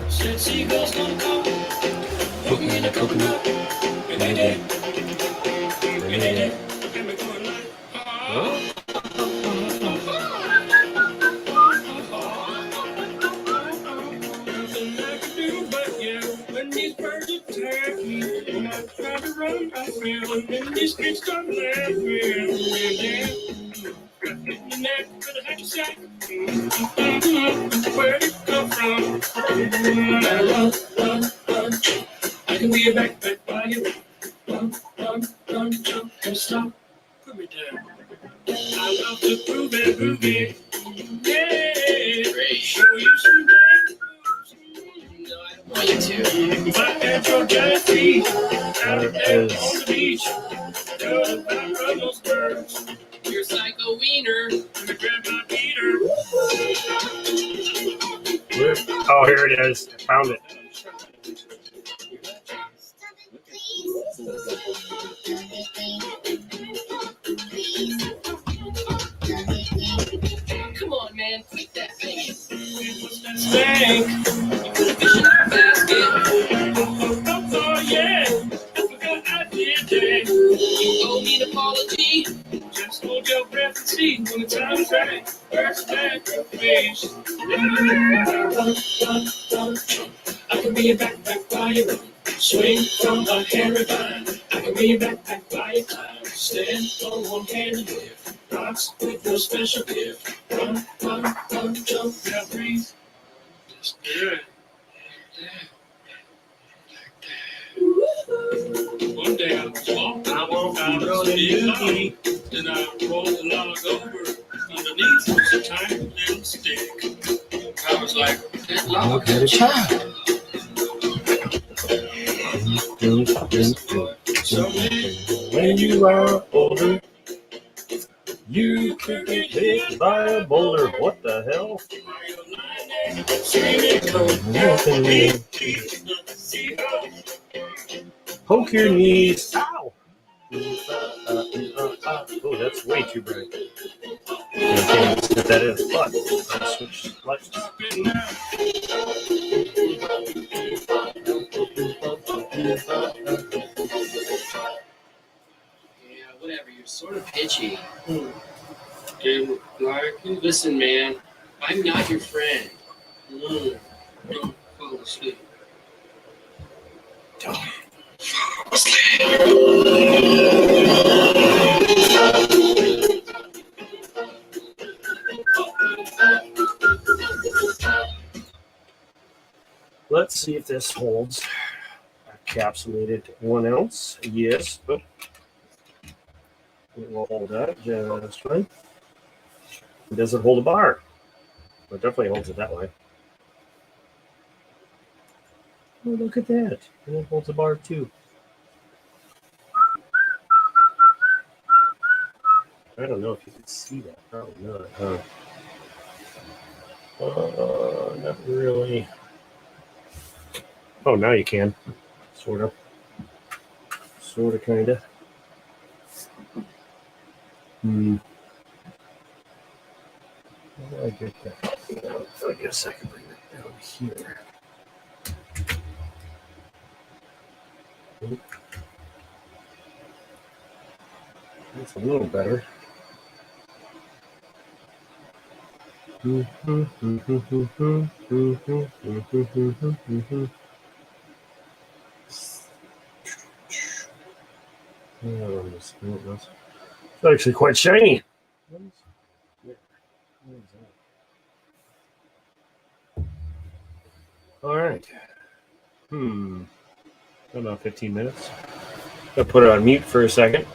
Said seagulls don't come. Put me in a coconut. And they did. And they did. And me going like, nothing I can do but yell when these birds attack me. When I try to run, I feel. And then these kids start laughing. Yeah. In the neck for the hacky sack. Where'd it come from? I run, run, run. I can be a backpack by you. Run, run, run, jump, and stop. Put me down. I love to prove it, prove it. Yeah. Show you some dance moves. No, I don't want you to. My Afro giant feet out there on the beach. Go back from those birds. You're psycho wiener. Let me grab my beater. Oh, here it is. I found it. Come on, man. Keep that thing. Stank. You put a fish in our basket. Oh, yeah. I forgot I did that. You owe me an apology. Just hold your breath and see when the time is right. First back your face. I can be a backpack by your run. Swing from a hairy vine. I can be a backpack by your time. Stand on one hand and live. Rocks with no special gift. Run, run, run, jump, now breathe. Just do it. One day I was walking out of the log, then I rolled the log over. Underneath was a tiny little stick. I was like, that log had a child. So when you are older, You could get hit by a boulder. What the hell? Poke your knees. Ow! Oh, that's way too bright. I can't see what that is, but I'll switch lights. yeah, whatever. You're sort of pitchy. Dude, like, listen, man. I'm not your friend. Don't fall asleep. Don't fall asleep. Let's see if this holds. Encapsulated 1 ounce. Yes, but it will hold that just fine. It doesn't hold a bar, but it definitely holds it that way. Oh, look at that. And it holds a bar too. I don't know if you can see that. Probably not, huh? Not really. Oh, now you can. Sort of. Sort of, kind of. How do I get that? I guess I can bring that down here. That's a little better. It's actually quite shiny. All right. About 15 minutes. I'll put it on mute for a second.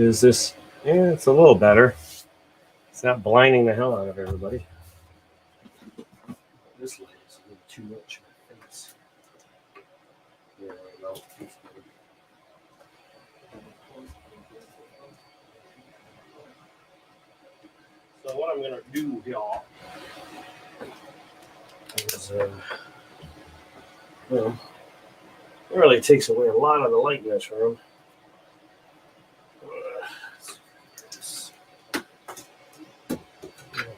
Is this? Yeah, it's a little better. It's not blinding the hell out of everybody. This light is a little too much. Yeah, no. So what I'm gonna do, y'all, is well, it really takes away a lot of the light in this room.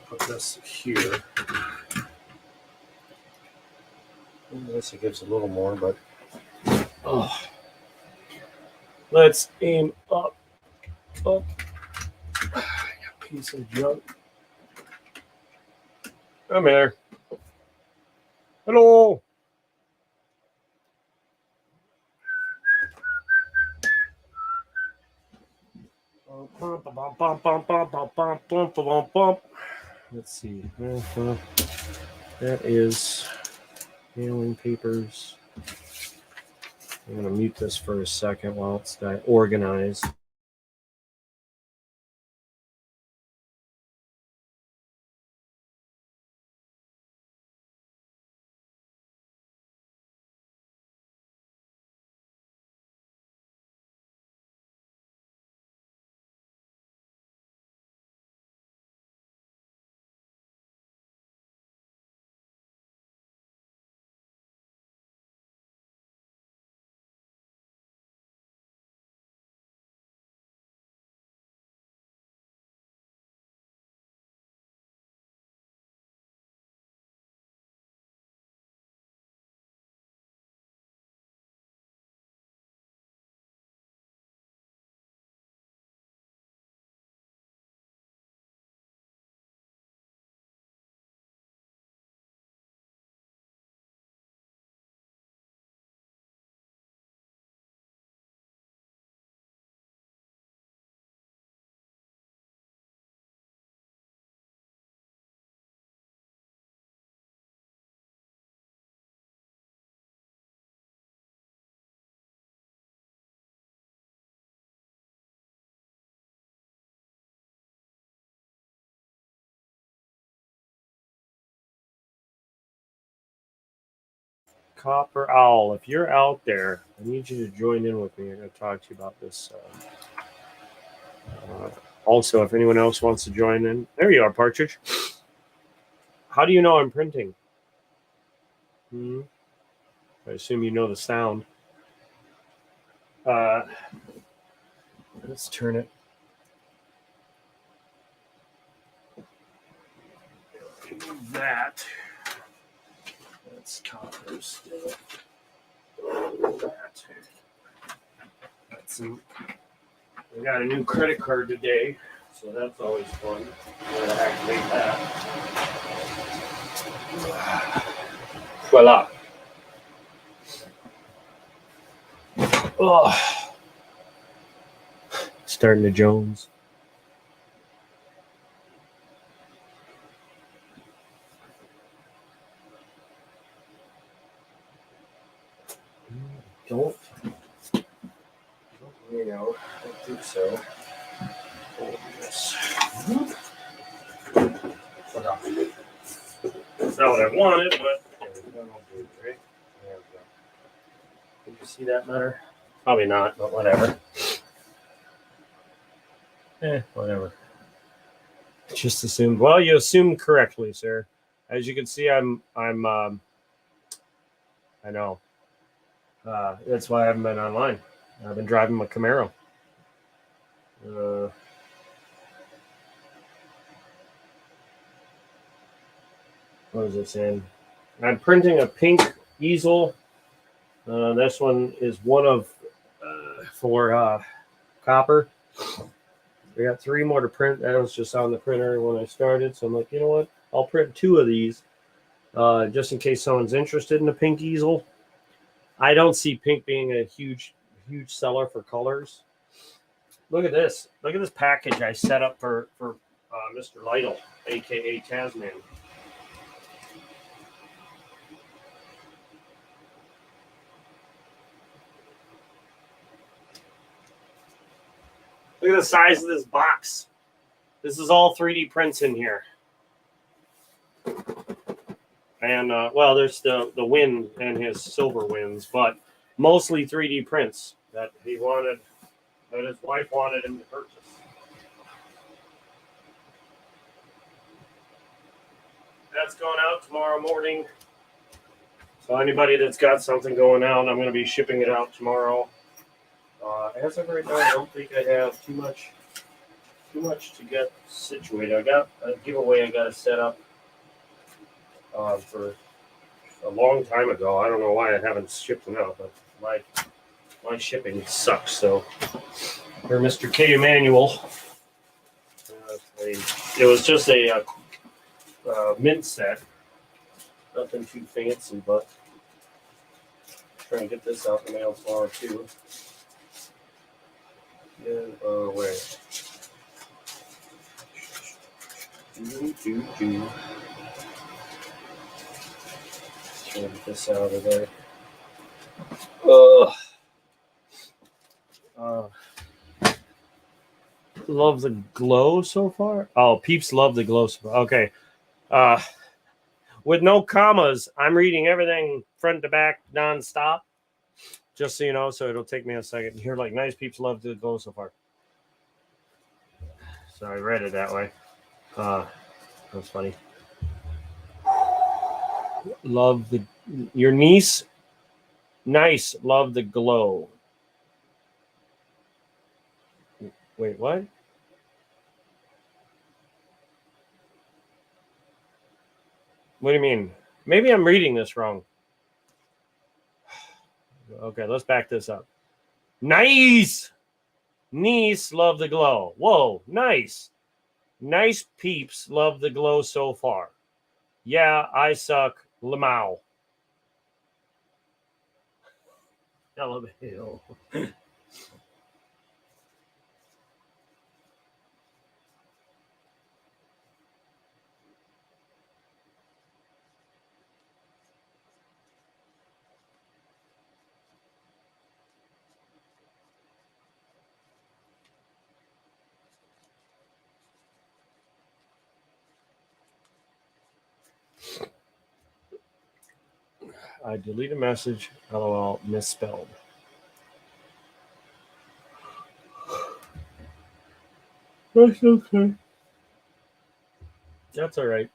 Put this here. This gives a little more, but let's aim up. Piece of junk. Come here. Hello. Let's see. That is mailing papers. I'm going to mute this for a second while it's organized. Copper Owl, if you're out there, I need you to join in with me. I'm going to talk to you about this. Also, if anyone else wants to join in, there you are, Partridge. How do you know I'm printing? I assume you know the sound. Let's turn it. Remove that. That's copper still. We got a new credit card today, so that's always fun. I'm gonna activate that. Voila. Oh, starting to Jones. Don't you know? I don't think so. That's not what I wanted, but right? There we go. Did you see that better? Probably not, but whatever. Whatever. Just assumed. Well, you assumed correctly, sir. As you can see, I know. That's why I haven't been online. I've been driving my Camaro. What is it saying? I'm printing a pink easel. This one is one of for copper. We got 3 more to print. That was just on the printer when I started. So I'm like, you know what? I'll print 2 of these just in case someone's interested in a pink easel. I don't see pink being a huge seller for colors. Look at this. Look at this package I set up for Mr. Lytle, a.k.a. Tasman. Look at the size of this box. This is all 3D prints in here. And, well, there's the Win and his silver Wins, but mostly 3D prints that he wanted, that his wife wanted him to purchase. That's going out tomorrow morning. So anybody that's got something going out, I'm going to be shipping it out tomorrow. As of right now, I don't think I have too much to get situated. I got a giveaway I got to set up for a long time ago. I don't know why I haven't shipped them out, but my shipping sucks. So for Mr. K. Emanuel, it was just a mint set. Nothing too fancy, but I'm trying to get this out in the mail tomorrow too. Where? Trying to get this out of there. Love the glow so far. Oh, peeps love the glow so far. Okay. With no commas, I'm reading everything front to back nonstop. Just so you know, so it'll take me a second. Here, like, nice peeps love the glow so far. So I read it that way. That's funny. Love your niece. Nice. Love the glow. Wait, what? What do you mean? Maybe I'm reading this wrong. Okay, let's back this up. Nice. Niece, love the glow. Whoa, nice. Nice peeps, love the glow so far. Yeah, I suck. Lamau. LMAO. I delete a message. LOL, misspelled. That's okay. That's all right.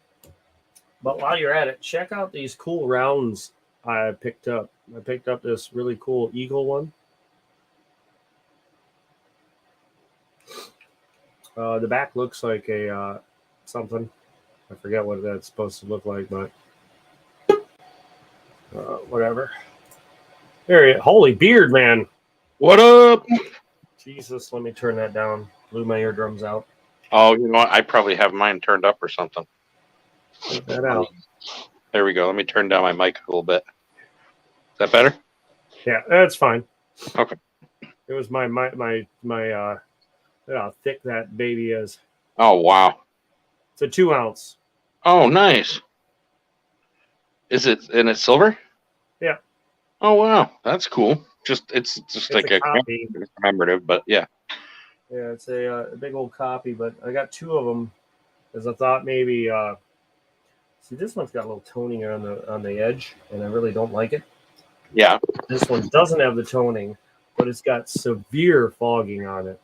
But while you're at it, check out these cool rounds I picked up. I picked up this really cool Eagle one. The back looks like a something. I forget what that's supposed to look like, but whatever. There you holy beard, man. What up? Jesus, let me turn that down. Blew my eardrums out. Oh, you know what? I probably have mine turned up or something. Take that out. There we go. Let me turn down my mic a little bit. Is that better? Yeah, that's fine. Okay. It was my how thick that baby is. Oh, wow. It's a 2 ounce. Oh, nice. Is it silver? Yeah. Oh, wow. That's cool. It's just like a copy. commemorative, but yeah. Yeah, it's a big old copy, but I got 2 of them because I thought maybe see, this one's got a little toning on the edge, and I really don't like it. Yeah. This one doesn't have the toning, but it's got severe fogging on it.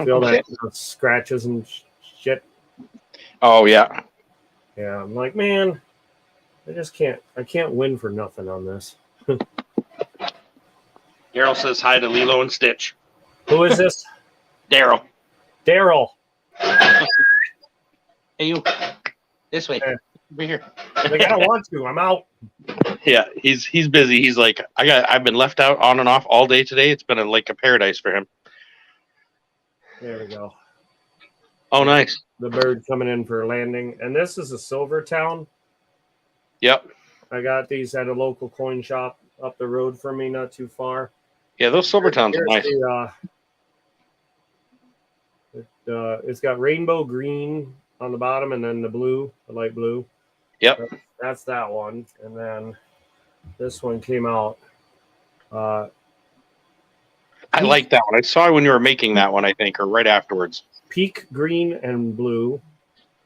Feel that scratches and shit. Oh, yeah. Yeah, I'm like, man, I can't win for nothing on this. Daryl says hi to Lilo and Stitch. Who is this? Daryl. Daryl. Hey, you. This way. Yeah. Over here. Like, I don't want to. I'm out. Yeah, he's busy. He's like, I've been left out on and off all day today. It's been like a paradise for him. There we go. Oh, nice. The bird coming in for a landing. And this is a silver town. Yep. I got these at a local coin shop up the road from me, not too far. Yeah, those silver towns are nice. It's got rainbow green on the bottom and then the blue, the light blue. Yep. That's that one. And then this one came out I like that one. I saw it when you were making that one, I think, or right afterwards. Peak green and blue.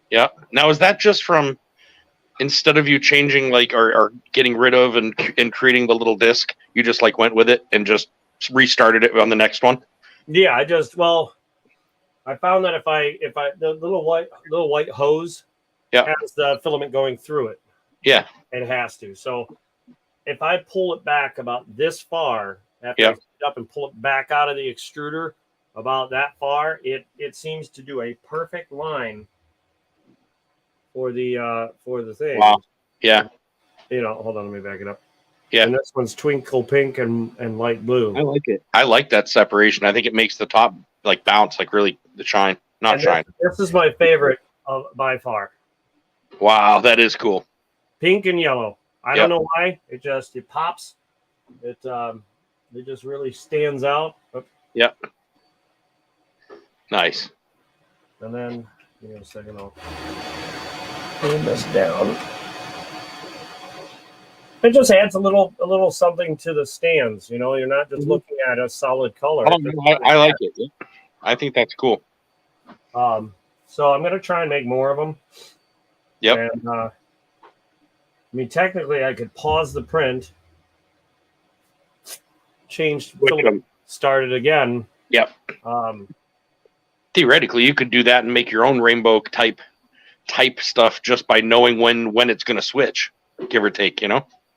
Yeah. Now, is that just from instead of you changing or getting rid of and creating the little disc, you just like went with it and just restarted it on the next one? Yeah, I found that if I the little white hose has the filament going through it. Yeah. It has to. So if I pull it back about this far, after I heat it up and pull it back out of the extruder about that far, it seems to do a perfect line for the thing. Wow. Yeah. Hold on, let me back it up. Yeah. And this one's twinkle pink and light blue. I like it. I like that separation. I think it makes the top like bounce, like really the shine, not shine. This is my favorite by far. Wow, that is cool. Pink and yellow. I don't know why. It pops. It just really stands out. Yep. Nice. And then give me a second. I'll clean this down. It just adds a little something to the stands. You're not just looking at a solid color. I like it. Yeah. I think that's cool. So I'm gonna try and make more of them. Yep. And technically, I could pause the print, change, start it again. Yep. Theoretically, you could do that and make your own rainbow type stuff just by knowing when it's going to switch, give or take.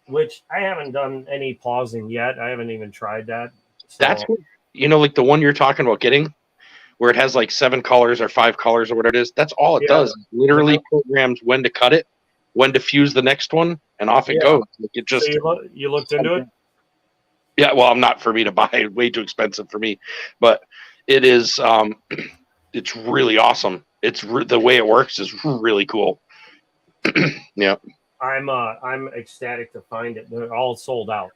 Which I haven't done any pausing yet. I haven't even tried that. So. That's what, like the one you're talking about getting, where it has like 7 colors or 5 colors or whatever it is. That's all it does. It literally programs when to cut it, when to fuse the next one, and off it goes. It just. So you looked into it? Yeah, well, not for me to buy. Way too expensive for me, but it is. It's really awesome. It's the way it works is really cool. Yeah. I'm ecstatic to find it. They're all sold out.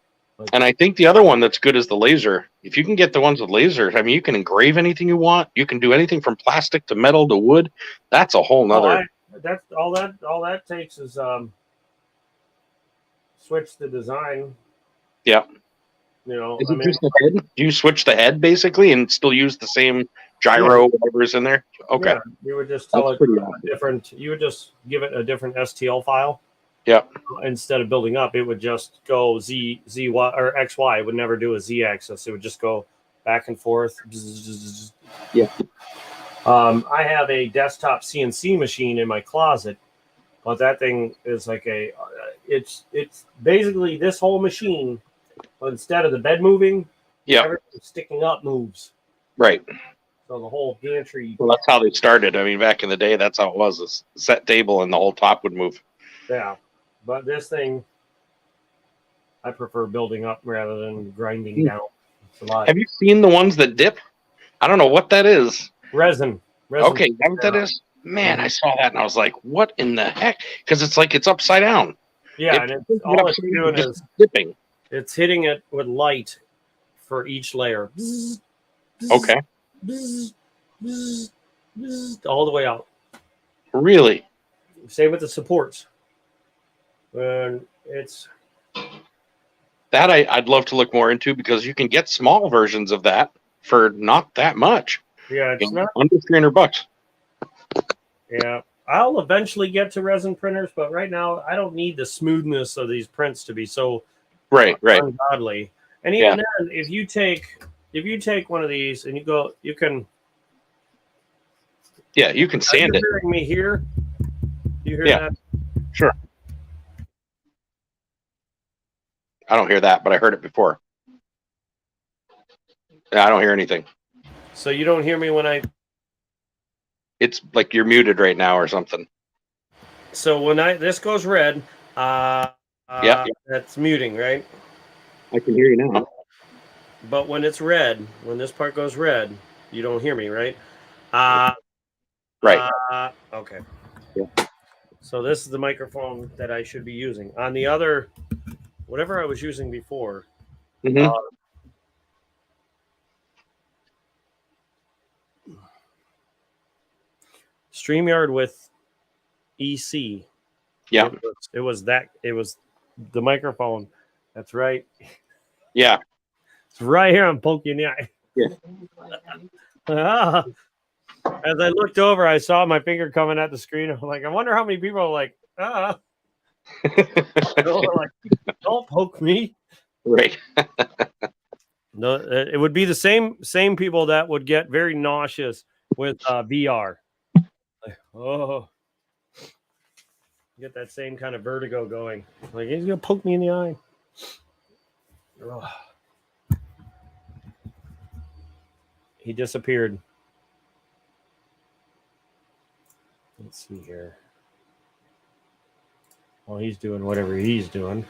And I think the other one that's good is the laser. If you can get the ones with lasers, I mean, you can engrave anything you want. You can do anything from plastic to metal to wood. That's a whole nother. That's all that takes is switch the design. Yeah. Just the head? Do you switch the head basically and still use the same gyro, whatever is in there? Okay. Yeah, you would just tell it different. You would just give it a different STL file. Yeah. Instead of building up, it would just go Z, Y, or X, Y. It would never do a Z axis. It would just go back and forth. Yeah. I have a desktop CNC machine in my closet, but that thing is like it's basically this whole machine, but instead of the bed moving, everything sticking up moves. Right. So the whole gantry. Well, that's how they started. I mean, back in the day, that's how it was. A set table and the whole top would move. Yeah. But this thing, I prefer building up rather than grinding down. It's a lot. Have you seen the ones that dip? I don't know what that is. Resin. Okay, you know what that is? Man, I saw that and I was like, what in the heck? Because it's like it's upside down. Yeah, and all it's doing is dipping. It's hitting it with light for each layer. Okay. All the way out. Really? Same with the supports. And it's that I'd love to look more into because you can get small versions of that for not that much. Yeah, it's not under $300. Yeah, I'll eventually get to resin printers, but right now I don't need the smoothness of these prints to be so ungodly. And even then, if you take one of these and you can sand it. Hearing me here? You hear that? Sure. I don't hear that, but I heard it before. I don't hear anything. So you don't hear me when I... It's like you're muted right now or something. So when this goes red, that's muting, right? I can hear you now. But when it's red, when this part goes red, you don't hear me, right? Right. Okay. Yeah. So this is the microphone that I should be using. On the other, whatever I was using before, StreamYard with EC. Yeah. It was the microphone. That's right. Yeah. It's right here. I'm poking you in the eye. Yeah. As I looked over, I saw my finger coming at the screen. I'm like, I wonder how many people are like, like, don't poke me. Right. No, it would be the same people that would get very nauseous with VR. Like, oh, get that same kind of vertigo going. Like, he's gonna poke me in the eye. Ugh. He disappeared. Let's see here. While he's doing whatever he's doing,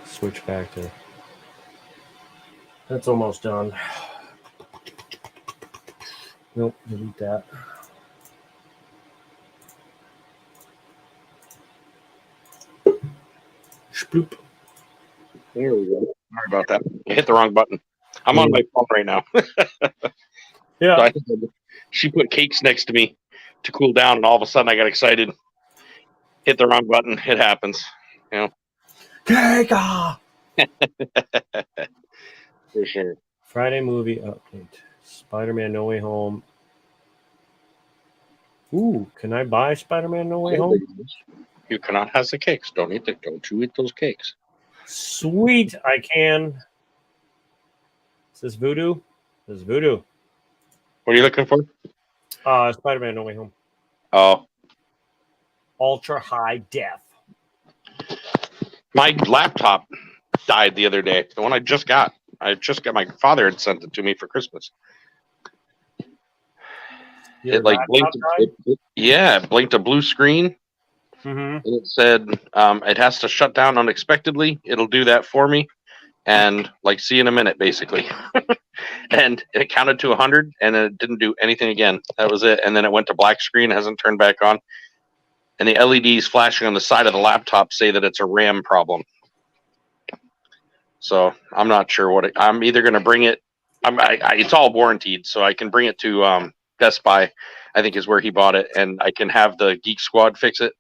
switch back to. That's almost done. Nope, delete that. Sploop. There we go. Sorry about that. I hit the wrong button. I'm on my phone right now. Yeah. So I think she put cakes next to me to cool down, and all of a sudden I got excited. Hit the wrong button. It happens. You know. Cake! For sure. Friday movie update. Spider-Man No Way Home. Ooh, can I buy Spider-Man No Way Home? You cannot have the cakes. Don't you eat those cakes. Sweet, I can. Is this Voodoo? This is Voodoo. What are you looking for? Spider-Man No Way Home. Oh. Ultra high def. My laptop died the other day. The one I just got. My father had sent it to me for Christmas. It like blinked. It blinked a blue screen. Mm-hmm. And it said it has to shut down unexpectedly. It'll do that for me. And like, see you in a minute, basically. And it counted to 100, and it didn't do anything again. That was it. And then it went to black screen, hasn't turned back on. And the LEDs flashing on the side of the laptop say that it's a RAM problem. So I'm not sure I'm either going to bring it. It's all warranted, so I can bring it to Best Buy, I think is where he bought it, and I can have the Geek Squad fix it.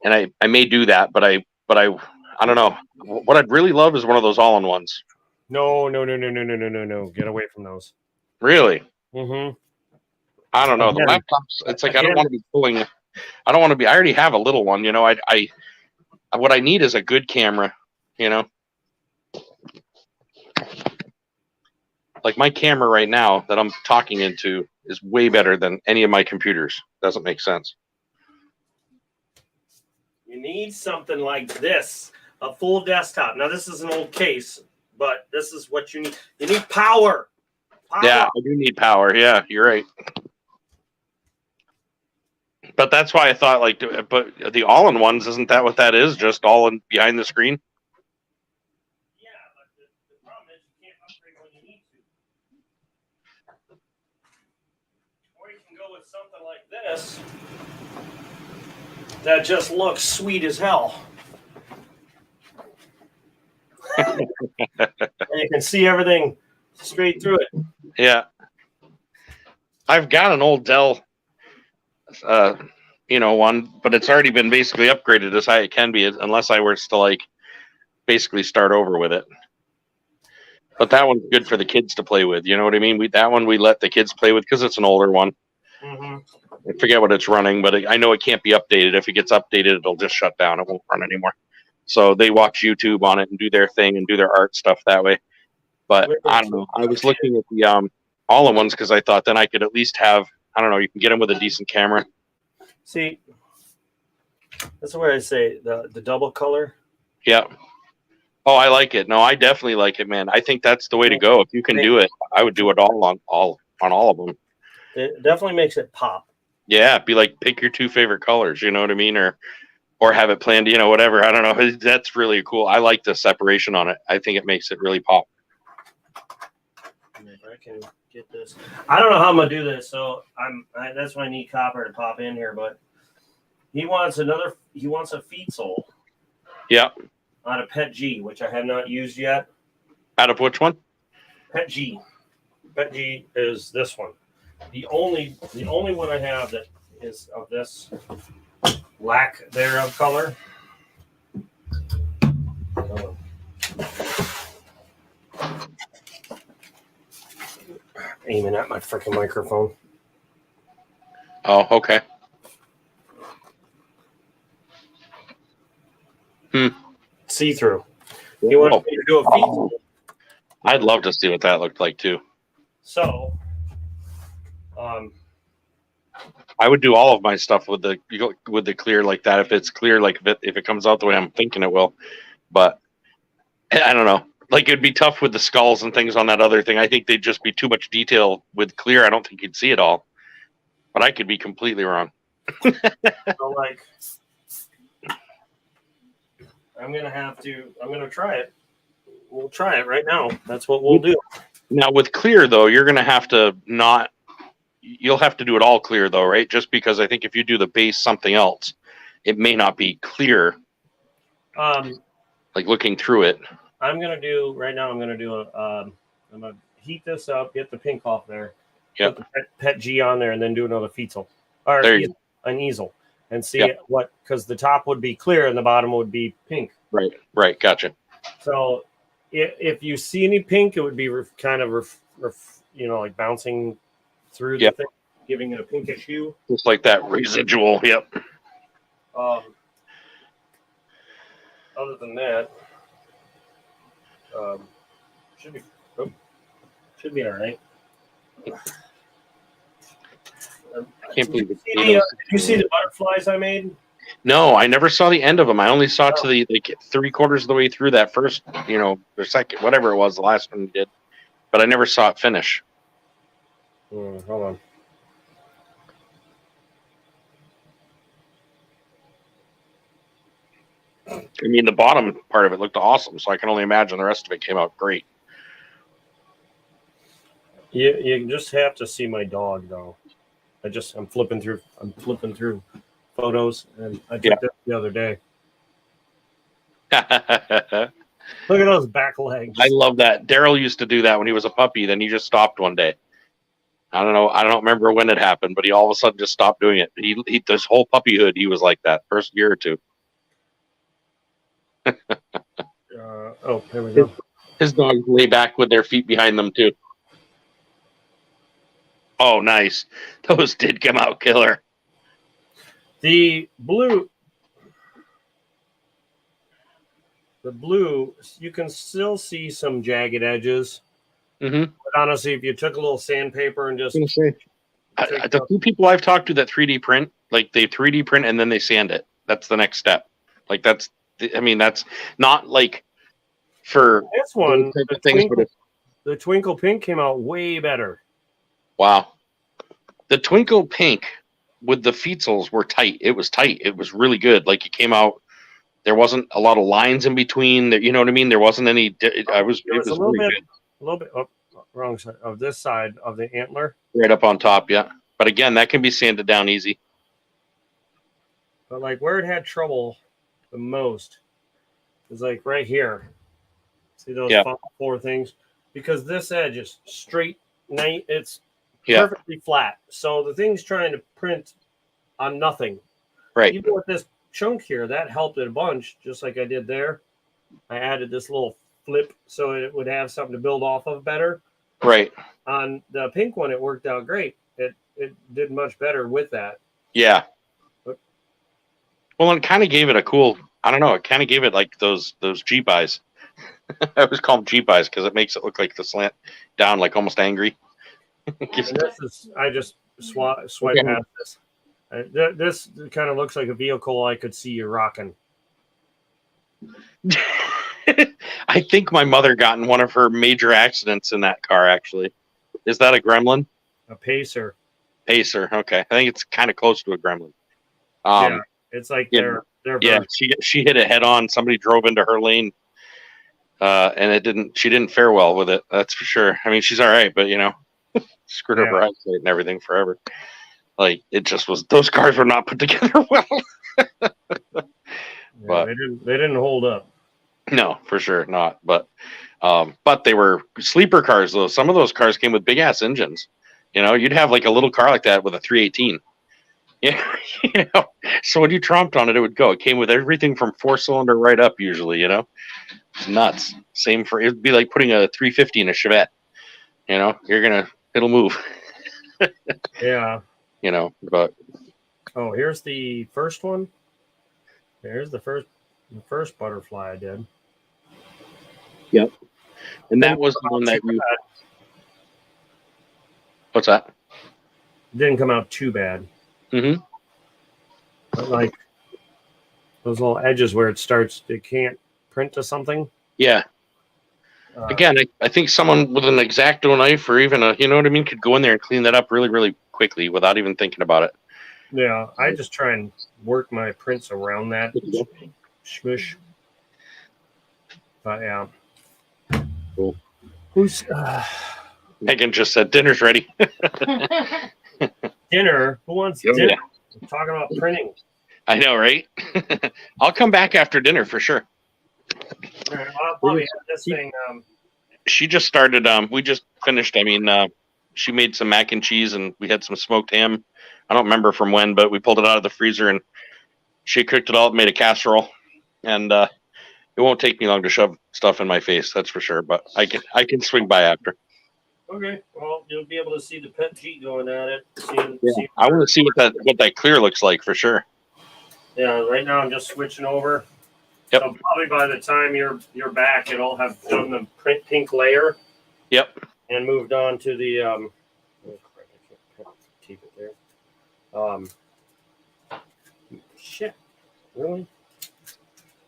And I may do that, but I don't know. What I'd really love is one of those all-in-ones. No. Get away from those. Really? Mm-hmm. I don't know. The laptops, it's like I don't want to be pulling. I don't want to be. I already have a little one, you know. I what I need is a good camera, you know. Like my camera right now that I'm talking into is way better than any of my computers. Doesn't make sense. You need something like this, a full desktop. Now, this is an old case, but this is what you need. You need power. Yeah, I do need power. Yeah, you're right. But that's why I thought, like, but the all-in-ones, isn't that what that is? Just all in behind the screen? Yeah, but the problem is you can't upgrade when you need to. Or you can go with something like this that just looks sweet as hell. And you can see everything straight through it. Yeah. I've got an old Dell one, but it's already been basically upgraded as high it can be, unless I were to like basically start over with it. But that one's good for the kids to play with. You know what I mean? That one we let the kids play with because it's an older one. Mm-hmm. I forget what it's running, but I know it can't be updated. If it gets updated, it'll just shut down. It won't run anymore. So they watch YouTube on it and do their thing and do their art stuff that way. But I don't know. I was looking at the all-in-ones because I thought then I could at least have, I don't know, you can get them with a decent camera. See, that's where I say the double color. Yeah. Oh, I like it. No, I definitely like it, man. I think that's the way to go. If you can do it, I would do it on all of them. It definitely makes it pop. Yeah, be like pick your two favorite colors. You know what I mean, or have it planned. You know, whatever. I don't know. That's really cool. I like the separation on it. I think it makes it really pop. If I can get this, I don't know how I'm gonna do this. So that's why I need Copper to pop in here. But he wants a feet sole. Yeah. Out of Pet G, which I have not used yet. Out of which one? Pet G. Pet G is this one. The only one I have that is of this lack thereof color. aiming at my freaking microphone. Oh, okay. See-through. He wants me to do a feature. I'd love to see what that looked like too. So, I would do all of my stuff with the clear like that if it's clear, like if it comes out the way I'm thinking it will. But I don't know. Like it'd be tough with the skulls and things on that other thing. I think they'd just be too much detail with clear. I don't think you'd see it all. But I could be completely wrong. so like, I'm gonna try it. We'll try it right now. That's what we'll do. Now with clear though, you're gonna have to not. You'll have to do it all clear though, right? Just because I think if you do the base something else, it may not be clear. Like looking through it. I'm gonna do I'm gonna heat this up, get the pink off there, Yep. put the pet G on there, and then do another Feetzel or an easel, and see what, because the top would be clear and the bottom would be pink. Right. Gotcha. So if you see any pink, it would be like bouncing through the thing, giving it a pinkish hue, just like that residual. Yep. Other than that, should be all right. I can't believe it. Did you see the butterflies I made? No, I never saw the end of them. I only saw to the like 3/4 of the way through that first, or second, whatever it was, the last one you did. But I never saw it finish. Hold on. I mean, the bottom part of it looked awesome, so I can only imagine the rest of it came out great. You just have to see my dog, though. I'm flipping through photos, and I took that the other day. Look at those back legs. I love that. Daryl used to do that when he was a puppy. Then he just stopped one day. I don't know. I don't remember when it happened, but he all of a sudden just stopped doing it. He this whole puppyhood, he was like that first year or two. Here we go. His dogs lay back with their feet behind them too. Oh, nice. Those did come out killer. The blue, you can still see some jagged edges. Mm-hmm. But honestly, if you took a little sandpaper and just... The few people I've talked to that 3D print, like they 3D print and then they sand it. That's the next step. Like that's not like for this one, the Twinkle Pink came out way better. Wow. The Twinkle Pink with the Feetzels were tight. It was tight. It was really good. Like it came out, there wasn't a lot of lines in between. You know what I mean? There wasn't any. It was really a little bit wrong side of this side of the antler. Right up on top, yeah. But again, that can be sanded down easy. But like where it had trouble the most is like right here. See those four things? Because this edge is straight, it's perfectly flat. So the thing's trying to print on nothing. Right. Even with this chunk here, that helped it a bunch, just like I did there. I added this little flip so it would have something to build off of better. Right. On the pink one, it worked out great. It did much better with that. Yeah. Well, it kind of gave it a cool, I don't know, it kind of gave it like those Jeep eyes. I always call them Jeep eyes because it makes it look like the slant down, like almost angry. I just swipe past this. This kind of looks like a vehicle I could see you rocking. I think my mother got in one of her major accidents in that car, actually. Is that a Gremlin? A Pacer. Pacer, okay. I think it's kind of close to a Gremlin. Yeah, it's like they're she hit it head on. Somebody drove into her lane, and she didn't fare well with it. That's for sure. I mean, she's all right, but screwed up her eyesight and everything forever. Like it just was. Those cars were not put together well. But they didn't hold up. No, for sure not. But they were sleeper cars though. Some of those cars came with big ass engines. You'd have like a little car like that with a 318. Yeah, so when you tromped on it, it would go. It came with everything from 4-cylinder right up usually. It's nuts. Same it'd be like putting a 350 in a Chevette. You're gonna it'll move. Yeah. But Oh, here's the first one. There's the first butterfly I did. yep. And that was the one that you. What's that? Didn't come out too bad. Mm-hmm. But like those little edges where it can't print to something. Yeah. Again, I think someone with an X-Acto knife or even a, you know what I mean, could go in there and clean that up really, really quickly without even thinking about it. Yeah, I just try and work my prints around that smush. But yeah. Cool. Who's Megan just said dinner's ready. dinner? Who wants Oh, dinner? yeah. We're talking about printing. I know, right? I'll come back after dinner for sure. All right, I'll probably have this thing. She just started. We just finished. I mean, she made some mac and cheese, and we had some smoked ham. I don't remember from when, but we pulled it out of the freezer, and she cooked it all up, made a casserole, and it won't take me long to shove stuff in my face. That's for sure. But I can swing by after. Okay, well, you'll be able to see the pet G going at it. I want to see what that clear looks like for sure. Yeah, right now I'm just switching over. Yep. So probably by the time you're back, it'll have done the print pink layer. Yep. And moved on to the oh crap, I can't keep it there. Shit, really?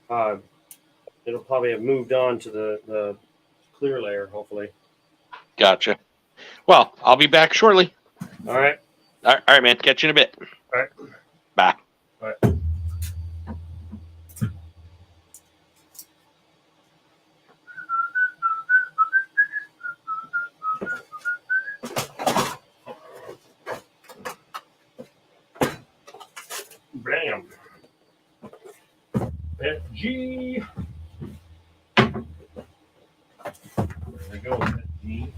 It'll probably have moved on to the clear layer, hopefully. Gotcha. Well, I'll be back shortly. All right. All right, man. Catch you in a bit. All right. Bye. All right. Bam. Pet G. There we go, Pet G.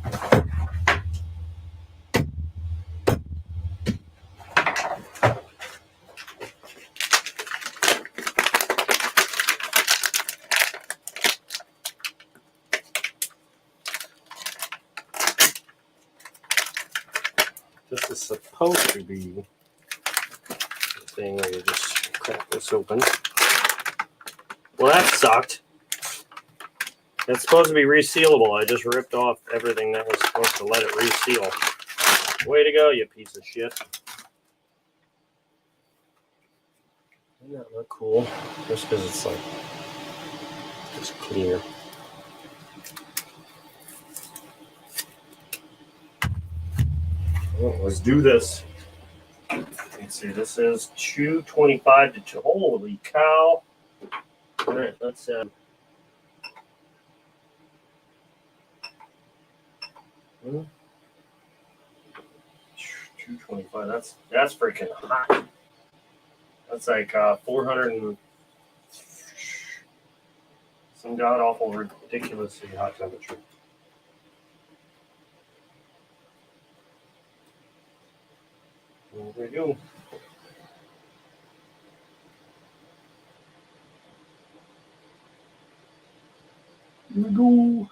This is supposed to be the thing where you just crack this open. Well, that sucked. It's supposed to be resealable. I just ripped off everything that was supposed to let it reseal. Way to go, you piece of shit. Doesn't that look cool? Just because it's like just clear. Well, let's do this. Let's see, this is 225 to 2. Holy cow. All right, let's 225. That's freaking hot. That's like 400 and some god awful ridiculously hot temperature. There we go. Here we go.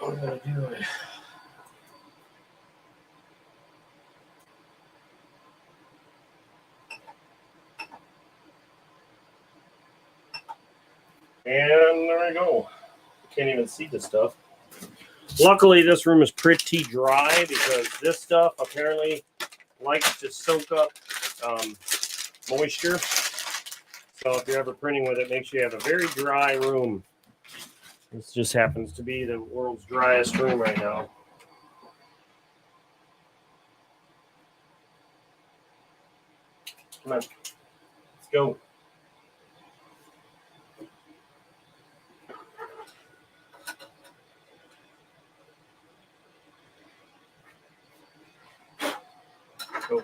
I'm gonna do it. And there we go. Can't even see the stuff. Luckily, this room is pretty dry because this stuff apparently likes to soak up moisture. So if you're ever printing with it, make sure you have a very dry room. This just happens to be the world's driest room right now. Come on. Let's go. Go.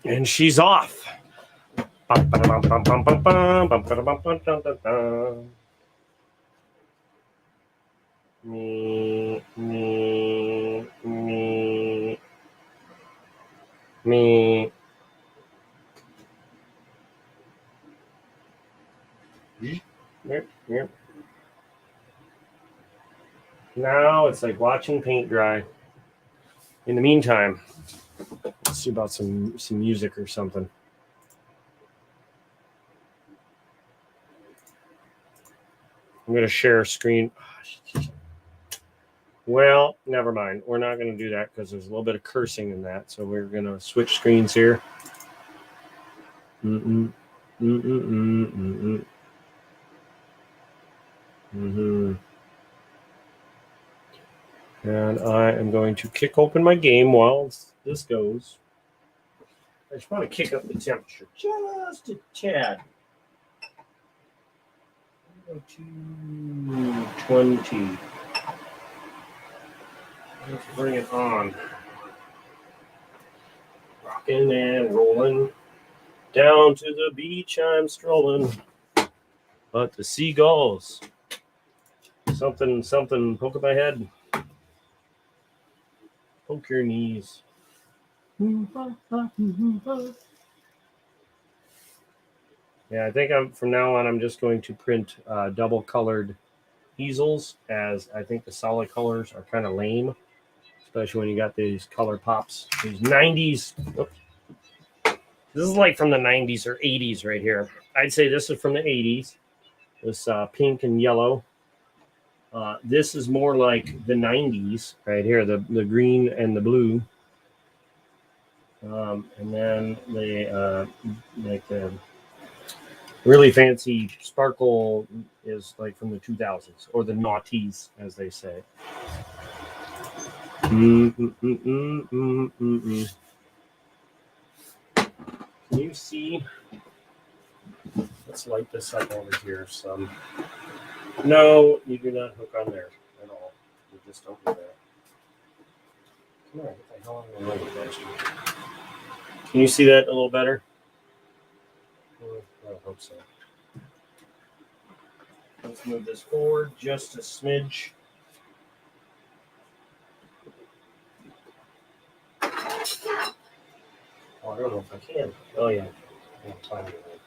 And she's off. Me. Yep. Now it's like watching paint dry. In the meantime, let's see about some music or something. I'm going to share a screen. Well, never mind. We're not going to do that because there's a little bit of cursing in that. So we're going to switch screens here. And I am going to kick open my game while this goes. I just want to kick up the temperature just a tad. 220. Let's bring it on. Rocking and rolling. Down to the beach I'm strolling. But the seagulls. Something poke at my head. Poke your knees. Yeah, I think from now on I'm just going to print double colored easels, as I think the solid colors are kind of lame, especially when you got these color pops. These 90s. Oops. This is like from the 90s or 80s right here. I'd say this is from the 80s. This pink and yellow. This is more like the 90s right here, the green and the blue. And then the really fancy sparkle is like from the 2000s, or the noughties, as they say. Can you see? Let's light this up over here some. No, you do not hook on there at all. You just don't do that. Come on, get the hell out of the way, bastard. Can you see that a little better? I hope so. Let's move this forward just a smidge. Oh, I don't know if I can. Oh, yeah. I'm fine with it.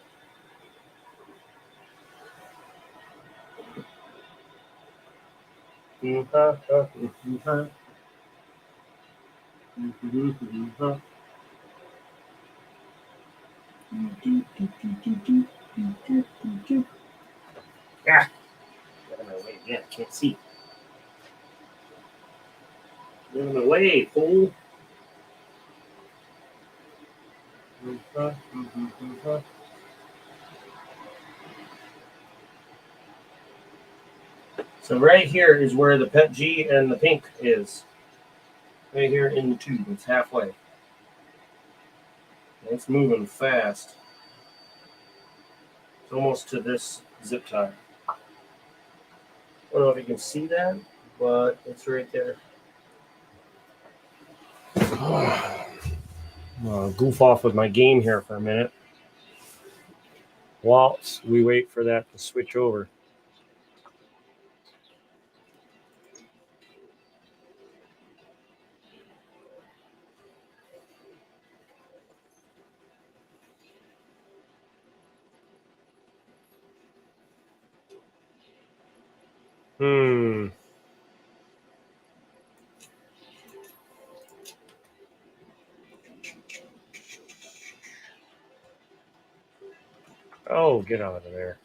Ah! Get in my way again. I can't see. Get in my way, fool. So right here is where the pet G and the pink is. Right here in the tube. It's halfway. It's moving fast. It's almost to this zip tie. I don't know if you can see that, but it's right there. I'll goof off with my game here for a minute whilst we wait for that to switch over. Oh, get out of there.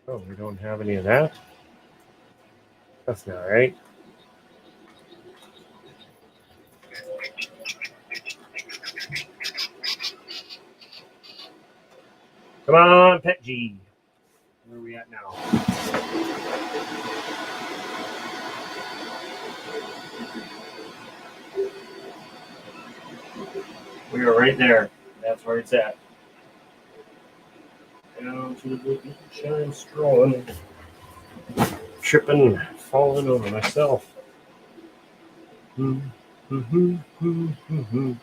Oh, we don't have any of that? That's not right. Come on, Pet G. Where are we at now? We are right there. That's where it's at. Down to the beach I'm strolling. Tripping, falling over myself. You gotta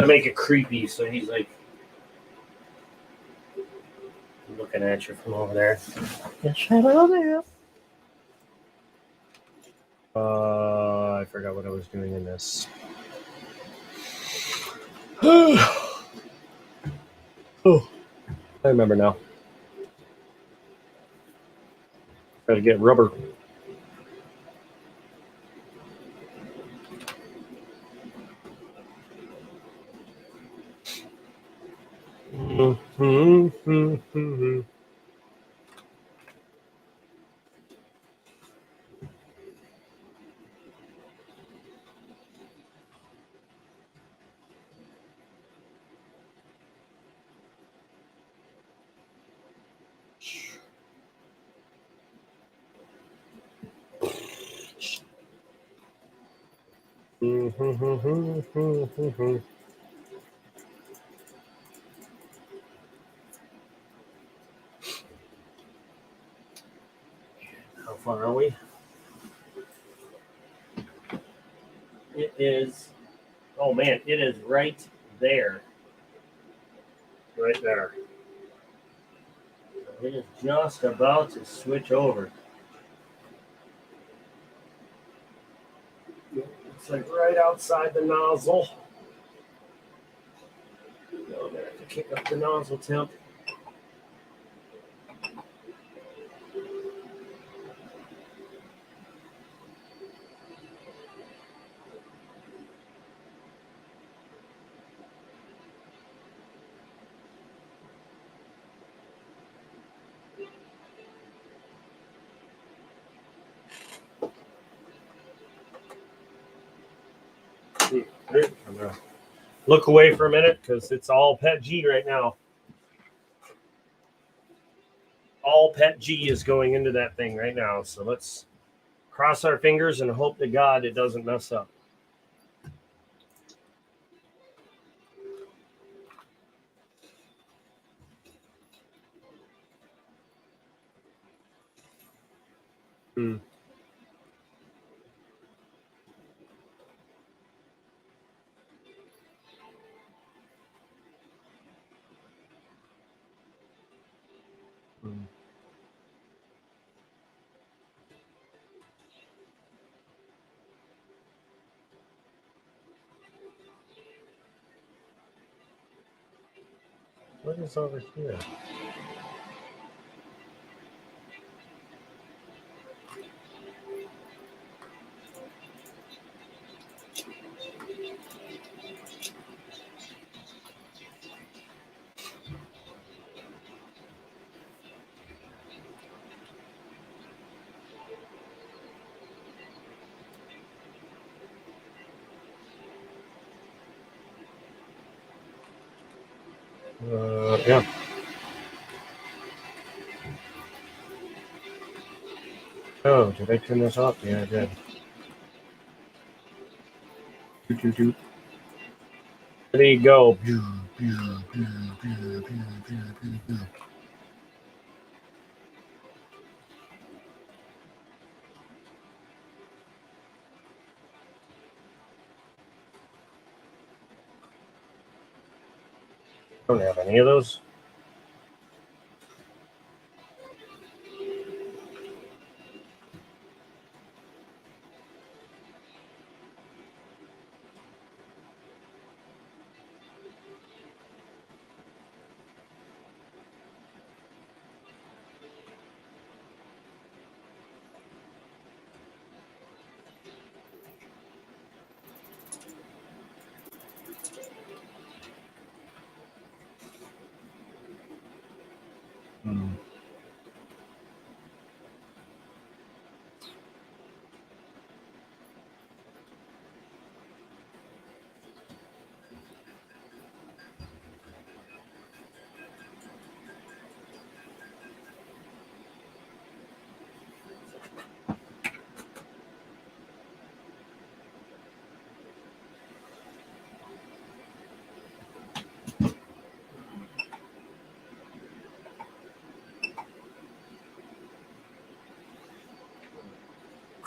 make it creepy, so he's like looking at you from over there. I forgot what I was doing in this. Oh, I remember now. Gotta get rubber. How far are we? It is, oh man, it is right there. Right there. It is just about to switch over. It's like right outside the nozzle. I'm gonna have to kick up the nozzle temp. I'm gonna look away for a minute because it's all Pet G right now. All Pet G is going into that thing right now. So let's cross our fingers and hope to God it doesn't mess up. What is over here? Yeah. Oh, did I turn this off? Yeah, I did. There you go. I don't have any of those.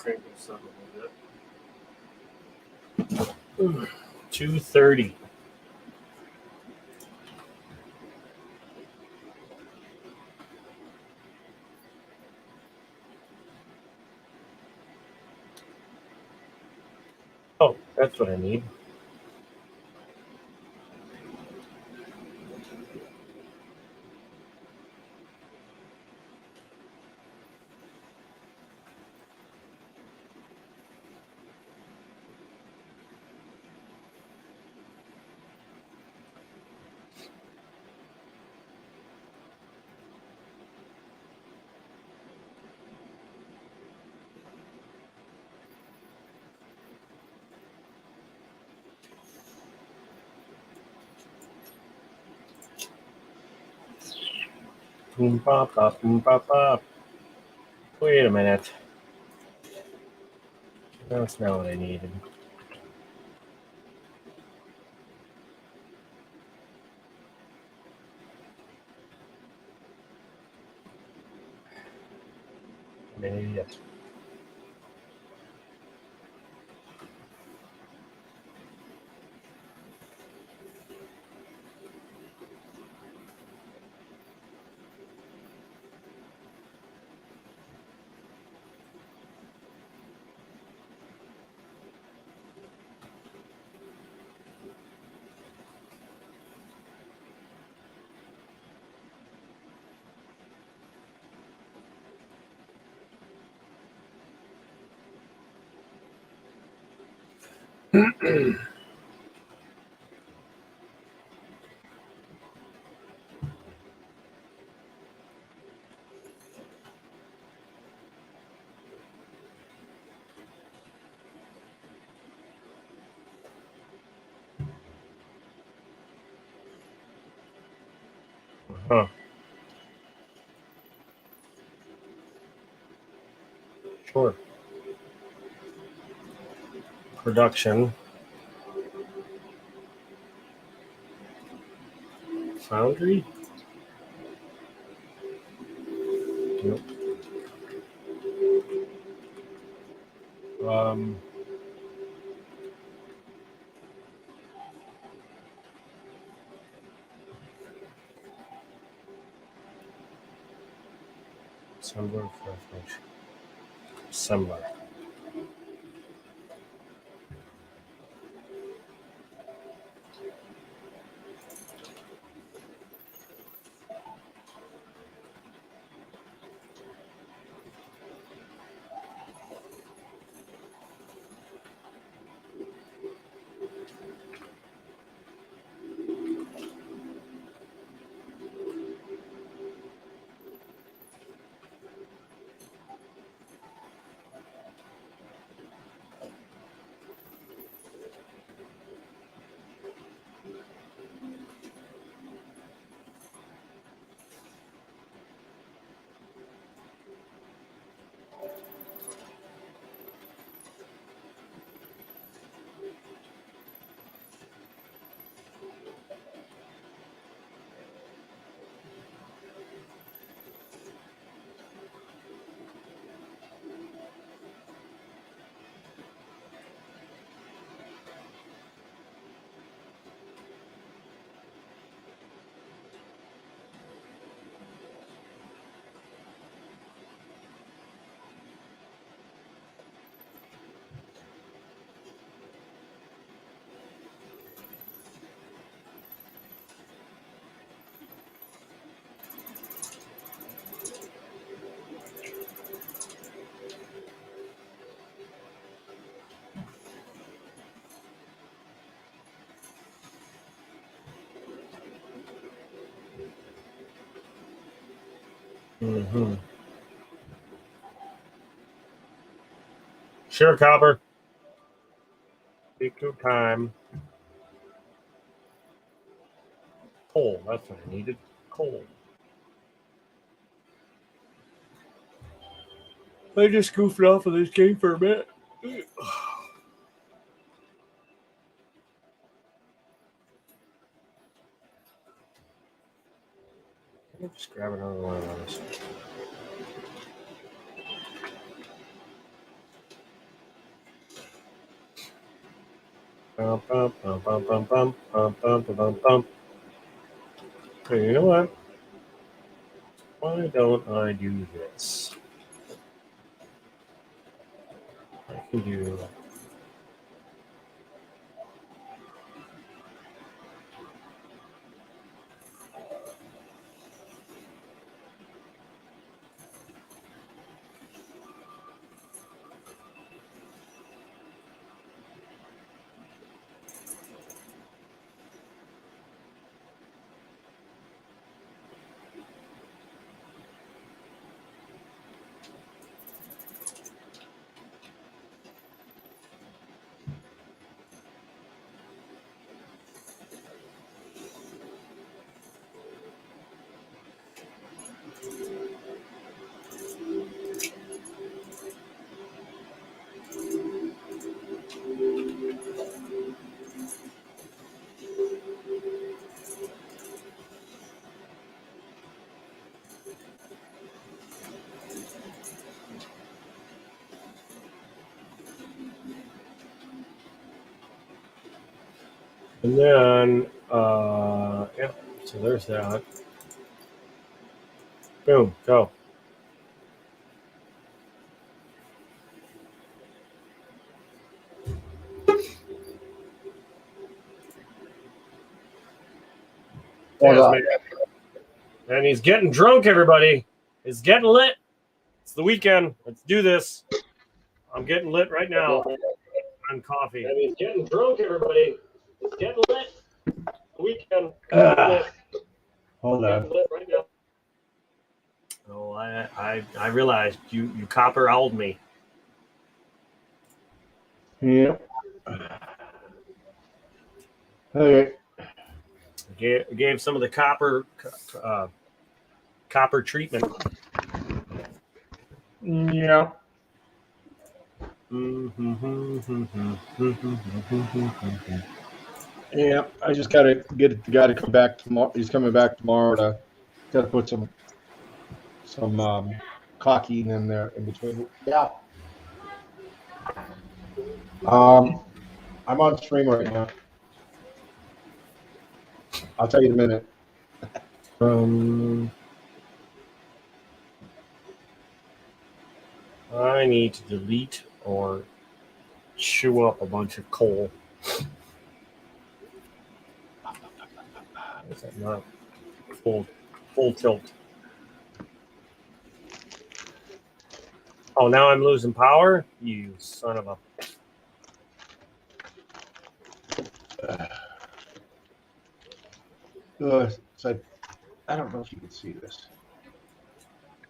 crank this up a little bit. 2:30. Oh, that's what I need. Boom, pop, pop, boom, pop, pop. Wait a minute. That's not what I needed. Maybe yes. Huh. Sure. Production. Foundry? Yep. Assembler, assembler. Mm-hmm. Sure, Copper. Take your time. Coal, that's what I needed. Coal. I just goofed off of this game for a minute. Just grab another one of those. Bum, bum, bum, bum, bum, bum, bum, bum, bum, bum, bum. Hey, you know what? Why don't I do this? I can do. And then, yeah, so there's that. Boom, go. Yes, man. And he's getting drunk, everybody. It's getting lit. It's the weekend. Let's do this. I'm getting lit right now on coffee. And he's getting drunk, everybody. It's getting lit. The weekend. Hold on. Lit right now. Oh, I realized you copper owled me. Yep. Okay. Gave some of the copper treatment. Yeah. Yeah. I just gotta get the guy to come back tomorrow. He's coming back tomorrow to put some caulking in there in between. Yeah. I'm on stream right now. I'll tell you in a minute. I need to delete or chew up a bunch of coal. Is that not full tilt? Oh, now I'm losing power? You son of a... So I don't know if you can see this.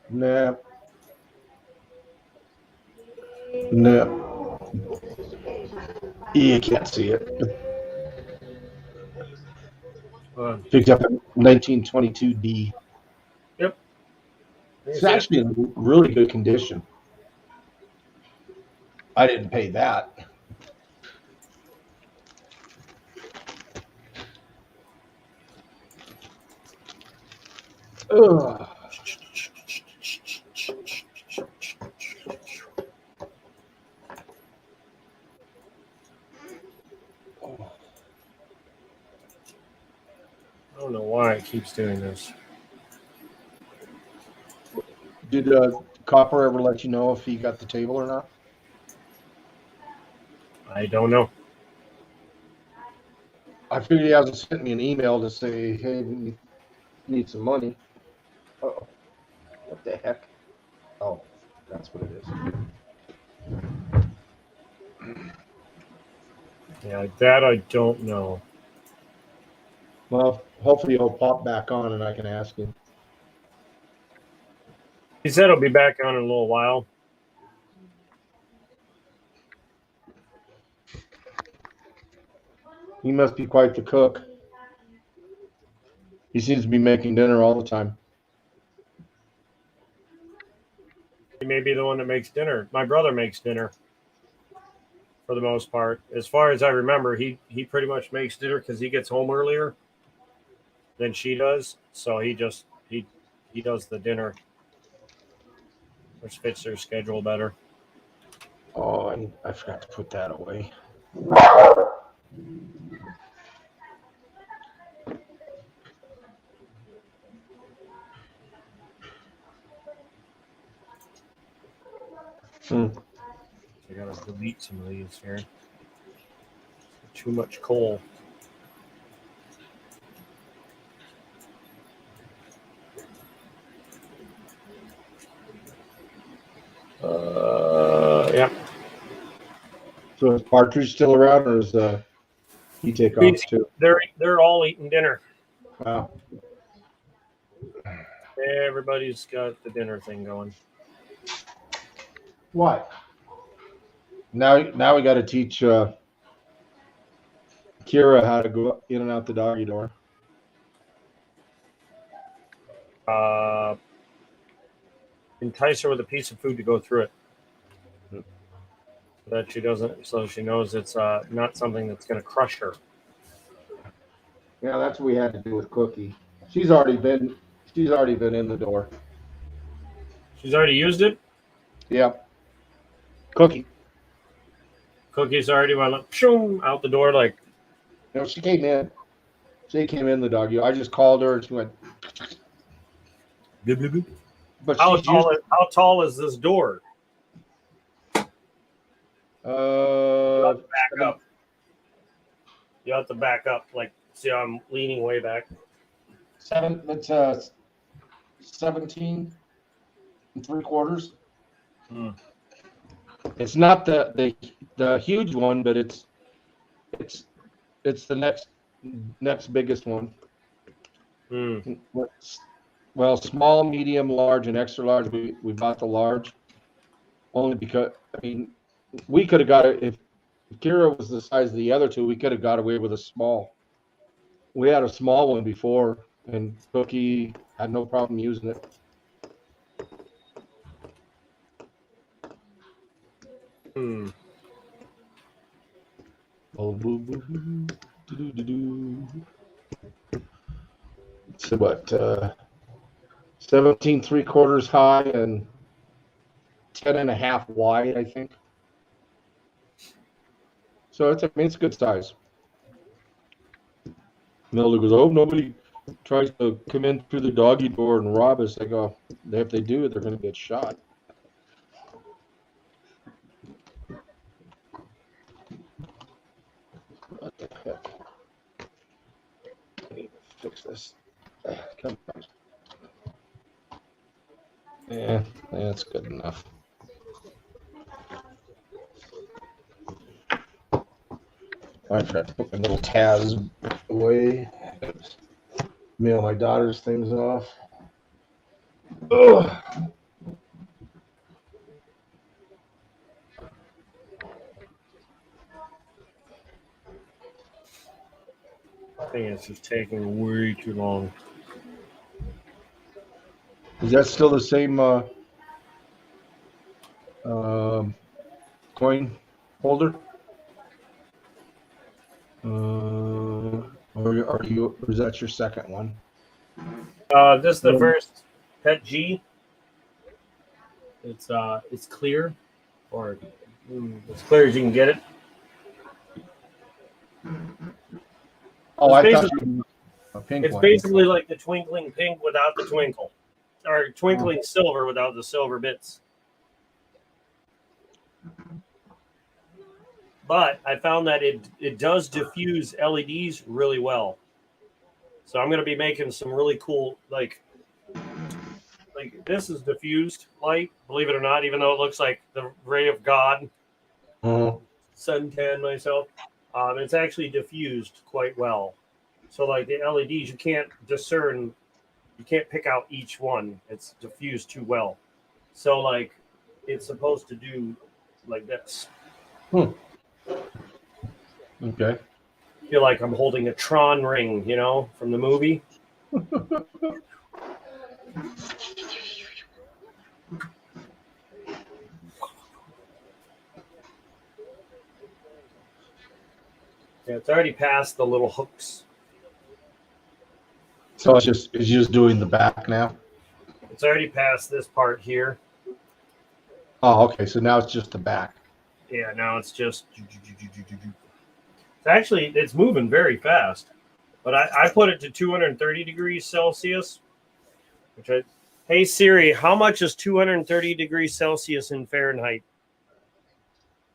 No. You can't see it. Picked up in 1922D. Yep. It's actually in really good condition. I didn't pay that. Ugh. I don't know why it keeps doing this. Did Copper ever let you know if he got the table or not? I don't know. I figured he hasn't sent me an email to say, hey, we need some money. Uh-oh. What the heck? Oh, that's what it is. Yeah, that I don't know. Well, hopefully he'll pop back on and I can ask him. He said he'll be back on in a little while. He must be quite the cook. He seems to be making dinner all the time. He may be the one that makes dinner. My brother makes dinner for the most part. As far as I remember, he pretty much makes dinner because he gets home earlier than she does. So he does the dinner, which fits their schedule better. Oh, I forgot to put that away. I gotta delete some of these here. Too much coal. Yeah. So is Partridge still around, or is he take off too? They're all eating dinner. Wow. Everybody's got the dinner thing going. What? Now we got to teach Kira how to go in and out the doggy door. Entice her with a piece of food to go through it. That she doesn't, so she knows it's not something that's going to crush her. Yeah, that's what we had to do with Cookie. She's already been in the door. She's already used it. Yep. Cookie. Cookie's already went like, shoom, out the door like. No, she came in. She came in the doggy. I just called her and she went. Bloop, bloop, bloop. But how tall is this door? You have to back up. You have to back up. Like, see how I'm leaning way back? 17 3/4. Hmm. It's not the huge one, but it's the next biggest one. Hmm. Well, small, medium, large, and extra large. We bought the large only because we could have got it if Kira was the size of the other two. We could have got away with a small. We had a small one before, and Cookie had no problem using it. Hmm. Oh, so what? 17 3/4 high and 10.5 wide, I think. So it's a good size. Melda goes, oh, nobody tries to come in through the doggy door and rob us. I go, if they do, they're going to get shot. What the heck? I need to fix this. Come on. Yeah, that's good enough. I tried to put my little tabs away. Mail my daughter's things off. Ugh. I think it's just taking way too long. Is that still the same coin holder? Or is that your second one? This is the first Pet G. It's clear, or as clear as you can get it. Oh, it's I thought you were a pink it's one. basically like the twinkling pink without the twinkle, or twinkling silver without the silver bits. But I found that it does diffuse LEDs really well. So I'm going to be making some really cool, like this is diffused light, believe it or not, even though it looks like the ray of God. Suntan myself. It's actually diffused quite well. So like the LEDs, you can't discern, you can't pick out each one. It's diffused too well. So like it's supposed to do like this. Okay. I feel like I'm holding a Tron ring, from the movie. Yeah, it's already past the little hooks. So it's just doing the back now? It's already past this part here. Oh, okay. So now it's just the back. Yeah, now it's just. It's moving very fast. But I put it to 230 degrees Celsius. Hey Siri, how much is 230 degrees Celsius in Fahrenheit?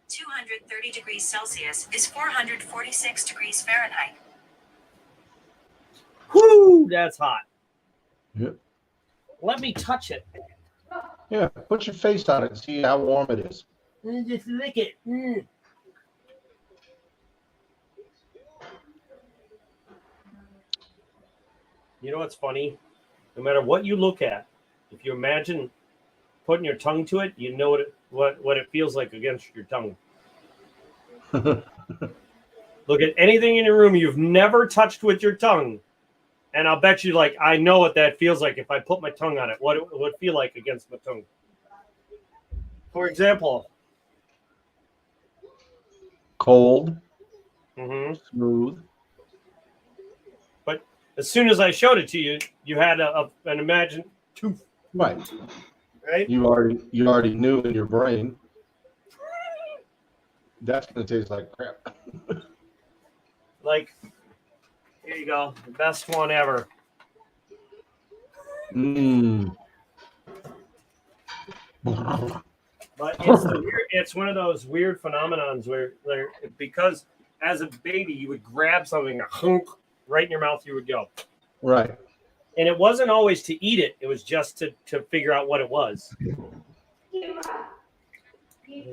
230 degrees Celsius is 446 degrees Fahrenheit. Whoo, that's hot. Yep. Let me touch it. Yeah, put your face on it and see how warm it is. Just lick it. Mm. You know what's funny? No matter what you look at, if you imagine putting your tongue to it, you know what it feels like against your tongue. Look at anything in your room you've never touched with your tongue, and I'll bet you, like, I know what that feels like if I put my tongue on it. What it would feel like against my tongue. For example, Cold, mm-hmm. smooth. But as soon as I showed it to you, you had an imagined tooth. Right. Right? You already knew in your brain that's gonna taste like crap. Like, here you go, the best one ever. Mmm. But it's one of those weird phenomenons where because as a baby you would grab something, a hunk, right in your mouth you would go. Right. And it wasn't always to eat it. It was just to figure out what it was.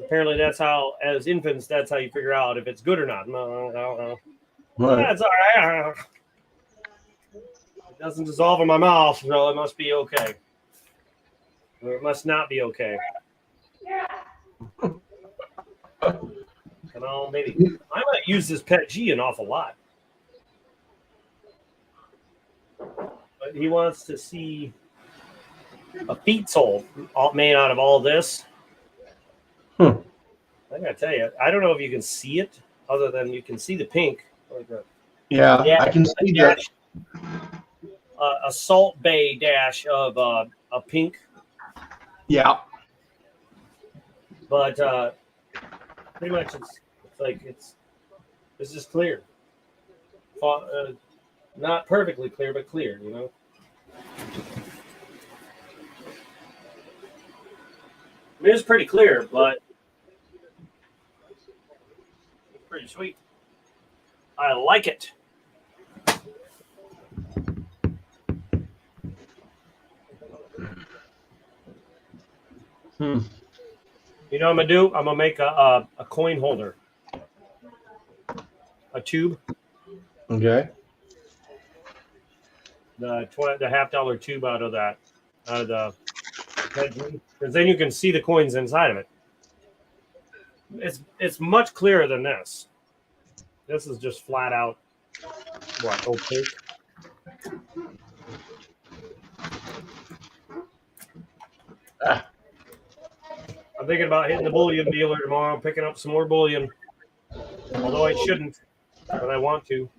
Apparently that's how, as infants, that's how you figure out if it's good or not. No. Right. That's all right. It doesn't dissolve in my mouth, so it must be okay. Or it must not be okay. Come on, baby. I might use this Pet G an awful lot. But he wants to see a feet sole made out of all this. I gotta tell you, I don't know if you can see it, other than you can see the pink. Yeah, I can see that. A Salt Bay dash of a pink. Yeah. But pretty much it's just clear. Not perfectly clear, but clear, you know. I mean, it's pretty clear, but it's pretty sweet. I like it. You know what I'm gonna do? I'm gonna make a coin holder, a tube. Okay. The $50 tube out of the, because then you can see the coins inside of it. It's much clearer than this. This is just flat out opaque. I'm thinking about hitting the bullion dealer tomorrow, picking up some more bullion. Although I shouldn't, but I want to.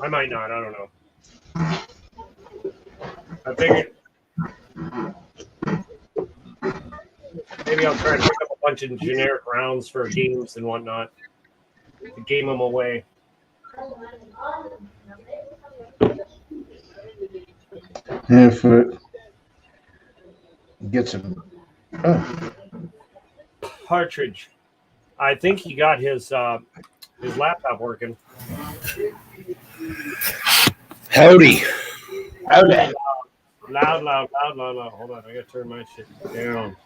I might not. I don't know. I figured maybe I'll try to pick up a bunch of generic rounds for games and whatnot to game them away. If it gets him. Partridge. I think he got his laptop working. Howdy. Loud. Hold on, I gotta turn my shit down.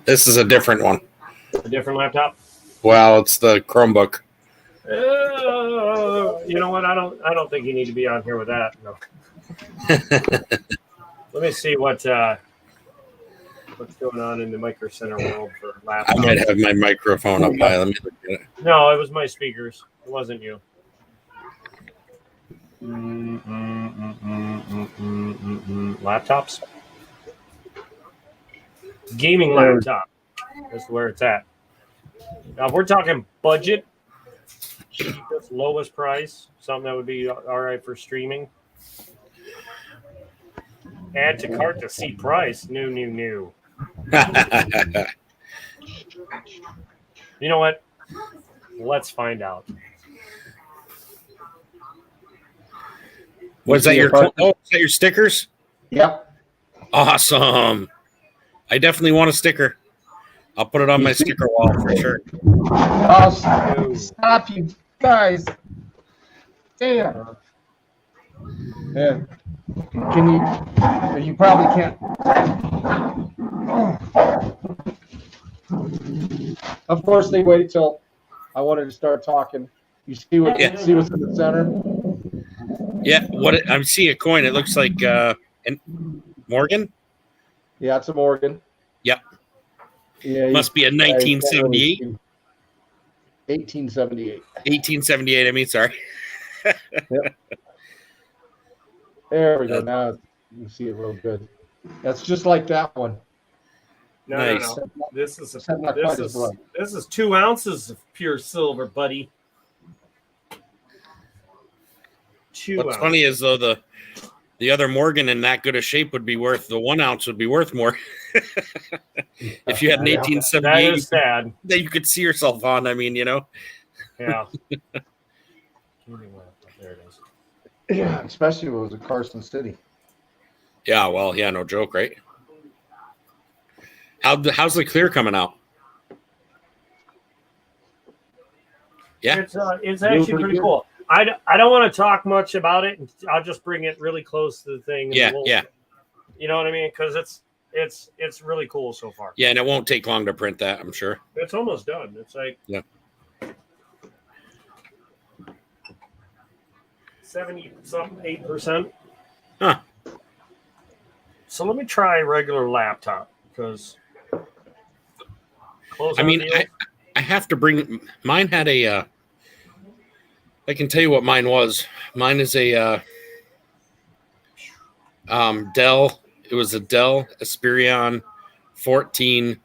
This is a different one. A different laptop? Well, it's the Chromebook. You know what? I don't think you need to be on here with that. No. Let me see what's going on in the Micro Center world for laptops. I might have my microphone up high. Let me look at it. No, it was my speakers. It wasn't you. Laptops? Gaming laptop. That's where it's at. Now, if we're talking budget, cheapest, lowest price, something that would be all right for streaming. Add to cart to see price. New. You know what? Let's find out. Was that your? Oh, is that your stickers? Yep. Awesome. I definitely want a sticker. I'll put it on my sticker wall for sure. Oh, stop, you guys. Damn. Yeah. Can you? You probably can't. Of course, they wait till I wanted to start talking. You see what? Yeah. See what's in the center? Yeah. I'm seeing a coin. It looks like Morgan. Yeah, it's a Morgan. Yep. Yeah. Must be a 1978. 1878. 1878. I mean, sorry. Yep. There we go. Now you can see it real good. That's just like that one. No, Nice. no. This is Except not quite as bright. this is 2 ounces of pure silver, buddy. 2 What's ounces. funny is though the other Morgan in that good a shape would be worth the 1 ounce would be worth more. If you had an That 1878 is sad. that you could see yourself on. I mean, you know. Yeah. There it is. Yeah, especially if it was in Carson City. Yeah. Well, yeah. No joke, right? How's the clear coming out? Yeah. It's actually pretty cool. I don't want to talk much about it. I'll just bring it really close to the thing. And Yeah. Yeah. You know what I mean? Because it's really cool so far. Yeah. And it won't take long to print that, I'm sure. It's almost done. It's like 70-something, 8%. Huh. So let me try regular laptop because. I mean, I have to bring mine. Had a. I can tell you what mine was. Mine is a Dell. It was a Dell Aspirion 14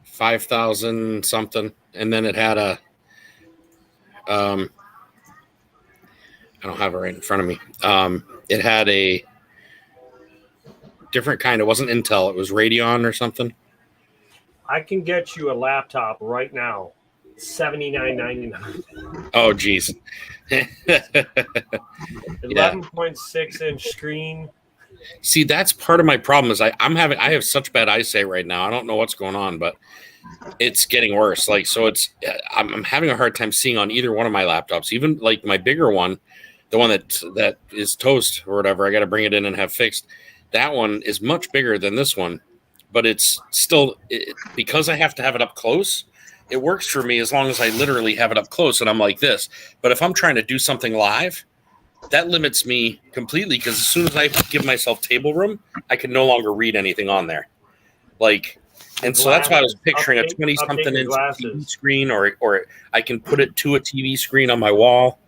5000 something, and then it had a. I don't have it right in front of me. It had a different kind. It wasn't Intel. It was Radeon or something. I can get you a laptop right now, $79.99. Oh, geez. 11.6-inch screen. See, that's part of my problem is I have such bad eyesight right now. I don't know what's going on, but it's getting worse. Like, so I'm having a hard time seeing on either one of my laptops, even like my bigger one, the one that is toast or whatever. I got to bring it in and have fixed. That one is much bigger than this one, but it's still because I have to have it up close. It works for me as long as I literally have it up close and I'm like this. But if I'm trying to do something live, that limits me completely because as soon as I give myself table room, I can no longer read anything on there. Like, and so that's why I was picturing a 20-something inch TV screen, or I can put it to a TV screen on my wall.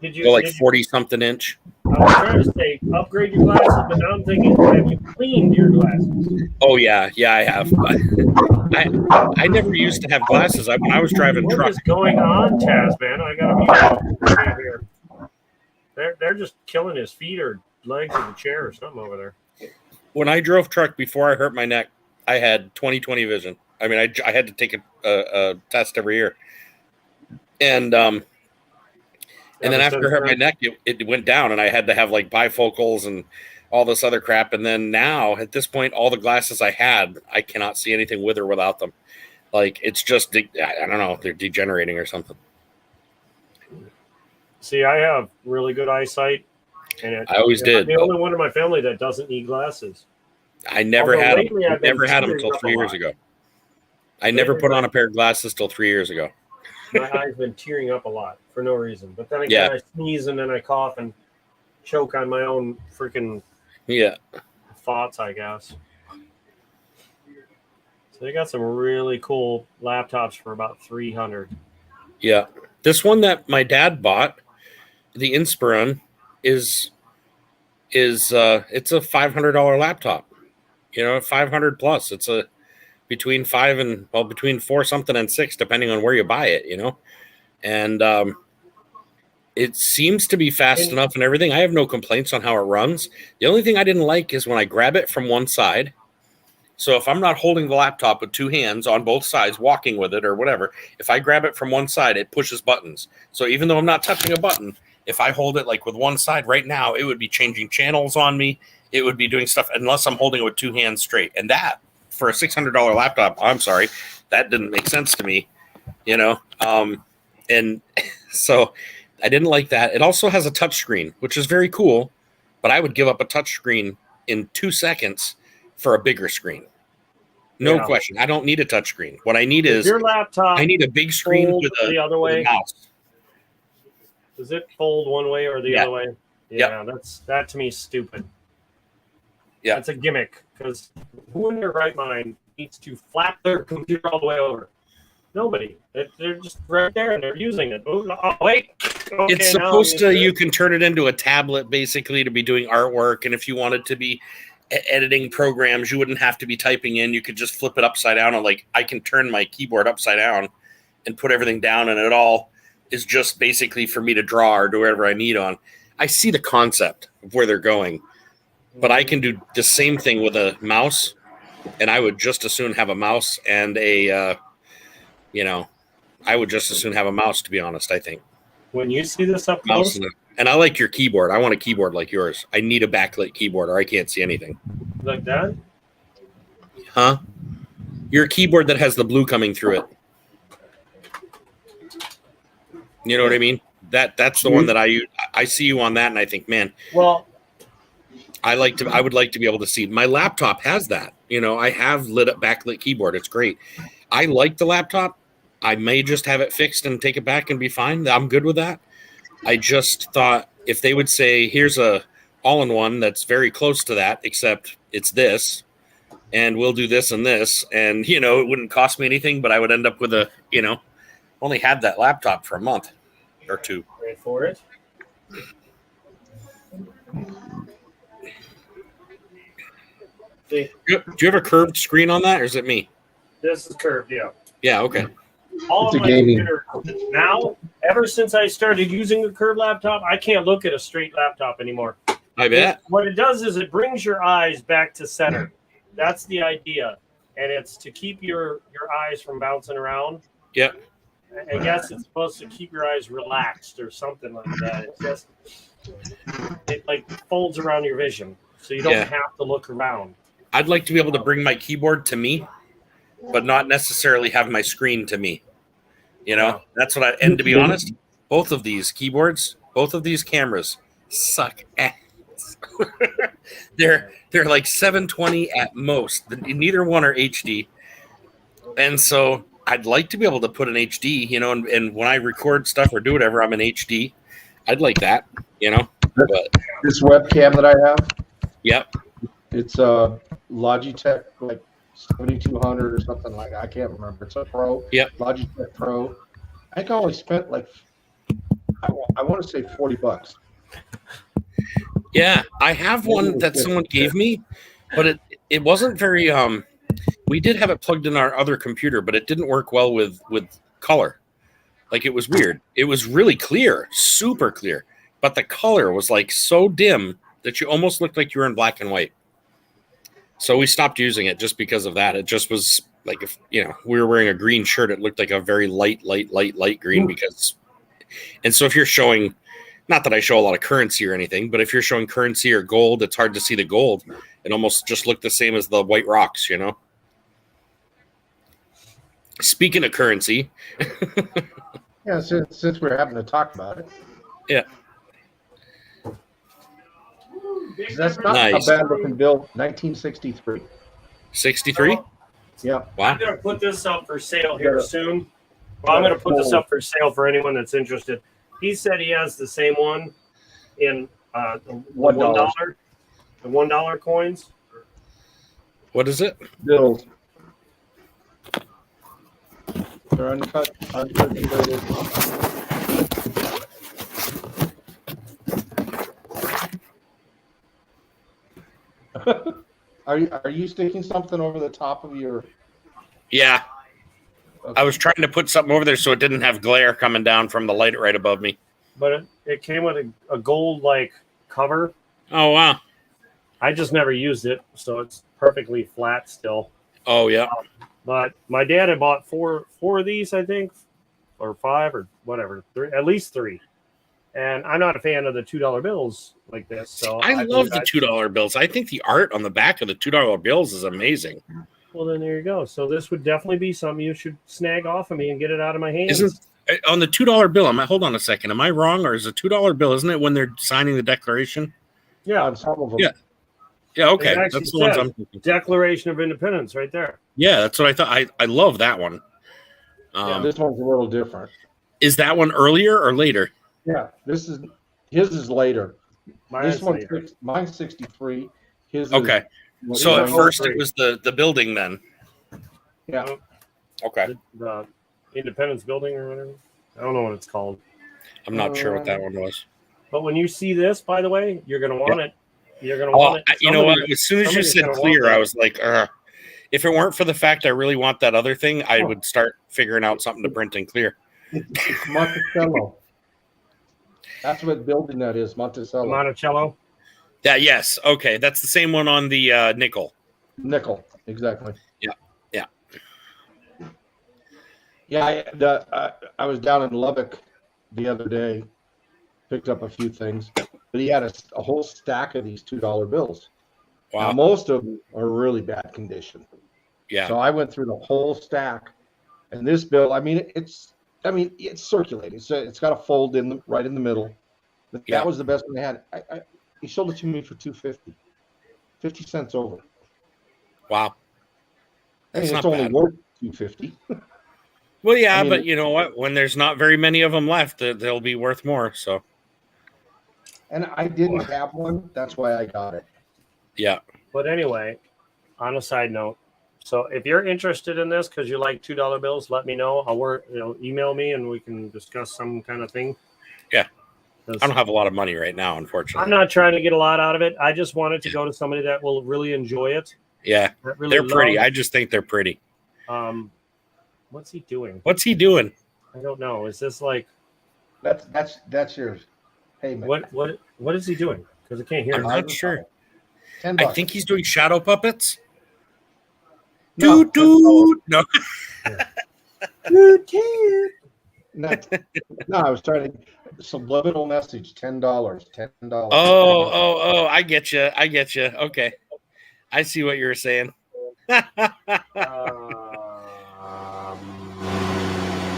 Did you go like 40-something inch? I was trying to say upgrade your glasses, but now I'm thinking, have you cleaned your glasses? Oh yeah, I have. I never used to have glasses. When I was driving truck. What is going on, Taz, man? I gotta be here. They're just killing his feet or legs of the chair or something over there. When I drove truck before I hurt my neck, I had 20/20 vision. I mean, I had to take a test every year, and then after I hurt my neck, it went down, and I had to have like bifocals and all this other crap. And then now, at this point, all the glasses I had, I cannot see anything with or without them. Like, it's just, I don't know, they're degenerating or something. See, I have really good eyesight, and I always did. I'm the only one in my family that doesn't need glasses. I never had them. Never had them until 3 years ago. I never put on a pair of glasses till 3 years ago. My eyes been tearing up a lot for no reason. But then again, I sneeze and then I cough and choke on my own freaking thoughts, I guess. So they got some really cool laptops for about $300. Yeah, this one that my dad bought, the Inspiron, it's a $500 laptop. You know, 500 plus. It's between 4 something and 6, depending on where you buy it. You know, and it seems to be fast enough and everything. I have no complaints on how it runs. The only thing I didn't like is when I grab it from one side, So if I'm not holding the laptop with two hands on both sides, walking with it or whatever, if I grab it from one side, it pushes buttons. So even though I'm not touching a button, if I hold it like with one side right now, it would be changing channels on me. It would be doing stuff unless I'm holding it with two hands straight. And that, for a $600 laptop, I'm sorry, that didn't make sense to me, you know? And so I didn't like that. It also has a touch screen, which is very cool, but I would give up a touch screen in 2 seconds for a bigger screen. No question. I don't need a touch screen. What I need is your laptop. I need a big screen with the other way. A mouse. Does it fold one way or the other way? Yeah, that to me is stupid. Yeah, it's a gimmick because who in their right mind needs to flap their computer all the way over? Nobody. They're just right there and they're using it. Oh wait. Okay, it's supposed to. You can turn it into a tablet basically to be doing artwork, and if you wanted to be editing programs, you wouldn't have to be typing in. You could just flip it upside down, and like I can turn my keyboard upside down and put everything down, and it all is just basically for me to draw or do whatever I need on. I see the concept of where they're going, but I can do the same thing with a mouse, and I would just as soon have a mouse and a, I would just as soon have a mouse, to be honest, I think. When you see this up close, and I like your keyboard. I want a keyboard like yours. I need a backlit keyboard or I can't see anything. Like that? Huh? Your keyboard that has the blue coming through it. You know what I mean? That's the one that I use. I see you on that and I think, man, well, I would like to be able to see. My laptop has that. You know, I have backlit keyboard. It's great. I like the laptop. I may just have it fixed and take it back and be fine. I'm good with that. I just thought if they would say, here's a all-in-one that's very close to that, except it's this, and we'll do this and this, and, it wouldn't cost me anything, but I would end up with only had that laptop for a month or two. Wait for it. Do you have a curved screen on that, or is it me? This is curved, yeah. Yeah, okay. All of my computer now, ever since I started using a curved laptop, I can't look at a straight laptop anymore. I bet. What it does is it brings your eyes back to center. That's the idea. And it's to keep your eyes from bouncing around. Yep. I guess it's supposed to keep your eyes relaxed or something like that. It's just, it like folds around your vision. So you don't have to look around. I'd like to be able to bring my keyboard to me, but not necessarily have my screen to me. That's what and to be honest, both of these keyboards, both of these cameras suck ass. They're like 720 at most. Neither one are HD. And so I'd like to be able to put an HD, and when I record stuff or do whatever, I'm in HD. I'd like that, But this webcam that I have, yep. It's a Logitech, like 7200 or something like that. I can't remember. It's a Pro. Yep. Logitech Pro. I think I only spent like, I want to say $40. Yeah, I have one that someone gave me, but it wasn't very. We did have it plugged in our other computer, but it didn't work well with color. Like it was weird. It was really clear, super clear, but the color was like so dim that you almost looked like you were in black and white. So we stopped using it just because of that. It just was like if we were wearing a green shirt, it looked like a very light green because. And so if you're showing. Not that I show a lot of currency or anything, but if you're showing currency or gold, it's hard to see the gold. It almost just looked the same as the white rocks, Speaking of currency. Yeah, since we're having to talk about it. Yeah. That's not a bad looking bill. 1963. 63? Yeah. Wow. I'm going to put this up for sale here soon. Well, I'm going to put this up for sale for anyone that's interested. He said he has the same one in the $1. The $1 coins. What is it? Bills. They're uncut, uncirculated. Are you sticking something over the top of your? Yeah. Okay. I was trying to put something over there so it didn't have glare coming down from the light right above me. But it came with a gold like cover. Oh wow! I just never used it, so it's perfectly flat still. Oh yeah. But my dad had bought four of these, I think, or 5 or whatever, at least 3. And I'm not a fan of the $2 bills like this. So I love the $2 bills. I think the art on the back of the $2 bills is amazing. Well, then there you go. So this would definitely be something you should snag off of me and get it out of my hands. Isn't on the $2 bill? Hold on a second. Am I wrong, or is a $2 bill? Isn't it when they're signing the Declaration? Yeah, On some of them. Yeah. Yeah. Okay, It actually that's the ones says I'm thinking. Declaration of Independence right there. Yeah, that's what I thought. I love that one. This one's a little different. Is that one earlier or later? Yeah, his is later. Mine's later. Mine's 63. His Okay. is, So at Yeah. first it was the building then. yeah. Okay. The Independence Building or whatever. I don't know what it's called. I'm not sure what that one was. But when you see this, by the way, you're going to want it. You're going to Oh, want it. you know what? Somebody- As soon as you somebody's said gonna want clear, that. I was like, if it weren't for the fact I really want that other thing, I would start figuring out something to print in clear. It's Monticello. That's what building that is, Monticello. Monticello. Yeah, yes. Okay. That's the same one on the nickel. Nickel, exactly. Yeah. Yeah. Yeah, I was down in Lubbock the other day, picked up a few things, but he had a whole stack of these $2 bills. Wow. Now, most of them are really bad condition. Yeah. So I went through the whole stack, and this bill, it's circulated. So it's got a fold right in the middle. But Yeah. that was the best one they had. He sold it to me for $2.50, 50 cents over. Wow. I mean, That's it's not only bad. worth $2.50. Well, yeah, I mean, but you know what? When there's not very many of them left, they'll be worth more. So, And I didn't have one. That's why I got it. yeah. But anyway, on a side note, so if you're interested in this because you like $2 bills, let me know. Email me and we can discuss some kind of thing. Yeah. 'Cause I don't have a lot of money right now, unfortunately. I'm not trying to get a lot out of it. I just want it to go to somebody that will really enjoy it. Yeah. That really They're pretty. loves- I just think they're pretty. What's he doing? What's he doing? I don't know. Is this like That's yours. Hey, man. what is he doing? Because I can't hear I'm him. not sure. $10. I think he's doing shadow puppets. No, Dude. No. No, I was trying to subliminal message. $10. $10. Oh, I get you. Okay. I see what you're saying.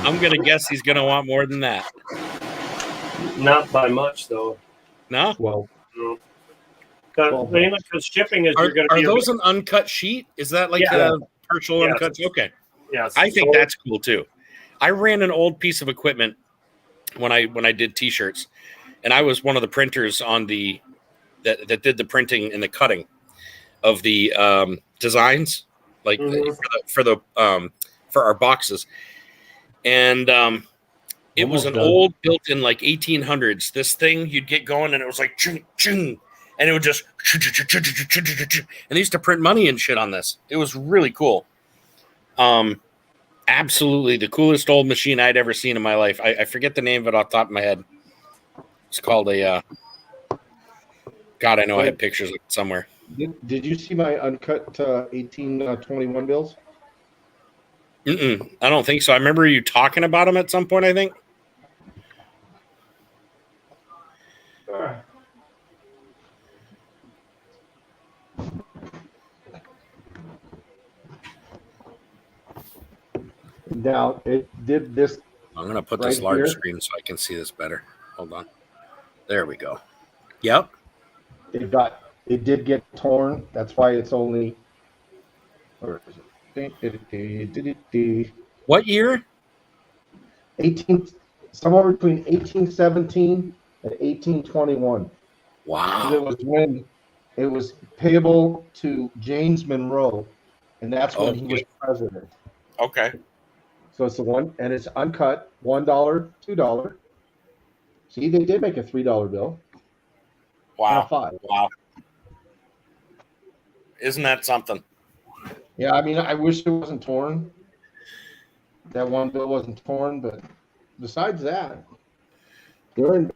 I'm going to guess he's going to want more than that. Not by much though. No? Well, Mainly because shipping is you're going to Are be those an uncut sheet? Is that like Yeah. a partial Yes. uncut? Okay. yes. I think So- that's cool too. I ran an old piece of equipment when I did t-shirts, and I was one of the printers on that did the printing and the cutting of the designs, like Mhm. for our boxes. And it was Almost an done. old built in like 1800s. This thing you'd get going and it was like chung, chung, and it would just and they used to print money and shit on this. It was really cool. Absolutely the coolest old machine I'd ever seen in my life. I forget the name of it off the top of my head. It's called a God, I know I had pictures of it somewhere. did you see my uncut 1821 bills? I don't think so. I remember you talking about them at some point, I think. Now, it did this. I'm going to put this Right large here? screen so I can see this better. Hold on. There we go. Yep. It did get torn. That's why it's only. Where is it? What year? 18, somewhere between 1817 and 1821. Wow. It was when it was payable to James Monroe, and that's when he was president. Okay. So it's the one, and it's uncut, $1, $2. See, they did make a $3 bill. Wow. $5. Wow. Isn't that something? Yeah, I mean, I wish it wasn't torn. That one bill wasn't torn, but besides that, they're in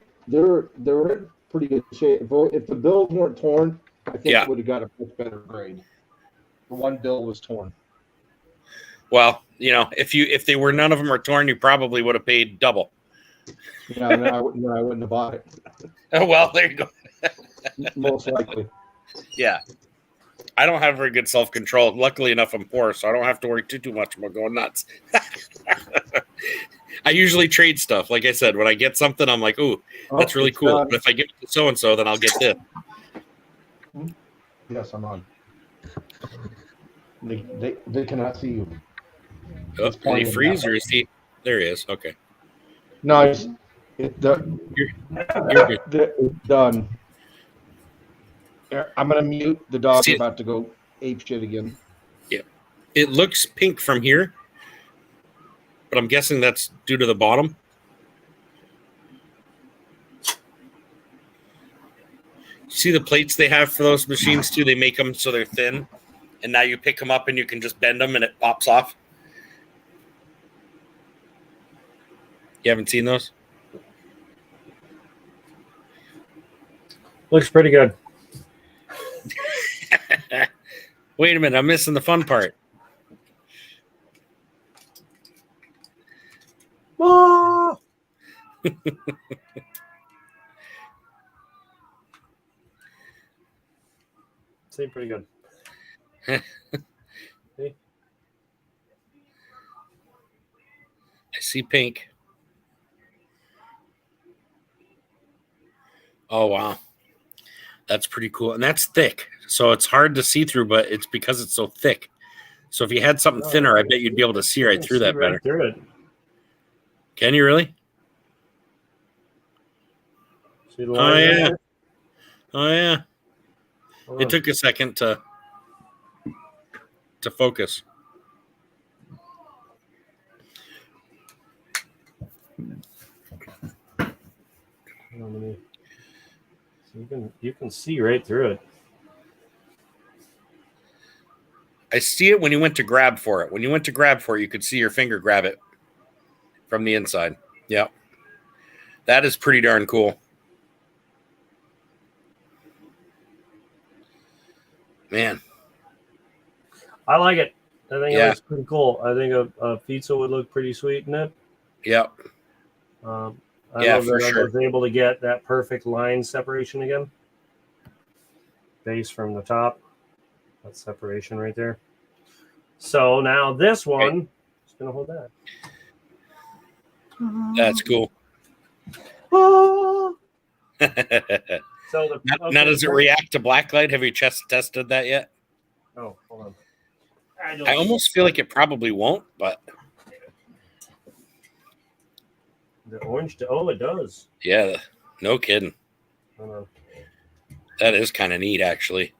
pretty good shape. If the bills weren't torn, I think Yeah. it would have got a much better grade. The one bill was torn. Well, if they were none of them are torn, you probably would have paid double. Yeah, and I wouldn't have bought it. Oh, well, there you go. Most likely. Yeah. I don't have very good self-control. Luckily enough, I'm poor, so I don't have to worry too much about going nuts. I usually trade stuff. Like I said, when I get something, I'm like, ooh, that's really It's cool. done. But if I get so-and-so, then I'll get this. Yes, I'm on. They cannot see you. Oh, It's did he pointing freeze that or is he? There he is. Okay. No, it's You're good. it's done. I'm gonna mute the dog. See- About to go ape shit again. It looks pink from here, but I'm guessing that's due to the bottom. See the plates they have for those machines too? They make them so they're thin, and now you pick them up and you can just bend them and it pops off. You haven't seen those? Looks pretty good. Wait a minute, I'm missing the fun part. Ah! Seemed pretty good. See? I see pink. Oh, wow. That's pretty cool. And that's thick. So it's hard to see through, but it's because it's so thick. So if you had something thinner, I bet you'd be able to see right through that better. Through it. Can you really? See the Oh, line right yeah. there? Oh, yeah. Hold It on. took a second to focus. Hold on, let me- so you can see right through it. I see it when you went to grab for it. When you went to grab for it, you could see your finger grab it from the inside. Yep. That is pretty darn cool. Man. I like it. I think it Yeah. looks pretty cool. I think a pizza would look pretty sweet in it. Yep. I Yeah, love for that I sure. was able to get that perfect line separation again. Base from the top. That separation right there. So now this one is going to hold that. That's cool. Ah! So Now, does it react to blacklight? Have you tested that yet? Oh, hold on. I almost feel like it probably won't, but The orange. Oh, it does. yeah, no kidding. Hold on. That is kind of neat, actually.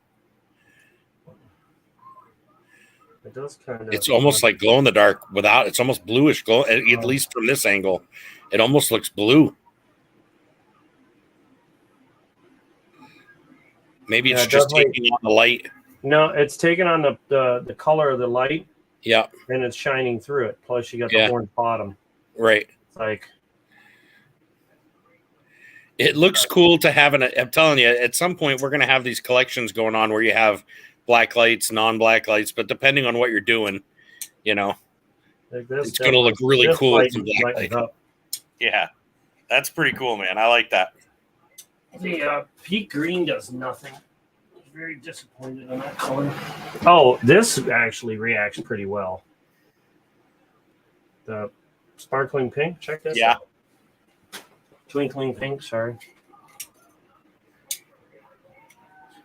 It does kind of. It's almost like glow in the dark without. It's almost bluish glow, at least from this angle. It almost looks blue. Maybe it's Yeah, just definitely. taking on the light. No, it's taken on the color of the light Yeah, and it's shining through it. Plus, you got the Yeah. orange bottom. right. It's like. It looks cool to have I'm telling you, at some point we're going to have these collections going on where you have black lights, non-black lights, but depending on what you're doing, Like this, it's going to look really this cool with some lightens black light. up. Yeah, that's pretty cool, man. I like that. The peak green does nothing. I'm very disappointed in that color. Oh, this actually reacts pretty well. The sparkling pink, check this Yeah. out. Twinkling pink, sorry.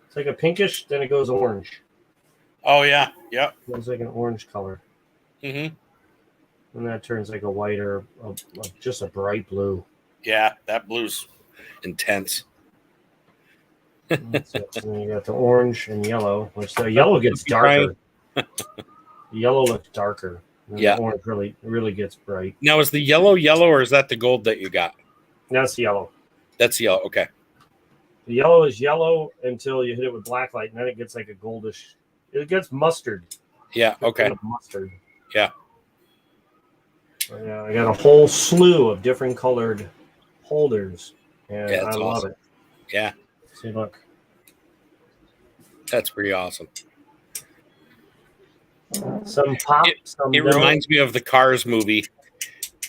It's like a pinkish, then it goes orange. Oh yeah, yep. It goes like an orange color. Mm-hmm. And that turns like a white or just a bright blue. Yeah, that blue's intense. That's it. And then you got the orange and yellow, which the yellow gets darker. The yellow looks darker. And Yeah. The orange really gets bright. Now, is the yellow or is that the gold that you got? That's yellow. That's yellow. Okay. The yellow is yellow until you hit it with black light, and then it gets like a goldish. It gets mustard. Yeah. Okay. Kind of mustard. Yeah. Yeah, I got a whole slew of different colored holders, and Yeah, I that's love awesome. it. Yeah. See, look. That's pretty awesome. Some pop, some It don't. reminds me of the Cars movie.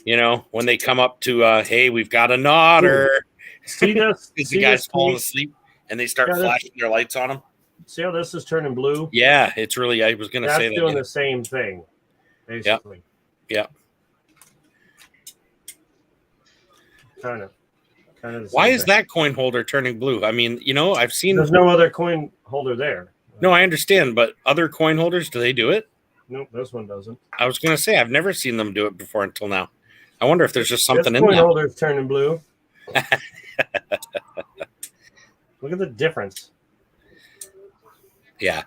You know, when they come up to, hey, we've got a nodder. See this? Because See the guy's this falling piece? asleep and they start Yeah, this- flashing their lights on him. See how this is turning blue? Yeah, it's really, I was going to That's say that. doing Yeah. the same thing, basically. Yeah. Kind of. The Why same is thing. that coin holder turning blue? I mean, you know, I've seen. There's no other coin holder there. No, I understand, but other coin holders, do they do it? Nope, this one doesn't. I was going to say, I've never seen them do it before until now. I wonder if there's just something This in coin that. holder is turning blue. Look at the difference. Yeah.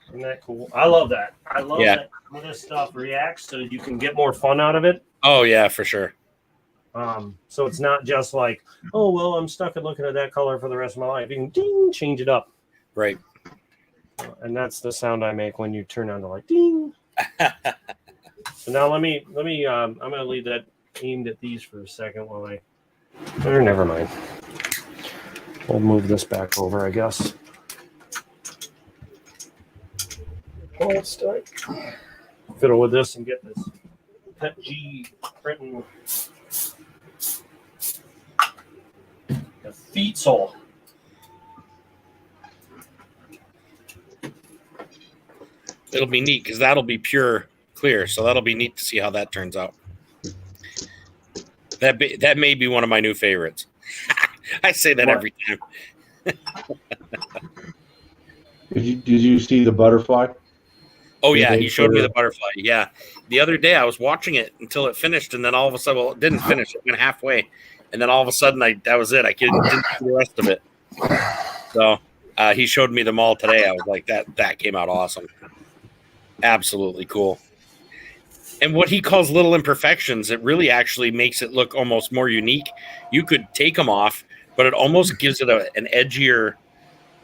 Isn't that cool? I love that. I love that some of this stuff reacts so you can get more fun out of it. Oh, yeah, for sure. So it's not just like, oh, well, I'm stuck at looking at that color for the rest of my life. You can ding, change it up. Right. And that's the sound I make when you turn on the light. Ding. So now let me. I'm gonna leave that aimed at these for a second while I. Or never mind. We'll move this back over, I guess. Let's start. Fiddle with this and get this Pet G printing. The Easel. It'll be neat because that'll be pure clear. So that'll be neat to see how that turns out. That may be one of my new favorites. I say that every time. Did you see the butterfly? Oh, yeah. He showed me the butterfly. Yeah. The other day I was watching it until it finished. And then all of a sudden, well, it didn't finish. It went halfway. And then all of a sudden, that was it. I didn't see the rest of it. So he showed me them all today. I was like, that came out awesome. Absolutely cool. And what he calls little imperfections, it really actually makes it look almost more unique. You could take them off, but it almost gives it an edgier,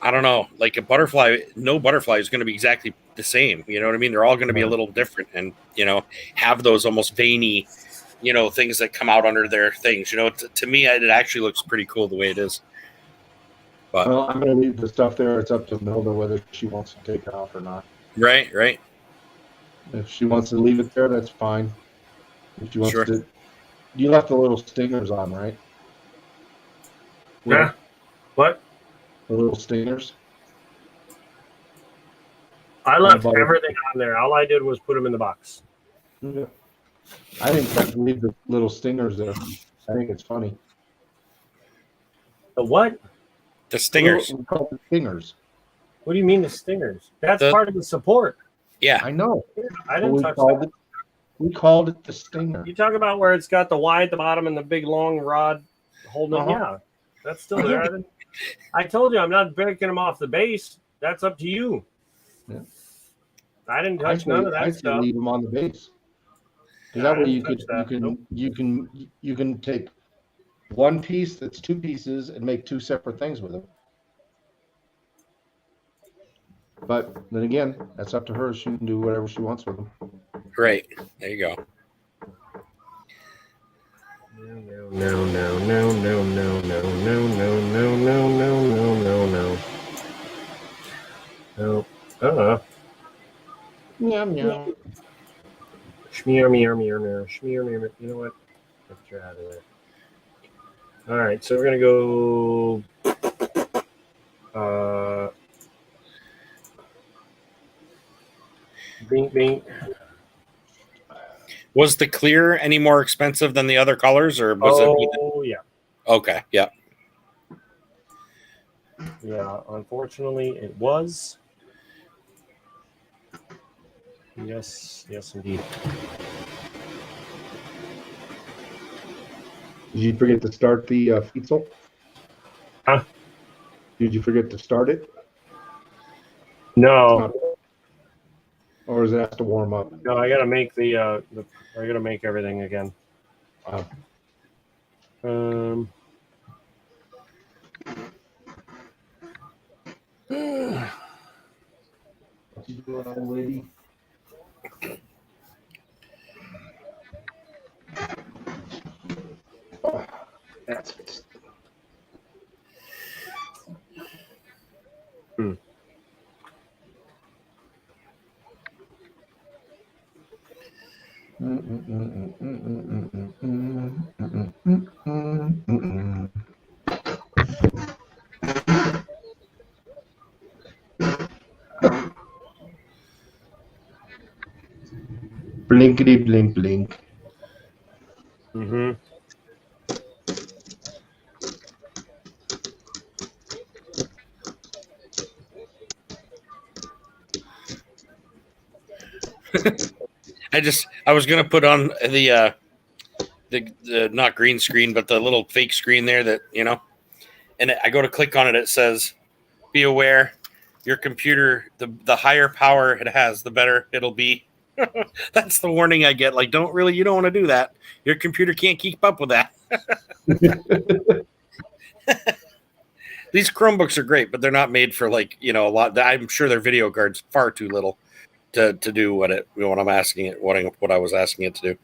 I don't know, like a butterfly. No butterfly is going to be exactly the same. You know what I mean? They're all going to be a little different and, you know, have those almost veiny, you know, things that come out under their things. You know, to me, it actually looks pretty cool the way it is. But, well, I'm going to leave the stuff there. It's up to Milda whether she wants to take it off or not. Right. If she wants to leave it there, that's fine. If she wants Sure. to, you left the little stingers on, right? Yeah. What? The little stingers. I left everything on there. All I did was put them in the box. Yeah. I think I can leave the little stingers there. I think it's funny. The what? The stingers. We call it stingers. What do you mean the stingers? That's The- part of the support. Yeah. I know. I But didn't we touch called that. it. We called it the stinger. You talk about where it's got the Y at the bottom and the big long rod holding it. Yeah, that's still there. I told you I'm not breaking them off the base. That's up to you. Yeah. I didn't touch none of I that say stuff. leave them on the base. I Because that way didn't touch that. you can take one piece that's two pieces and make two separate things with them. But then again, that's up to her. She can do whatever she wants with them. Right. There you go. No. Meow meow. Schmear. You know what? Let's get out of there. All right, so we're gonna go. Bing. Was the clear any more expensive than the other colors, or was it? Yeah. Okay. Yeah. Yeah, unfortunately, it was. Yes, indeed. Did you forget to start the Easel? Huh? Did you forget to start it? No, Or does it have to warm up? no, I gotta make I gotta make everything again. Wow. What you doing, old lady? Oh, that's Blinkety blink blink. Mm-hmm. I was gonna put on the not green screen, but the little fake screen there that and I go to click on it. It says, "Be aware, your computer, the higher power it has, the better it'll be." That's the warning I get. Like, you don't want to do that. Your computer can't keep up with that. These Chromebooks are great, but they're not made for a lot. I'm sure their video card's far too little to do what I'm asking it, what I was asking it to do.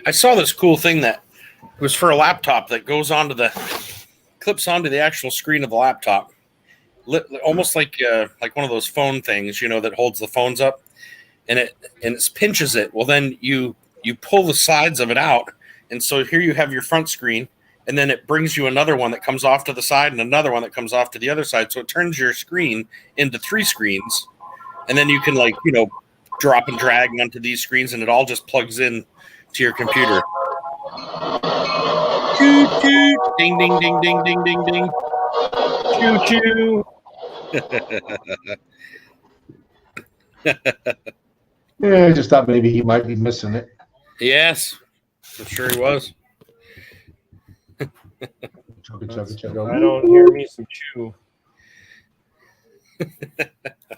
I saw this cool thing that was for a laptop that clips onto the actual screen of the laptop, almost like one of those phone things, that holds the phones up, and it pinches it. Well, then you pull the sides of it out, and so here you have your front screen, and then it brings you another one that comes off to the side and another one that comes off to the other side. So it turns your screen into 3 screens, and then you can drop and drag onto these screens, and it all just plugs in to your computer. Choo choo, ding ding ding ding ding ding ding, choo choo. Yeah, I just thought maybe he might be missing it. Yes, I'm sure he was. Chugga, chugga, I chugga. don't hear me some chew.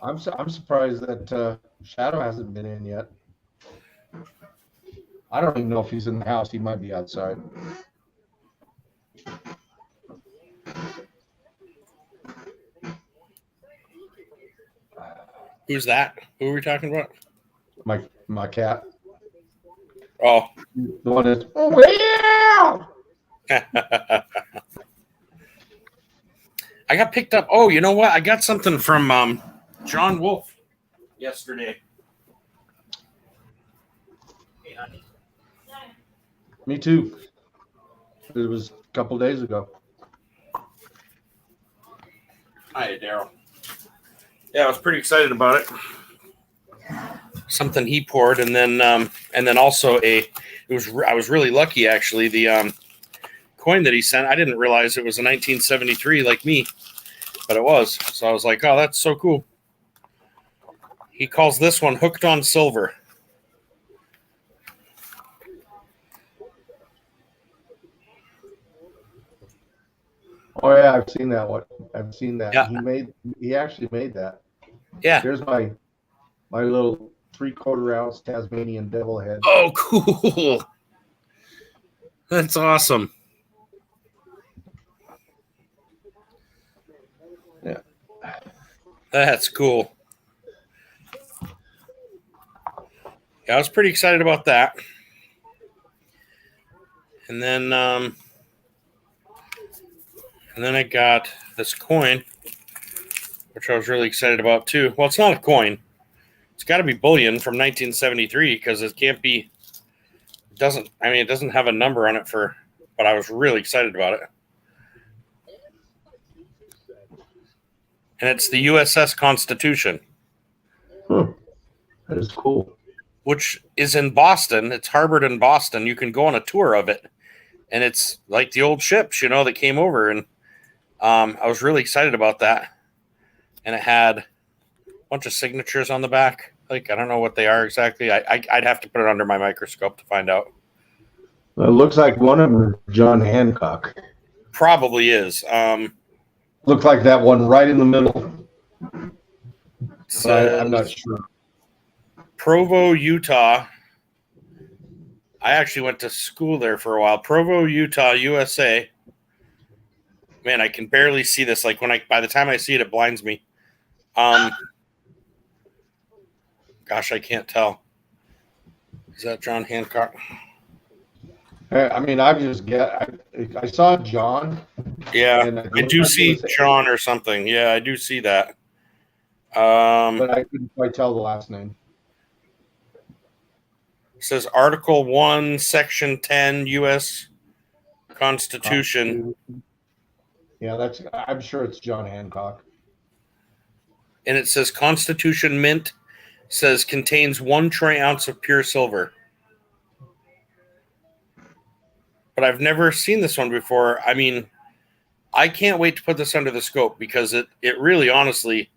I'm surprised that Shadow hasn't been in yet. I don't even know if he's in the house. He might be outside. Who's that? Who are we talking about? My cat. Oh. The one that's, oh yeah! I got picked up. Oh, you know what? I got something from John Wolf yesterday. Hey, honey. Me too. It was a couple days ago. Hi, Daryl. Yeah, I was pretty excited about it. Something he poured, and then also I was really lucky actually. The coin that he sent, I didn't realize it was a 1973 like me, but it was. So I was like, oh, that's so cool. He calls this one Hooked on Silver. Oh yeah, I've seen that one. I've seen that. Yeah. He actually made that. Yeah. Here's my little 3/4 ounce Tasmanian devil head. Oh, cool. That's awesome. Yeah. That's cool. Yeah, I was pretty excited about that. And then I got this coin, which I was really excited about too. Well, it's not a coin. It's got to be bullion from 1973 because it can't be. It doesn't have a number on it but I was really excited about it. And it's the Uss Constitution. That is cool. Which is in Boston. It's harbored in Boston. You can go on a tour of it. And it's like the old ships, that came over. And I was really excited about that. And it had a bunch of signatures on the back. I don't know what they are exactly. I'd have to put it under my microscope to find out. Well, it looks like one of them is John Hancock. Probably is. Looks like that one right in the middle. I'm not sure. Provo, Utah. I actually went to school there for a while. Provo, Utah, USA. Man, I can barely see this. By the time I see it, it blinds me. Gosh, I can't tell. Is that John Hancock? I mean, I saw John. Yeah, And I do see John or something. Yeah, I do see that. But I couldn't quite tell the last name. Says Article 1, Section 10, U.S. Constitution. Yeah, I'm sure it's John Hancock. And it says Constitution Mint says contains 1 troy ounce of pure silver. But I've never seen this one before. I mean, I can't wait to put this under the scope because it really, honestly,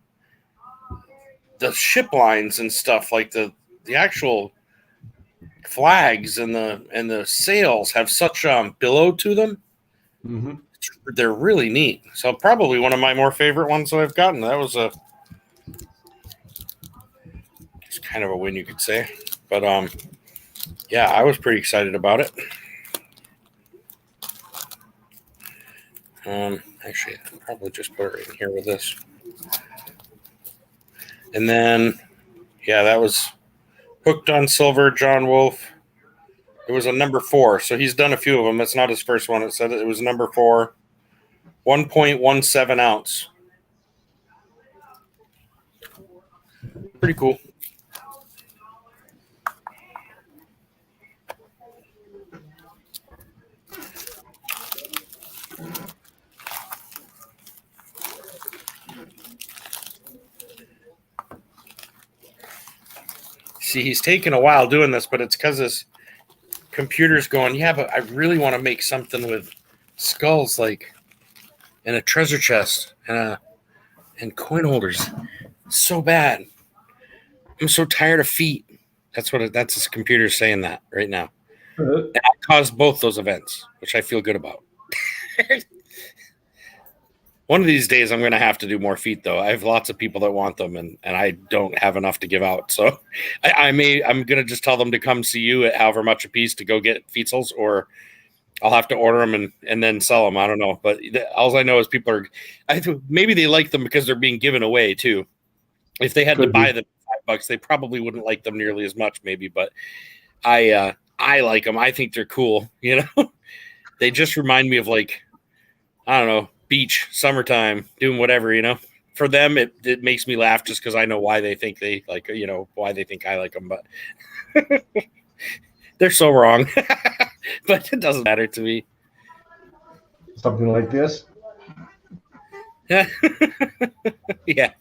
the ship lines and stuff, like the actual flags and the sails have such billow to them. Mm-hmm. They're really neat. So probably one of my more favorite ones that I've gotten. That was it's kind of a win, you could say. But yeah, I was pretty excited about it. Actually, I'll probably just put it right in here with this. And then, yeah, that was Hooked on Silver, John Wolfe. It was a number 4, so he's done a few of them. It's not his first one. It said it was number 4, 1.17 ounce. Pretty cool. See, he's taking a while doing this, but it's because his computer's going, yeah, but I really want to make something with skulls, like, and a treasure chest and coin holders. So bad. I'm so tired of feet. That's his computer saying that right now. And I caused both those events, which I feel good about. One of these days, I'm going to have to do more feet, though. I have lots of people that want them, and I don't have enough to give out. So I'm going to just tell them to come see you at however much a piece to go get feetsels, or I'll have to order them and then sell them. I don't know. But all I know is people maybe they like them because they're being given away, too. If they had to buy them for $5, they probably wouldn't like them nearly as much, maybe. But I like them. I think they're cool, you know? They just remind me of, like, I don't know, beach, summertime, doing whatever, you know. For them, it makes me laugh just because I know why they think they like, you know, why they think I like them. But they're so wrong. But it doesn't matter to me. Something like this? Yeah,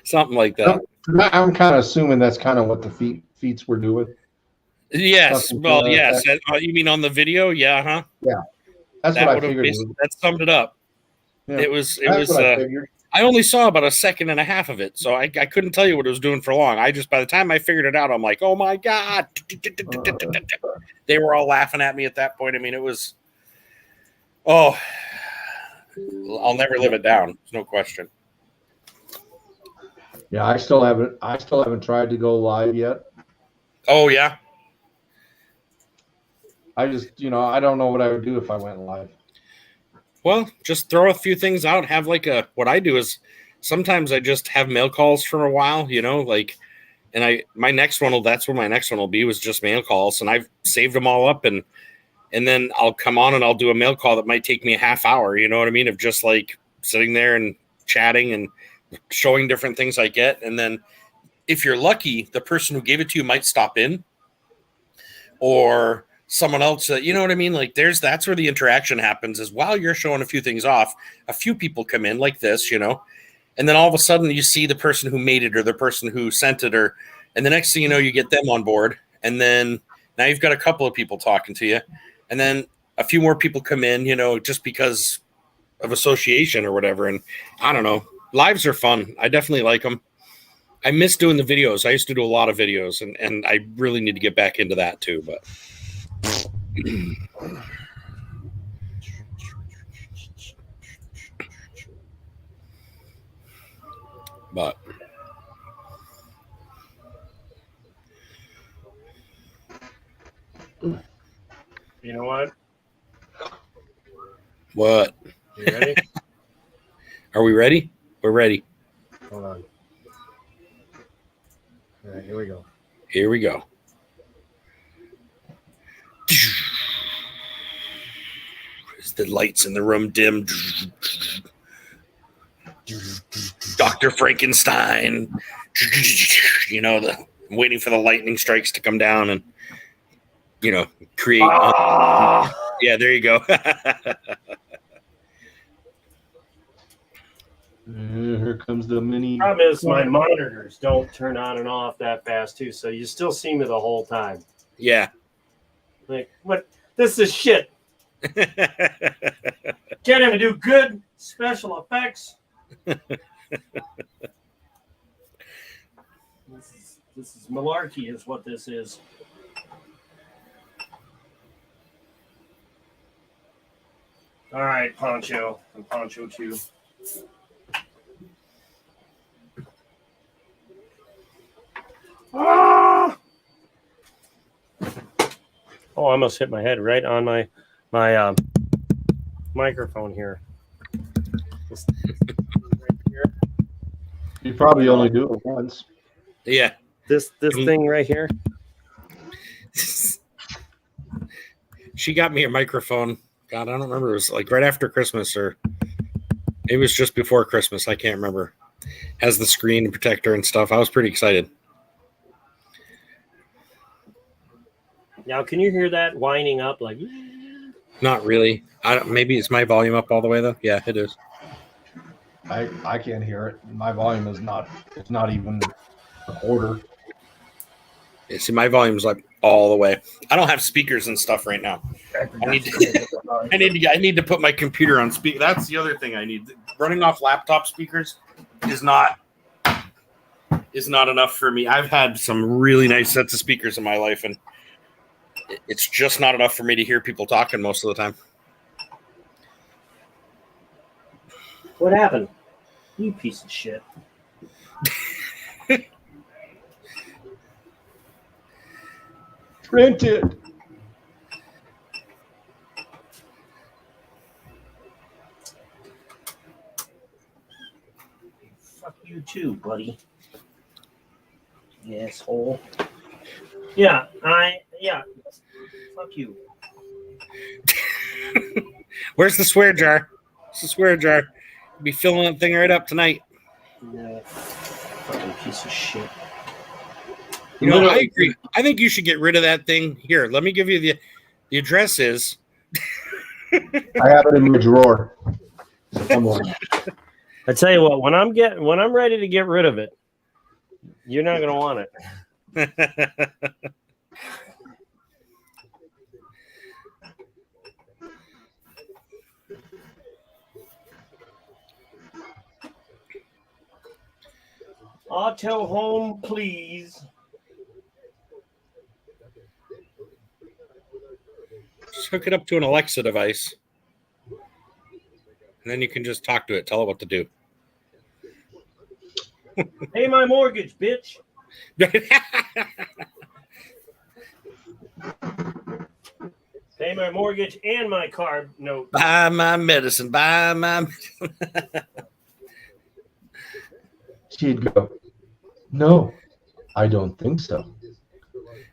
something like that. I'm kind of assuming that's kind of what the feats were doing. Yes. Well, yes. You mean on the video? Yeah, huh? Yeah. That's what I figured. That summed it up. Yeah. It was I only saw about a second and a half of it, so I couldn't tell you what it was doing for long. By the time I figured it out, I'm like, oh my God. They were all laughing at me at that point. I mean, it was, I'll never live it down. There's no question. Yeah, I still haven't tried to go live yet. Oh yeah. I just, I don't know what I would do if I went live. Well, just throw a few things out. Have what I do is sometimes I just have mail calls for a while, and my next one that's what my next one will be, was just mail calls. And I've saved them all up, and then I'll come on and I'll do a mail call that might take me a half hour, you know what I mean? Of just like sitting there and chatting and showing different things I get. And then if you're lucky, the person who gave it to you might stop in, or someone else, you know what I mean? Like that's where the interaction happens, is while you're showing a few things off, a few people come in like this, and then all of a sudden you see the person who made it or the person who sent it, and the next thing you know, you get them on board. And then now you've got a couple of people talking to you, and then a few more people come in, just because of association or whatever. And I don't know, lives are fun. I definitely like them. I miss doing the videos. I used to do a lot of videos, and I really need to get back into that too, but you know what? What? You ready? Are we ready? We're ready. Hold on. All right, here we go. Here we go. The lights in the room dim. Dr. Frankenstein. You know, I'm waiting for the lightning strikes to come down and, you know, create. Yeah, there you go. Here comes the mini. Problem is, my monitors don't turn on and off that fast too, so you still see me the whole time. Yeah. Like, what? This is shit. Can't even do good special effects. This is malarkey, is what this is. All right, Poncho and Poncho 2. Ah! Oh, I almost hit my head right on my microphone here. You probably only do it once. Yeah. This thing right here. She got me a microphone. God, I don't remember. It was like right after Christmas, or it was just before Christmas. I can't remember. Has the screen protector and stuff. I was pretty excited. Now, can you hear that winding up? Like, Not really. Maybe it's my volume up all the way though. Yeah, it is. I can't hear it. My volume is not. It's not even a quarter. Yeah, see, my volume's like all the way. I don't have speakers and stuff right now. I need to put my computer on speaker. That's the other thing I need. Running off laptop speakers is not enough for me. I've had some really nice sets of speakers in my life, and it's just not enough for me to hear people talking most of the time. what happened? You piece of shit. Print it. Fuck you too, buddy. Asshole. Yeah. Fuck you. Where's the swear jar? It's the swear jar. Be filling that thing right up tonight. Yeah. Fucking piece of shit. You know, I agree. I think you should get rid of that thing. Here, let me give you the address is. I have it in my drawer. Come on. I tell you what, when I'm ready to get rid of it, you're not gonna want it. Auto home, please. Just hook it up to an Alexa device. And then you can just talk to it, tell it what to do. Pay my mortgage, bitch. Pay my mortgage and my car note. Buy my medicine. Buy my medicine. She'd go, no, I don't think so.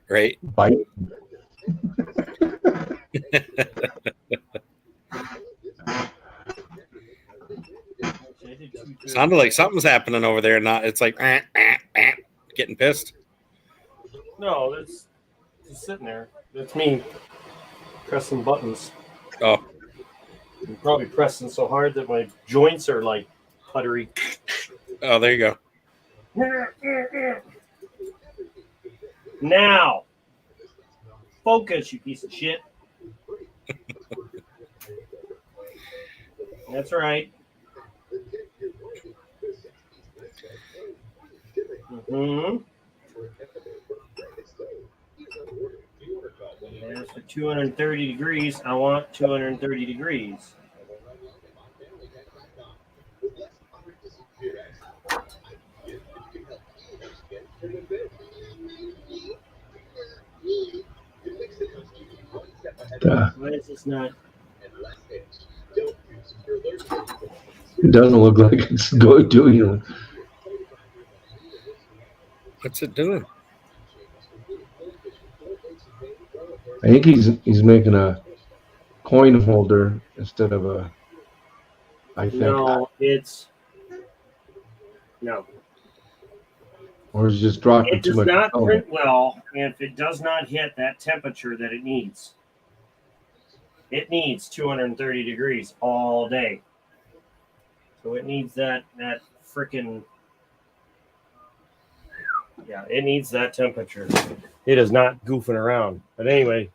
Right? Bite. Sounded like something's happening over there. Not, it's like getting pissed. No, that's just sitting there. That's me pressing buttons. Oh, I'm probably pressing so hard that my joints are like puttery. oh, there you go. Now, focus, you piece of shit. That's right. Mm-hmm. There's for 230 degrees. I want 230 degrees. Why is this not? It doesn't look like it's doing it. What's it doing? I think he's making a coin holder instead of a. I think, No, no. or is it just dropping It too does much? not color? print well if it does not hit that temperature that it needs. It needs 230 degrees all day. So it needs that freaking, yeah, it needs that temperature. It is not goofing around. But anyway.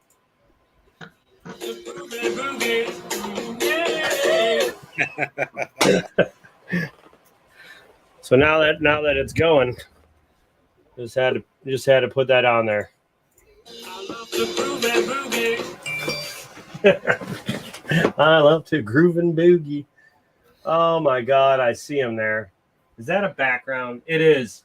So now that it's going, just had to put that on there. I love to groove and boogie. Oh my God, I see him there. Is that a background? It is.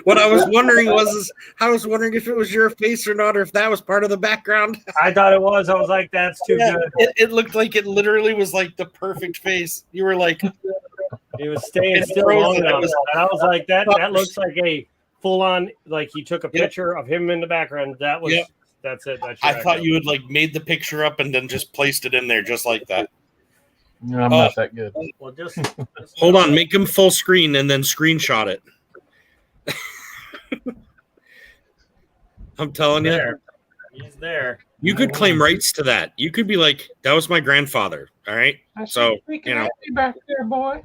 What I was wondering if it was your face or not, or if that was part of the background. I thought it was. I was like, that's too good. It looked like it literally was like the perfect face. You were like, he was staying still long enough. And I was like, that looks like a full on, like he took a picture of him in the background. That was, that's it. That's I thought you had like made the picture up and then just placed it in there just like that. No, I'm not that good. Well, just hold on, make him full screen and then screenshot it. I'm telling you, he's there. You could claim rights to that. You could be like, that was my grandfather. All right. So you know, back there, boy.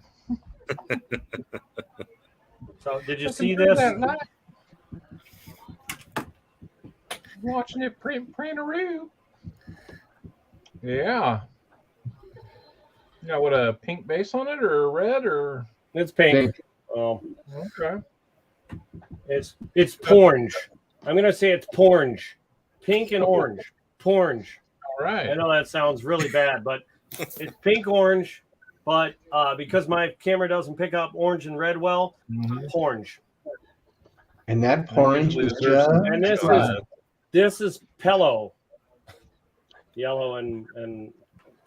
So did you see this? Watching it print-a-roo. Yeah. You got what, a pink base on it or a red or? It's pink. Oh, okay. It's orange. I'm gonna say it's orange, pink and orange. Orange. All right. I know that sounds really bad, but it's pink orange. But because my camera doesn't pick up orange and red well, orange. And that orange is just. And this is Pello, yellow and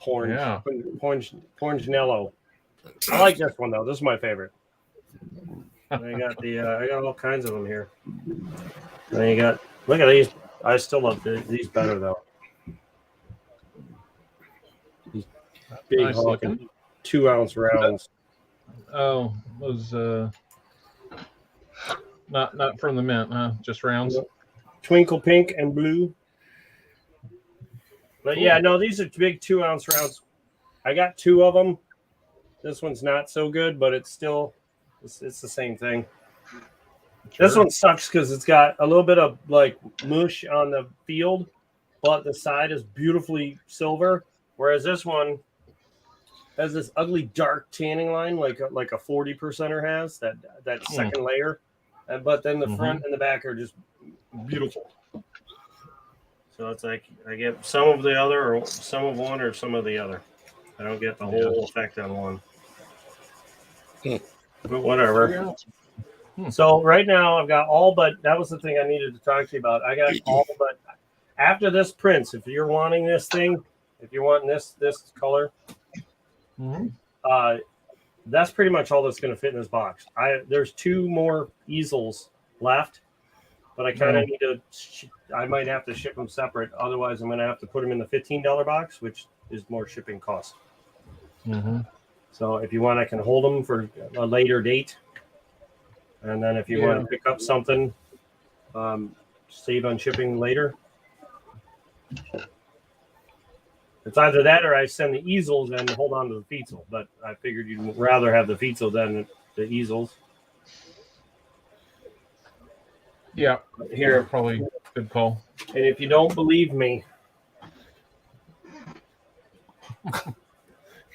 orange. Yeah. Orange and yellow. I like this one though. This is my favorite. And I got all kinds of them here. And you got, look at these. I still love these better though. These big Nice hulking 2 ounce rounds. Oh, was not from the mint, huh? Just rounds. Twinkle pink and blue. But yeah, no, these are big 2 ounce rounds. I got 2 of them. This one's not so good, but it's still it's the same thing. Sure. This one sucks because it's got a little bit of like mush on the field, but the side is beautifully silver. Whereas this one has this ugly dark tanning line, like a 40%er has that second layer, but then the front and the back are just beautiful. So it's like I get some of the other, or some of one, or some of the other. I don't get the whole effect on one. But whatever. So right now I've got all but, that was the thing I needed to talk to you about. I got all but, after this prints, if you're wanting this thing, if you're wanting this color, that's pretty much all that's going to fit in this box. There's 2 more easels left, but I kind of need to, I might have to ship them separate. Otherwise I'm going to have to put them in the $15 box, which is more shipping cost. So if you want, I can hold them for a later date. And then if you want to pick up something, save on shipping later. It's either that or I send the easels and hold on to the Feetzel. But I figured you'd rather have the Feetzel than the easels. Yeah. Here, probably good call. And if you don't believe me,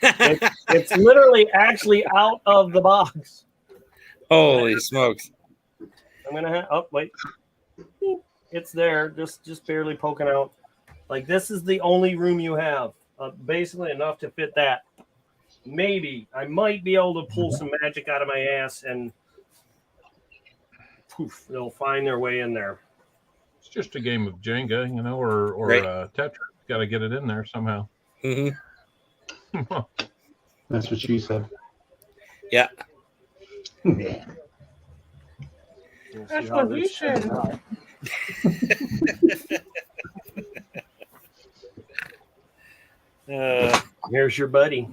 it's literally actually out of the box. Holy smokes! I'm gonna have. Oh wait, it's there, just barely poking out. Like this is the only room you have, basically enough to fit that. Maybe I might be able to pull some magic out of my ass and poof, they'll find their way in there. It's just a game of Jenga, or right. Tetris. Got to get it in there somehow. That's what she said. Yeah. We'll see That's how what he this turns said. out. Here's your buddy.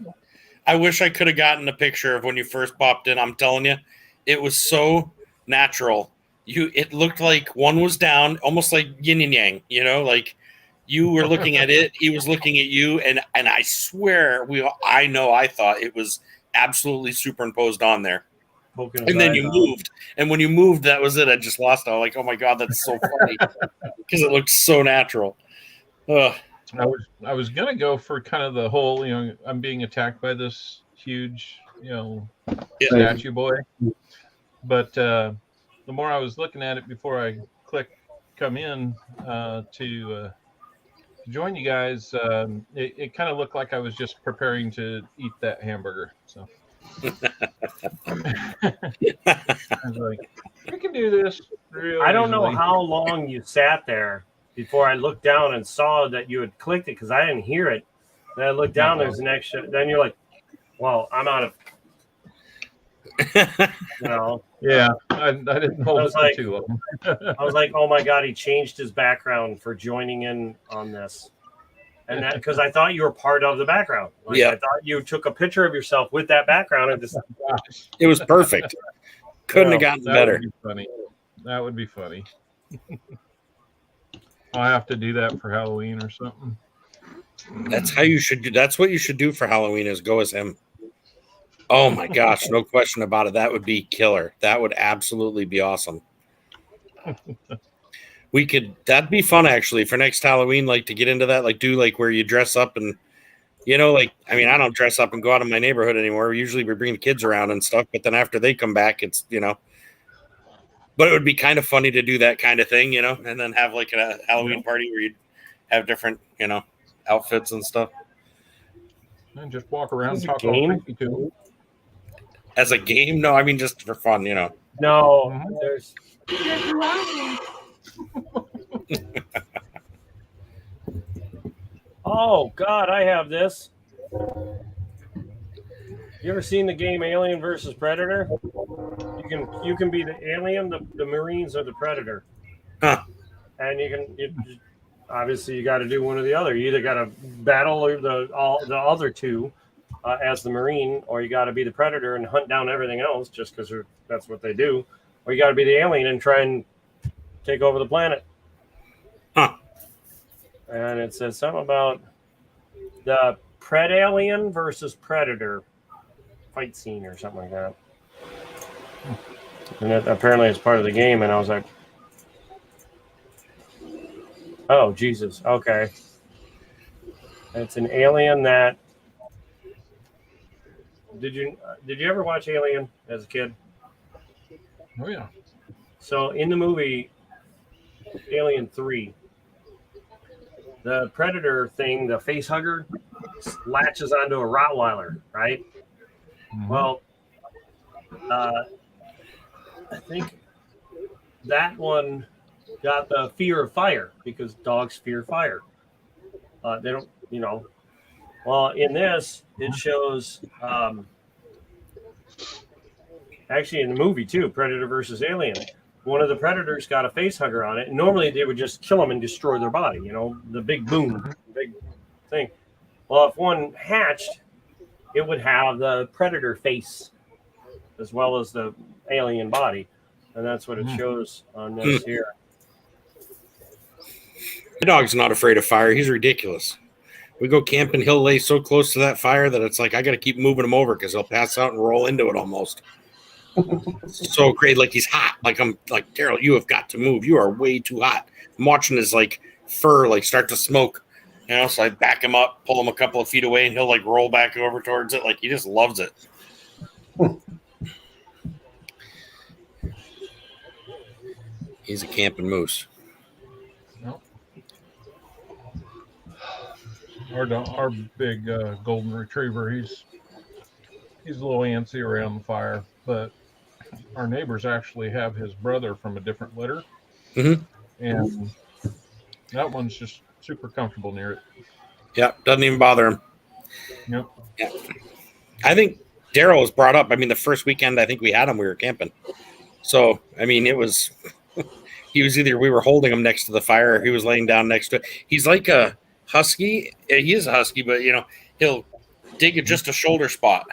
I wish I could have gotten a picture of when you first popped in. I'm telling you, it was so natural. It looked like one was down, almost like yin and yang. You know, like you were looking at it, he was looking at you, and I swear I thought it was absolutely superimposed on there. And then you moved, and when you moved, that was it. I just lost it. I'm like, oh my god, that's so funny because it looked so natural. Ugh. I was gonna go for kind of the whole, I'm being attacked by this huge, statue boy. But the more I was looking at it before I clicked come in to join you guys, it kind of looked like I was just preparing to eat that hamburger. So I was like, we can do this real I don't know easily. how long you sat there before I looked down and saw that you had clicked it because I didn't hear it. Then I looked down, there's an extra. Then you're like, well, I'm out of, Yeah, I didn't hold I was it for like- too long. I was like, oh my God, he changed his background for joining in on this. And that because I thought you were part of the background. Like, Yeah. I thought you took a picture of yourself with that background and just It was perfect. Couldn't have gotten That better. would be funny. That would be funny. I'll have to do that for Halloween or something. That's how you should do. That's what you should do for Halloween is go as him. Oh my gosh, no question about it. That would be killer. That would absolutely be awesome. That'd be fun actually for next Halloween, like to get into that, like do like where you dress up and I don't dress up and go out in my neighborhood anymore. Usually we bring the kids around and stuff, but then after they come back, it's but it would be kind of funny to do that kind of thing, and then have like a Halloween party where you'd have different, outfits and stuff. And just walk around Is and it a talk all game? creepy to them. As a game? No, I mean just for fun, no. Mhm. There's oh God, I have this. You ever seen the game Alien versus Predator? You can be the alien, the Marines, or the Predator. Huh. And obviously you got to do one or the other. You either got to battle the other two as the Marine, or you got to be the Predator and hunt down everything else just because that's what they do, or you got to be the alien and try and take over the planet. Huh. And it says something about the Alien versus Predator fight scene or something like that. And apparently it's part of the game, and I was like, oh, Jesus, okay. It's an alien that... Did you ever watch Alien as a kid? Oh, yeah. So in the movie Alien 3, the Predator thing, the face hugger, latches onto a Rottweiler, right? Mhm. Well, I think that one got the fear of fire because dogs fear fire. They don't, Well, in this, it shows, actually in the movie too, Predator versus Alien, one of the Predators got a face hugger on it. And normally they would just kill them and destroy their body, the big boom, big thing. Well, if one hatched, it would have the Predator face as well as the alien body. And that's what it shows on this here. My dog's not afraid of fire. He's ridiculous. We go camping, he'll lay so close to that fire that it's like I got to keep moving him over because he'll pass out and roll into it almost. So great, like he's hot. Like I'm like, Daryl, you have got to move. You are way too hot. I'm watching his like fur like start to smoke. So I back him up, pull him a couple of feet away, and he'll like roll back over towards it. Like he just loves it. He's a camping moose. Our big golden retriever, he's a little antsy around the fire, but our neighbors actually have his brother from a different litter, and that one's just super comfortable near it. Yep, doesn't even bother him. Yep. I think Daryl was brought up. I mean, the first weekend I think we had him, we were camping. So, I mean, it was, he was either we were holding him next to the fire or he was laying down next to it. He's like a husky. He is a husky, but, he'll dig just a shoulder spot.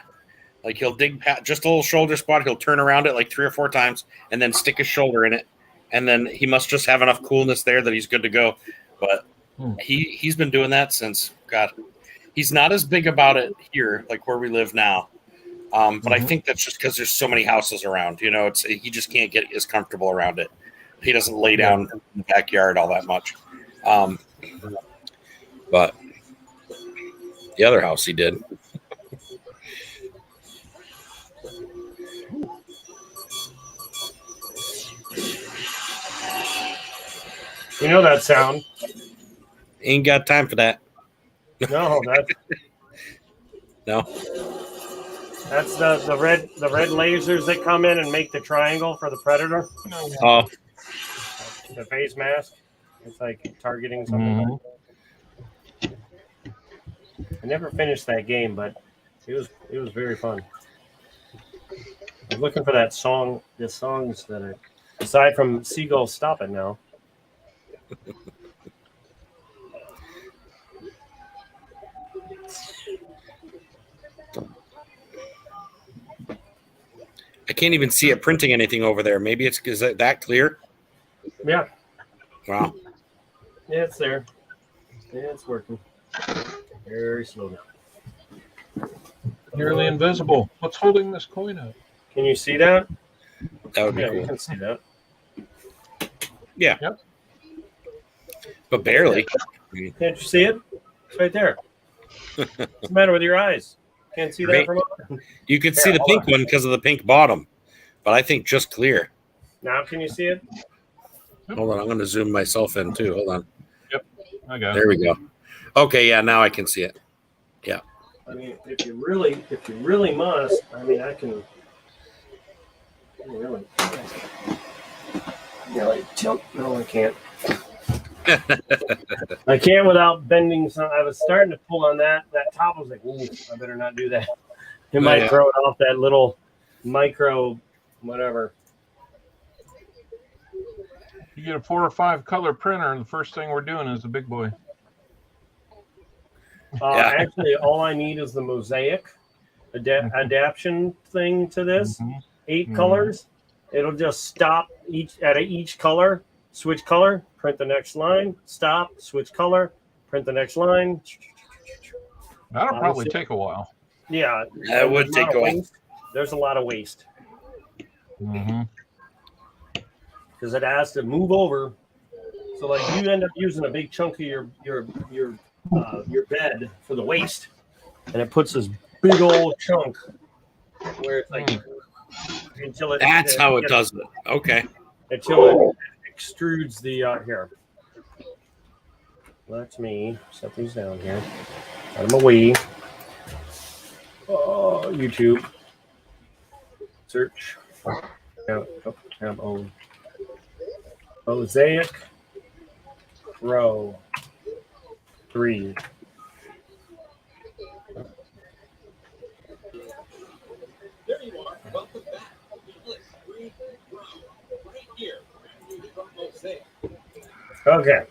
Like he'll dig just a little shoulder spot. He'll turn around it like 3 or 4 times and then stick his shoulder in it. And then he must just have enough coolness there that he's good to go. But he's been doing that since, God, he's not as big about it here, like where we live now. But I think that's just because there's so many houses around. He just can't get as comfortable around it. He doesn't lay down in the backyard all that much. But the other house he did. You know that sound? Ain't got time for that. No, No. that's the red lasers that come in and make the triangle for the predator. Oh, The face mask. It's like targeting something. I never finished that game, but it was very fun. I'm looking for that song. The songs that are aside from Seagull Stop It Now. I can't even see it printing anything over there. Maybe is it that clear? Yeah. Wow. Yeah, it's there. Yeah, it's working. Very slow now. Nearly invisible. What's holding this coin up? Can you see that? That would be Yeah, you cool. can see that. Yeah. Yep. But barely. Can't you see it? It's right there. What's the matter with your eyes? Can't see that from up? You could see the hold pink on. one because of the pink bottom, but I think just clear. Now can you see it? Hold on, I'm going to zoom myself in too. Hold on. I got it. There we go. Okay, yeah, now I can see it. Yeah. I mean, if you really must, I mean, I can really. Yeah, like tilt. No, I can't. I can't without bending some. I was starting to pull on that. That top was like, ooh, I better not do that. It might throw it off that little micro, whatever. You get a 4 or 5 color printer, and the first thing we're doing is the big boy. Actually, all I need is the mosaic adaption thing to this. 8 colors. It'll just stop each color, switch color, print the next line, stop, switch color, print the next line. That'll probably take a while. Yeah, That would take a while. There's a lot of waste Mm-hmm. because it has to move over. So like you end up using a big chunk of your bed for the waste, and it puts this big old chunk where it's like until it. That's how it does it. Okay. Until it extrudes the here. Let me set these down here. I'm away. Oh, YouTube. Search. Mosaic Pro 3. There you are. Welcome back. Let's read right here. From Mosaic. Okay.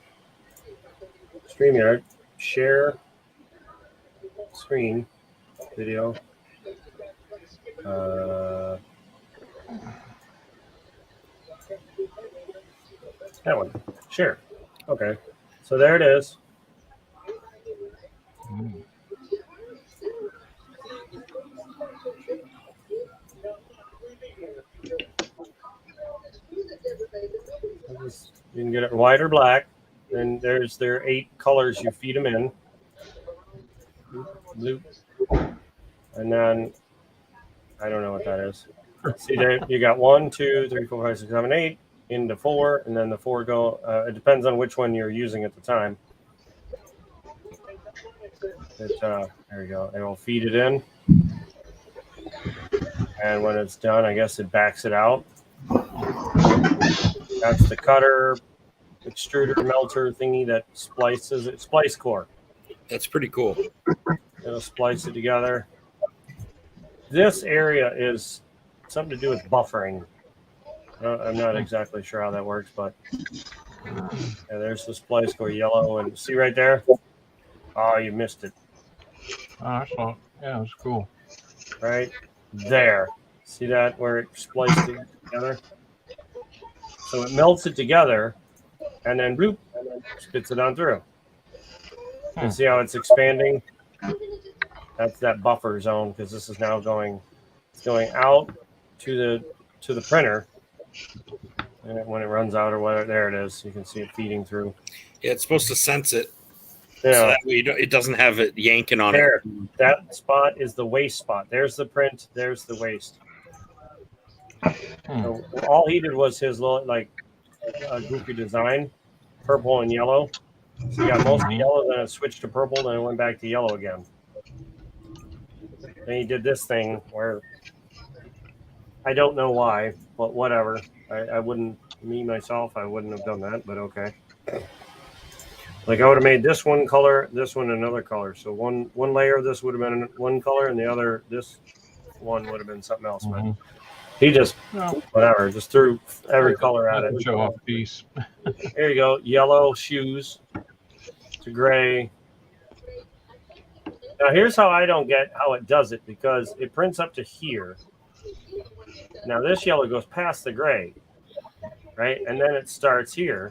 StreamYard. Share screen video. That one. Share. Okay. So there it is. You can get it white or black. And there's their 8 colors you feed them in. Blue. And then I don't know what that is. See there, you got 1, 2, 3, 4, 5, 6, 7, 8 into 4, and then the 4 go. It depends on which one you're using at the time. There you go. It will feed it in, and when it's done, I guess it backs it out. That's the cutter, extruder, melter thingy that splices it. Splice core. That's pretty cool. It'll splice it together. This area is something to do with buffering. I'm not exactly sure how that works, but there's this place where yellow and see right there. Oh, you missed it. Oh, I saw it. Yeah, it was cool. Right there. See that where it spliced it together? So it melts it together, and then bloop, spits it on through. And see how it's expanding? That's that buffer zone because this is now going out to the printer, and when it runs out or whatever, there it is. You can see it feeding through. Yeah, it's supposed to sense it. Yeah. So that way it doesn't have it yanking on There. it. That spot is the waste spot. There's the print. There's the waste. So all he did was his little goofy design, purple and yellow. So you got mostly yellow, then it switched to purple, then it went back to yellow again. Then he did this thing where I don't know why, but whatever. I wouldn't, me myself, I wouldn't have done that, but okay. Like I would have made this one color, this one another color. So one layer of this would have been one color, and the other this one would have been something else. But he just whatever, just threw every color at it. Show off piece. There you go. Yellow shoes to gray. Now here's how I don't get how it does it, because it prints up to here. Now this yellow goes past the gray, right? And then it starts here.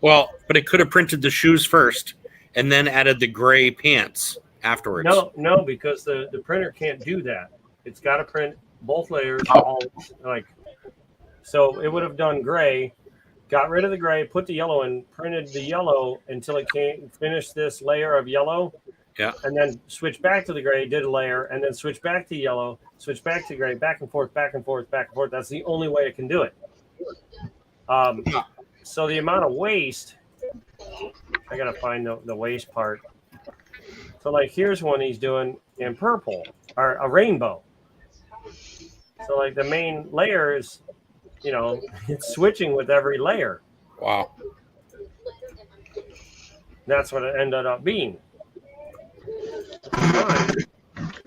Well, but it could have printed the shoes first and then added the gray pants afterwards. No, because the printer can't do that. It's got to print both layers. All so it would have done gray, got rid of the gray, put the yellow in, printed the yellow until it came finish this layer of yellow. Yeah. And then switch back to the gray, did a layer, and then switch back to yellow, switch back to gray, back and forth, back and forth, back and forth. That's the only way it can do it. So the amount of waste, I got to find the waste part. So like here's one he's doing in purple, or a rainbow. So like the main layer is, it's switching with every layer. Wow. That's what it ended up being.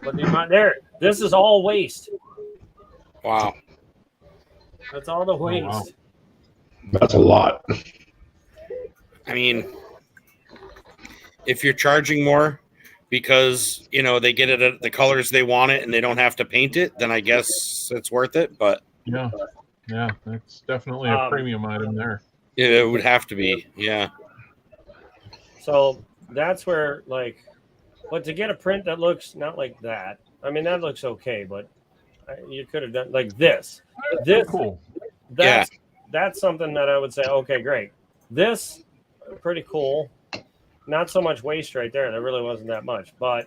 But the amount there, this is all waste. Wow. That's all the waste. wow. That's a lot. I mean, if you're charging more because, they get it at the colors they want it and they don't have to paint it, then I guess it's worth it. But Yeah, that's definitely a premium item there. it would have to be. Yeah. So that's where but to get a print that looks not like that, I mean, that looks okay, but you could have done like this. This, Cool. That's something that I would say, okay, great. This, pretty cool. Not so much waste right there. There really wasn't that much. But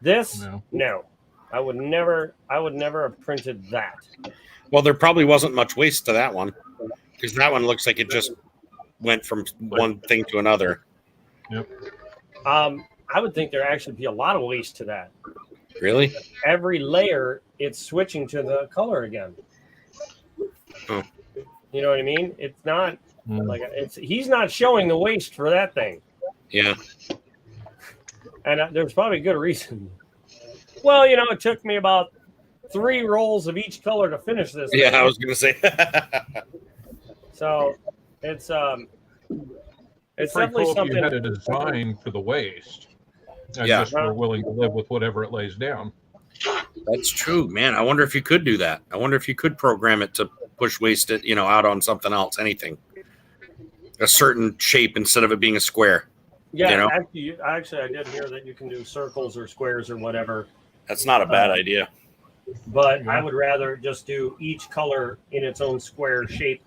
this, no. I would never have printed that. Well, there probably wasn't much waste to that one because that one looks like it just went from one thing to another. Yep. I would think there actually be a lot of waste to that. Really? Every layer, it's switching to the color again. Oh. You know what I mean? It's not he's not showing the waste for that thing. Yeah. And there's probably a good reason. Well, it took me about 3 rolls of each color to finish this. Yeah, thing. I was going to say. So it's definitely cool something. If you had a design for the waste. I just were willing to live with whatever it lays down. That's true, man. I wonder if you could do that. I wonder if you could program it to push waste it, out on something else, anything. A certain shape instead of it being a square. Yeah, actually, I did hear that you can do circles or squares or whatever. That's not a bad idea. But I would rather just do each color in its own square shape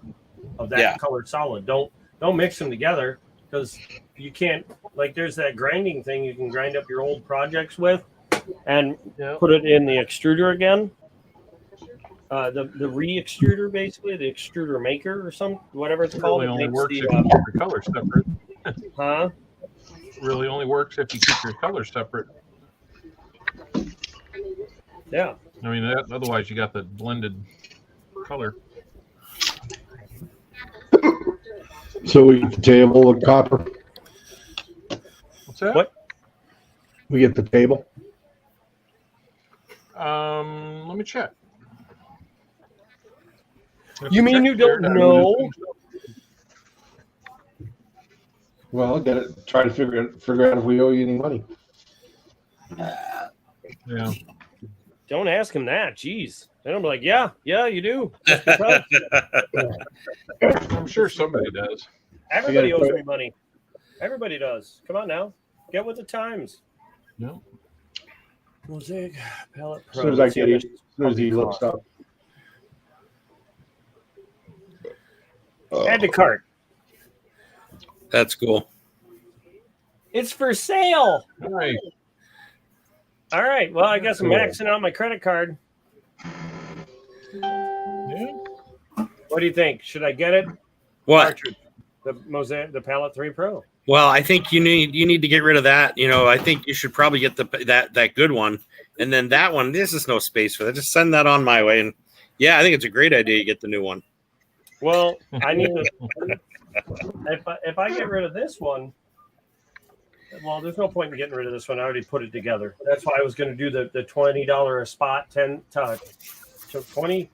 of that colored solid. Don't mix them together because you can't. Like there's that grinding thing you can grind up your old projects with, and put it in the extruder again. The re-extruder, basically, the extruder maker or whatever it's called. Really only works if you keep your colors separate. Huh? Really only works if you keep your colors separate. Yeah. I mean, otherwise you got the blended color. So we get the table of copper. What's that? What? We get the table. Let me check. You mean you don't know? Well, get it. Try to figure out if we owe you any money. Yeah. Don't ask him that. Jeez. Then I'm like, yeah, you do. Just because. I'm sure somebody does. Everybody owes me money. Everybody does. Come on now. Get with the times. No. Mosaic Palette As Pro. soon as I get it, as soon as he looks up. Add to cart. That's cool. It's for sale. Right. All right. Well, I guess I'm maxing out my credit card. Yeah. What do you think? Should I get it? What? Cartridge. The Mosaic, the Palette 3 Pro. Well, I think you need to get rid of that. You know, I think you should probably get that good one, and then that one. This is no space for that. Just send that on my way. And yeah, I think it's a great idea to get the new one. Well, I need to. If I get rid of this one, well, there's no point in getting rid of this one. I already put it together. That's why I was going to do the $20 a spot, 20.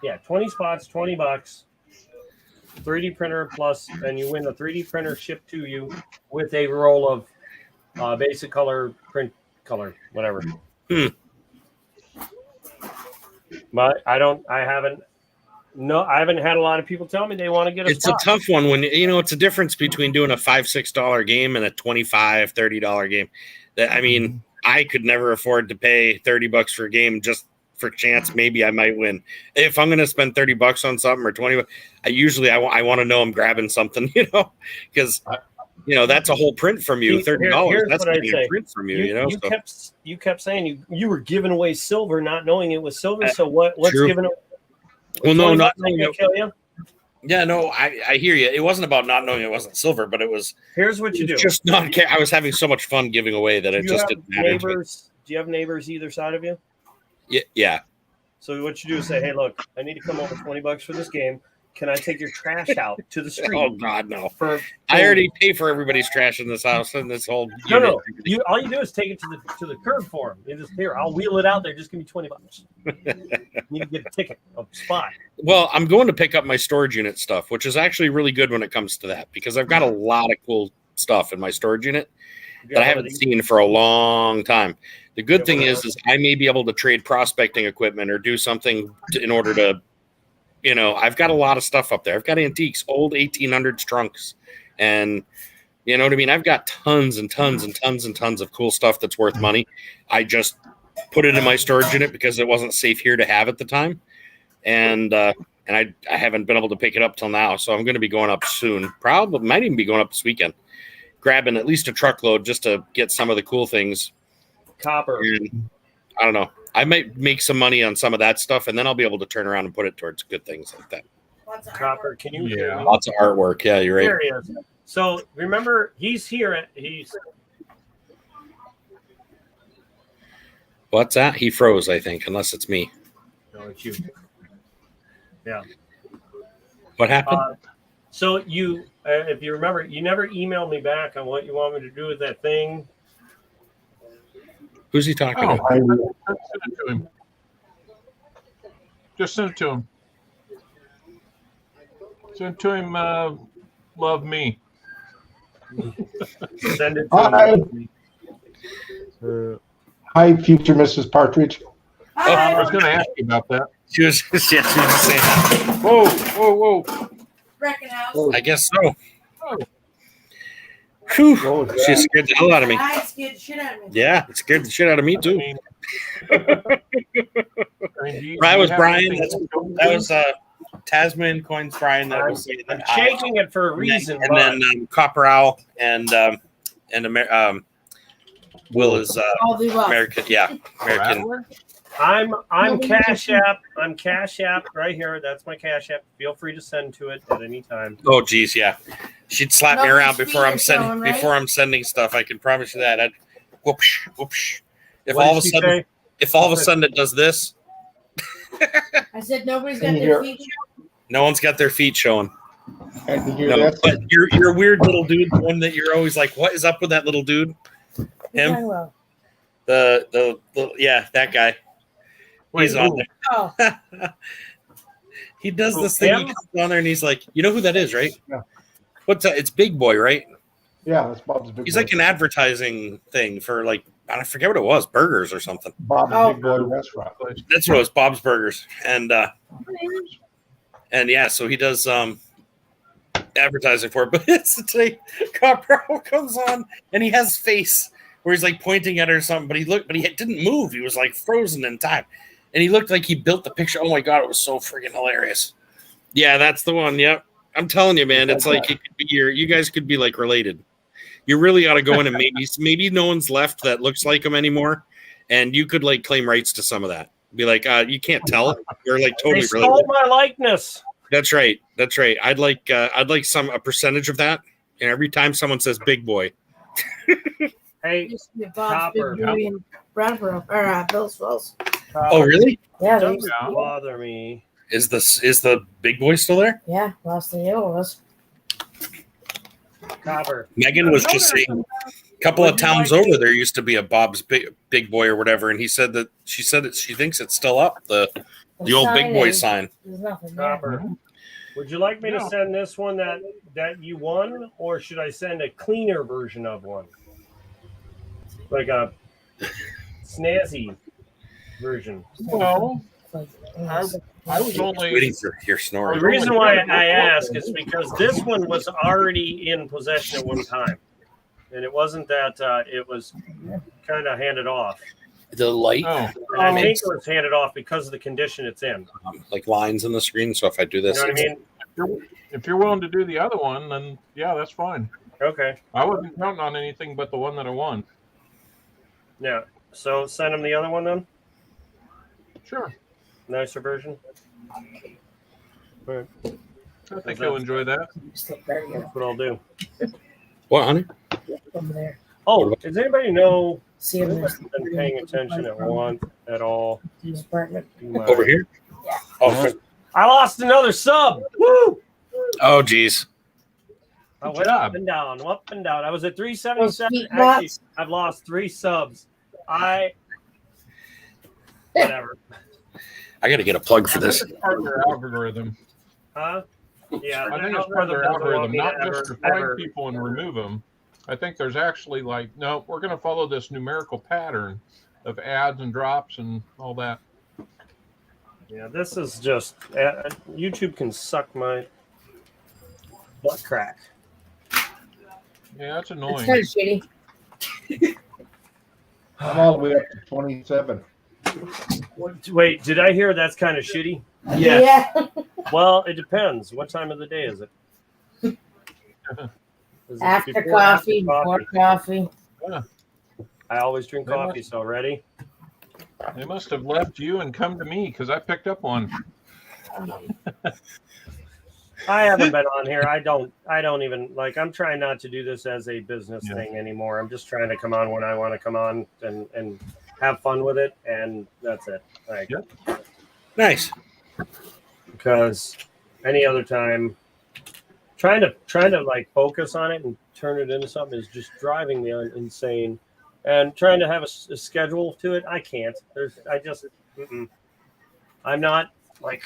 Yeah, 20 spots, $20. 3D printer plus, and you win the 3D printer shipped to you with a roll of basic color, print color, whatever. But I haven't had a lot of people tell me they want to get a It's spot. a tough one when it's a difference between doing a $5-6 game and a $25-$30 game. That, I mean, I could never afford to pay $30 for a game just for chance. Maybe I might win. If I'm going to spend $30 on something or 20, I want to know I'm grabbing something, because that's a whole print from you. $30. That's what getting a print from you. You kept saying you were giving away silver, not knowing it was silver. So what's true. giving away? Well, no, not knowing it. Kill you? Yeah, no, I hear you. It wasn't about not knowing it wasn't silver, but it was. Here's what you do. Just not care. I was having so much fun giving away that it just didn't matter. Do you have neighbors either side of you? Yeah. So what you do is say, hey, look, I need to come over $20 for this game. Can I take your trash out to the street? Oh God, no! I already pay for everybody's trash in this house and this whole. No. All you do is take it to the curb for them. You just I'll wheel it out there. Just give me $20. You need to get a ticket, a spot. Well, I'm going to pick up my storage unit stuff, which is actually really good when it comes to that because I've got a lot of cool stuff in my storage unit that I haven't seen for a long time. The good thing is I may be able to trade prospecting equipment or do something in order to. I've got a lot of stuff up there. I've got antiques, old 1800s trunks. And you know what I mean? I've got tons and tons and tons and tons of cool stuff that's worth money. I just put it in my storage unit because it wasn't safe here to have at the time. And I haven't been able to pick it up till now. So I'm going to be going up soon. Probably might even be going up this weekend. Grabbing at least a truckload just to get some of the cool things. Copper. And I don't know. I might make some money on some of that stuff, and then I'll be able to turn around and put it towards good things like that. Copper, can you hear me? Lots of artwork. Yeah, you're right. There he is. So remember, he's here. What's that? He froze, I think, unless it's me. No, it's you. Yeah. What happened? So you, if you remember, you never emailed me back on what you want me to do with that thing. Who's he talking to? Send it to him. Just send it to him. Send it to him. Love me. Send it to me. Hi, future Mrs. Partridge. I was going to ask you about that. She was saying that. Whoa. I guess so. Oh. Whew. She scared the hell out of me. I scared the shit out of me. Yeah, it scared the shit out of me too. That was Brian. That was Tasman Coins Brian. That was I'm shaking it for a reason. And then Copper Owl and Will is American. Yeah, American. I'm Cash App. I'm Cash App right here. That's my Cash App. Feel free to send to it at any time. Oh geez, yeah. She'd slap me around before I'm sending stuff. I can promise you that. I'd whoosh. If all of a sudden it does this. I said nobody's got their feet showing. No one's got their feet showing. I can hear No, that. but you're a weird little dude, the one that you're always like, what is up with that little dude? Him? The that guy. He's on there. Oh, He does Who, this thing. He him? comes on there and he's like, you know who that is, right? Yeah. What's that? It's Big Boy, right? Yeah, that's Bob's Big He's Boy. like an advertising thing for like, I forget what it was, burgers or something. Bob's Oh. Big Boy restaurant. That's what it was, Bob's Burgers. And yeah, so he does advertising for it. But it's today, Copperl comes on and he has his face where he's like pointing at her or something, but he didn't move. He was like frozen in time. And he looked like he built the picture. Oh my God, it was so friggin' hilarious. Yeah, that's the one. Yep. I'm telling you, man, it's like it could be you guys could be like related. You really ought to go in and maybe no one's left that looks like him anymore. And you could like claim rights to some of that. Be like, you can't tell. You're like They totally stole related. my likeness. That's right. That's right. I'd like a percentage of that. And every time someone says big boy, Hey, used to be Bob's Copper. Big Boy in Brattleboro or Bill's Wells. oh really? Yeah, they Don't used Yeah. bother me. Is the big boy still there? yeah, last thing you know was. Copper. Megan was just saying a couple of towns over there used to be a Bob's big boy or whatever, and she said that she thinks it's still up, the old big boy sign. There's nothing there. Copper. Would you like me to send this one that you won, or should I send a cleaner version of one? Like a snazzy version. Well, Like, I was only Waiting for your The snoring. reason why I ask is because this one was already in possession at one time. And it wasn't that it was kind of handed off. The light, oh, And I think it was handed off because of the condition it's in. like lines on the screen. So if I do You this, know what I mean? if you're willing to do the other one, then yeah, that's fine. Okay. I wasn't counting on anything but the one that I won. Yeah. So send him the other one then? Sure, Nicer version? All right. I think you'll enjoy that. Still very good That's what I'll do. what, honey? over there. Oh, does anybody know See him who's been paying attention at all? His apartment. to my- Over here? Oh, I lost another sub. Woo! oh, geez. I Good went job. up and down, up and down. I was at 377. Those feet Actually, nuts. I've lost 3 subs. Whatever. I got to get a plug for this. It's part of their algorithm. Huh? Yeah. I think it's part of their algorithm, not just to find people and remove them. I think there's actually like, no, we're going to follow this numerical pattern of ads and drops and all that. Yeah, this is just YouTube can suck my butt crack. Yeah, that's It's annoying. kind of shitty. I'm all the way up to 27. Wait, did I hear that's kind of shitty? Yeah. Well, it depends. What time of the day is it? Is it After before or coffee, before coffee. I always drink coffee, so ready? They must have left you and come to me because I picked up one. I haven't been on here. I don't even like. I'm trying not to do this as a business Yeah. thing anymore. I'm just trying to come on when I want to come on and have fun with it, and that's it. Like, Yeah. Nice. because any other time, trying to like focus on it and turn it into something is just driving me insane. And trying to have a schedule to it, I can't. I'm not like.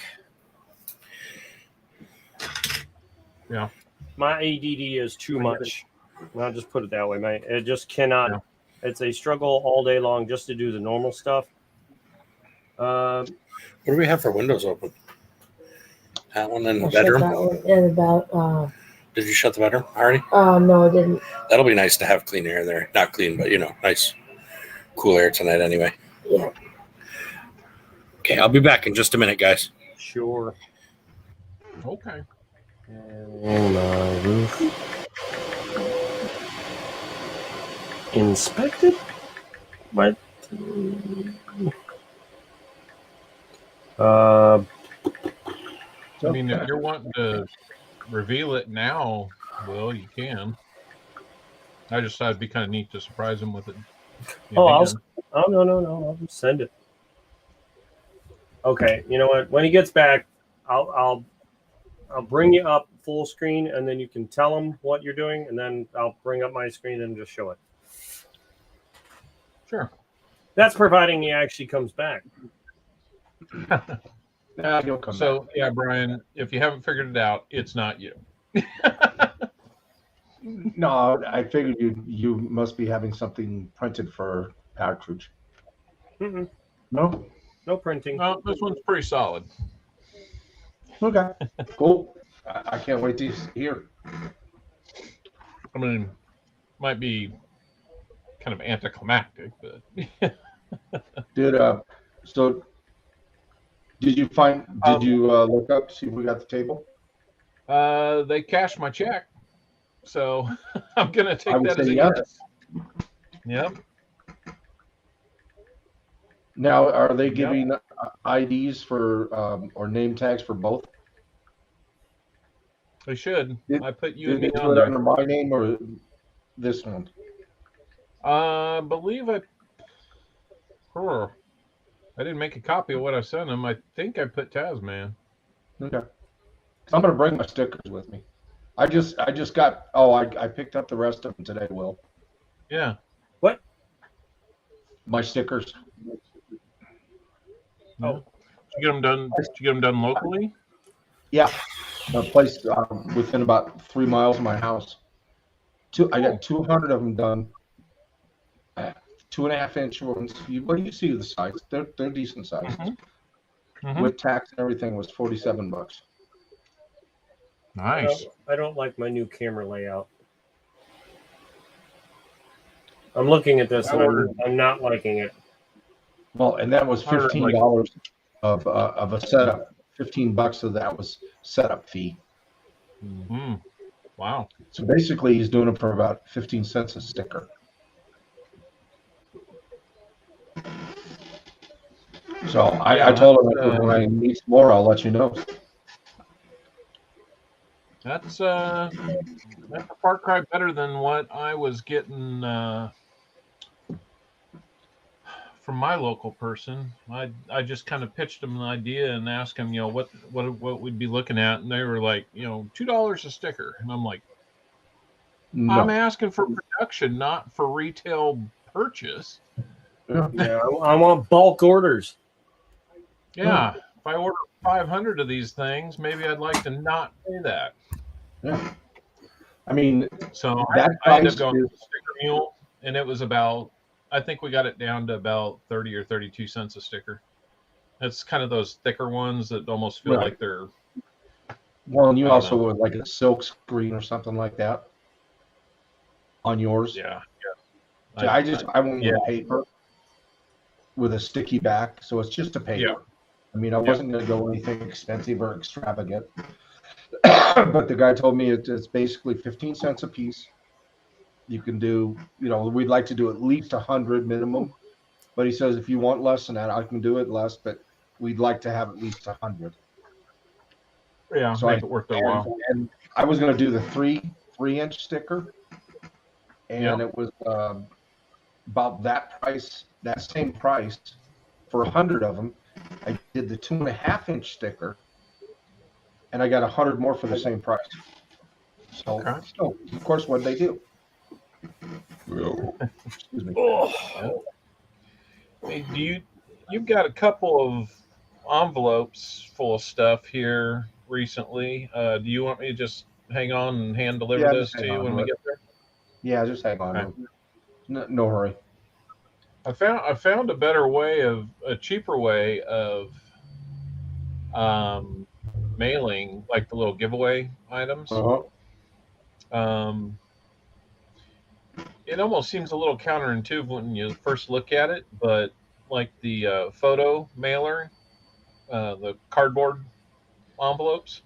Yeah. My ADD is too much. I'll just put it that way, mate. It just cannot. Yeah. It's a struggle all day long just to do the normal stuff. What do we have for windows open? That one in the I shut bedroom. that one in about, Did you shut the bedroom already? no, I didn't. That'll be nice to have clean air there. Not clean, but nice, cool air tonight anyway. Yeah. Okay, I'll be back in just a minute, guys. Sure. Okay. And roof inspected. What? I mean, if you're wanting to reveal it now, well, you can. I just thought it'd be kind of neat to surprise him with it. No, I'll just send it. Okay, you know what? When he gets back, I'll bring you up full screen, and then you can tell him what you're doing, and then I'll bring up my screen and just show it. Sure. That's providing he actually comes back. Nah, he'll come So back. yeah, Brian, if you haven't figured it out, it's not you. No, I figured you must be having something printed for cartridge. Mm-mm. No? No printing. No, this one's pretty solid. Okay. Cool. I can't wait to hear. I mean, might be kind of anticlimactic, but Did so did you look up to see if we got the table? they cashed my check, so I'm gonna I take would that as say a yes. yes. Yep. Now, are they Yep. giving IDs for or name tags for both? They should. I put you Did and they me do on it there. under my name or this one? I believe I didn't make a copy of what I sent him. I think I put Tasman. Okay. 'Cause I'm gonna bring my stickers with me. I just got. Oh, I picked up the rest of them today. Will Yeah. What? my stickers? Oh. Did you get them done? Did you get them done locally? Yeah, a place within about 3 miles of my house. I got 200 of them done. 2.5-inch ones. What do you see the size? They're decent sizes. Mm-hmm. With tax and everything was $47. Nice. I don't like my new camera layout. I'm looking at this and I'm not liking it. Well, and that was $15 of a setup. $15 of that was setup fee. Mm-hmm. Wow. So basically, he's doing it for about 15 cents a sticker. So I told him when I need more, I'll let you know. That's a far cry better than what I was getting from my local person. I just kind of pitched them an idea and asked them, what we'd be looking at, and they were like, $2 a sticker, and I'm like, No. I'm asking for production, not for retail purchase. Yeah, I want bulk orders. Yeah, if I order 500 of these things, maybe I'd like to not pay that. Yeah. I mean, so that I ended up going with Sticker Mule, and it was about, I think we got it down to about 30 or 32 cents a sticker. It's kind of those thicker ones that almost feel like they're. Well, and you also would like a silk screen or something like that on yours. Yeah. So I went with paper with a sticky back, so it's just a paper. Yeah. I mean, I wasn't going to go anything expensive or extravagant, but the guy told me it's basically 15 cents a piece. You can do, we'd like to do at least 100 minimum, but he says if you want less than that, I can do it less, but we'd like to have at least 100. Yeah, so make it worth their while. And I was going to do the 3-inch sticker, and it was about that price, that same price for 100 of them. I did the 2.5-inch sticker, and I got 100 more for the same price. So, of course, what they do? Excuse me. Hey, you've got a couple of envelopes full of stuff here recently. Do you want me to just hang on and hand deliver those to you when we get there? Yeah, just hang on. Okay. No hurry. I found a cheaper way of mailing, like the little giveaway items. It almost seems a little counterintuitive when you first look at it, but like the photo mailer, the cardboard envelopes,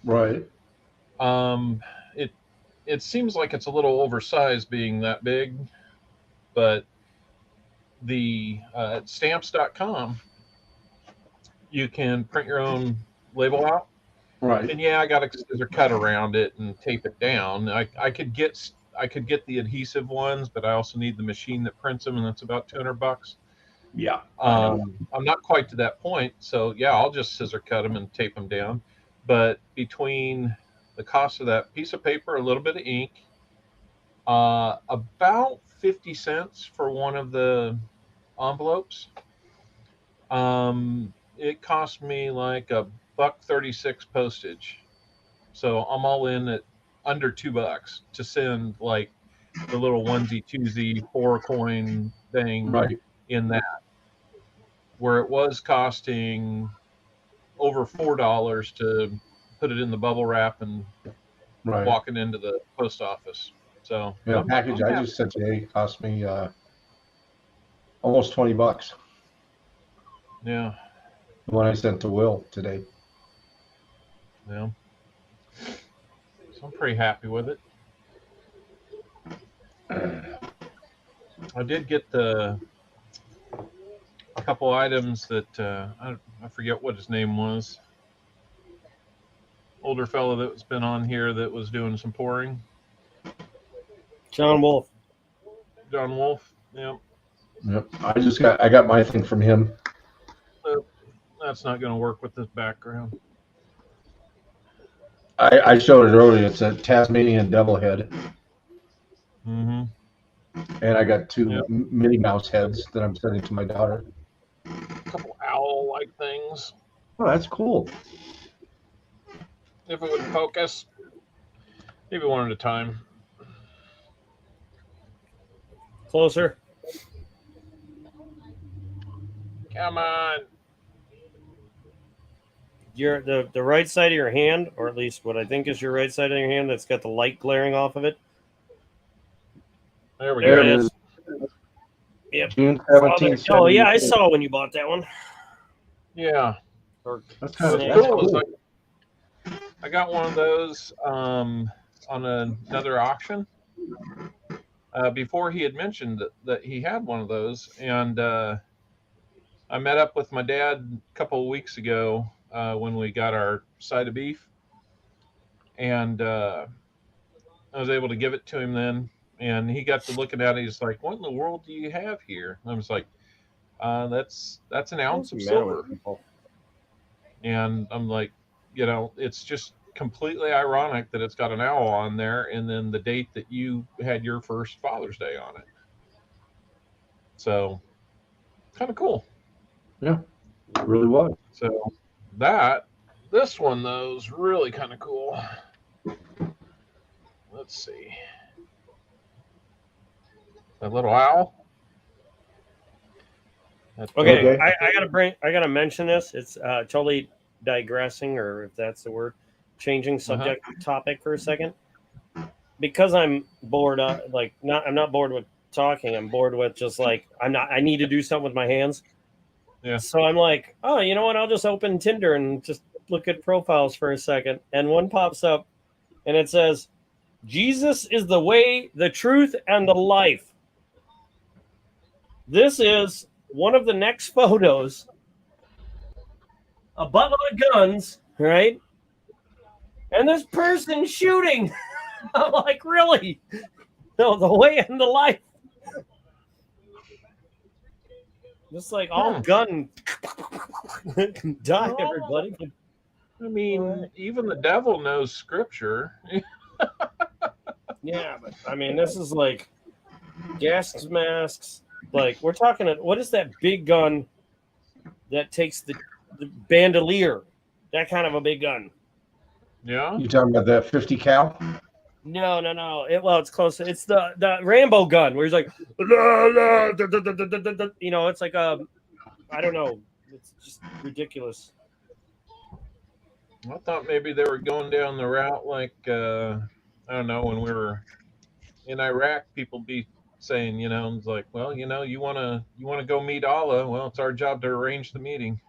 right? It seems like it's a little oversized being that big, but the at stamps.com you can print your own label out, right? And I got a scissor cut around it and tape it down. I could get the adhesive ones, but I also need the machine that prints them, and that's about $200. Yeah. I'm not quite to that point, so I'll just scissor cut them and tape them down. But between the cost of that piece of paper, a little bit of ink, about 50 cents for one of the envelopes. it cost me like $1.36 postage. So I'm all in at under $2 to send like the little onesie twosie 4-coin thing Right. in that, where it was costing over $4 to put it in the bubble wrap and Right. walk it into the post office. So Yeah, the package I just sent today cost me almost $20. Yeah. The one I sent to Will today. Yeah. So I'm pretty happy with it. I did get a couple items that I forget what his name was. Older fellow that's been on here that was doing some pouring. John Wolf. John Wolf. Yep. Yep. I got my thing from him. That's not going to work with this background. I showed it earlier. It's a Tasmanian devil head. Mm-hmm. And I got two Minnie Mouse heads that I'm sending to my daughter. A couple owl-like things. Oh, that's cool. If it would focus, maybe one at a time. Closer. Come on. The right side of your hand, or at least what I think is your right side of your hand, that's got the light glaring off of it. There we There go. it is. Yep. June 17th. Oh yeah, I saw when you bought that one. Yeah. That's kind of cool. I got one of those on another auction. Before he had mentioned that he had one of those, and I met up with my dad a couple of weeks ago when we got our side of beef, and I was able to give it to him then, and he got to looking at it. He's like, "What in the world do you have here?" And I was like, "That's an ounce of silver." And I'm like, it's just completely ironic that it's got an owl on there, and then the date that you had your first Father's Day on it. So, kind of cool. Yeah, it really was. So this one though is really kind of cool. Let's see. A little owl. Okay. I gotta mention this. It's totally digressing, or if that's the word, changing subject topic for a second. Because I'm bored. I'm not bored with talking. I'm bored with just like I need to do something with my hands. Yeah. So I'm like, oh, you know what? I'll just open Tinder and just look at profiles for a second. And one pops up and it says, Jesus is the way, the truth, and the life. This is one of the next photos. A buttload of guns, right? And this person shooting. I'm like, really? No, the way and the life. Just like all gun die, everybody. I mean, even the devil knows scripture. Yeah, but I mean, this is like gas masks. Like, we're talking, what is that big gun that takes the bandolier? That kind of a big gun. Yeah. You talking about that 50 cal? No. It's close. It's the Rambo gun where he's like, it's like I don't know. It's just ridiculous. I thought maybe they were going down the route like I don't know, when we were in Iraq, people be saying, it's like, well, you wanna go meet Allah. Well, it's our job to arrange the meeting.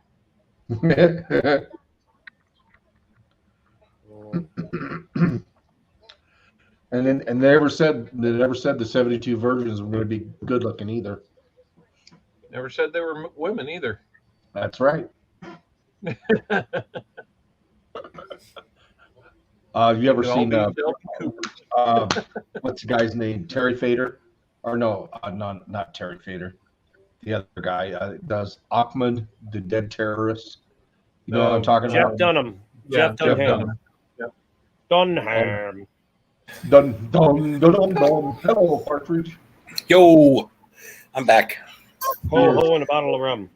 And they never said the 72 virgins were going to be good looking either. Never said they were women either. That's right. You ever seen what's the guy's name? Terry Fader? Or no, not Terry Fader. The other guy does Ahmed, the dead terrorist. You know what I'm talking Jeff about? Dunham. Yeah, Jeff Dunham. Dunham. Dun. Hello, Partridge. Yo, I'm back. Ho, and a bottle of rum.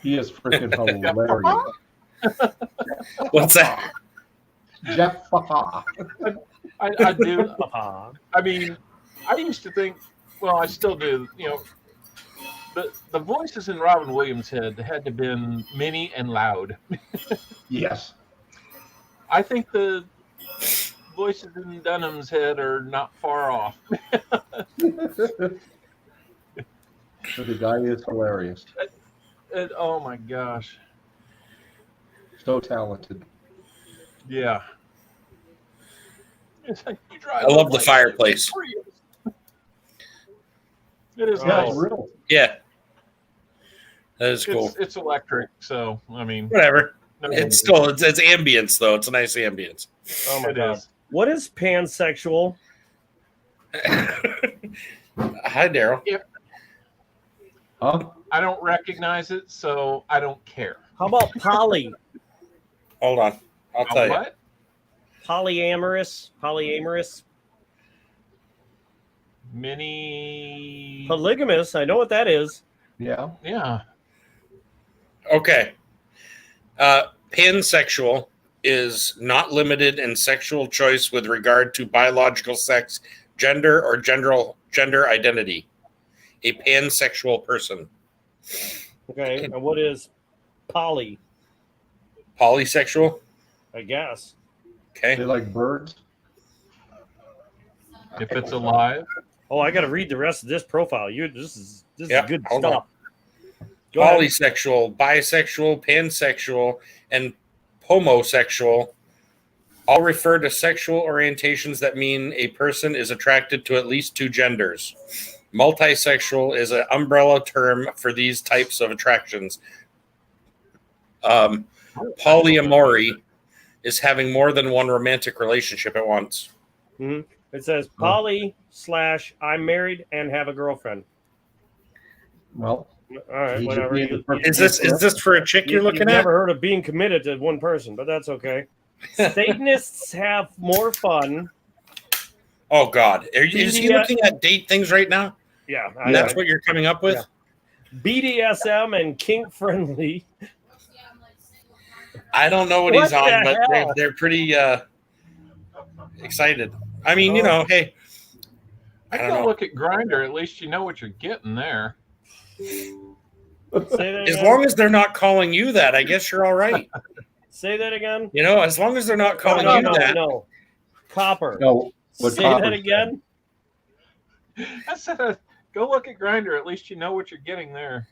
He is freaking hilarious. What's that? Jeff. I do. I mean, I used to think, well, I still do, the voices in Robin Williams' head had to have been many and loud. Yes. I think the voices in Dunham's head are not far off. The guy is hilarious. Oh my gosh. So talented. Yeah. It's like you drive I love up the like fireplace. It is Yeah, nice. it's real. Yeah. That is cool. It's electric, so I mean, Whatever. no, It's still it's ambience though. It's a nice ambience. Oh my it god. is. What is pansexual? Hi, Daryl. Huh? I don't recognize it, so I don't care. How about poly? Hold on. I'll tell you. What? Polyamorous? Many. Polygamous? I know what that is. Yeah. Yeah. Okay. Pansexual is not limited in sexual choice with regard to biological sex, gender, or gender identity. A pansexual person. Okay. And what is poly? Polysexual. I guess. They Okay. like birds. If it's alive. Oh, I got to read the rest of this profile. This is Yeah, good hold stuff. Go ahead. Polysexual, bisexual, pansexual, and homosexual all refer to sexual orientations that mean a person is attracted to at least two genders. Multisexual is an umbrella term for these types of attractions. Polyamory is having more than one romantic relationship at once. It says poly / I'm married and have a girlfriend. Well, All right, He whatever. should be the Is this for a chick you're looking You've at? never heard of being committed to one person, but that's okay. Satanists have more fun. Oh God, is he looking at date things right now? Yeah, And that's what you're coming up with? Yeah. BDSM and kink friendly. I don't know what What he's on, the but hell? they're pretty excited. I mean, hey, I don't can know. look at Grinder. At least you know what you're getting there. Say that As again. long as they're not calling you that, I guess you're all right. Say that again. As long as they're not calling no, you no, that. no. Copper. no. What Say Copper that said. again. I said, go look at Grinder. At least you know what you're getting there.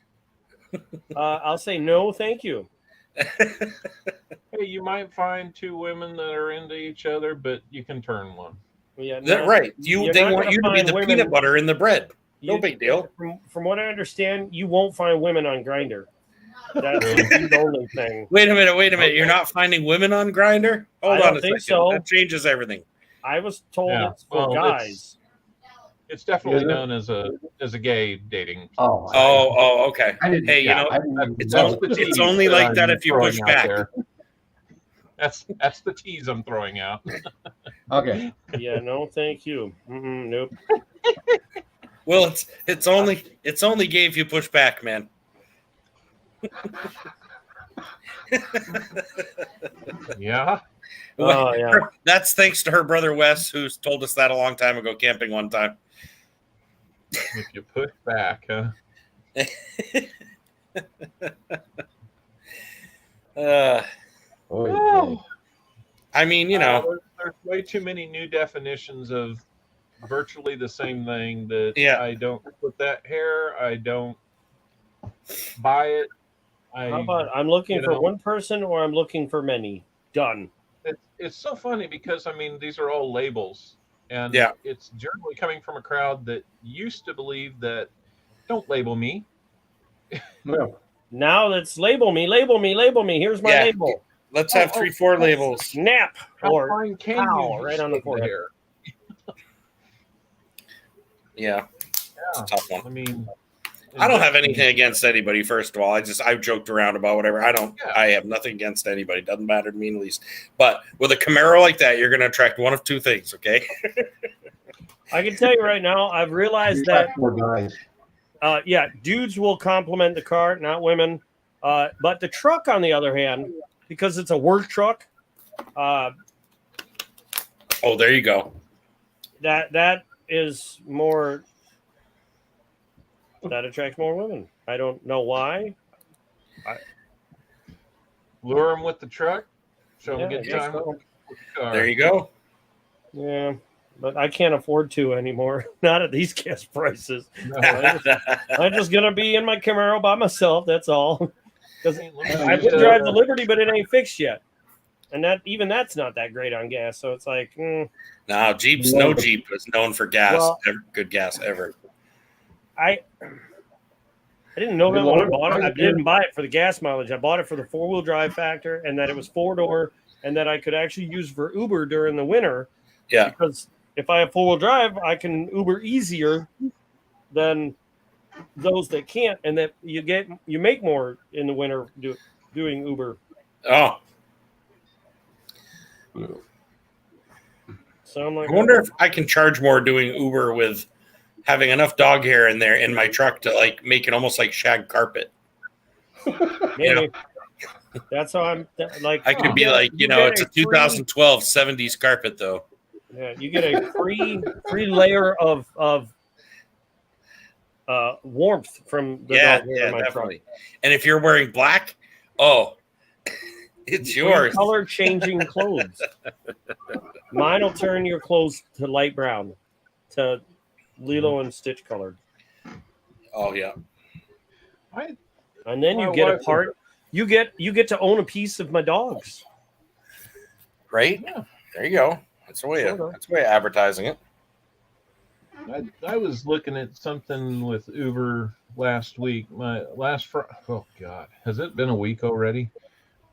I'll say no, thank you. Hey, you might find two women that are into each other, but you can turn one. Yeah, Is that no, right? you're They not want gonna you to be find the women- peanut butter in the bread. No you- big deal. From what I understand, you won't find women on Grinder. That's the only thing. Wait a minute. You're not finding women on Grinder? Hold I don't on a think second. so. That changes everything. I was told Yeah, it's for well, guys. It's definitely Is it? known as a gay dating. Oh, okay. I didn't. Hey, I didn't even it's know. it's only like that if you push throwing out back. there. That's the tease I'm throwing out. Okay. Yeah, no, thank you. Nope. Well, it's only gay if you push back, man. Yeah. Oh, yeah. That's thanks to her brother Wes, who's told us that a long time ago, camping one time. If you push back, huh? Oh, I mean, there's way too many new definitions of virtually the same thing that Yeah. I don't put that hair. I don't buy it. How about I'm looking for one person or I'm looking for many? Done. It's so funny because I mean these are all labels, and Yeah. it's generally coming from a crowd that used to believe that don't label me. no. Now that's label me. Here's my Yeah. label. Let's have 3-4 labels. Snap How or fine can pow, you right on the shave forehead. hair? Yeah, it's a tough one. I mean, I don't have anything against anybody. First of all, I've joked around about whatever. I have nothing against anybody. Doesn't matter to me in the least. But with a Camaro like that, you're going to attract one of two things. Okay. I can tell you right now, I've realized that Poor guys. dudes will compliment the car, not women. But the truck, on the other hand, because it's a work truck, Oh, there you go. that is more. That attracts more women. I don't know why. Lure them with the truck. Show them Yeah, I good guess time so. with the car. There you go. Yeah, but I can't afford to anymore. Not at these gas prices. No. I'm just gonna be in my Camaro by myself. That's all. Because Hey, let me I see, would drive the Liberty, but it ain't fixed yet, and that's not that great on gas. So it's like, No, no Jeep is known for gas. Well- Good gas ever. I didn't know that when I bought it. I didn't buy it for the gas mileage. I bought it for the 4-wheel drive factor, and that it was 4-door, and that I could actually use for Uber during the winter. Yeah. Because if I have 4-wheel drive, I can Uber easier than those that can't, and that you make more in the winter doing Uber. Oh, So I'm like, I wonder if I can charge more doing Uber with having enough dog hair in there in my truck to like make it almost like shag carpet. maybe. You know? That's how I'm like. I could be like, it's a 2012 70s carpet though. Yeah, you get a free layer of warmth from the dog hair in my definitely. Truck. And if you're wearing black, it's yours. Color changing clothes. Mine will turn your clothes to light brown, to Lilo and Stitch colored. Oh yeah. And then you get a part. You get to own a piece of my dogs. Right? Yeah. There you go. That's the way of advertising it. I was looking at something with Uber last week. Oh God, has it been a week already?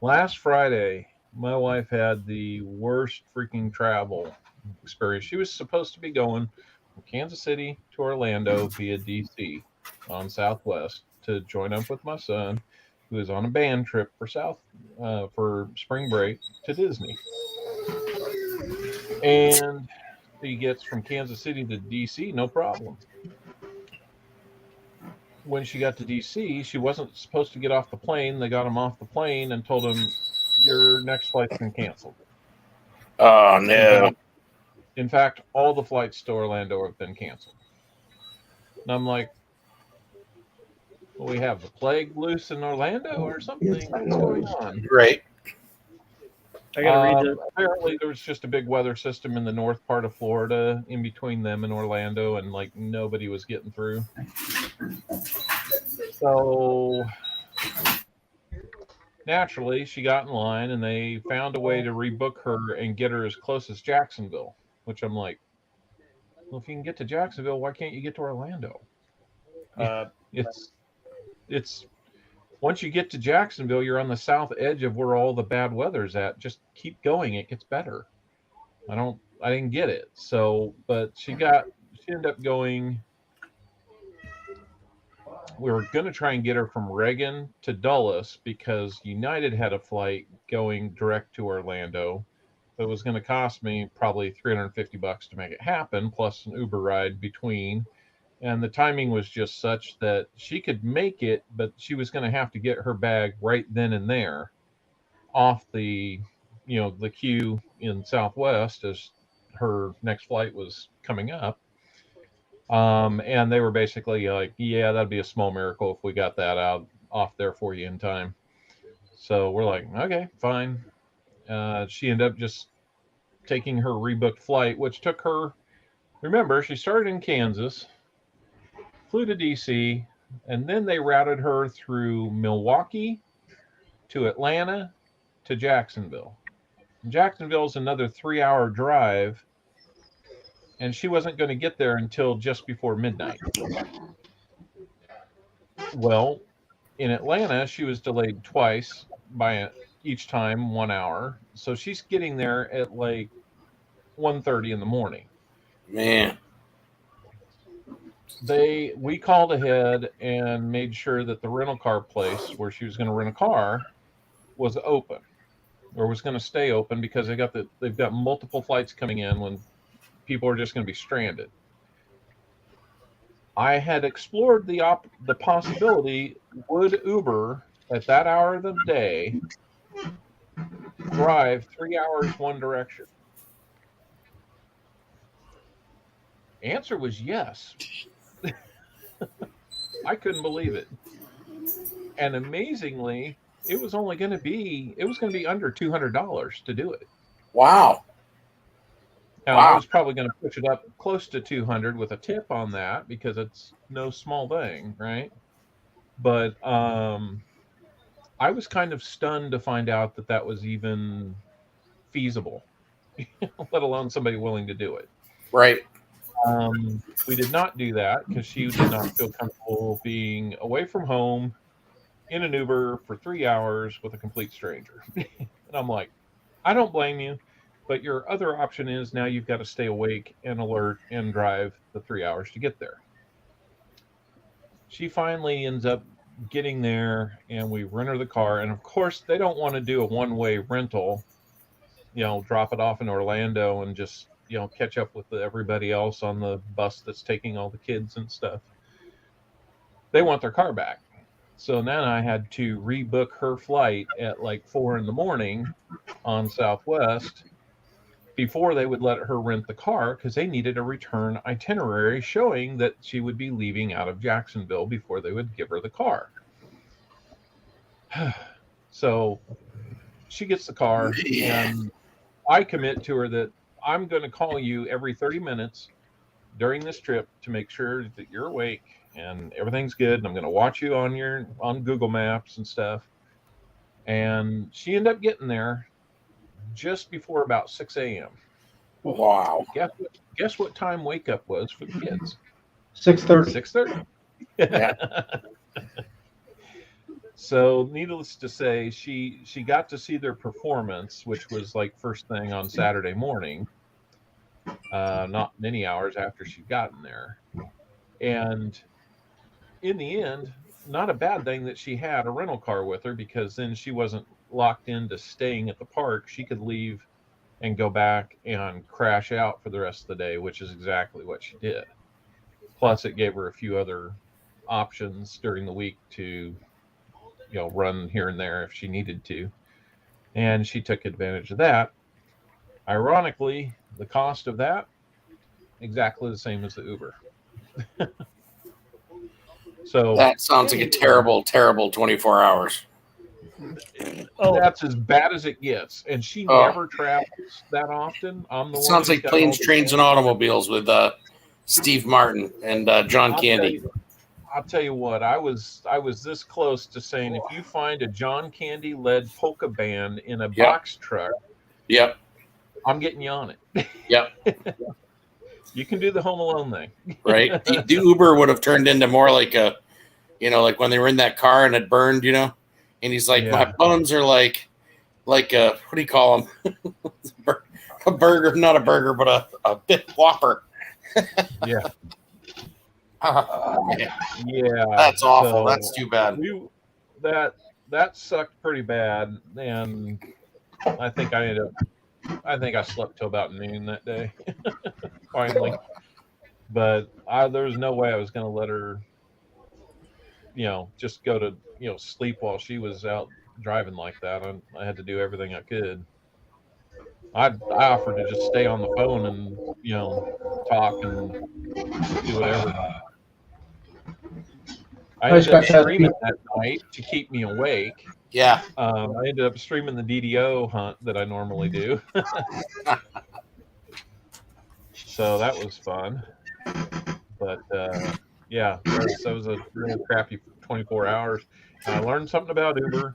Last Friday, my wife had the worst freaking travel experience. She was supposed to be going from Kansas City to Orlando via DC on Southwest to join up with my son, who is on a band trip for spring break to Disney. And he gets from Kansas City to DC, no problem. When she got to DC, she wasn't supposed to get off the plane. They got him off the plane and told him, your next flight's been canceled. Oh, no. In fact, all the flights to Orlando have been canceled. And I'm like, well, we have the plague loose in Orlando or something? What's going on? Right. I gotta read apparently there was just a big weather system in the north part of Florida in between them and Orlando, and like nobody was getting through. So naturally she got in line and they found a way to rebook her and get her as close as Jacksonville, which I'm like, well, if you can get to Jacksonville, why can't you get to Orlando? It's once you get to Jacksonville, you're on the south edge of where all the bad weather's at. Just keep going. It gets better. I didn't get it. So, but she ended up going. We were going to try and get her from Reagan to Dulles because United had a flight going direct to Orlando. It was going to cost me probably $350 to make it happen, plus an Uber ride between. And the timing was just such that she could make it, but she was going to have to get her bag right then and there off the queue in Southwest as her next flight was coming up. And they were basically like, yeah, that'd be a small miracle if we got that off there for you in time. So we're like, okay, fine. She ended up just taking her rebooked flight, which took her, remember, she started in Kansas, flew to DC, and then they routed her through Milwaukee to Atlanta to Jacksonville. Jacksonville is another 3-hour drive, and she wasn't going to get there until just before midnight. Well, in Atlanta, she was delayed twice by each time 1 hour. So she's getting there at like 1:30 in the morning. Man. We called ahead and made sure that the rental car place where she was going to rent a car was open or was going to stay open because they've got multiple flights coming in when people are just going to be stranded. I had explored the possibility, would Uber at that hour of the day drive 3 hours one direction? Answer was yes. I couldn't believe it. And amazingly, it was going to be under $200 to do it. Wow. Now, I was probably going to push it up close to 200 with a tip on that because it's no small thing, right? But I was kind of stunned to find out that was even feasible, let alone somebody willing to do it. Right. We did not do that because she did not feel comfortable being away from home in an Uber for 3 hours with a complete stranger. And I'm like, I don't blame you, but your other option is now you've got to stay awake and alert and drive the 3 hours to get there. She finally ends up getting there, and we rent her the car. And of course, they don't want to do a one-way rental, drop it off in Orlando and just, catch up with everybody else on the bus that's taking all the kids and stuff. They want their car back. So then I had to rebook her flight at like 4 a.m. on Southwest before they would let her rent the car because they needed a return itinerary showing that she would be leaving out of Jacksonville before they would give her the car. So she gets the car, and I commit to her that I'm going to call you every 30 minutes during this trip to make sure that you're awake and everything's good. And I'm going to watch you on Google Maps and stuff. And she ended up getting there just before about 6 a.m. Wow. Guess what time wake up was for the kids? 6:30. 6:30. Yeah. So needless to say, she got to see their performance, which was like first thing on Saturday morning, not many hours after she'd gotten there. And in the end, not a bad thing that she had a rental car with her, because then she wasn't locked into staying at the park. She could leave and go back and crash out for the rest of the day, which is exactly what she did. Plus, it gave her a few other options during the week to, run here and there if she needed to. And she took advantage of that. Ironically, the cost of that, exactly the same as the Uber. So that sounds like a terrible, terrible 24 hours. That's as bad as it gets. And she never travels that often. I'm the one. Sounds like Planes, Trains, and Automobiles with Steve Martin and John Candy. I'll tell you what, I was this close to saying, if you find a John Candy led polka band in a box truck, I'm getting you on it. Yep. You can do the Home Alone thing. Right. The Uber would have turned into more like a, like when they were in that car and it burned, and he's like, my buns are like a, what do you call them? A burger, not a burger, but a bit Whopper. Yeah. Yeah. That's awful. So that's too bad. That sucked pretty bad, and I think I slept till about noon that day. Finally. But there was no way I was going to let her, just go to, sleep while she was out driving like that. I had to do everything I could. I offered to just stay on the phone and, talk and do whatever. I ended up streaming that night to keep me awake. Yeah. I ended up streaming the DDO hunt that I normally do. So that was fun. But that was a really crappy 24 hours. And I learned something about Uber.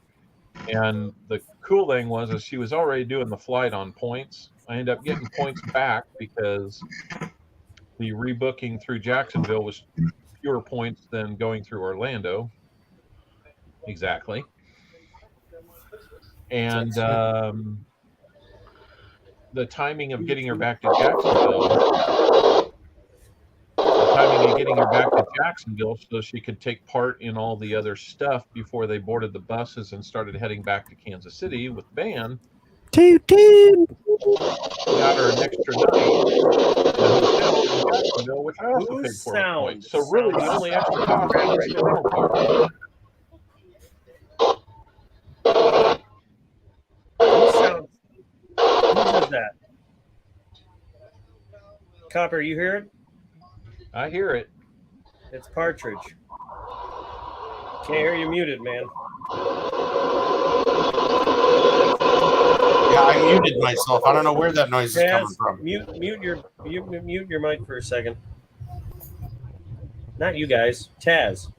And the cool thing was she was already doing the flight on points. I ended up getting points back because the rebooking through Jacksonville was fewer points than going through Orlando. Exactly. And the timing of getting her back to Jacksonville, so she could take part in all the other stuff before they boarded the buses and started heading back to Kansas City with the band. Toot toot. Got her an extra night in a hotel in Jacksonville, which I also paid for with points. So really, the only extra cost was the rental car. is that? Copper, you hear it? I hear it. It's Partridge. Can't hear you muted, man. Yeah, I muted myself. I don't know where that noise is coming Taz, from. mute your mic for a second. Not you guys. Taz.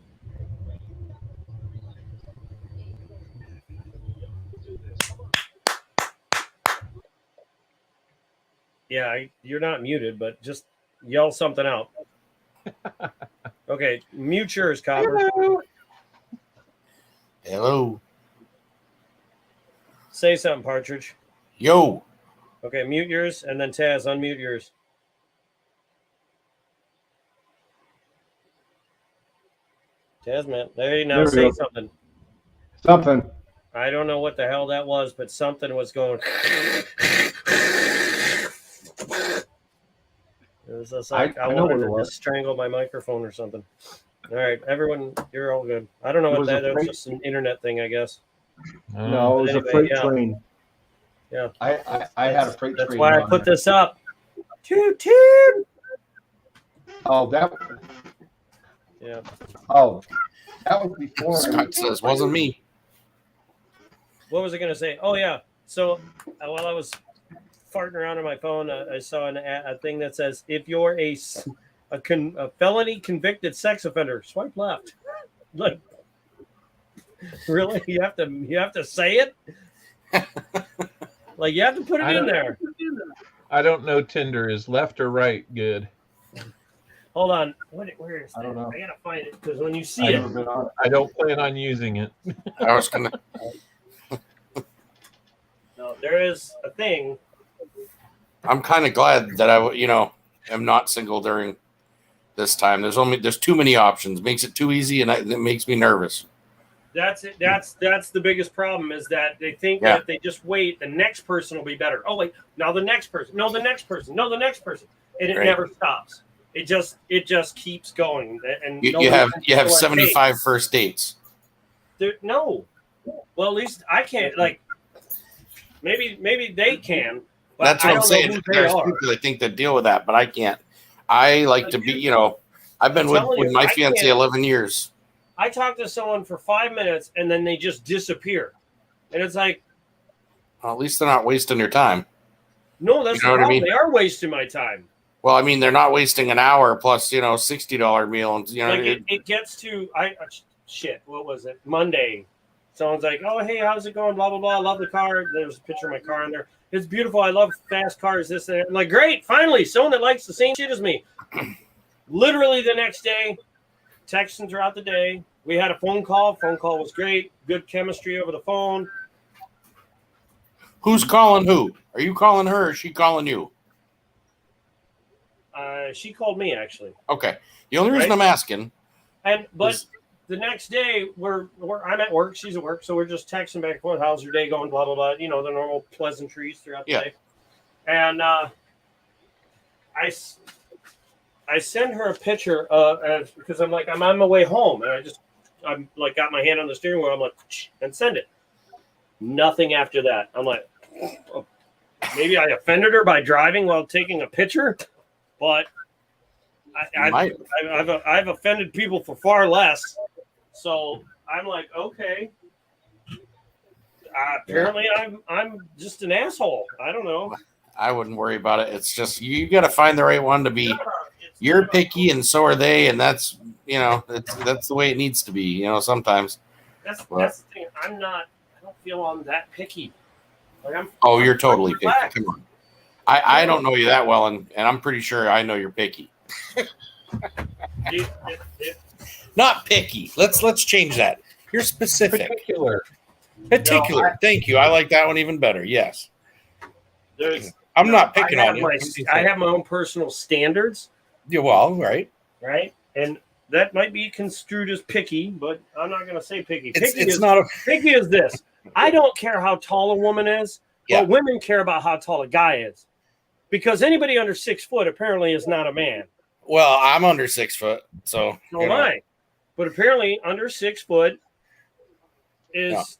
Yeah, you're not muted, but just yell something out. Okay, mute yours, Copper. Hello. Say something, Partridge. Yo. Okay, mute yours, and then Taz, unmute yours. Taz, man. There you now. There we Say go. something. Something. I don't know what the hell that was, but something was going. It was just like I I know wanted what it to was. just strangle my microphone or something. All right, everyone, you're all good. I don't know It what was that a is. freight- Just an internet thing, I guess. No, it was Anyway, a freight yeah. train. Yeah. I had a freight That's train. why I on put there. this up. Toot toot. Oh, that Yeah. was before. Scott says, wasn't me. What was I going to say? Oh, yeah. So while I was farting around on my phone, I saw a thing that says, if you're a felony convicted sex offender, swipe left. Like, really? You have to say it? Like, you have to put it in there. I don't know Tinder is left or right good. Hold on. Where is that? I don't know. I got to find it because when you see I've it, never been on it. I don't plan on using it. I was gonna. no, there is a thing. I'm kind of glad that am not single during this time. There's too many options. Makes it too easy, and it makes me nervous. That's it. That's the biggest problem is that they think that if they just wait, the next person will be better. Oh wait, now the next person. No, the next person. No, the next person. And it never stops. It just keeps going. And you have 75 first dates. No. Well, at least I can't. Like maybe they can. But That's what I I'm don't saying. know who There's they are. people that think that deal with that, but I can't. I like to be. I've been with my fiance 11 years. I talk to someone for 5 minutes and then they just disappear. And it's like, well, at least they're not wasting your time. No, that's the problem. They are wasting my time. Well, I mean, they're not wasting an hour plus, $60 meal. And, it gets to, what was it? Monday. Someone's like, oh, hey, how's it going? Blah, blah, blah. I love the car. There's a picture of my car in there. It's beautiful. I love fast cars, this and that. I'm like, great. Finally, someone that likes the same shit as me. Literally the next day, texting throughout the day. We had a phone call. Phone call was great. Good chemistry over the phone. Who's calling who? Are you calling her or is she calling you? She called me, actually. Okay. The only reason I'm asking. But the next day, I'm at work. She's at work. So we're just texting back and forth. How's your day going? Blah, blah, blah. The normal pleasantries throughout the day. And I send her a picture because I'm on my way home. And I'm like, got my hand on the steering wheel. I'm like, and send it. Nothing after that. I'm like, maybe I offended her by driving while taking a picture, but I've offended people for far less. So I'm like, okay. Apparently, I'm just an asshole. I don't know. I wouldn't worry about it. It's just you got to find the right one to be. You're picky, and so are they, and that's that's the way it needs to be. Sometimes. That's the thing. I don't feel I'm that picky. You're totally picky. Come on. I don't know you that well, and I'm pretty sure I know you're picky. Not picky. Let's change that. You're specific. Particular. No, thank you. I like that one even better. Yes. I'm not picking on you. I have my own personal standards. Yeah, well, right. Right. And that might be construed as picky, but I'm not going to say picky. Picky is this. I don't care how tall a woman is, but women care about how tall a guy is. Because anybody under 6 foot apparently is not a man. Well, I'm under 6 foot, so am I. But apparently under 6 foot is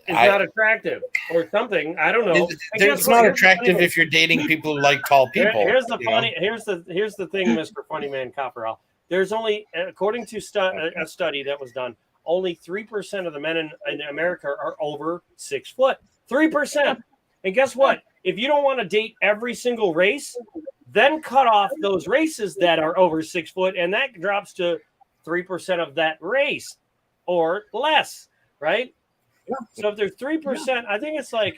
not attractive or something. I don't know. It's not attractive if you're dating people who like tall people. Here's the thing, Mr. Funny Man Copperell. There's only, according to a study that was done, only 3% of the men in America are over 6 foot. 3%. And guess what? If you don't want to date every single race, then cut off those races that are over 6 foot, and that drops to 3% of that race or less, right? So if there's 3%, I think it's like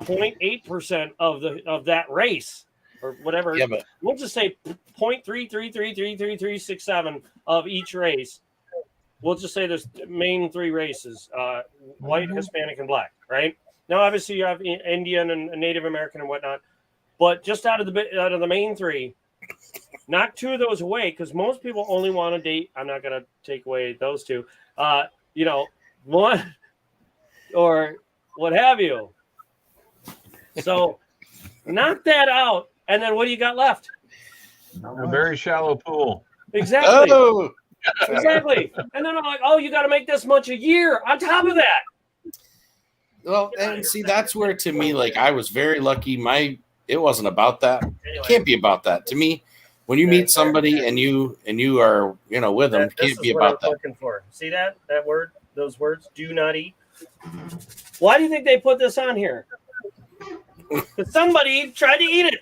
0.8% of that race or whatever. Yeah, but we'll just say 0.333333367 of each race. We'll just say there's main 3 races: white, Hispanic, and black. Right now, obviously you have Indian and Native American and whatnot, but just out of the main 3, knock 2 of those away because most people only want to date. I'm not going to take away those 2. One or what have you. So knock that out, and then what do you got left? A very shallow pool. Exactly. Oh, Exactly. And then I'm like, oh, you got to make this much a year on top of that. well, and see, that's where to me, like, I was very lucky. It wasn't about that. It can't be about that. To me, when you meet somebody and you are with them, it can't be about that. Looking for. See that word? Those words, do not eat. Why do you think they put this on here? Because somebody tried to eat it.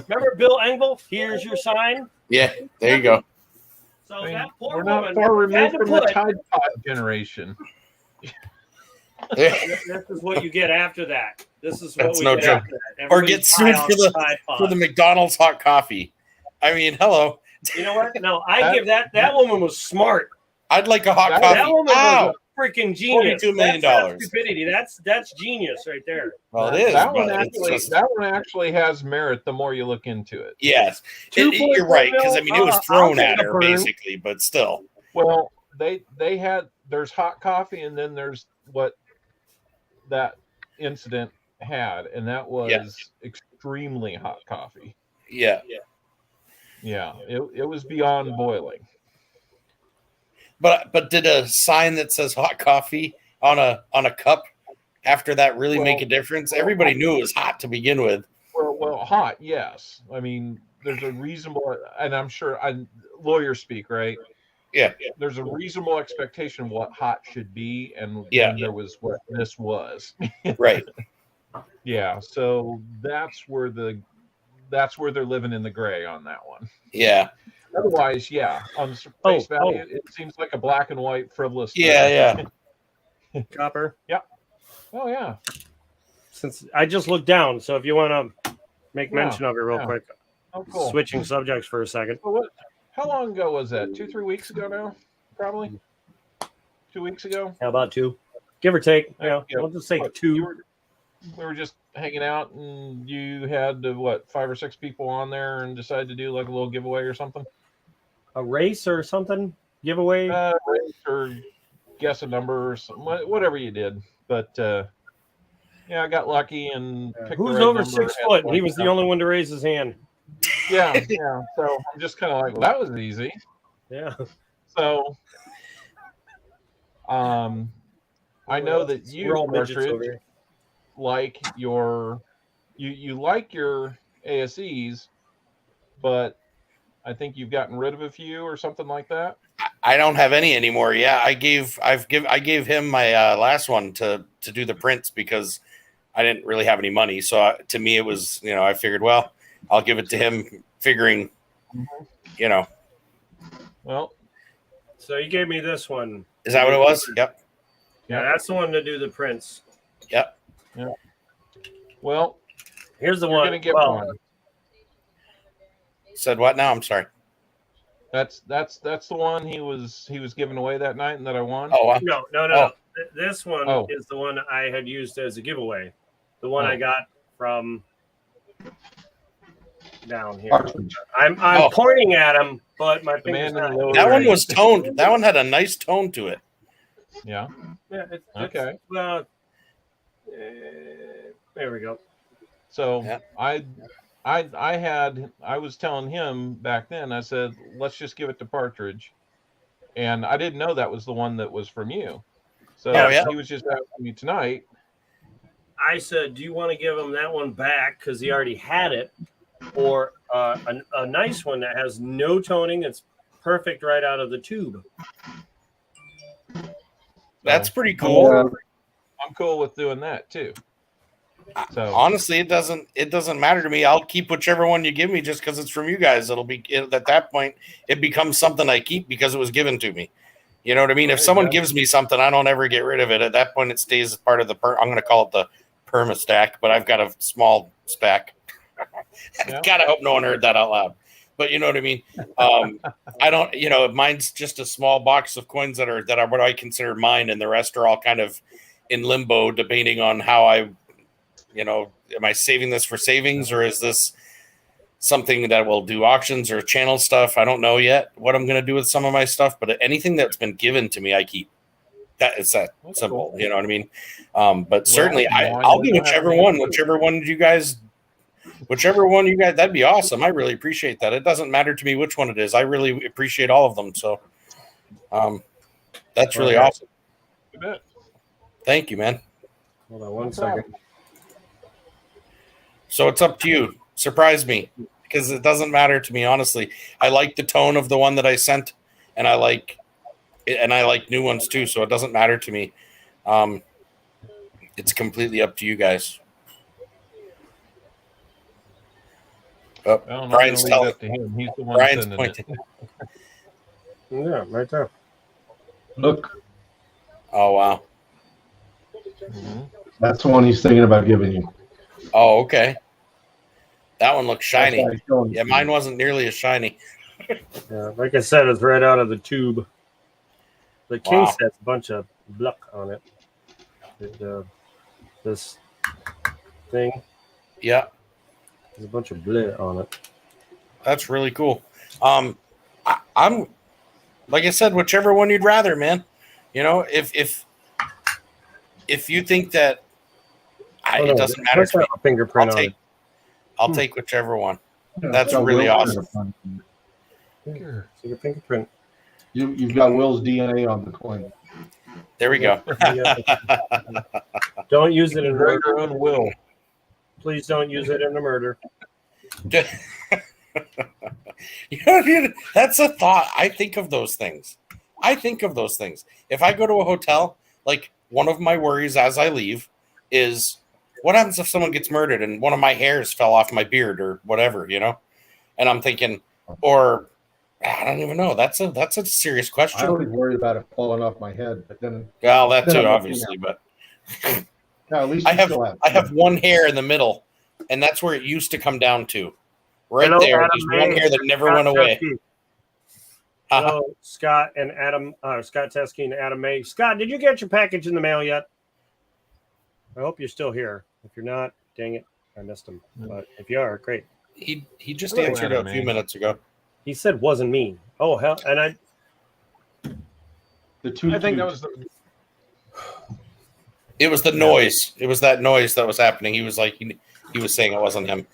Remember Bill Engvall? Here's your sign. Yeah, there you go. So that poor We're not woman far had removed to from the put- Tide Pod generation. This is what you get after that. This is what That's we no get joke. after that. Or Everybody's get sued high for on the Tide Pod. for the McDonald's hot coffee. I mean, hello. You know what? No, I give that woman was smart. I'd like a hot That coffee. That woman Ow! was a freaking genius. $42 million. That's not stupidity. That's genius right there. Well, it is. That but one it's actually, just- that one actually has merit. The more you look into it. yes, 2.4 you're right because I mean it was I'll thrown take at the her burn. basically, but still. Well, they had there's hot coffee, and then there's what that incident had, and that was extremely hot coffee. Yeah. Yeah, it was beyond boiling. But did a sign that says hot coffee on a cup after that really make a difference? Everybody knew it was hot to begin with. Well, hot, yes. I mean, there's a reasonable, and I'm sure lawyers speak, right? Yeah. There's a reasonable expectation of what hot should be, and Yeah. there was what this was. Right. Yeah, so that's where they're living in the gray on that one. Yeah. Otherwise, yeah, on face value, it seems like a black and white frivolous thing. Yeah. Copper. Oh yeah. Since I just looked down, so if you want to make Yeah, mention of it real yeah. quick, Oh, cool. switching subjects for a second. So how long ago was that? 2-3 weeks ago now? Probably 2 weeks ago. How about 2? Give or take. Yeah. We'll just say What, 2. we were just hanging out, and you had 5 or 6 people on there, and decided to do like a little giveaway or something. A race or something? Giveaway? Race or guess a number or something, whatever you did. But yeah, I got lucky and picked Who's the right over number, 6 had foot? one He was the down. only one to raise his hand. Yeah. So I'm just kind of like, well, that was easy. Yeah. So, I know that you, We're all midgets over Partridge, here. like you like your ASEs, but I think you've gotten rid of a few or something like that. I don't have any anymore. Yeah, I gave him my last one to do the prints because I didn't really have any money. So to me, it was I figured, well, I'll give it to him, figuring, Well, So you gave me this one. Is that what it was? Yep. Yeah, that's the one to do the prints. Yep. Well, Here's the you're one. gonna get well, one. Said what now? I'm sorry. That's the one he was giving away that night and that I won. Oh, No. Oh. This one Oh. is the one I had used as a giveaway. The one I Oh. got from down here. Partridge. I'm Oh. pointing at him, but my The man finger's in the not. lower that one right. was toned. That one had a nice tone to it. Yeah. Yeah, it's Okay. Well, there we go. So Yeah. I was telling him back then, I said, let's just give it to Partridge. And I didn't know that was the one that was from you. So Yeah. he was just asking me tonight. I said, do you want to give him that one back because he already had it, or a nice one that has no toning? It's perfect right out of the tube. That's pretty cool. I'm cool with doing that too. So honestly, it doesn't matter to me. I'll keep whichever one you give me just because it's from you guys. At that point, it becomes something I keep because it was given to me. You know what I mean? If someone gives me something, I don't ever get rid of it. At that point, it stays as part of the I'm going to call it the perma stack, but I've got a small stack. God, I hope no one heard that out loud. But you know what I mean? I don't, mine's just a small box of coins that are what I consider mine, and the rest are all kind of in limbo, debating on how am I saving this for savings, or is this something that will do auctions or channel stuff? I don't know yet what I'm going to do with some of my stuff, but anything that's been given to me, I keep. That it's that simple, you know what I mean? But certainly, I'll do whichever one you guys, that'd be awesome. I really appreciate that. It doesn't matter to me which one it is. I really appreciate all of them. So, that's really awesome. Thank you, man. Hold on one second. So it's up to you. Surprise me, because it doesn't matter to me, honestly. I like the tone of the one that I sent, and I like new ones too, so it doesn't matter to me. It's completely up to you guys. Oh, Brian's telling that to him. He's the one Brian's sending pointing. Yeah, right there. Look, Oh, wow. that's the one he's thinking about giving you. Oh, okay. That one looks shiny. That's why he's showing it Yeah, to mine you. wasn't nearly as shiny. Yeah, like I said, it's right out of the tube. The case Wow. has a bunch of bluck on it. This thing, Yeah, there's a bunch of bleh on it. that's really cool. I'm like I said, whichever one you'd rather, man. If you think that it doesn't matter to me, A fingerprint I'll take whichever one. Yeah, That's it's got really Will's awesome. fingerprint. See your fingerprint. You've got Will's DNA on the coin. There we go. Don't use it in Write murder. your own will. Please don't use it in a murder. That's a thought. I think of those things. If I go to a hotel, like, one of my worries as I leave is, what happens if someone gets murdered and one of my hairs fell off my beard or whatever, And I'm thinking, or I don't even know. That's a serious I question. always worried about it falling off my head, but then Well, that then too, I'm obviously, looking but at least I you have still have. I have one hair in the middle, and that's where it used to come down to. Right Hello, there. Adam There's May. one hair that never Scott went away. Teskey. Hello, Scott and Adam. Scott Teskey and Adam May. Scott, did you get your package in the mail yet? I hope you're still here. If you're not, dang it, I missed him. But if you are, great. He just Hello, answered Adam a few May. minutes ago. He said wasn't me. Oh hell, and I The two. I think that was the It was the noise. It was that noise that was happening. He was like, he was saying it wasn't him.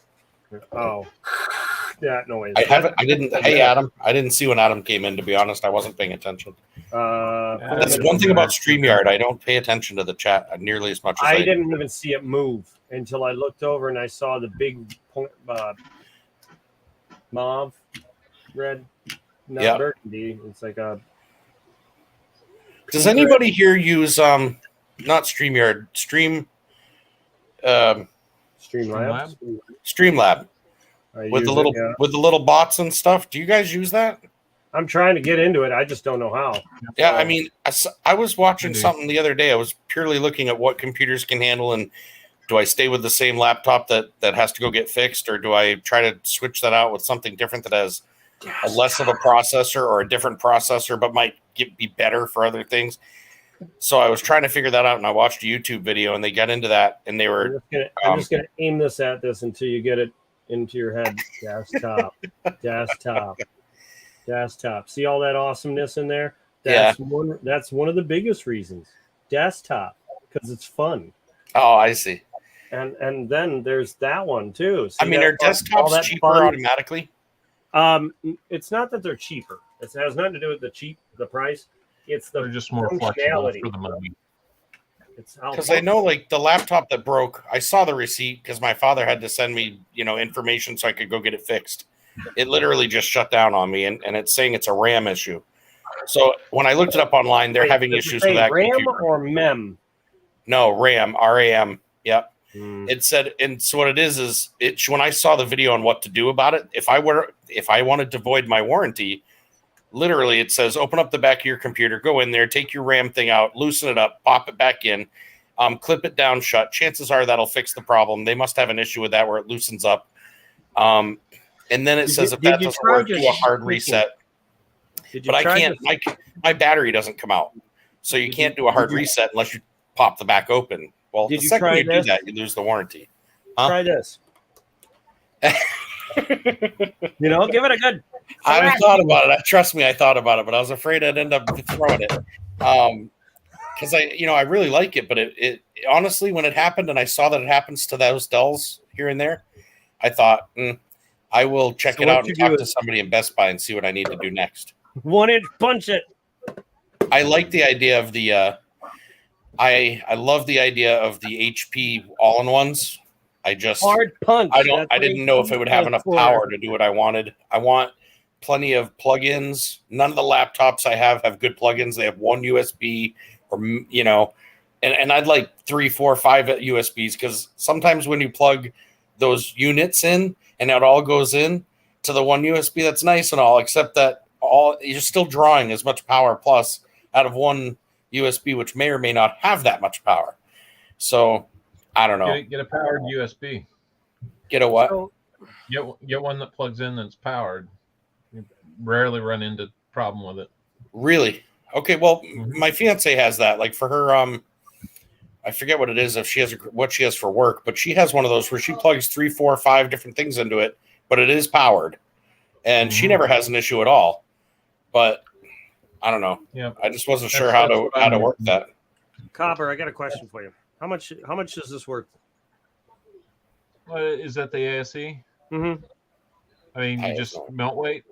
that noise. Hey, Adam. I didn't see when Adam came in, to be honest. I wasn't paying attention. That's one thing about StreamYard. I don't pay attention to the chat nearly as much as I do. didn't even see it move until I looked over and I saw the big mauve red, not Yeah. burgundy. It's like a. Does anybody here use not StreamYard, Streamlabs? Streamlab I with use the little it, yeah. with the little bots and stuff? Do you guys use that? I'm trying to get into it. I just don't know how. Yeah, I mean, I was watching Indeed. something the other day. I was purely looking at what computers can handle, and do I stay with the same laptop that has to go get fixed, or do I try to switch that out with something different that has a less of a processor or a different processor, but might be better for other things? So I was trying to figure that out, and I watched a YouTube video, and they got into that, and they were I'm just gonna aim this at this until you get it into your head. Desktop. See all that awesomeness in there? That's one of the biggest reasons. Desktop, because it's fun. Oh, I see. And then there's that one too. See, I mean, are all desktops that cheaper fun? automatically? It's not that they're cheaper. It has nothing to do with the price. It's the they're just more flexible functionality. for the money. It's Because I know, like, the laptop that broke, I saw the receipt because my father had to send me, information so I could go get it fixed. It literally just shut down on me, and it's saying it's a RAM issue. So when I looked it up online, they're having does it issues say with that RAM computer. or MEM? No, RAM, RAM. Yep. Hmm. It said, and so what it is it when I saw the video on what to do about it, if I wanted to void my warranty, literally it says open up the back of your computer, go in there, take your RAM thing out, loosen it up, pop it back in, clip it down shut. Chances are that'll fix the problem. They must have an issue with that where it loosens up. And then it says if that doesn't work, do a hard reset. But I can't. My battery doesn't come out, so you can't do a hard reset unless you pop the back open. Well, the second you do that, you lose the warranty. Huh? Try this. Give it a good. I thought about it. Trust me, I thought about it, but I was afraid I'd end up throwing it. Because I really like it, but it honestly, when it happened and I saw that it happens to those Dells here and there, I thought I will check it out and talk to somebody in Best Buy and see what I need to do next. 1-inch punch it. I like the idea of the. I love the idea of the HP all-in-ones. I just hard punch. I didn't know if it would have enough power to do what I wanted. I want plenty of plugins. None of the laptops I have good plugins. They have one USB, or and I'd like 3, 4, 5 USBs because sometimes when you plug those units in and it all goes in to the one USB, that's nice and all, except that you're still drawing as much power plus out of one USB, which may or may not have that much power. So I don't know. Get a powered USB. Get a what? Get one that plugs in that's powered. You rarely run into problem with it. Really? Okay. Well, my fiance has that. Like for her, I forget what it is. If she has what she has for work, but she has one of those where she plugs 3, 4, 5 different things into it, but it is powered, and she never has an issue at all. But I don't know. Yeah, I just wasn't sure how to work that. Copper, I got a question for you. How much is this worth? Is that the ASE? Mm-hmm. I mean, you just melt weight.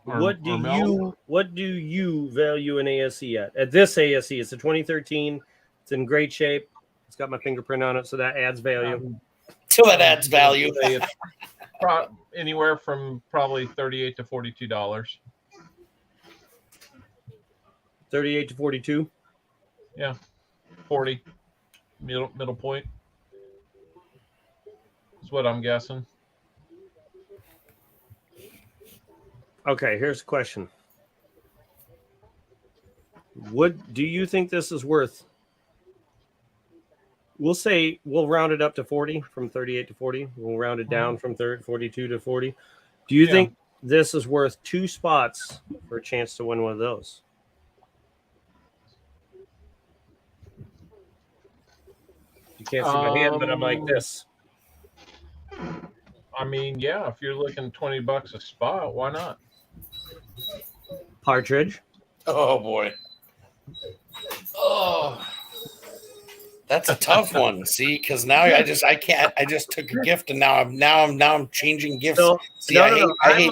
What do you value an ASE at? At this ASE, it's a 2013. It's in great shape. It's got my fingerprint on it, so that adds value. So that adds value. Anywhere from probably $38 to $42. 38 to 42. Yeah, 40 middle point. That's what I'm guessing. Okay, here's a question. What do you think this is worth? We'll round it up to 40 from 38 to 40. We'll round it down from 42 to 40. Do you think this is worth 2 spots for a chance to win one of those? You can't see my hand, but I'm like this. I mean, yeah, if you're looking $20 a spot, why not? Partridge. Oh boy. Oh, that's a tough one. See, because now I just took a gift and now I'm changing gifts. So, see, I hate.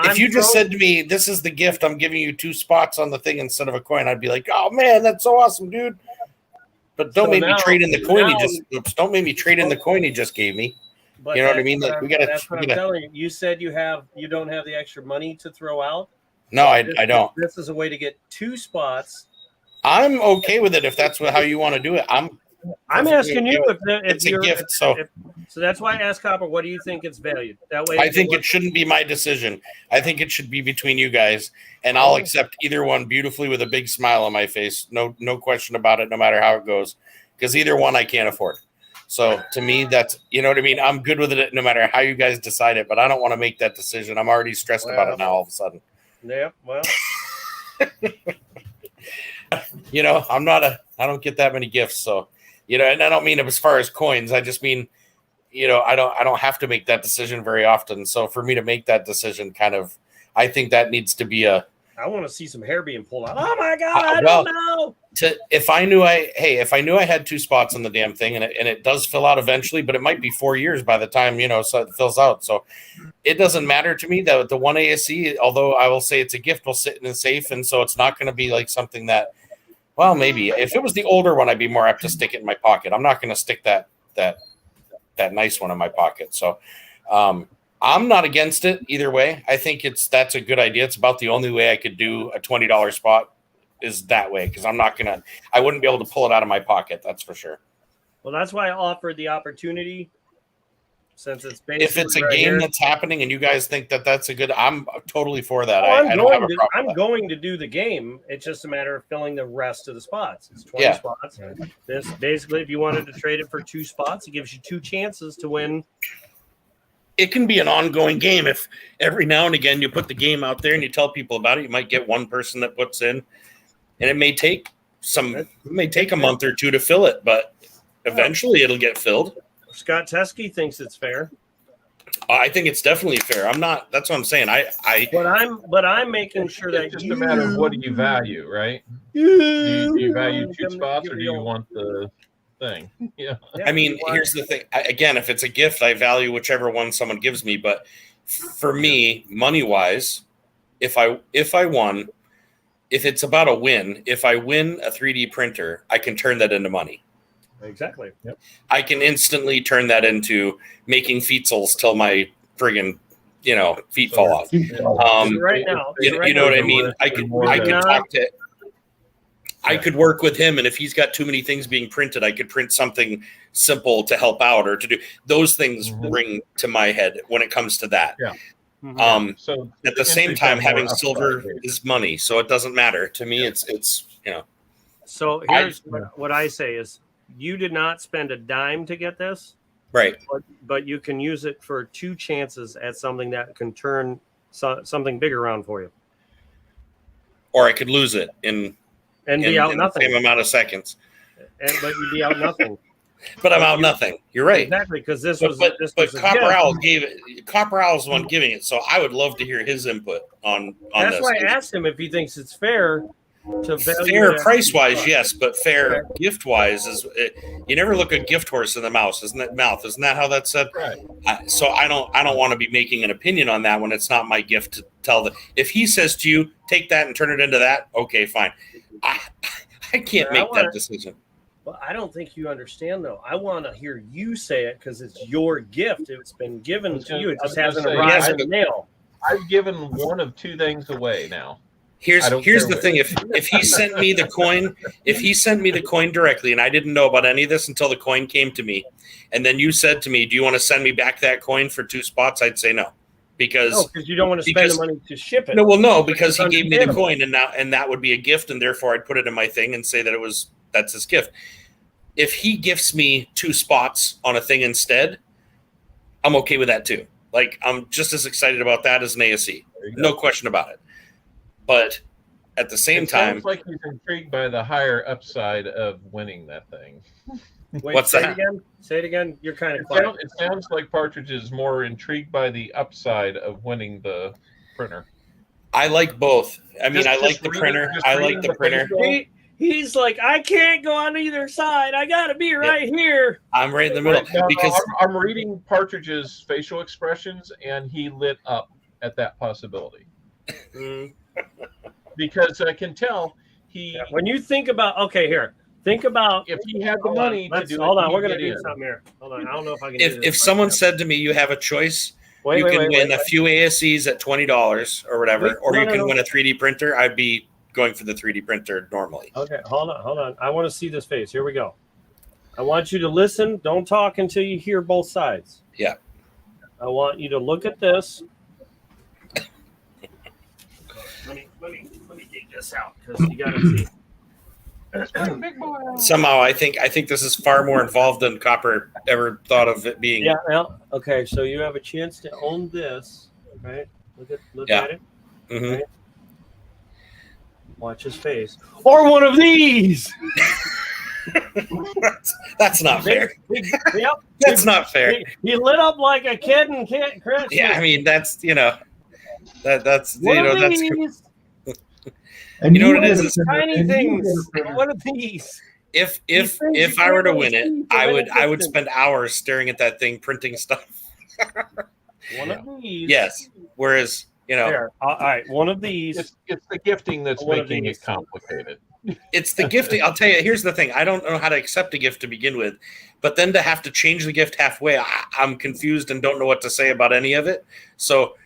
If you just said to me, "This is the gift. I'm giving you 2 spots on the thing instead of a coin," I'd be like, "Oh man, that's so awesome, dude." But don't make me trade in the coin don't make me trade in the coin he just gave me. But you know what I mean? Like that's what I'm telling you. You said you don't have the extra money to throw out. No, I don't. This is a way to get 2 spots. I'm okay with it if that's how you want to do it. I'm asking you if it's a gift. So that's why I asked Copper, what do you think it's valued? That way, I think it shouldn't be my decision. I think it should be between you guys, and I'll accept either one beautifully with a big smile on my face. No question about it. No matter how it goes, because either one I can't afford. So to me, that's, you know what I mean? I'm good with it no matter how you guys decide it, but I don't want to make that decision. I'm already stressed about it now all of a sudden. Yeah, well. I don't get that many gifts. So, and I don't mean as far as coins. I just mean, I don't have to make that decision very often. So for me to make that decision I think that needs to be I want to see some hair being pulled out. Oh my God, I don't know. If I knew I had 2 spots on the damn thing and it does fill out eventually, but it might be 4 years by the time, so it fills out. So it doesn't matter to me that the one ASE, although I will say it's a gift, will sit in a safe. And so it's not going to be like something that, Well, maybe if it was the older one, I'd be more apt to stick it in my pocket. I'm not going to stick that nice one in my pocket. So I'm not against it either way. I think that's a good idea. It's about the only way I could do a $20 spot is that way, because I wouldn't be able to pull it out of my pocket. That's for sure. Well, that's why I offered the opportunity. Since it's basically if it's a right game here. that's happening and you guys think that that's a good, I'm totally for that. Oh, I don't have a problem. I'm with that. going to do the game. It's just a matter of filling the rest of the spots. It's 20 Yeah. spots. This basically, if you wanted to trade it for 2 spots, it gives you 2 chances to win. It can be an ongoing game. If every now and again you put the game out there and you tell people about it, you might get one person that puts in, and it may take a month or 2 to fill it, but eventually it'll get filled. Scott Teskey thinks it's fair. I think it's definitely fair. I'm not. That's what I'm saying. But I'm making sure that It's just a matter of what do you value, right? Do you value 2 spots, or do you want the thing? Yeah. I mean, here's the thing. Again, if it's a gift, I value whichever one someone gives me. But for me, money wise, if I won, if it's about a win, if I win a 3D printer, I can turn that into money. Exactly. Yep. I can instantly turn that into making feetsels till my friggin' feet fall off. Right now, you know what I mean? I could talk to. I could work with him, and if he's got too many things being printed, I could print something simple to help out or to do. Those things ring to my head when it comes to that. Yeah. So at the same time, having silver is money, so it doesn't matter to me. It's. So here's what I say is, you did not spend a dime to get this, right? But you can use it for 2 chances at something that can turn something big around for you. Or I could lose it in be out nothing. The same amount of seconds. But you'd be out nothing. But I'm out nothing. You're right. Exactly, because this was Copper Owl gave it. Copper Owl's the one giving it, so I would love to hear his input on That's this. why I asked him if he thinks it's fair. Fair price wise, yes, but fair gift wise is you never look a gift horse in the mouth, isn't that how that's said? Right. So I don't want to be making an opinion on that when it's not my gift to tell if he says to you, take that and turn it into that, okay, fine. I can't make that decision. Well, I don't think you understand though. I want to hear you say it because it's your gift. It's been given to you. It just hasn't arrived in the mail. I've given one of 2 things away now. Here's the thing. If he sent me the coin, directly, and I didn't know about any of this until the coin came to me, and then you said to me, "Do you want to send me back that coin for 2 spots?" I'd say no, because you don't want to spend the money to ship it. No, because he gave me the coin, and that would be a gift, and therefore I'd put it in my thing and say that that's his gift. If he gifts me 2 spots on a thing instead, I'm okay with that too. Like, I'm just as excited about that as an ASE. No question about it. But at the same time, sounds like he's intrigued by the higher upside of winning that thing. Wait, what's that? Say it again. You're kind of quiet. It sounds like Partridge is more intrigued by the upside of winning the printer. I like both. I mean, I like the printer. I like the printer. He's like, I can't go on either side. I got to be right here. I'm right in the middle because I'm reading Partridge's facial expressions, and he lit up at that possibility. Because I can tell when you think about think about if he had the money to do hold on, we're gonna do something here. Hold on, I don't know if I can do this. If someone said to me, you have a choice, you can win a few ASEs at $20 or whatever, or you can win a 3D printer, I'd be going for the 3D printer normally. Okay, hold on. I want to see this face. Here we go. I want you to listen. Don't talk until you hear both sides. Yeah. I want you to look at this. Let me dig this out because you got to see. Somehow, I think this is far more involved than Copper ever thought of it being. Yeah. Well, okay. So you have a chance to own this, right? Look at it. Mm-hmm. Right? Watch his face. Or one of these. That's not fair. Yep. That's not fair. He lit up like a kid and Christmas. Yeah, I mean that's that's one of that's. these. And you know what it is? Tiny things. One of these. If I were to win it, I would spend hours staring at that thing printing stuff. One of these. Yes. Whereas, There. All right. One of these. It's the gifting that's making it complicated. It's the gifting. I'll tell you. Here's the thing. I don't know how to accept a gift to begin with, but then to have to change the gift halfway, I'm confused and don't know what to say about any of it. So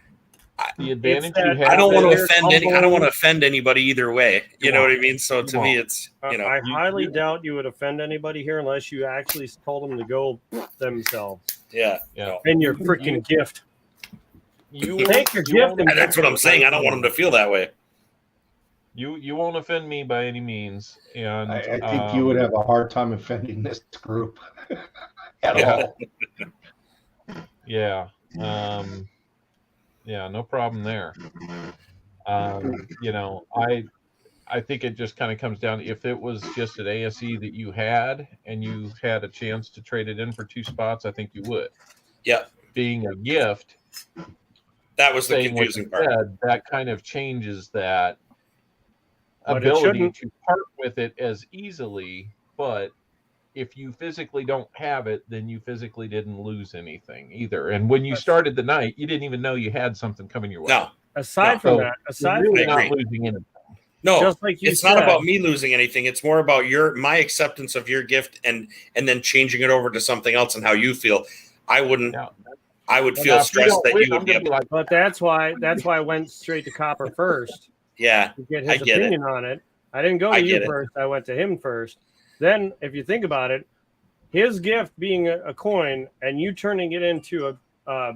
The advantage that- you have. I don't want to there's offend any. I don't humble- want to offend anybody either way. You know what I mean? So to me, it's you know. I highly doubt you would offend anybody here unless you actually told them to go themselves. Yeah. Yeah. In your freaking gift. You Take your you gift won't- and That's what I'm saying. I don't want them to feel that way. You won't offend me by any means, and I think you would have a hard time offending this group at Yeah. all. Yeah. Yeah, no problem there. You know, I think it just kind of comes down, if it was just an ASE that you had and you had a chance to trade it in for 2 spots, I think you would. Yeah. Being a gift, That was the saying what confusing you part. said, that kind of changes that But it ability shouldn't. to part with it as easily. But if you physically don't have it, then you physically didn't lose anything either. And when you started the night, you didn't even know you had something coming your way. No, Aside from So that, aside you're from really that, I not agree. losing anything. no. just like you It's said, not about me losing anything. It's more about my acceptance of your gift and then changing it over to something else and how you feel. I wouldn't. Yeah. I would Now, feel if you stressed don't that win, you would I'm be gonna be like, But that's why I went straight to Copper first yeah. to get I his get it. opinion on it. I didn't go I to you get it. first. I went to him first. Then, if you think about it, his gift being a coin and you turning it into a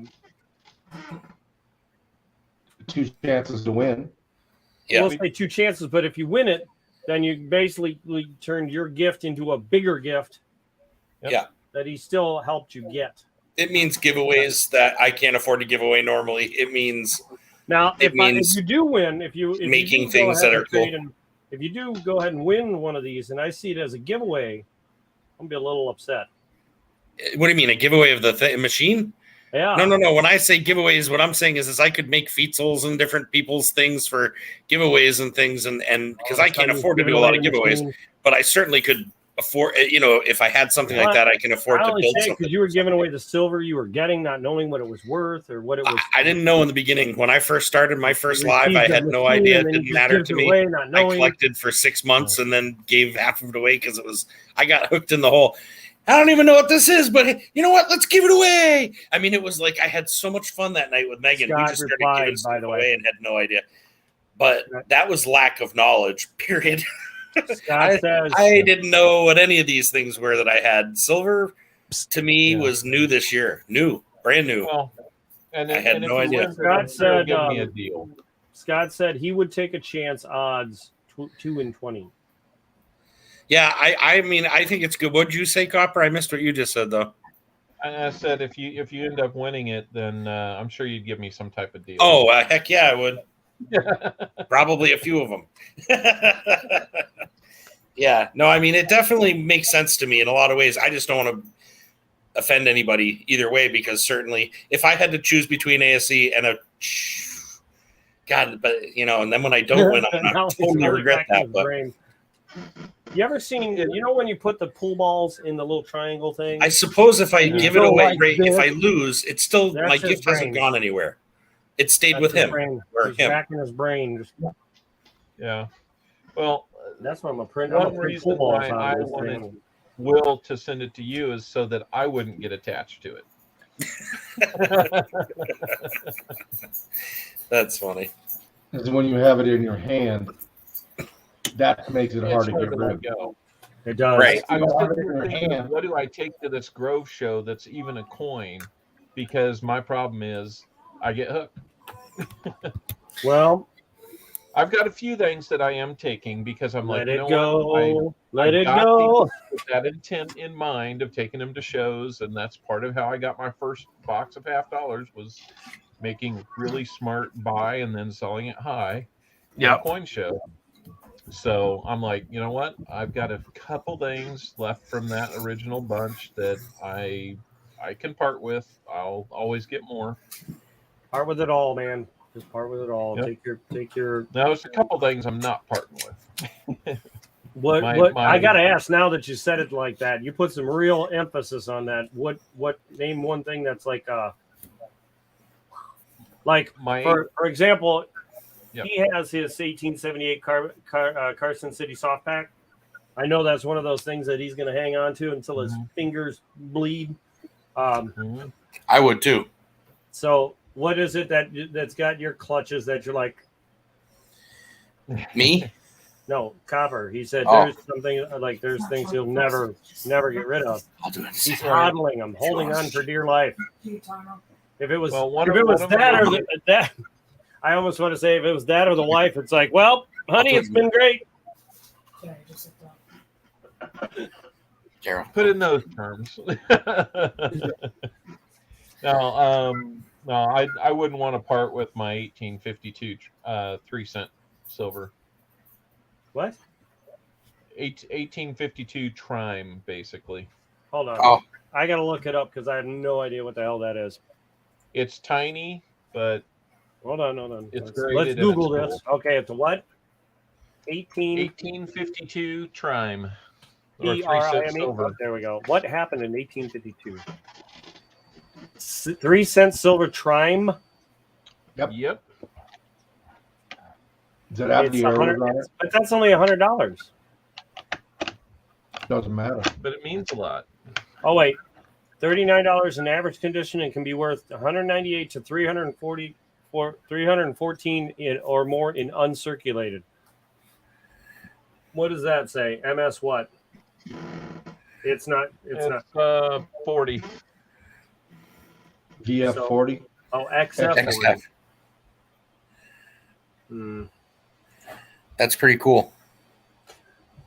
2 chances to win. Yeah. we'll say 2 chances, but if you win it, then you basically turned your gift into a bigger gift. Yeah. That he still helped you get. It means giveaways that I can't afford to give away normally. It means Now, It if means you do win, if you making do go things ahead that and are cool. trade and if you do go ahead and win one of these, and I see it as a giveaway, I'm gonna be a little upset. what do you mean, a giveaway of the machine? Yeah. No. When I say giveaways, what I'm saying is I could make featsels and different people's things for giveaways and things, and because I can't afford to do a lot of giveaways, but I certainly could afford. If I had something like that, I can afford I to only build say something. because you were giving away the silver you were getting, not knowing what it was worth or what it was. I didn't know in the beginning. When I first started my first You live, I received had the no machine, idea. and It then you didn't just matter give to it me. away, not I knowing. collected for 6 months and then gave half of it away because I got hooked in the whole. I don't even know what this is, but you know what? Let's give it away. I mean, it was like I had so much fun that night with Megan. We Scott just started replied, giving by stuff the way. away and had no idea. But that was lack of knowledge, period. Scott says, I didn't know what any of these things were that I had. Silver, to me, Yeah. was new this year. Brand new. well, and I had and no if you idea. win, Scott said, give me a deal. Scott said he would take a chance odds 2 in 20. Yeah, I mean, I think it's good. What'd you say, Copper? I missed what you just said, though. And I said, if you end up winning it, then I'm sure you'd give me some type of deal. Oh, heck yeah, I would. Probably a few of them. Yeah, no, I mean, it definitely makes sense to me in a lot of ways. I just don't want to offend anybody either way, because certainly if I had to choose between ASE and God, but and then when I don't win, I'm Now not he's totally really regret racking that. his But brain. You ever seen, when you put the pool balls in the little triangle thing? I suppose if I give it go away, like if this. I lose, it's still That's my his gift hasn't brain. gone anywhere. It stayed That's with his him brain. or He's him. racking his brain. Just, Yeah. Well, that's what I'm a print. one I'm gonna print reason pool balls why out I of this wanted thing. Will to send it to you is so that I wouldn't get attached to it. That's funny. Because when you have it in your hand, that makes it hard It's to get rid let of. go. It does. Right. I was You have sitting it in here your thinking, hand. what do I take to this Grove show that's even a coin? Because my problem is I get hooked. Well, I've got a few things that I am taking because I'm let like, it you know what? go. Let I it got go. with that intent in mind of taking them to shows, and that's part of how I got my first box of $50 was making really smart buy and then selling it high in a coin show. So I'm like, you know what? I've got a couple things left from that original bunch that I can part with. I'll always get more. Part with it all, man. Just part with it all. Yep. Take your. Now there's a couple things I'm not parting with. What My- I gotta ask now that you said it like that, you put some real emphasis on that. What name one thing that's like My for example, Yep. he has his 1878 Carson City soft pack. I know that's one of those things that he's going to hang on to until his fingers bleed. I would too. So, what is it that's got your clutches that you're like? Me? No, Copper. He said Oh. there's something like there's things he'll never get rid of. I'll do it. He's coddling them, holding on for dear life. If it was, Well, if it was that or that, I almost want to say if it was that or the wife, it's like, well, honey, it's been great. Carol. Put in those terms. No, I wouldn't want to part with my 1852 3-cent silver. What? 1852 Trime, basically. Hold on. Oh. I got to look it up because I have no idea what the hell that is. It's tiny, but hold on. It's Let's Google this. Okay, it's a what? 1852 Trime. Or Trime. 3-cent silver. Oh, there we go. What happened in 1852? 3-cent silver Trime. Yep. Does it have the arrows on it? But that's only $100. Doesn't matter. But it means a lot. Oh wait, $39 in average condition and can be worth $198 to $314 in or more in uncirculated. What does that say? MS what? It's not. It's not. 40. VF 40. Oh, XF 40. That's pretty cool.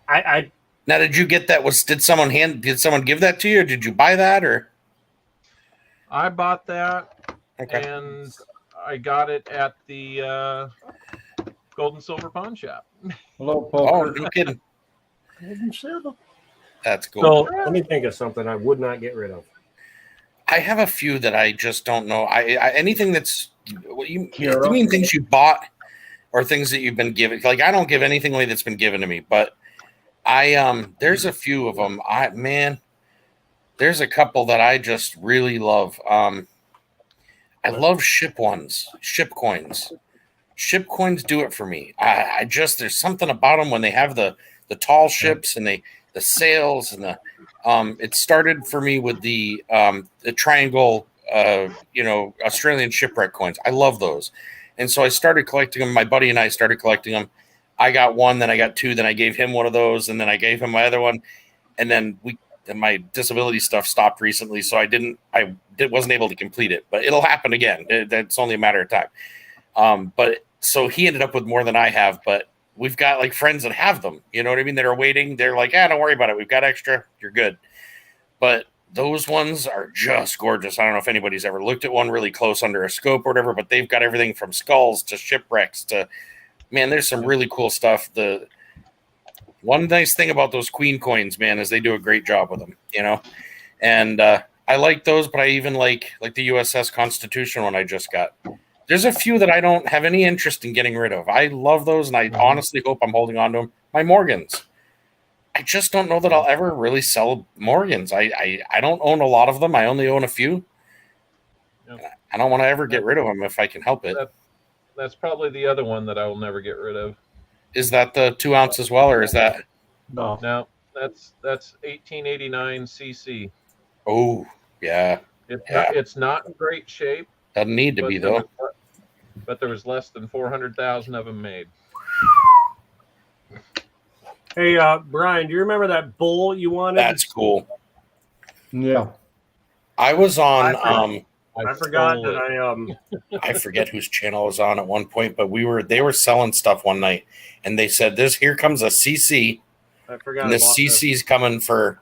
I now, did you get that? Did someone give that to you, or did you buy that, or? I bought that, Okay. and I got it at the Gold and Silver Pawn Shop. Hello, Oh, poker. no kidding. That's cool. So let me think of something I would not get rid of. I have a few that I just don't know. I anything that's what you Kira. mean things you bought or things that you've been given. Like I don't give anything away that's been given to me, but there's a few of them. There's a couple that I just really love. I love ship coins. Ship coins do it for me. I just there's something about them when they have the tall ships and the sails and the it started for me with the triangle Australian shipwreck coins. I love those. And so I started collecting them. My buddy and I started collecting them. I got one, then I got two, then I gave him one of those, and then I gave him my other one. And then my disability stuff stopped recently, so I wasn't able to complete it, but it'll happen again. It's only a matter of time. But so he ended up with more than I have, but we've got like friends that have them, you know what I mean? That are waiting. They're like, don't worry about it. We've got extra. You're good. But those ones are just gorgeous. I don't know if anybody's ever looked at one really close under a scope or whatever, but they've got everything from skulls to shipwrecks to, man, there's some really cool stuff. The one nice thing about those queen coins, man, is they do a great job with them, you know? And I like those, but I even like the Uss Constitution one I just got. There's a few that I don't have any interest in getting rid of. I love those, and I honestly hope I'm holding on to them. My Morgans. I just don't know that I'll ever really sell Morgans. I don't own a lot of them. I only own a few. Yep. I don't want to ever get rid of them if I can help it. That's probably the other one that I will never get rid of. Is that the 2 ounce as well, or is that? No. No, that's 1889 CC. Oh, yeah. It's not in great shape. Doesn't need to be, though. But there was less than 400,000 of them made. Hey, Brian, do you remember that bull you wanted? That's cool. Yeah. I was on. I forgot that I forget whose channel I was on at one point, but they were selling stuff one night, and they said, here comes a CC, I forgot. and the CC's coming for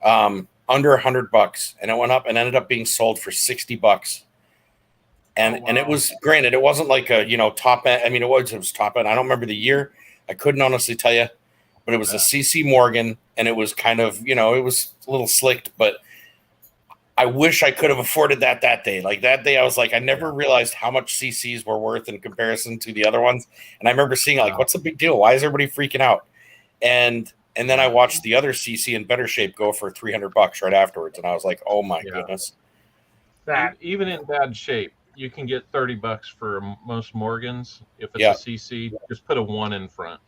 under $100, and it went up and ended up being sold for $60. And it was, granted, it wasn't like a top end. I mean, it was top end. I don't remember the year. I couldn't honestly tell you, but it was a CC Morgan, and it was kind of it was a little slicked, but I wish I could have afforded that day. Like that day, I was like, I never realized how much CCs were worth in comparison to the other ones. And I remember seeing like, what's the big deal? Why is everybody freaking out? And then I watched the other CC in better shape go for $300 right afterwards, and I was like, oh my goodness. That even in bad shape, you can get $30 for most Morgans. If it's Yeah. a CC, just put a 1 in front.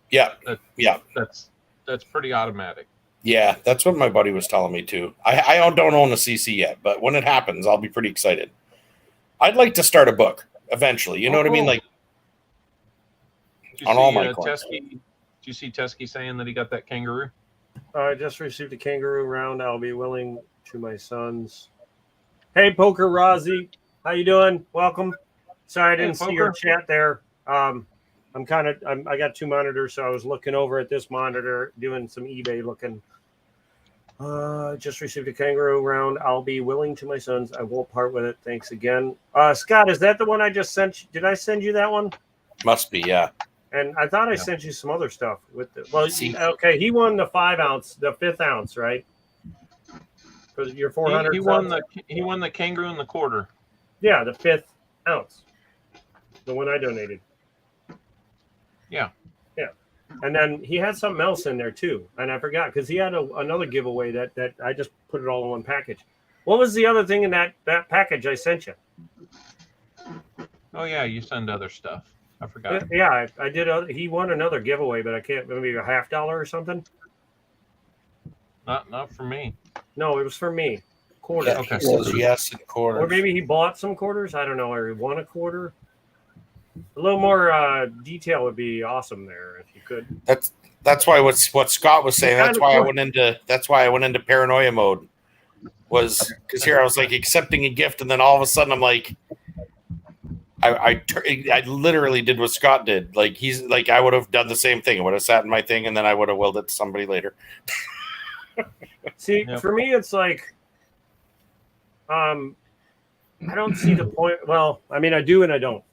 Yeah. That, Yeah. That's pretty automatic. Yeah, that's what my buddy was telling me too. I don't own a CC yet, but when it happens, I'll be pretty excited. I'd like to start a book eventually. You know what I mean? Cool. Like Did you on see, all my coins. Teskey? Did you see Teskey saying that he got that kangaroo? I just received a kangaroo round. I'll be willing to my sons. Hey, Poker Rozzy, how you doing? Welcome. Sorry I didn't see your chat there. I got 2 monitors, so I was looking over at this monitor, doing some eBay looking. Just received a kangaroo round. I'll be willing to my sons. I won't part with it. Thanks again. Scott, is that the one I just sent you? Did I send you that one? Must be, yeah. And I thought I sent you some other stuff with it. Well, okay, he won the 5 ounce, the 5th ounce, right? Because you're 400. He won the kangaroo in the quarter. Yeah, the 5th ounce, the one I donated. Yeah. And then he had something else in there too, and I forgot because he had another giveaway that I just put it all in one package. What was the other thing in that package I sent you? Oh yeah, you send other stuff. I forgot. Yeah, I did. He won another giveaway, but I can't. Maybe a $50 or something. Not for me. No, it was for me. Quarter. Yeah, Okay. Yes, and quarter. Or maybe he bought some quarters. I don't know. Or he won a quarter. A little more detail would be awesome there if you could. That's why what Scott was saying. That's why I went into paranoia mode. Was because here I was like accepting a gift, and then all of a sudden I'm like, I literally did what Scott did. Like he's like I would have done the same thing. I would have sat in my thing, and then I would have willed it to somebody later. See, for me, it's like, I don't see the point. Well, I mean, I do and I don't.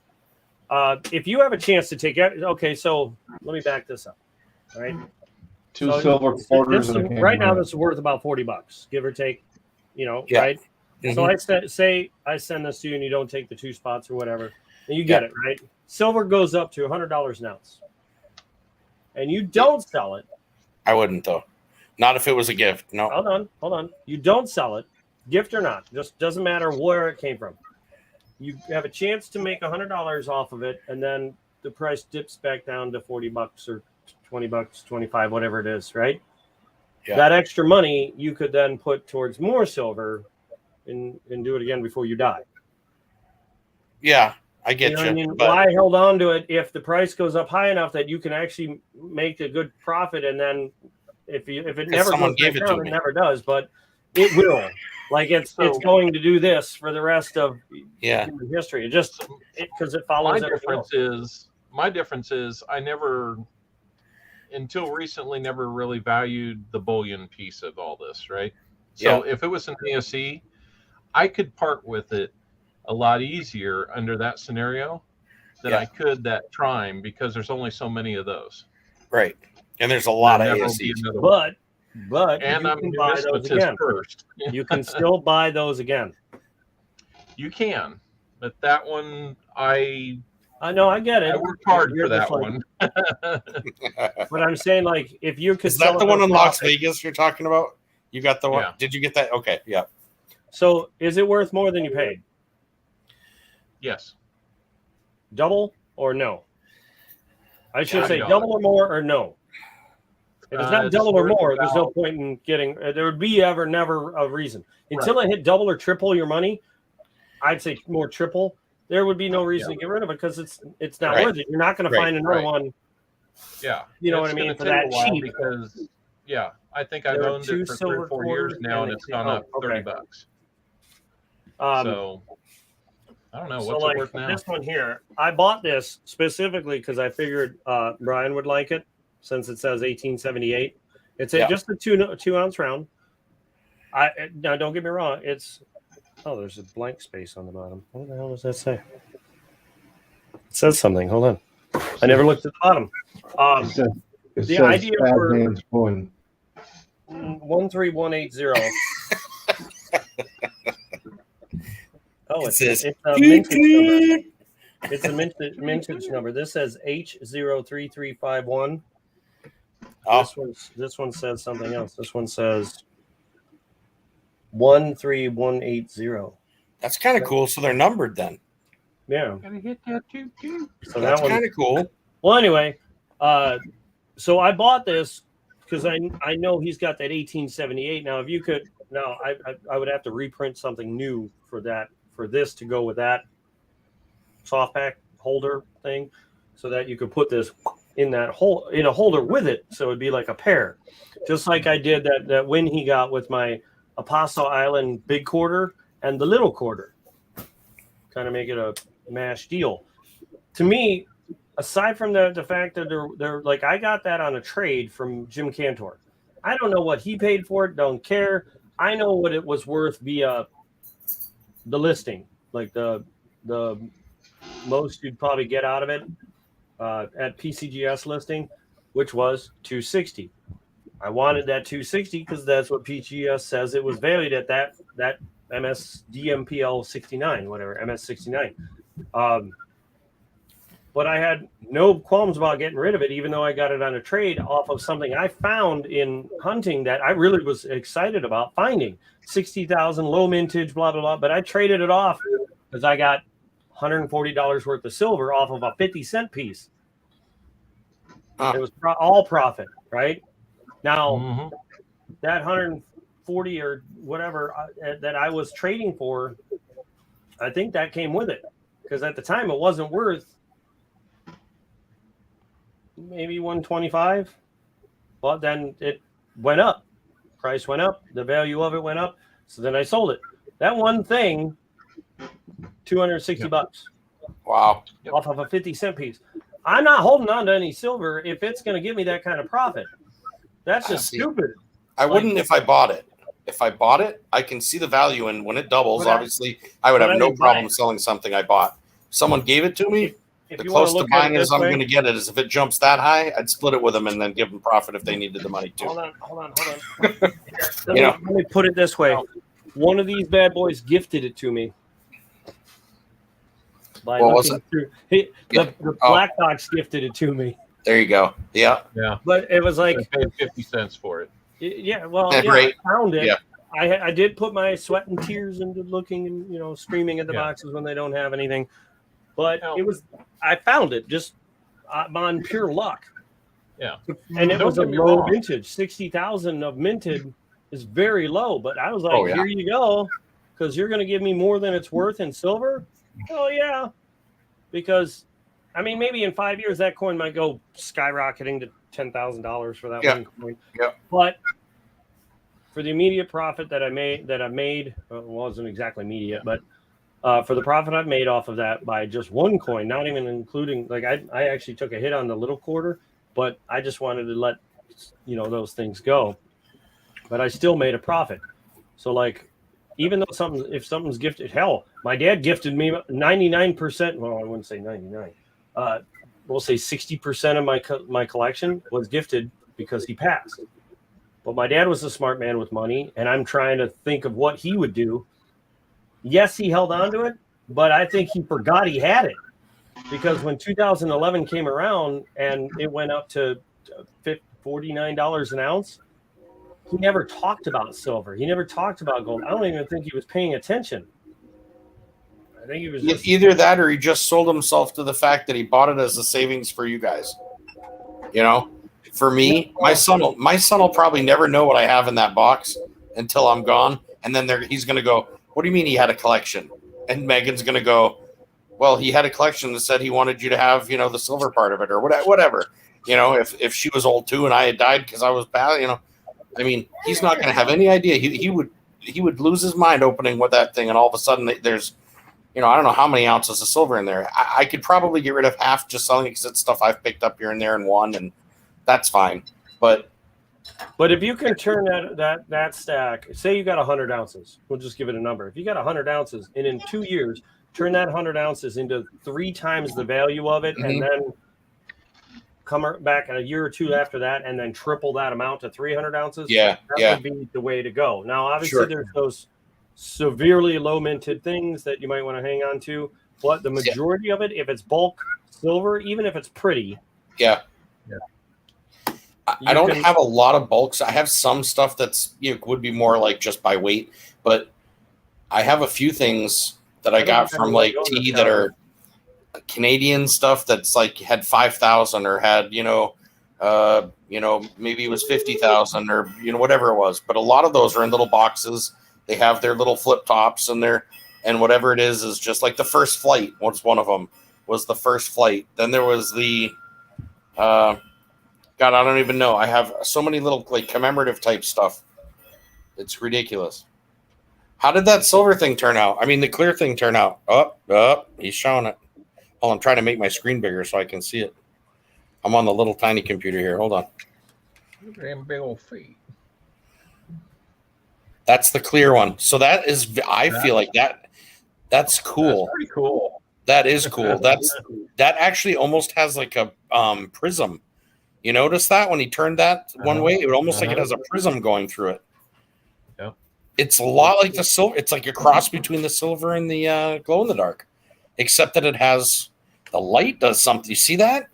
If you have a chance to take it, okay. So let me back this up. All right. 2 silver quarters. Right now, this is worth about $40, give or take. You know, Yeah. right? Mm-hmm. So I send this to you, and you don't take the 2 spots or whatever, and you get it, right? Silver goes up to $100 an ounce, and you don't sell it. I wouldn't though. Not if it was a gift. No. Hold on. You don't sell it, gift or not. Just doesn't matter where it came from. You have a chance to make $100 off of it, and then the price dips back down to $40 or $20, 25, whatever it is, right? Yeah. That extra money you could then put towards more silver and do it again before you die. Yeah, I get you. I mean, why held on to it if the price goes up high enough that you can actually make a good profit, and then if it never goes back down, it never does, but it will. Like it's going to do this for the rest of human history. Because it follows. My difference is I never, until recently, never really valued the bullion piece of all this, right? So if it was an ASE, I could part with it a lot easier under that scenario than I could that Trime because there's only so many of those. Right. And there's a lot of ASEs. But and you can buy those again. First. You can still buy those again. You can, but that one I know, I get it. I worked hard for that one. But I'm saying, like, if you could, is that the one in Las Vegas you're talking about? You got the one? Yeah. Did you get that? Okay, yeah. So, is it worth more than you paid? Yes. Double or no? I should say double or more or no. If it's not double or more, there's no point in getting. There would be never a reason until it hit double or triple your money. I'd say more triple. There would be no reason to get rid of it because it's not worth it. You're not going to find another one. Yeah, you know what I mean, for that cheap. Because I think I've owned it for 3 or 4 years now, and it's gone up $30. So I don't know what's it worth now. This one here, I bought this specifically because I figured Brian would like it. Since it says 1878, it's just a 2 ounce round. Now don't get me wrong. There's a blank space on the bottom. What the hell does that say? It says something. Hold on. I never looked at the bottom. The idea for 13180. It's a mintage number. It's a mintage number. This says H03351. This one says something else. This one says 13180. That's kind of cool. So they're numbered then. Yeah. Gotta hit that toot toot. So That's that one. kind of cool. Well, anyway, so I bought this because I know he's got that 1878. Now, if you could, now I would have to reprint something new for this to go with that soft pack holder thing, so that you could put this in a holder with it, so it'd be like a pair, just like I did that win he got with my Apostle Island big quarter and the little quarter, kind of make it a mash deal. To me, aside from the fact that they're like, I got that on a trade from Jim Cantor. I don't know what he paid for it. Don't care. I know what it was worth via the listing, like the most you'd probably get out of it at PCGS listing, which was $260. I wanted that $260 because that's what PCGS says it was valued at, that MS DMPL 69, whatever, MS 69. But I had no qualms about getting rid of it, even though I got it on a trade off of something I found in hunting that I really was excited about finding. 60,000, low mintage, blah, blah, blah. But I traded it off because I got $140 worth of silver off of a 50-cent piece. It was all profit, right? Now, that 140 or whatever that I was trading for, I think that came with it. Because at the time, it wasn't worth maybe 125, but then it went up. Price went up. The value of it went up. So then I sold it. That one thing, $260. Wow. Off of a 50-cent piece. I'm not holding on to any silver if it's going to give me that kind of profit. That's just stupid. I wouldn't if I bought it. If I bought it, I can see the value, and when it doubles, obviously, I would have no problem selling something I bought. Someone gave it to me. The close to buying it as I'm going to get it is if it jumps that high, I'd split it with them and then give them profit if they needed the money too. Hold on. Let me put it this way. One of these bad boys gifted it to me. What was it? The Black Box gifted it to me. There you go. Yeah. But it was like I paid 50 cents for it. Yeah. Well, I found it. Yeah. I did put my sweat and tears into looking and screaming at the boxes when they don't have anything. But I found it just on pure luck. Yeah. And it was a low vintage. 60,000 of minted is very low. But I was like, here you go, because you're going to give me more than it's worth in silver. Oh, yeah. Because, I mean, maybe in 5 years that coin might go skyrocketing to $10,000 for that one coin. Yeah. But for the immediate profit that I made, well, it wasn't exactly immediate, but for the profit I've made off of that by just one coin, not even including, like I actually took a hit on the little quarter, but I just wanted to let those things go. But I still made a profit. So like, even though if something's gifted, hell, my dad gifted me 99%. Well, I wouldn't say 99. We'll say 60% of my collection was gifted because he passed. But my dad was a smart man with money, and I'm trying to think of what he would do. Yes, he held on to it, but I think he forgot he had it, because when 2011 came around and it went up to $49 an ounce, he never talked about silver. He never talked about gold. I don't even think he was paying attention. I think he was just... Either that or he just sold himself to the fact that he bought it as a savings for you guys. For me, my son will probably never know what I have in that box until I'm gone. And then he's going to go, what do you mean he had a collection? And Megan's going to go, well, he had a collection that said he wanted you to have, the silver part of it or whatever. If she was old too and I had died because I was bad, I mean, he's not going to have any idea. He would lose his mind opening with that thing, and all of a sudden there's, I don't know how many ounces of silver in there. I could probably get rid of half just selling it because it's stuff I've picked up here and there and won, and that's fine. But if you can turn that stack, say you got 100 ounces, we'll just give it a number. If you got 100 ounces, and in 2 years, turn that 100 ounces into 3 times the value of it, and then come back in a year or two after that and then triple that amount to 300 ounces. That would be the way to go. Now, obviously, there's those severely low minted things that you might want to hang on to, but the majority of it, if it's bulk silver, even if it's pretty. I don't have a lot of bulks. I have some stuff that's would be more like just by weight, but I have a few things that I got from like T that are Canadian stuff that's like had 5,000 or had maybe it was 50,000 or whatever it was. But a lot of those are in little boxes. They have their little flip tops and whatever it is just like the first flight. What's one of them was the first flight. Then there was the God, I don't even know. I have so many little like commemorative type stuff. It's ridiculous. How did that silver thing turn out? I mean, the clear thing turn out. Oh, he's showing it. Hold on, I'm trying to make my screen bigger so I can see it. I'm on the little tiny computer here. Hold on. Look at them big old feet. That's the clear one. So that is, I feel like that's cool. That's pretty cool. That is cool. That actually almost has like a prism. You notice that when he turned that one way, it would almost like it has a prism going through it. Yep. It's a lot like the silver. It's like a cross between the silver and the glow in the dark, except that it has the light does something. You see that?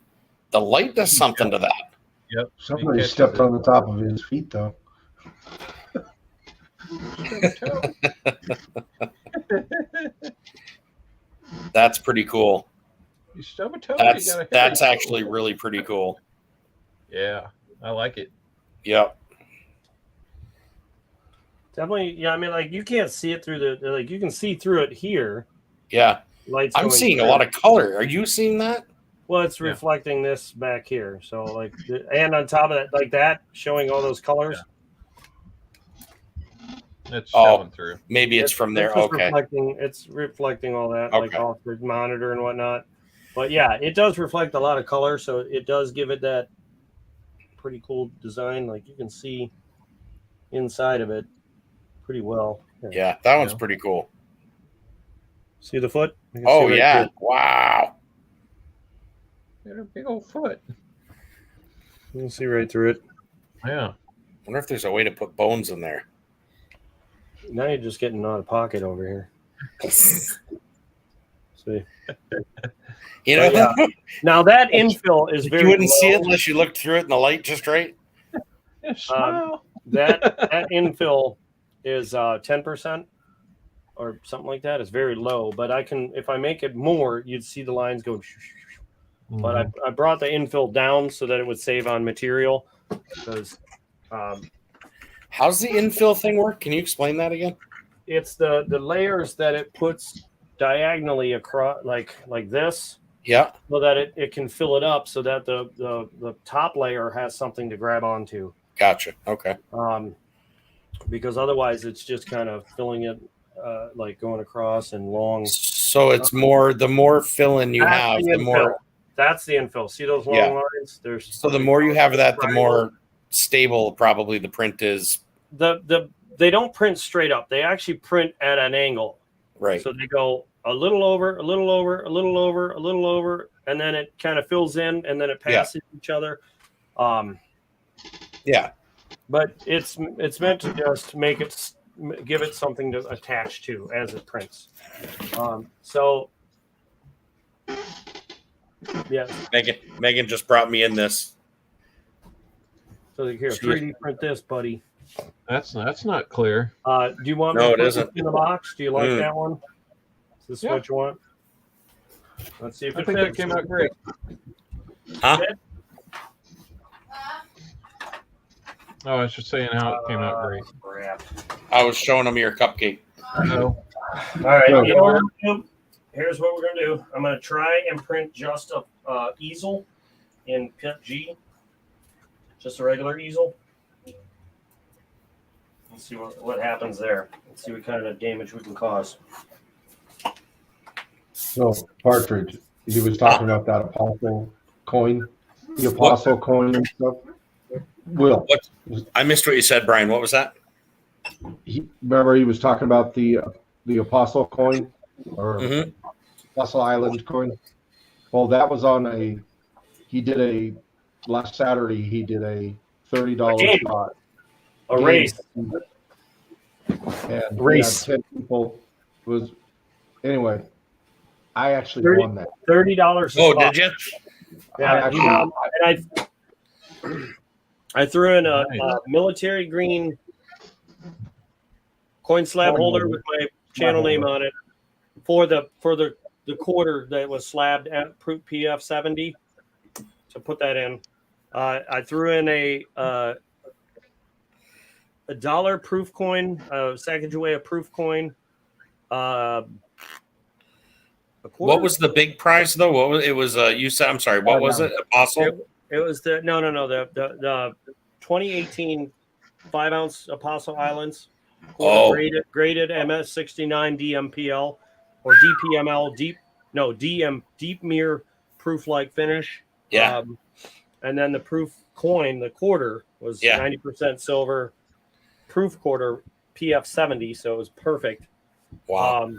The light does something to that. Yep. Somebody stepped on the top of his feet, though. That's pretty cool. You stub a toe. That's actually really pretty cool. Yeah, I like it. Yep. Definitely, yeah. I mean, like you can't see it through you can see through it here. Yeah. Lights. I'm seeing a lot of color. Are you seeing that? Well, it's reflecting this back here. So and on top of that, like that, showing all those colors. Yeah. It's showing through. Maybe it's from there. Okay. It's reflecting all that, like off the monitor and whatnot. But yeah, it does reflect a lot of color, so it does give it that pretty cool design. Like you can see inside of it pretty well. Yeah, that one's pretty cool. See the foot? Oh yeah! Wow. Got a big old foot. You can see right through it. Yeah. Wonder if there's a way to put bones in there. Now you're just getting out of pocket over here. See. Now that infill is very. You wouldn't low. see it unless you looked through it in the light just right. That infill is 10% or something like that. It's very low, but I can if I make it more, you'd see the lines go. Mm-hmm. But I brought the infill down so that it would save on material because. How's the infill thing work? Can you explain that again? It's the layers that it puts diagonally across, like this. Yeah. So that it can fill it up, so that the top layer has something to grab onto. Gotcha. Okay. Because otherwise, it's just kind of filling it, like going across and long. So it's more. The more filling you have, the more. That's the infill. See those long lines? So the more you have of that, the more stable probably the print is. They don't print straight up. They actually print at an angle. Right. So they go a little over, a little over, a little over, a little over, and then it kind of fills in, and then it passes each other. Yeah. But it's meant to just give it something to attach to as it prints. So yeah. Megan just brought me in this. So here, 3D print this, buddy. That's not clear. Do you want me to put this in the box? Do you like that one? Is this what you want? Let's see if I think that came out great. Huh? Oh, I was just saying how it came out great. Crap. I was showing them your cupcake. No. All right. You know what we're gonna do? Here's what we're going to do. I'm going to try and print just a easel in Pit G. Just a regular easel. Let's see what happens there. Let's see what kind of damage we can cause. So, Partridge, he was talking about that apostle coin, the apostle coin and stuff. Will. I missed what you said, Brian. What was that? Remember he was talking about the apostle coin or Apostle Island coin? Well, that was on last Saturday he did a $30 spot. A race. And race. 10 people anyway. I actually won that. $30. Oh, did you? Yeah, I threw in a military green coin slab holder with my channel name on it for the the quarter that was slabbed at PF 70. So put that in. I threw in a dollar proof coin, Sacagawea proof coin. What was the big prize though? What was it? Was you said? I'm sorry. What was it? Apostle. It was the the 2018 5-ounce Apostle Islands. Graded MS69 DMPL or DPML deep mirror proof like finish. Yeah. And then the proof coin, the quarter was 90% silver, proof quarter PF 70, so it was perfect. Wow.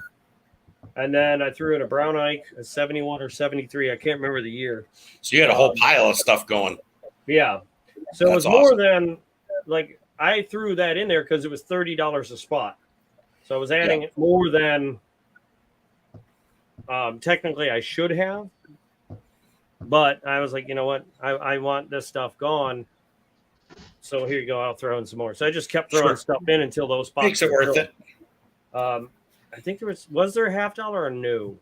And then I threw in a brown Ike, a 71 or 73. I can't remember the year. So you had a whole pile of stuff going. Yeah. So That's it was awesome. more than like I threw that in there because it was $30 a spot. So I was adding more than technically I should have. But I was like, you know what? I want this stuff gone. So here you go. I'll throw in some more. So I just kept throwing stuff in until those spots Makes it worth it. I think was there a $50 or no?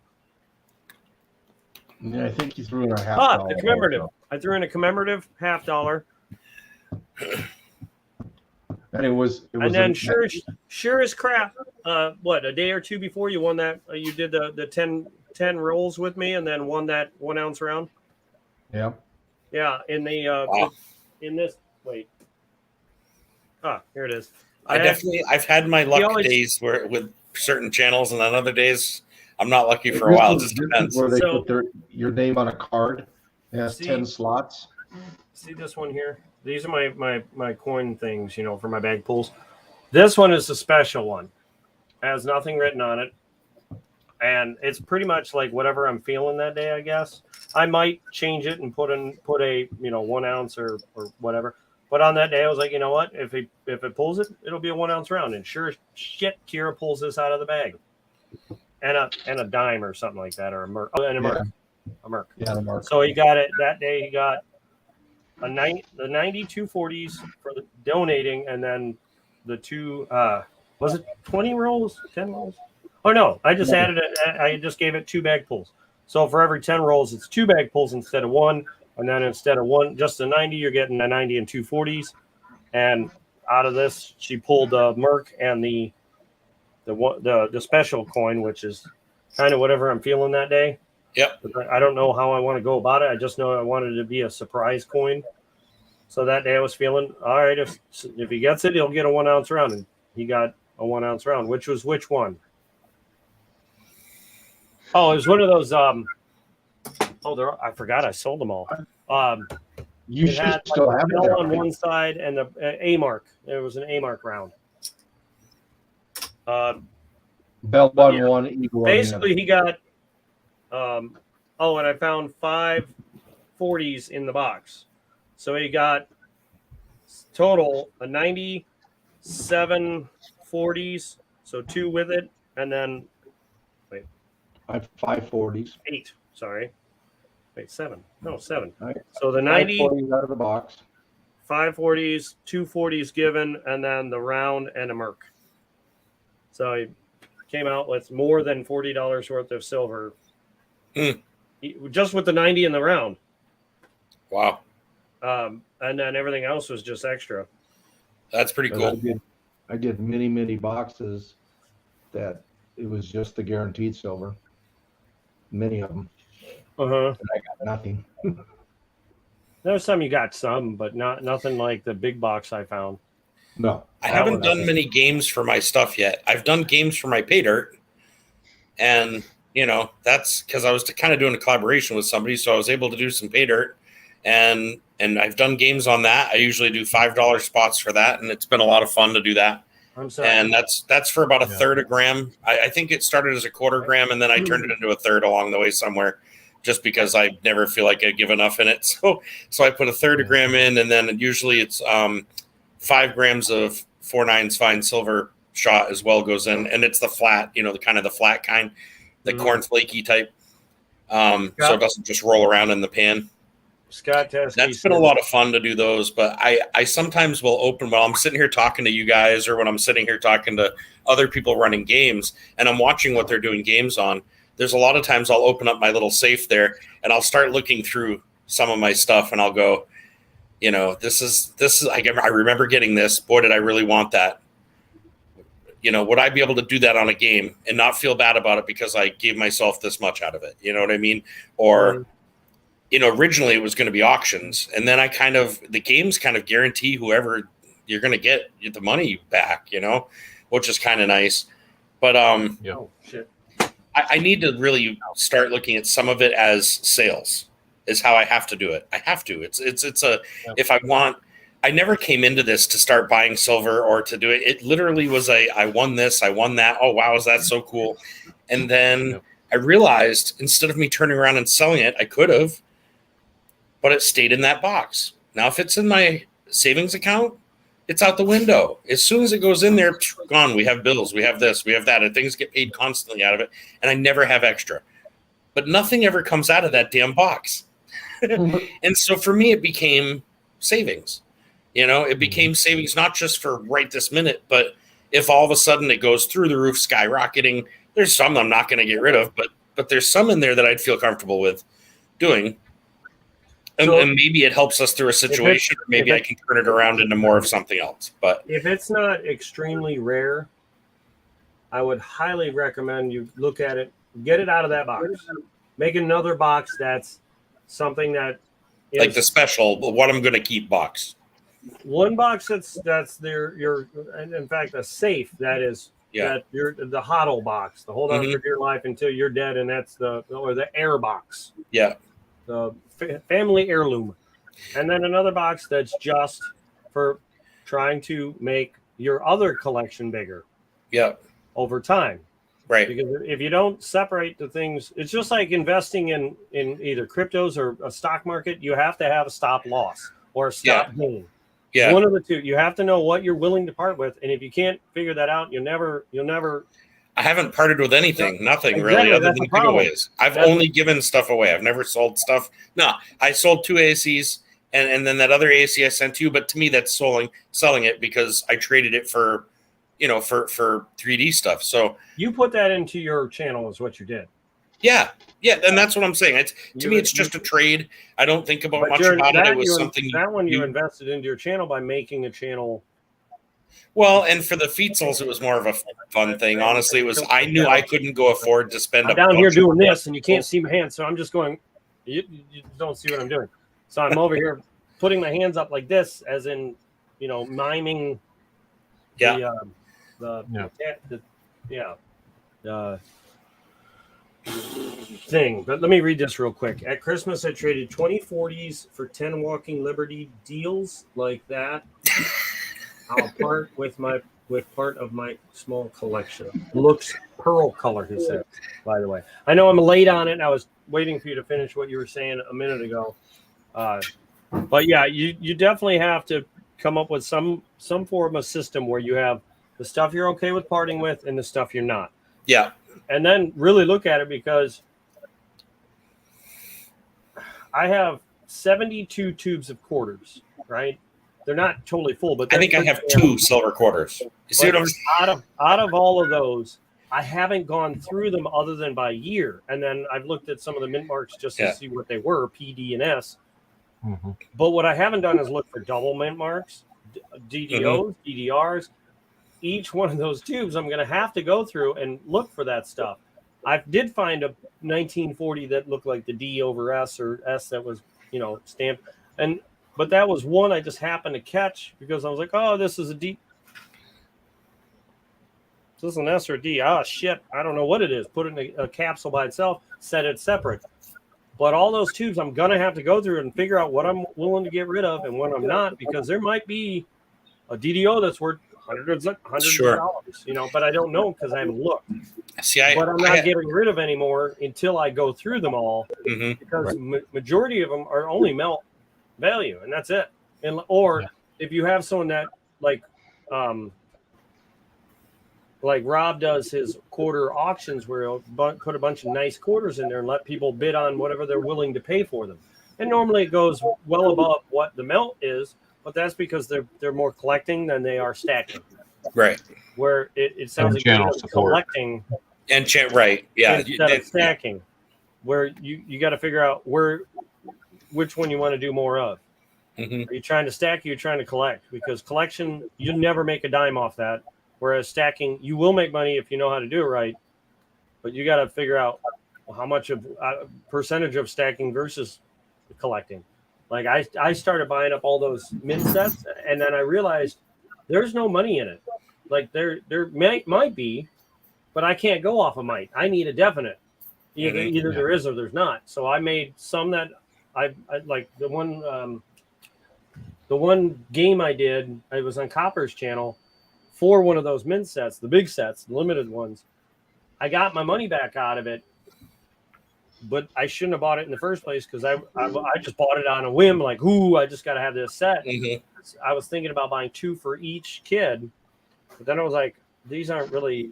Yeah, I think you threw in a $50. The commemorative. I threw in a commemorative $50. And it was and then sure as crap, a day or two before you won that, you did the 10 rolls with me and then won that 1 ounce round. Yeah. Yeah. In the in this wait. Here it is. I've had my luck days where with certain channels, and on other days I'm not lucky for a while. It just depends. Where they put your name on a card. It has 10 slots. See this one here? These are my coin things, for my bag pulls. This one is the special one. It has nothing written on it. And it's pretty much like whatever I'm feeling that day, I guess. I might change it and put a 1 ounce or whatever. But on that day, I was like, you know what? If it pulls it, it'll be a 1 ounce round. And sure as shit, Kira pulls this out of the bag. And a dime or something like that, or a merc. And a merc. A merc. Yeah, a merc. So he got it that day. He got the 9240s for the donating, and then the two was it 20 rolls, 10 rolls? Oh no, I just added it. I just gave it 2 bag pulls. So for every 10 rolls, it's 2 bag pulls instead of 1. And then instead of just a 90, you're getting a 90 and 240s. And out of this, she pulled the Merc and the special coin, which is kind of whatever I'm feeling that day. Yep. I don't know how I want to go about it. I just know I wanted it to be a surprise coin. So that day I was feeling, all right, if he gets it, he'll get a 1 ounce round. And he got a 1 ounce round, which was which one? Oh, it was one of those. I forgot I sold them all. You should still have it on one side and the A mark. There was an A mark round. Bell on one, Eagle. Basically, he got. And I found 5 40s in the box, so he got total a 97 40s, so 2 with it, and then I have 5 40s. 8. Sorry. Wait, 7. No, 7. Right. So the 90 out of the box. 5 40s, 2 40s given, and then the round and a merc. So he came out with more than $40 worth of silver. Just with the 90 in the round. Wow. And then everything else was just extra. That's pretty cool. I did many boxes that it was just the guaranteed silver. Many of them. And I got nothing. There's some you got some, but nothing like the big box I found. No. I haven't done many games for my stuff yet. I've done games for my pay dirt. And, that's because I was kind of doing a collaboration with somebody. So I was able to do some pay dirt. And I've done games on that. I usually do $5 spots for that. And it's been a lot of fun to do that. I'm sorry. And that's for about a third a gram. I think it started as a quarter gram, and then I turned it into a third along the way somewhere, just because I never feel like I give enough in it. So I put a third a gram in, and then usually it's 5 grams of 4/9 fine silver shot as well goes in, and it's the flat, the kind of the flat kind, the corn flaky type. So it doesn't just roll around in the pan. Scott Teskey. That's been a lot of fun to do those, but I sometimes will open while I'm sitting here talking to you guys, or when I'm sitting here talking to other people running games, and I'm watching what they're doing games on. there's a lot of times I'll open up my little safe there and I'll start looking through some of my stuff and I'll go, this is I remember getting this. Boy, did I really want that. Would I be able to do that on a game and not feel bad about it because I gave myself this much out of it? You know what I mean? Or, originally it was going to be auctions, and then the games kind of guarantee whoever you're going to get the money back, which is kind of nice. But I need to really start looking at some of it as sales is how I have to do it. I have to. If I want. I never came into this to start buying silver or to do it. It literally was I won this, I won that. Oh, wow, is that so cool? And then I realized instead of me turning around and selling it, I could have, but it stayed in that box. Now, if it's in my savings account, it's out the window. As soon as it goes in there, gone. We have bills, we have this, we have that, and things get paid constantly out of it, and I never have extra. But nothing ever comes out of that damn box. And so for me, it became savings. It became savings not just for right this minute, but if all of a sudden it goes through the roof skyrocketing, there's some I'm not going to get rid of, but there's some in there that I'd feel comfortable with doing. And maybe it helps us through a situation, or maybe I can turn it around into more of something else. But if it's not extremely rare, I would highly recommend you look at it, get it out of that box, make another box that's something that is like the special, what I'm going to keep box. One box that's your in fact a safe that is that the HODL box, the hold on for dear life until you're dead, and that's the air box. Yeah. The family heirloom. And then another box that's just for trying to make your other collection bigger. Yeah. Over time. Right. Because if you don't separate the things, it's just like investing in either cryptos or a stock market. You have to have a stop loss or a stop gain. Yeah. One of the two. You have to know what you're willing to part with, and if you can't figure that out, you'll never. I haven't parted with anything, nothing really, other than giveaways. I've only given stuff away. I've never sold stuff. No, I sold 2 ACs, and then that other AC I sent to you. But to me, that's selling it because I traded it for 3D stuff. So you put that into your channel is what you did. Yeah, and that's what I'm saying. To me, it's just a trade. I don't think about much about it. It was something that one you invested into your channel by making a channel. Well, and for the Feetsels, it was more of a fun thing. Honestly, it was. I knew I couldn't go afford to spend. I'm down here doing this, and you can't see my hands, so I'm just going. You don't see what I'm doing, so I'm over here putting my hands up like this, as in, miming. The thing. But let me read this real quick. At Christmas, I traded 20 40s for 10 Walking Liberty deals like that. I'll part with part of my small collection. Looks pearl color, he said, by the way. I know I'm late on it. I was waiting for you to finish what you were saying a minute ago. But yeah, you definitely have to come up with some form of system where you have the stuff you're okay with parting with and the stuff you're not. Yeah. And then really look at it, because I have 72 tubes of quarters, right? They're not totally full, but I think I have 2 silver quarters. You see what I'm saying? Out of all of those, I haven't gone through them other than by year. And then I've looked at some of the mint marks just to see what they were, P, D, and S. Mm-hmm. But what I haven't done is look for double mint marks, DDOs, DDRs. Each one of those tubes, I'm going to have to go through and look for that stuff. I did find a 1940 that looked like the D over S, or S that was, stamped. But that was one I just happened to catch because I was like, oh, this is a D. This is an S or a D. Oh, shit. I don't know what it is. Put it in a capsule by itself, set it separate. But all those tubes, I'm going to have to go through and figure out what I'm willing to get rid of and what I'm not, because there might be a DDO that's worth hundreds of dollars, but I don't know because I haven't looked. But I'm not getting rid of anymore until I go through them all, because majority of them are only melt value, and that's it. If you have someone that like Rob does his quarter auctions, where he'll put a bunch of nice quarters in there and let people bid on whatever they're willing to pay for them. And normally it goes well above what the melt is, but that's because they're more collecting than they are stacking. Right. Where it sounds like they're collecting And right, yeah. instead of stacking, where you got to figure out which one you want to do more of. Mhm. Are you trying to stack? Or are you trying to collect? Because collection, you never make a dime off that. Whereas stacking, you will make money if you know how to do it right. But you got to figure out how much of percentage of stacking versus collecting. Like I started buying up all those mint sets, and then I realized there's no money in it. Like there might be, but I can't go off of might. I need a definite. Either there is or there's not. So I made some that I like the one game I did. I was on Copper's channel for one of those mint sets, the big sets, the limited ones. I got my money back out of it, but I shouldn't have bought it in the first place because I just bought it on a whim. Like, ooh, I just got to have this set. Mhm. I was thinking about buying 2 for each kid, but then I was like, these aren't really.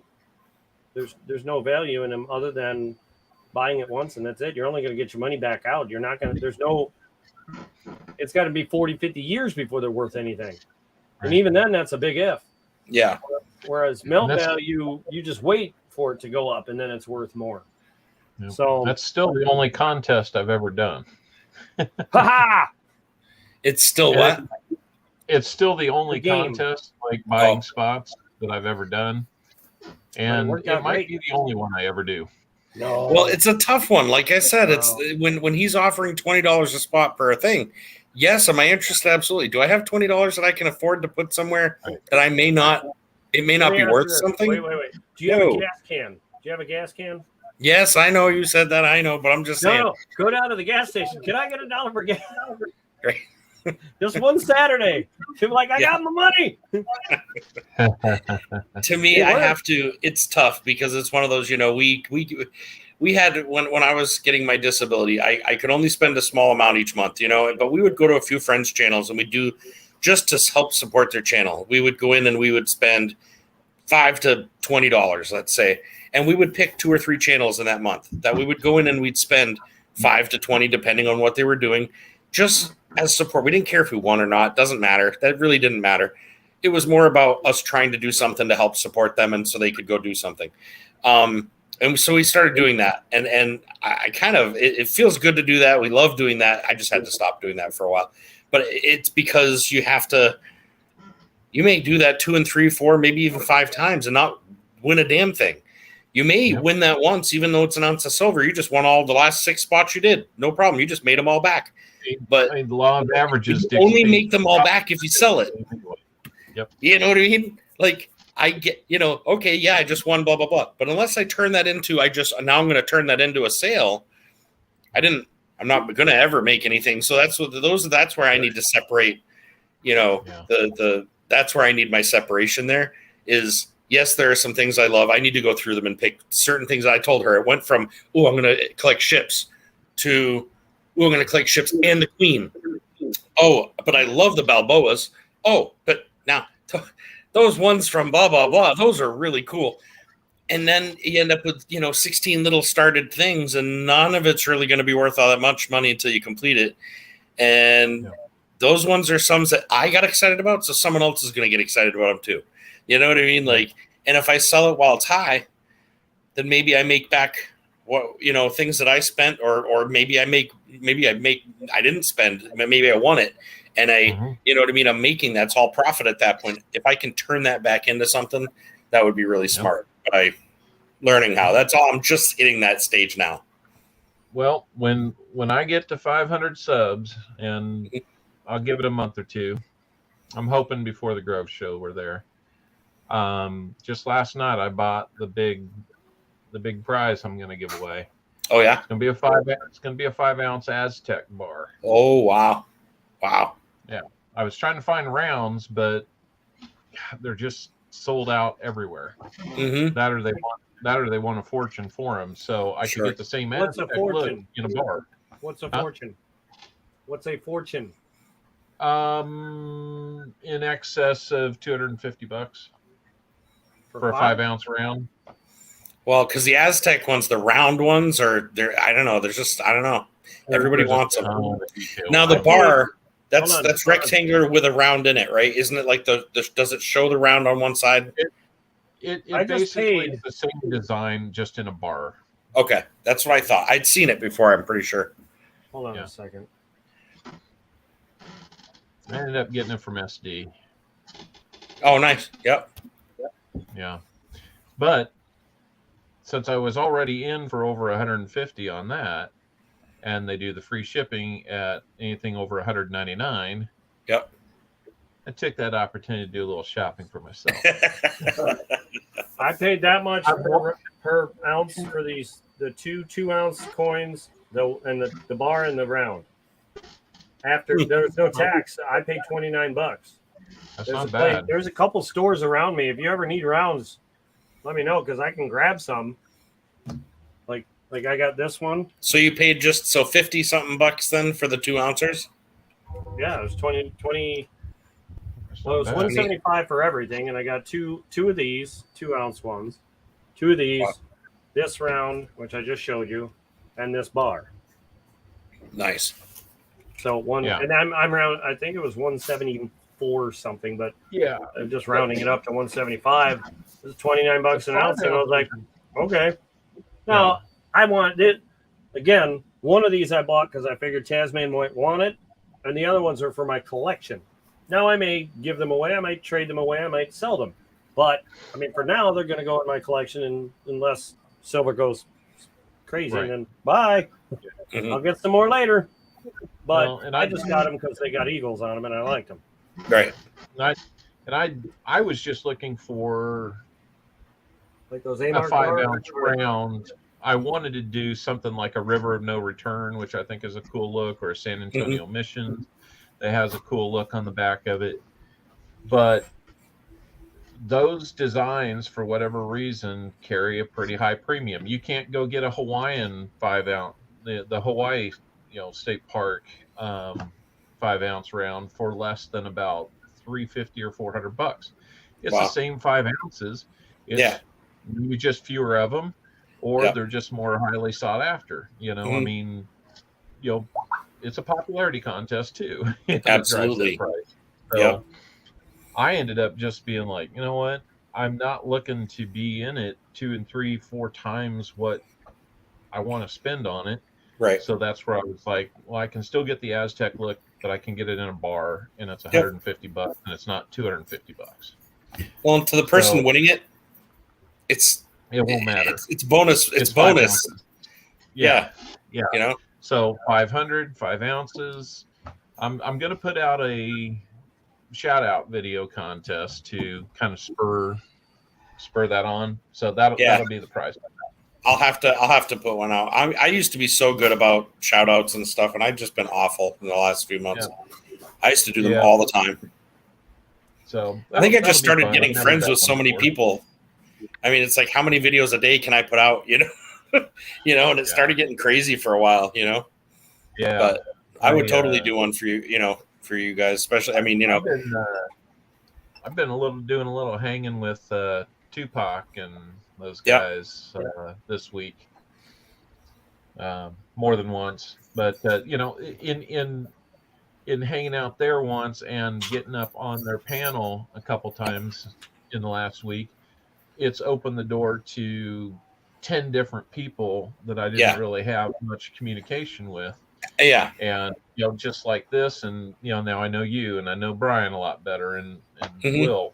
There's no value in them other than buying it once and that's it. You're only going to get your money back out. You're not going to. There's no. It's got to be 40, 50 years before they're worth anything, and even then, that's a big if. Yeah. Whereas melt value, you just wait for it to go up, and then it's worth more. Yep. So that's still the only contest I've ever done. Ha! It's still what? It's still the only The game. contest, like buying spots, that I've ever done. And worked it out might great. be the only one I ever do. No. Well, it's a tough one. Like I said, No. it's when he's offering $20 a spot per thing. Yes, am I interested? Absolutely. Do I have $20 that I can afford to put somewhere that I may not? It may not Let be me worth ask you this. something. Wait. Do you have a gas can? Do you have a gas can? Yes, I know you said that. I know, but I'm just saying. No. Go down to the gas station. Can I get $1 for gas? Right. Just one Saturday. She'll be like, I got my money. To me, I have to. It's tough because it's one of those. We had when I was getting my disability, I could only spend a small amount each month. But we would go to a few friends' channels and we do just to help support their channel. We would go in and we would spend $5 to $20, let's say, and we would pick 2 or 3 channels in that month that we would go in and we'd spend $5 to $20 depending on what they were doing, just as support. We didn't care if we won or not. Doesn't matter. That really didn't matter. It was more about us trying to do something to help support them and so they could go do something. And so we started doing that. And I kind of, it feels good to do that. We love doing that. I just had to stop doing that for a while. But it's because you may do that 2 and 3, 4, maybe even 5 times and not win a damn thing. You may win that once, even though it's an ounce of silver. You just won all the last 6 spots you did. No problem. You just made them all back. But the law of averages only make them all back if you sell it. Yep. You know what I mean? Like I get, okay, yeah, I just won, blah, blah, blah. But unless I turn that into, now I'm going to turn that into a sale. I'm not going to ever make anything. So that's where I need to separate, that's where I need my separation there is, yes, there are some things I love. I need to go through them and pick certain things. I told her it went from, I'm going to collect ships to, I'm going to collect ships and the queen. Oh, but I love the Balboas. Oh, but now those ones from blah, blah, blah, those are really cool. And then you end up with, 16 little started things and none of it's really going to be worth all that much money until you complete it. And those ones are some that I got excited about. So someone else is going to get excited about them too. You know what I mean? Like, and if I sell it while it's high, then maybe I make back things that I spent, or maybe I didn't spend, maybe I won it. And you know what I mean? I'm making that's all profit at that point. If I can turn that back into something, that would be really smart. But learning how. That's all. I'm just hitting that stage now. Well, when I get to 500 subs, and I'll give it a month or 2, I'm hoping before the Grove show we're there. Just last night I bought the big prize I'm going to give away. Oh yeah, it's going to be a 5-ounce Aztec bar. Oh wow. Yeah, I was trying to find rounds, but they're just sold out everywhere. Mm-hmm. That or they want a fortune for them. So I could get the same Aztec look in a bar. What's a fortune? What's a fortune? In excess of $250 for a 5-ounce round. Well, because the Aztec ones, the round ones, I don't know. I don't know. Everybody wants them. Now the bar, that's rectangular with a round in it, right? Isn't it like does it show the round on one side? I just basically paid. is the same design, just in a bar. Okay, that's what I thought. I'd seen it before. I'm pretty sure. Hold on Yeah. a second. I ended up getting it from SD. Oh, nice. Yep. Yeah, but since I was already in for over 150 on that, and they do the free shipping at anything over 199. Yep. I took that opportunity to do a little shopping for myself. I paid that much per ounce for the 2-ounce coins, and the bar and the round. After there's no tax, I paid $29. That's not bad. There's a couple stores around me. If you ever need rounds, let me know because I can grab some. Like I got this one. So you paid just 50 something bucks then for the 2 ounces? Yeah, it was 20. That's Well, it was not bad. $175 for everything, and I got two of these 2-ounce ones, 2 of these, this round, which I just showed you, and this bar. Nice. So and I'm around. I think it was 174 something, but Yeah, I'm just rounding it up to 175. It was $29 an ounce, and I was like, okay. Now I want it again. One of these I bought because I figured Tasman might want it, and the other ones are for my collection. Now I may give them away. I might trade them away. I might sell them. But I mean, for now, they're going to go in my collection, unless silver goes crazy. Right. And then bye. Mhm. I'll get some more later. But Well, and I just got them because they got eagles on them, and I liked them. Right. I was just looking for Like those a A-Mark 5-ounce round. I wanted to do something like a River of No Return, which I think is a cool look, or a San Antonio Mission that has a cool look on the back of it. But those designs, for whatever reason, carry a pretty high premium. You can't go get a Hawaiian 5-ounce, the Hawaii, State Park 5-ounce round for less than about $350 or $400. It's the same 5 ounces. It's maybe just fewer of them, or they're just more highly sought after. I mean, it's a popularity contest too. Absolutely. So I ended up just being like, you know what? I'm not looking to be in it 2 and 3, 4 times what I want to spend on it. Right. So that's where I was like, well, I can still get the Aztec look, but I can get it in a bar, and it's $150, and it's not $250. Well, and to the person winning it, it won't matter. It's bonus. It's bonus. Yeah. So 500, 5 ounces. I'm going to put out a shout out video contest to kind of spur that on. So that'll be the prize. I'll have to put one out. I used to be so good about shout outs and stuff, and I've just been awful in the last few months. I used to do them all the time. So I think I just started getting friends with so many people. I mean, it's like, how many videos a day can I put out? And it started getting crazy for a while. Yeah. But I would totally do one for you. For you guys, especially. I mean, I've been doing a little hanging with Tupac and those guys this week, more than once. But in hanging out there once and getting up on their panel a couple times in the last week, it's opened the door to 10 different people that I didn't really have much communication with. Yeah. And just like this, and now I know you, and I know Brian a lot better, and Will.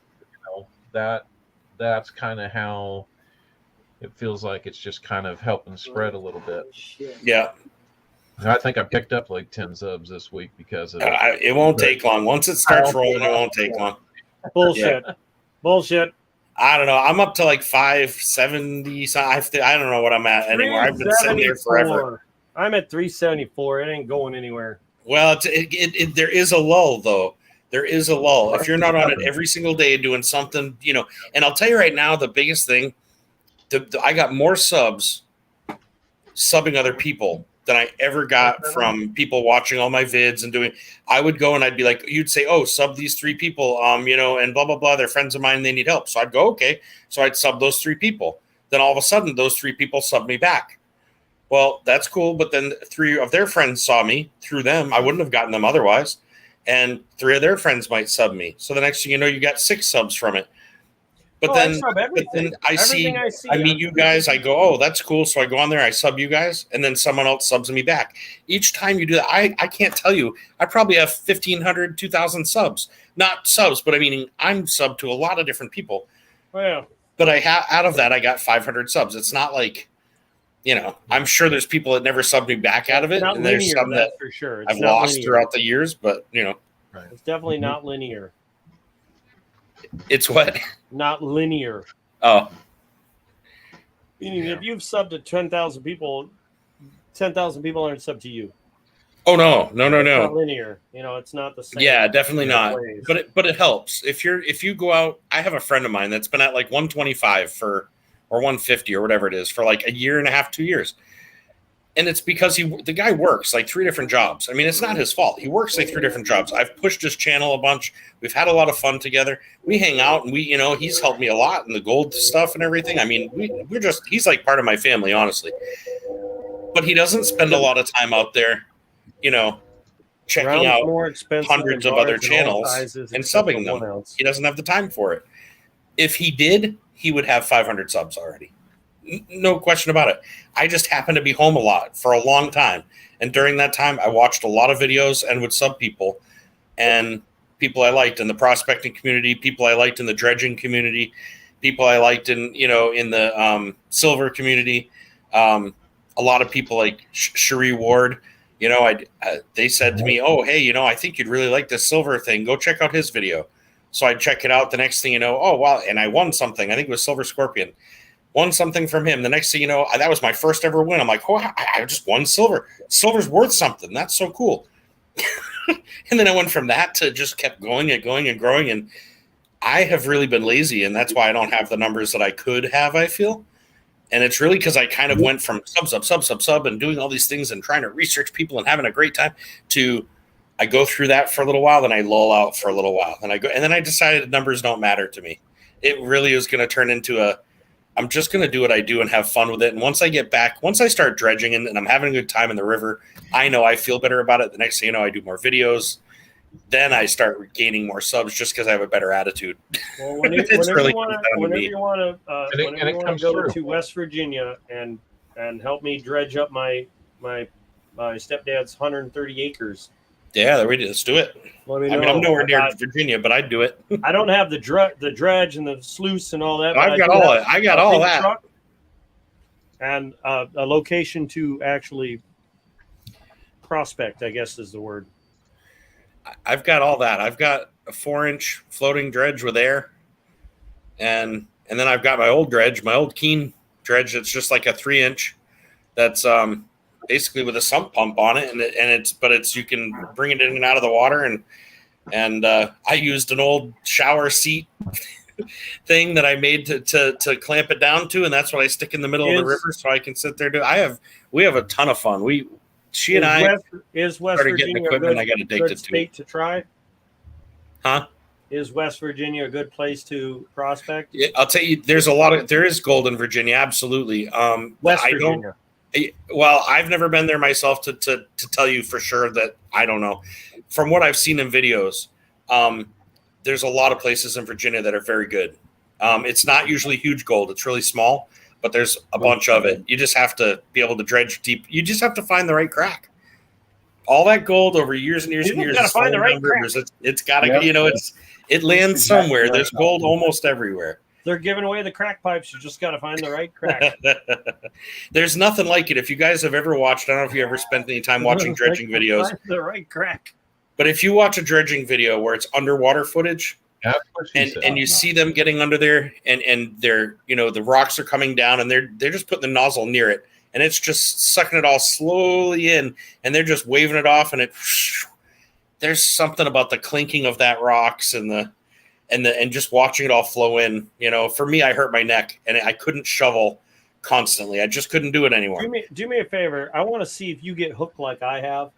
That's kind of how it feels like. It's just kind of helping spread a little bit. Yeah. I think I picked up like 10 subs this week because of it. It won't take long. Once it starts rolling, it won't take long. Bullshit. Bullshit. I don't know. I'm up to like 570. So I don't know what I'm at anymore. I've been sitting there forever. I'm at 374. It ain't going anywhere. Well, there is a lull, though. There is a lull. If you're not on it every single day doing something, and I'll tell you right now, the biggest thing, I got more subs subbing other people than I ever got from people watching all my vids and doing. I would go and I'd be like, you'd say, oh, sub these 3 people, and blah, blah, blah. They're friends of mine. They need help. So I'd go, okay. So I'd sub those 3 people. Then all of a sudden, those 3 people sub me back. Well, that's cool. But then 3 of their friends saw me through them. I wouldn't have gotten them otherwise. And 3 of their friends might sub me. So the next thing you know, you got 6 subs from it. But Oh, then, I sub everything. I see, Everything I meet you guys. I go, oh, that's cool. So I go on there, I sub you guys, and then someone else subs me back. Each time you do that, I can't tell you. I probably have 1,500, 2,000 subs. Not subs, but I mean, I'm subbed to a lot of different people. Well, But out of that, I got 500 subs. It's not like, I'm sure there's people that never subbed me back out of it, not and there's linear, some that that's for sure. It's I've not lost linear. throughout the years. But It's definitely not linear. it's what? Not linear. Oh, Meaning, if you've subbed to 10,000 people, 10,000 people aren't subbed to you. oh no. It's not linear. It's not the same. Yeah, definitely not. ways. But it helps if you go out. I have a friend of mine that's been at like 125 or 150 or whatever it is for like a year and a half, 2 years, and it's because the guy works like 3 different jobs. I mean, it's not his fault. He works like 3 different jobs. I've pushed his channel a bunch. We've had a lot of fun together. We hang out, and he's helped me a lot in the gold stuff and everything. I mean, he's like part of my family, honestly. But he doesn't spend a lot of time out there, checking Round's out more expensive hundreds than of other bars in all channels sizes and except subbing for them. 1 ounce. He doesn't have the time for it. If he did, he would have 500 subs already. No question about it. I just happened to be home a lot for a long time. And during that time, I watched a lot of videos and would sub people. And people I liked in the prospecting community, people I liked in the dredging community, people I liked in the silver community. A lot of people like Cherie Ward. They said to me, oh, hey, I think you'd really like this silver thing. Go check out his video. So I'd check it out. The next thing you know, oh, wow. And I won something. I think it was Silver Scorpion. Won something from him. The next thing you know, that was my first ever win. I'm like, oh, I just won silver. Silver's worth something. That's so cool. And then I went from that to just kept going and going and growing. And I have really been lazy. And that's why I don't have the numbers that I could have, I feel. And it's really because I kind of went from sub and doing all these things and trying to research people and having a great time to I go through that for a little while, then I lull out for a little while. And then I decided numbers don't matter to me. It really is going to turn into I'm just going to do what I do and have fun with it. And once I get back, once I start dredging and I'm having a good time in the river, I know I feel better about it. The next thing you know, I do more videos. Then I start gaining more subs just because I have a better attitude. Well, whenever you want to go true. to West Virginia and help me dredge up my stepdad's 130 acres. Yeah, let's do it. I'm nowhere near Virginia, but I'd do it. I don't have the dredge and the sluice and all that. I got all that. And a location to actually prospect, I guess is the word. I've got all that. I've got a 4-inch floating dredge with air, and then I've got my old Keen dredge. That's just like a 3-inch. That's basically with a sump pump on it, and it's you can bring it in and out of the water, and I used an old shower seat thing that I made to clamp it down to, and that's what I stick in the middle of the river so I can sit there. We have a ton of fun. She and I started getting equipment. I got addicted to it. To try, huh? Is West Virginia a good place to prospect? Yeah, I'll tell you, there is gold in Virginia, absolutely. West Virginia. Well, I've never been there myself to tell you for sure that I don't know. From what I've seen in videos, there's a lot of places in Virginia that are very good. It's not usually huge gold; it's really small. But there's a bunch of it. You just have to be able to dredge deep. You just have to find the right crack. All that gold over years and years and years. Got to find the right crack. It's got to, it lands somewhere. There's gold almost everywhere. They're giving away the crack pipes. You just got to find the right crack. There's nothing like it. If you guys have ever watched, I don't know if you ever spent any time watching dredging videos. Find the right crack. But if you watch a dredging video where it's underwater footage, and you see them getting under there, and they're the rocks are coming down, and they're just putting the nozzle near it, and it's just sucking it all slowly in, and they're just waving it off, and there's something about the clinking of that rocks and just watching it all flow in. For me, I hurt my neck, and I couldn't shovel constantly. I just couldn't do it anymore. Do me a favor. I want to see if you get hooked like I have.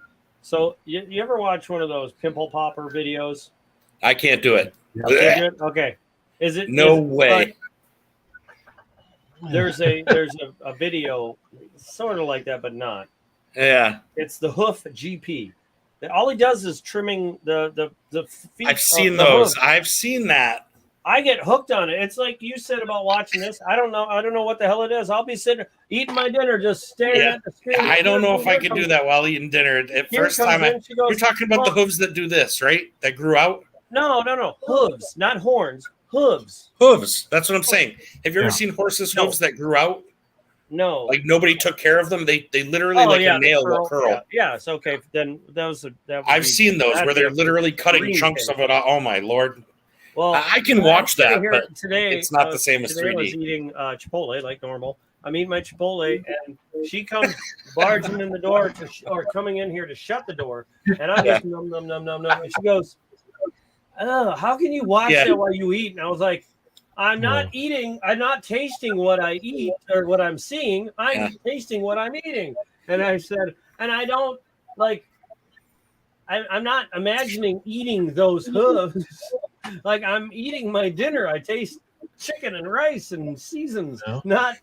So you ever watch one of those pimple popper videos? I can't do it. Okay. Is it no way? There's a video sort of like that, but not. Yeah. It's the hoof GP. All he does is trimming the feet. I've seen those. I've seen that. I get hooked on it. It's like you said about watching this. I don't know what the hell it is. I'll be sitting eating my dinner, just staring at the screen. I don't know if I could do that while eating dinner. At first time, you're talking about the hooves that do this, right? That grew out? No. Hooves, not horns. Hooves. Hooves. That's what I'm saying. Have you ever seen horses' hooves that grew out? No. Like nobody took care of them. They literally a nail will curl. Yeah. So okay, then that I've seen those where they're literally cutting chunks of it. Oh my Lord. Well, I can watch that, but today it's not the same as 3D. I was eating Chipotle like normal. I'm eating my Chipotle, and she comes barging in the door or coming in here to shut the door, and I'm just num, and she goes, "Oh, how can you watch that while you eat?" And I was like, "I'm not eating. I'm not tasting what I eat or what I'm seeing. I'm tasting what I'm eating." And I said, "And I don't like. I'm not imagining eating those hooves." Like I'm eating my dinner. I taste chicken and rice and seasons, not.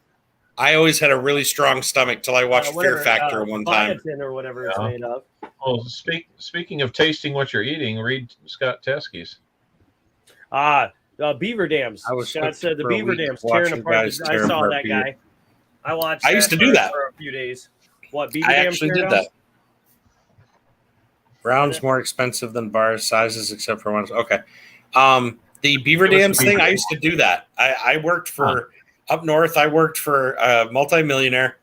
I always had a really strong stomach till I watched Fear Factor one time. Or whatever it's made of. Well, speaking of tasting what you're eating, read Scott Teskey's. Beaver dams. Scott said the beaver dams tearing apart. I tearing saw apart that beaver. guy. I watched. I used to do that for a few days. What beaver I dams? actually did that. Brown's more expensive than bars sizes, except for ones. Okay. The beaver dams thing, I used to do that. I worked for up north. I worked for a multimillionaire,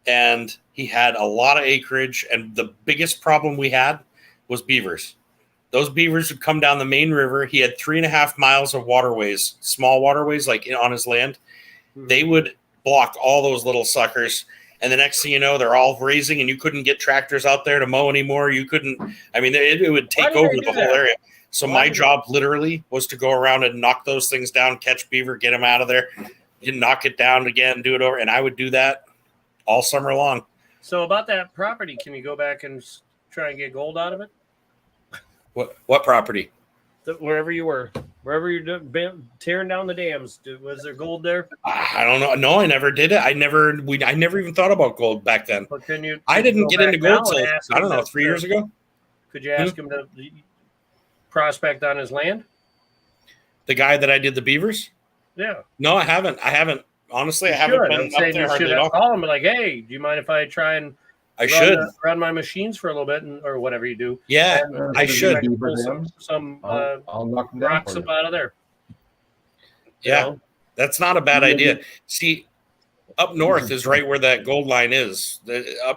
and he had a lot of acreage. And the biggest problem we had was beavers. Those beavers would come down the main river. He had 3.5 miles of waterways, small waterways, like on his land. They would block all those little suckers. And the next thing you know, they're all grazing, and you couldn't get tractors out there to mow anymore. You couldn't. I mean, it would take over the whole area. So my job literally was to go around and knock those things down, catch beaver, get them out of there, you knock it down again, do it over. And I would do that all summer long. So about that property, can you go back and try and get gold out of it? What property? Wherever you're tearing down the dams, was there gold there? I don't know. No, I never did it. I never even thought about gold back then. But I didn't get into gold till, I don't know, 3 years ago. Could you ask him to prospect on his land? The guy that I did the beavers? Yeah. No, I haven't. Honestly, I haven't been up there hardly at all. Call him like, hey, do you mind if I try and run my machines for a little bit or whatever you do? Yeah, I should. I'll knock them down. Rocks up out of there. Yeah, that's not a bad idea. See, up north is right where that gold line is.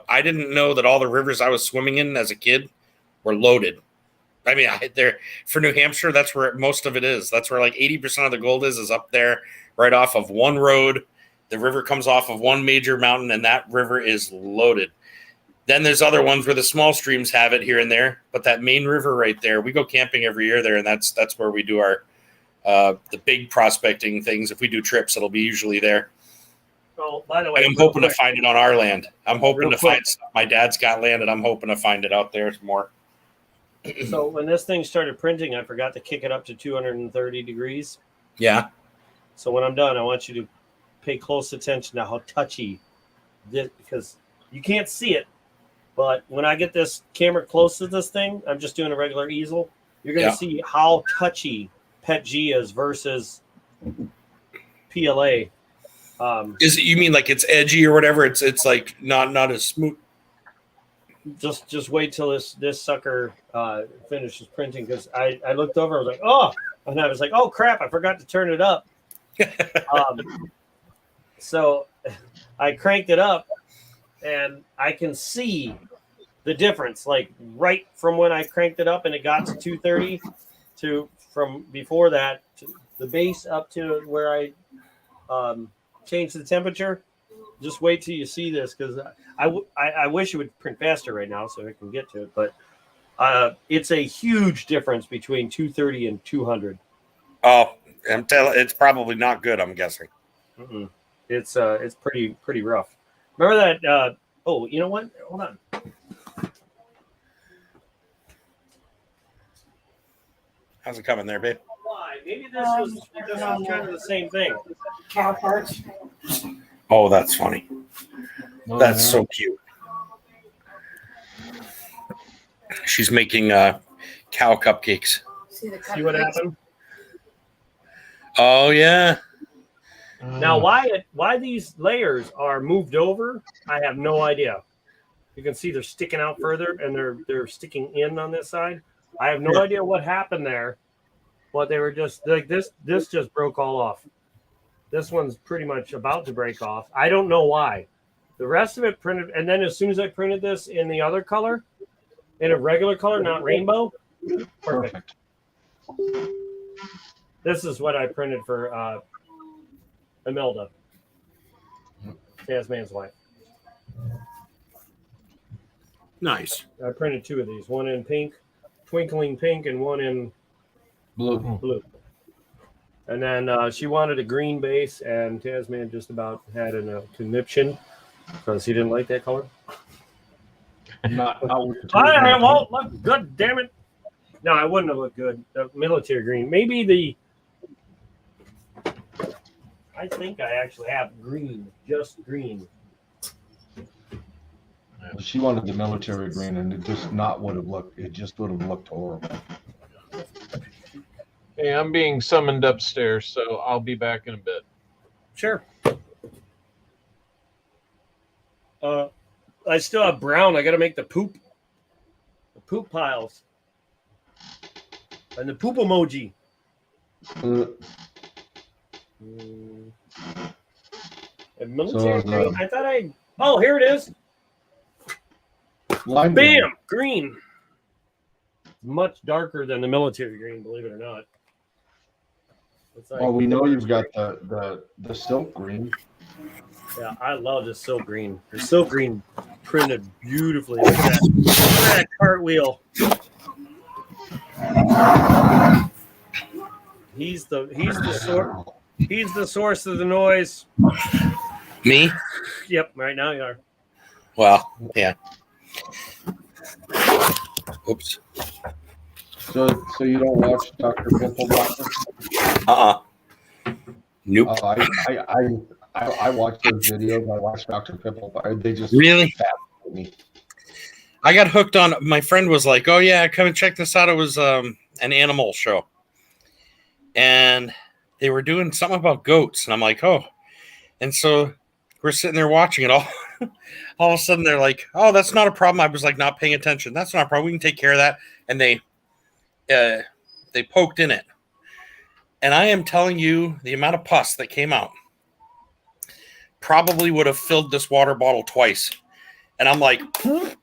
I didn't know that all the rivers I was swimming in as a kid were loaded. I mean, for New Hampshire, that's where most of it is. That's where like 80% of the gold is up there, right off of one road. The river comes off of one major mountain, and that river is loaded. Then there's other ones where the small streams have it here and there, but that main river right there, we go camping every year there, and that's where we do our the big prospecting things. If we do trips, it'll be usually there. Oh, by the way, I'm hoping to find it on our land. I'm hoping to find stuff. My dad's got land, and I'm hoping to find it out there more. So when this thing started printing, I forgot to kick it up to 230 degrees. Yeah. So when I'm done, I want you to pay close attention to how touchy this, because you can't see it, but when I get this camera close to this thing, I'm just doing a regular easel. You're going to see how touchy Pet G is versus PLA. Is it, you mean like it's edgy or whatever? It's like not as smooth. Just wait till this sucker finishes printing, because I looked over, I was like, oh, and I was like, oh crap, I forgot to turn it up. So I cranked it up, and I can see the difference, like right from when I cranked it up and it got to 230 to from before that to the base up to where I changed the temperature. Just wait till you see this, because I wish it would print faster right now so I can get to it, but it's a huge difference between 230 and 200. Oh, it's probably not good, I'm guessing. Mm-mm. It's pretty rough. Remember that? Oh, you know what? Hold on. How's it coming there, babe? Why? Maybe this was kind of the same thing. Cow parts. Oh, that's funny. That's so cute. She's making cow cupcakes. See what happened? Oh yeah. Now, why these layers are moved over, I have no idea. You can see they're sticking out further, and they're sticking in on this side. I have no idea what happened there, but they were just like this. This just broke all off. This one's pretty much about to break off. I don't know why. The rest of it printed, and then as soon as I printed this in the other color, in a regular color, not rainbow, perfect. This is what I printed for Imelda, Tasman's wife. Nice. I printed 2 of these, one in pink, twinkling pink, and one in blue. And then she wanted a green base, and Tasman just about had a conniption because he didn't like that color. Not I won't look good, damn it. No, I wouldn't have looked good. The military green. Maybe I think I actually have green, just green. She wanted the military green, and it just would have looked horrible. Hey, I'm being summoned upstairs, so I'll be back in a bit. Sure. I still have brown. I got to make the poop piles, and the poop emoji. And military green. I thought oh, here it is. Bam, green. Much darker than the military green, believe it or not. Well, we know you've got the silk green. Yeah, I love this silk green. The silk green printed beautifully. Look at that cartwheel. He's the source of the noise. Me? Yep, right now you are. Well, yeah. Oops. So you don't watch Dr. Pimple Popper? Nope. I watch those videos. I watch Dr. Pimple Popper. They just really fascinate me. I got hooked on. My friend was like, "Oh yeah, come and check this out." It was an animal show, and they were doing something about goats, and I'm like, "Oh," and so we're sitting there watching it all. All of a sudden, they're like, "Oh, that's not a problem." I was like, not paying attention. That's not a problem. We can take care of that. And they poked in it, and I am telling you, the amount of pus that came out probably would have filled this water bottle twice. And I'm like, Yeah.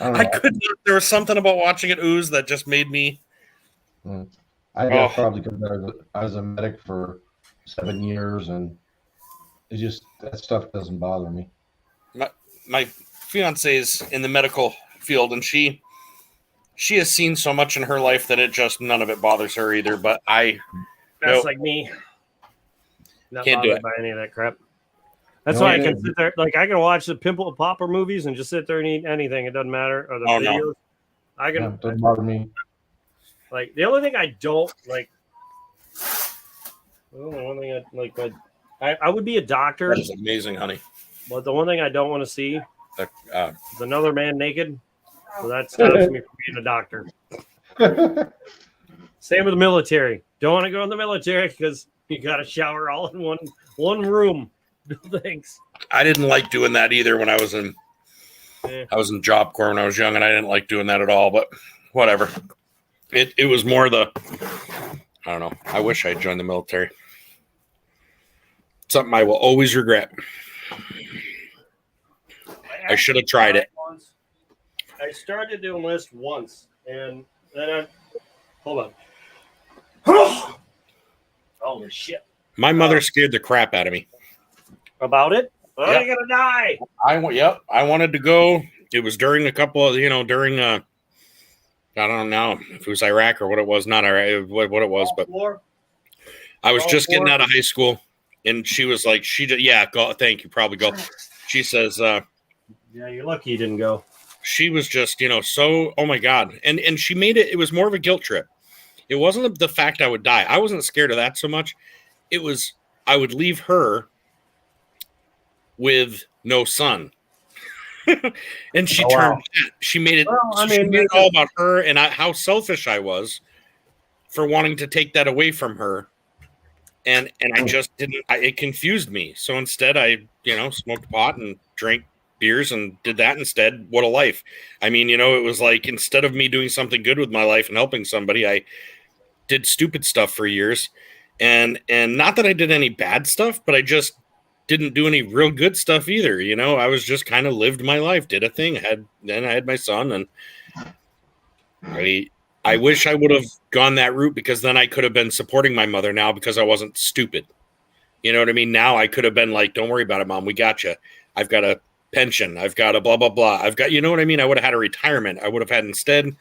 I couldn't. There was something about watching it ooze that just made me. I guess probably because I was a medic for 7 years, and it just that stuff doesn't bother me. My fiance is in the medical field, and she has seen so much in her life that it just none of it bothers her either. But that's like me. Not can't do it by any of that crap. That's why I can sit there. Like I can watch the Pimple Popper movies and just sit there and eat anything. It doesn't matter. Or the videos. No. I can. It doesn't bother me. Like the only thing I don't like. Well, the one thing I like, I would be a doctor. That is amazing, honey. But the one thing I don't want to see is another man naked. So that stops me from being a doctor. Same with the military. Don't want to go in the military because you got to shower all in one room. No thanks. I didn't like doing that either when I was in. I was in Job Corps when I was young, and I didn't like doing that at all. But whatever. It was more I don't know. I wish I had joined the military. Something I will always regret. I should have tried it. I started to enlist once, and then hold on. Holy shit! My mother scared the crap out of me. About it? Oh, Yep. you're gonna die! I wanted to go. It was during a couple of during I don't know if it was Iraq or what it was. Not Iraq, what it was, but I was just getting out of high school, and she was like, go. Thank you, probably go. She says, yeah, you're lucky you didn't go. She was just, so, oh my God. And she made it was more of a guilt trip. It wasn't the fact I would die. I wasn't scared of that so much. It was, I would leave her with no son. And she she made it, she made it all about her and how selfish I was for wanting to take that away from her. And I just didn't, it confused me. So instead I, smoked pot and drank beers and did that instead. What a life. I mean, it was like, instead of me doing something good with my life and helping somebody, I did stupid stuff for years. And not that I did any bad stuff, but I just didn't do any real good stuff either. I was just kind of lived my life, did a thing, then I had my son, and I wish I would have gone that route, because then I could have been supporting my mother now, because I wasn't stupid. You know what I mean? Now I could have been like, don't worry about it, Mom. We got you. I've got a pension. I've got a blah, blah, blah. I've got, you know what I mean? I would have had a retirement. I would have had instead,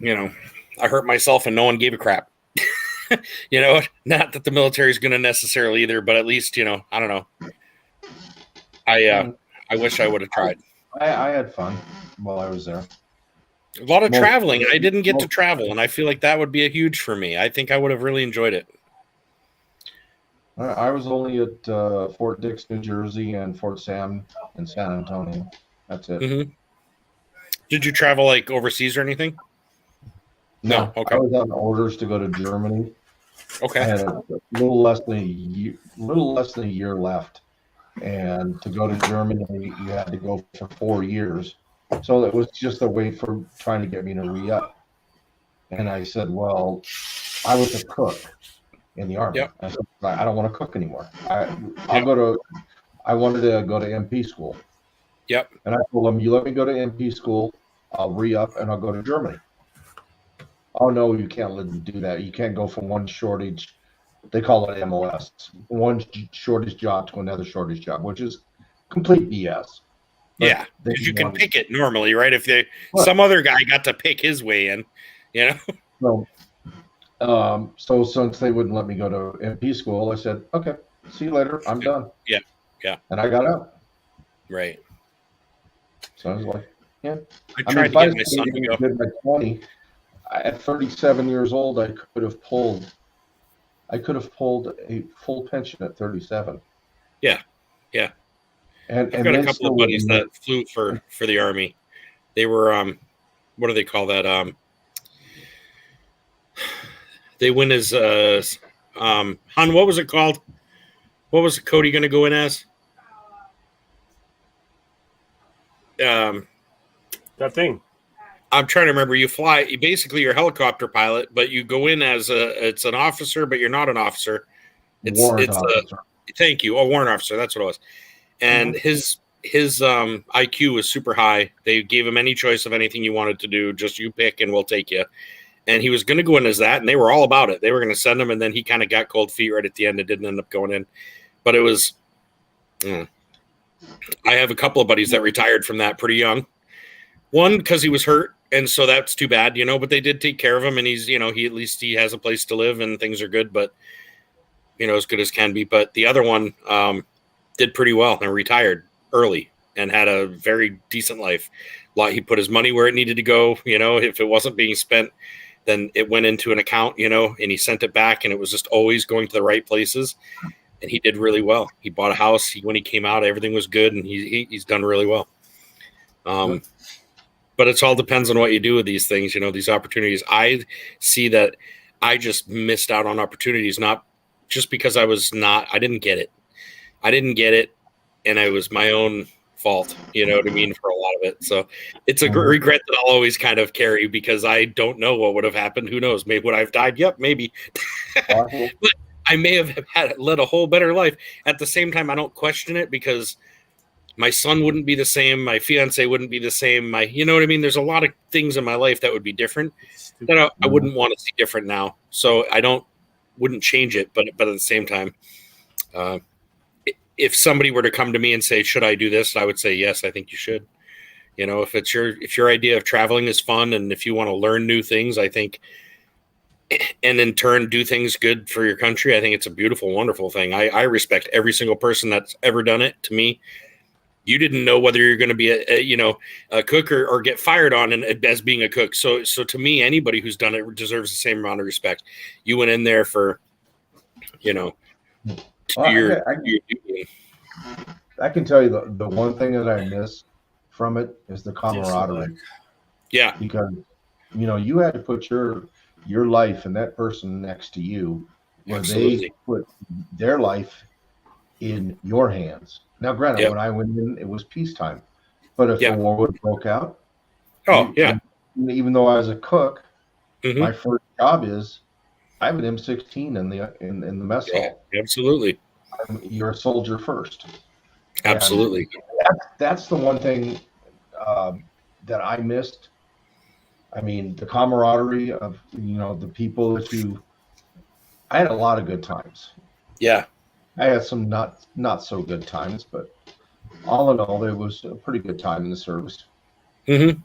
I hurt myself and no one gave a crap. Not that the military is going to necessarily either, but at least, I don't know. I wish I would have tried. I had fun while I was there. A lot of traveling. I didn't get to travel, and I feel like that would be a huge for me. I think I would have really enjoyed it. I was only at Fort Dix, New Jersey, and Fort Sam in San Antonio. That's it. Mm-hmm. Did you travel like overseas or anything? No. Okay. I was on orders to go to Germany. Okay. I had a little less than a year left, and to go to Germany, you had to go for 4 years. So it was just a way for trying to get me to re-up. And I said, well, I was a cook in the Army. Yep. I said, I don't want to cook anymore. I wanted to go to MP school. Yep. And I told them, you let me go to MP school, I'll re-up and I'll go to Germany. Oh, no, you can't let them do that. You can't go from one shortage, they call it MOS, one shortage job to another shortage job, which is complete BS. Yeah, because you can pick it normally, right? If some other guy got to pick his way in, So since they wouldn't let me go to MP school, I said, okay, see you later. I'm done. Yeah. And I got out. Right. So I was like, yeah. I tried to get my son to go. At 20, at 37 years old, I could have pulled a full pension at 37. Yeah. And I've got a couple of buddies that flew for the Army. They were what do they call that? They went as Han, what was it called? What was Cody going to go in as? That thing. I'm trying to remember. You fly. Basically, you're a helicopter pilot, but you go in as it's an officer, but you're not an officer. Warrant officer. Thank you. Oh, warrant officer. That's what it was. And his IQ was super high. They gave him any choice of anything you wanted to do. Just you pick and we'll take you. And he was going to go in as that, and they were all about it. They were going to send him, and then he kind of got cold feet right at the end and didn't end up going in. But it was I have a couple of buddies that retired from that pretty young. One, because he was hurt, and so that's too bad, but they did take care of him, and he's, he at least he has a place to live and things are good, but, as good as can be. But the other one did pretty well and retired early and had a very decent life. He put his money where it needed to go. If it wasn't being spent, then it went into an account, and he sent it back, and it was just always going to the right places. And he did really well. He bought a house. When he came out, everything was good, and he's done really well. But it all depends on what you do with these things, these opportunities. I see that I just missed out on opportunities, not just because I didn't get it. And it was my own fault, you know what I mean, for a lot of it. So it's a regret that I'll always kind of carry, because I don't know what would have happened. Who knows? Maybe would I have died? Yep, maybe. But I may have led a whole better life. At the same time, I don't question it, because my son wouldn't be the same. My fiance wouldn't be the same. You know what I mean? There's a lot of things in my life that would be different that I wouldn't want to see different now. So I wouldn't change it. But at the same time, if somebody were to come to me and say, should I do this? I would say, yes, I think you should. If your idea of traveling is fun, and if you want to learn new things, I think, and in turn do things good for your country, I think it's a beautiful, wonderful thing. I respect every single person that's ever done it. To me, you didn't know whether you're going to be a cook or get fired on as being a cook. So to me, anybody who's done it deserves the same amount of respect. You went in there for, I can tell you the one thing that I miss from it is the camaraderie. Yeah. Because, you had to put your your life and that person next to you, where Absolutely. they put their life in your hands. Now, granted, Yep. when I went in, it was peacetime, but if Yeah. the war would have broke out, Oh, yeah. even though I was a cook, Mhm. my first job is I have an M16 in the mess Yeah, hall. absolutely. You're a soldier first. And Absolutely. that's the one thing that I missed. I mean, the camaraderie of the people that you. I had a lot of good times. Yeah. I had some not so good times, but all in all, it was a pretty good time in the service. Mhm.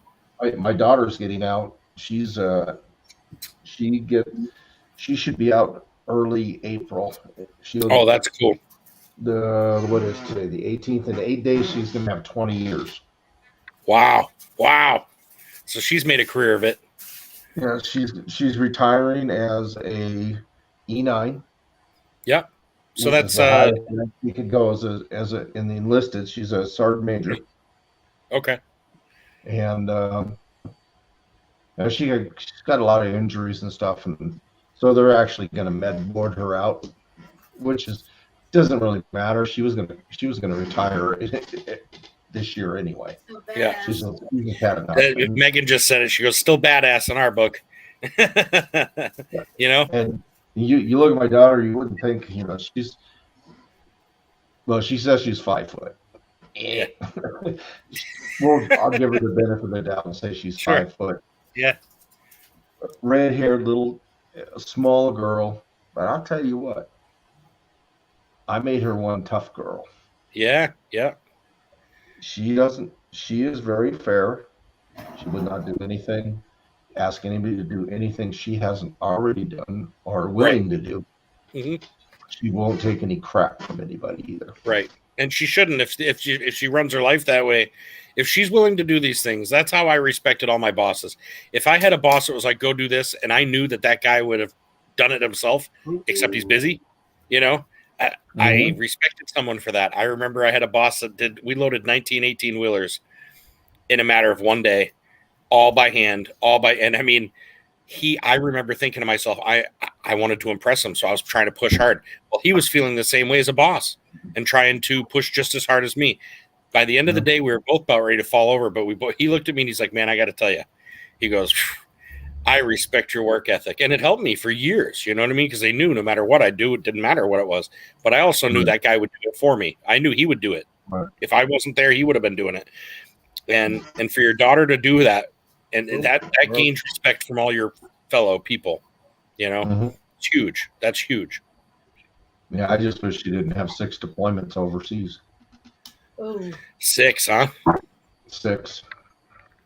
My daughter's getting out. She should be out early April. Oh, that's cool. What is today? The 18th. In 8 days, she's going to have 20 years. Wow. Wow. So she's made a career of it. Yeah, she's retiring as a E9. Yep. So Which is that's the highest you could go as a in the enlisted. She's a sergeant major, okay. and she's got a lot of injuries and stuff, and so they're actually going to med board her out, which doesn't really matter. She was gonna retire this year anyway. Yeah. She's had enough. Megan just said it. She goes, still badass in our book. You know? And you look at my daughter, you wouldn't think, she says she's 5 foot. Yeah. Well, I'll give her the benefit of the doubt and say she's Sure. 5 foot. Yeah. Red-haired little small girl. But I'll tell you what, I made her one tough girl. Yeah. Yeah. She is very fair. She would not do anything, ask anybody to do anything she hasn't already done or willing to do. Mm-hmm. She won't take any crap from anybody either. Right. And she shouldn't if she runs her life that way. If she's willing to do these things, that's how I respected all my bosses. If I had a boss that was like, go do this, and I knew that guy would have done it himself, except he's busy, I respected someone for that. I remember I had a boss that we loaded 19 18-wheelers in a matter of one day, all by hand, and I mean, I remember thinking to myself, I wanted to impress him, so I was trying to push hard. Well, he was feeling the same way as a boss and trying to push just as hard as me. By the end of the day, we were both about ready to fall over, but he looked at me and he's like, man, I got to tell you. He goes, I respect your work ethic. And it helped me for years, you know what I mean? Because they knew no matter what I do, it didn't matter what it was. But I also knew that guy would do it for me. I knew he would do it. Right. If I wasn't there, he would have been doing it. And for your daughter to do that, and that gains respect from all your fellow people, It's huge. That's huge. Yeah, I just wish she didn't have 6 deployments overseas. Ooh. 6, huh? 6.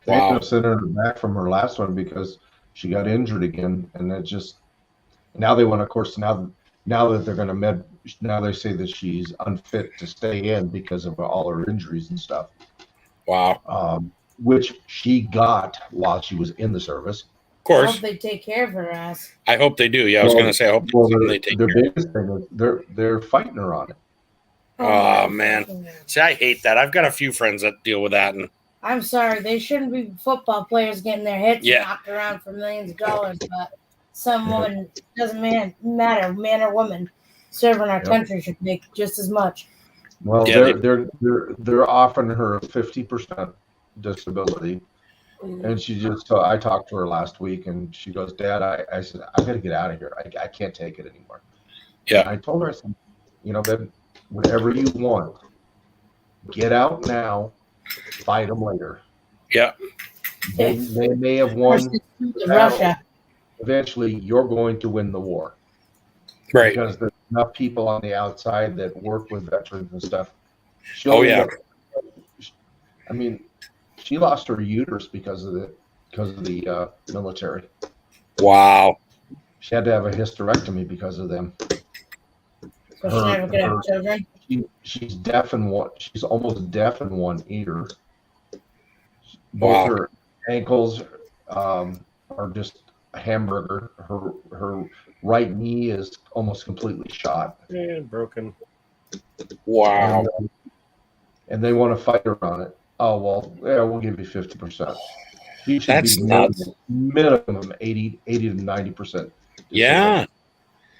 Wow. They could have sent her back from her last one because she got injured again, and it just now they want, of course, now that they're going to now they say that she's unfit to stay in because of all her injuries and stuff. Wow. Which she got while she was in the service. Of course. I hope they take care of her ass. I hope they do. Yeah, I was going to say, I hope they take care. The biggest thing is they're fighting her on it. Oh, man. See, I hate that. I've got a few friends that deal with that. And I'm sorry. They shouldn't be football players getting their heads knocked around for millions of dollars, but someone, doesn't matter, man or woman, serving our country should make just as much. Well, they're offering her a 50% disability. And she just, I talked to her last week and she goes, Dad, I said, I got to get out of here. I can't take it anymore. Yeah. And I told her, I said, babe, whatever you want, get out now, fight them later. Yeah. They may have won Russia. Eventually, you're going to win the war. Right. Because there's enough people on the outside that work with veterans and stuff. I mean, she lost her uterus because of the military. Wow. She had to have a hysterectomy because of them. So she never could have children? She's deaf in one. She's almost deaf in one ear. Wow. Both her ankles are just a hamburger. Her right knee is almost completely shot. And broken. Wow. And they want to fight her on it. Oh, well, yeah, we'll give you 50%. He should That's be nuts. minimum 80 to 90%. Yeah.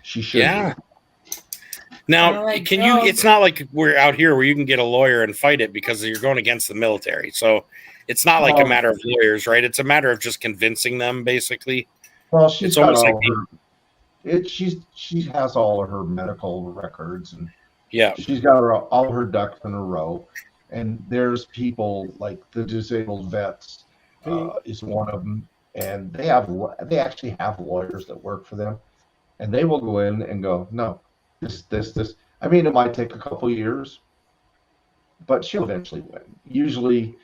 She should. Yeah. Now, Like can you? drugs. It's not like we're out here where you can get a lawyer and fight it because you're going against the military. So it's not like a matter of lawyers, right? It's a matter of just convincing them, basically. Well, she's It's got almost all like she has all of her medical records, and yeah, she's got all her ducks in a row. And there's people like the disabled vets is one of them, and they actually have lawyers that work for them, and they will go in and go, no, this. I mean, it might take a couple years, but she'll eventually win. Usually,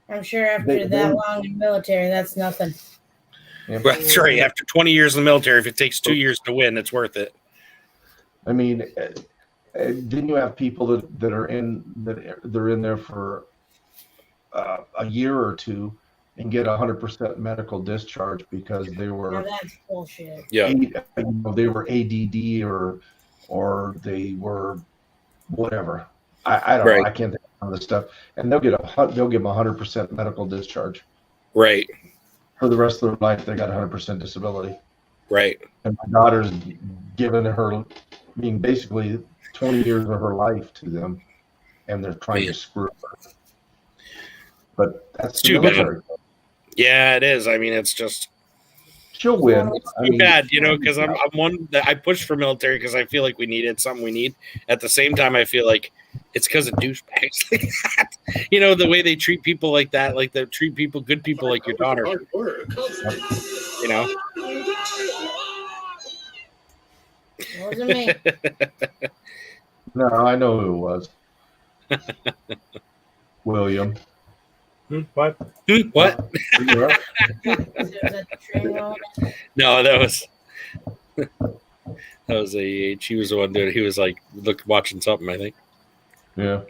I'm sure after that long in the military, that's nothing. yeah, that's right. After 20 years in the military, if it takes 2 years to win, it's worth it. I mean, didn't you have people that are in there for a year or two and get 100% medical discharge because they were Now that's bullshit. Yeah, they were ADD or they were whatever. I don't know. I can't think of the stuff, and they'll give them 100% medical discharge. Right. For the rest of their life, they got 100% disability. Right. And my daughter's given her, basically 20 years of her life to them, and they're trying to screw her. But that's too bad. Yeah, it is. I mean, it's just she'll win. Too bad, because I'm one that I push for military because I feel like we need it, something we need. At the same time, I feel like it's because of douchebags like that. The way they treat people like that, like they treat people, good people like your daughter. It wasn't me. No, I know who it was. William. What? What? No, that was AH. He was the one doing. He was like watching something, I think. Yeah.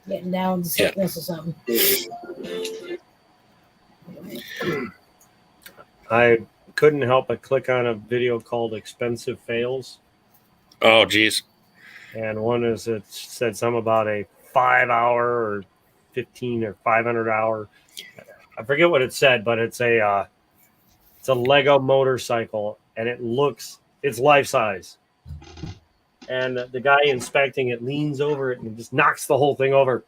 Getting down to sickness or something. I couldn't help but click on a video called "Expensive Fails." Oh, geez. And one is it said something about a 5-hour or 15 or 500-hour. I forget what it said, but it's a Lego motorcycle, and it's life size. And the guy inspecting it leans over it and just knocks the whole thing over.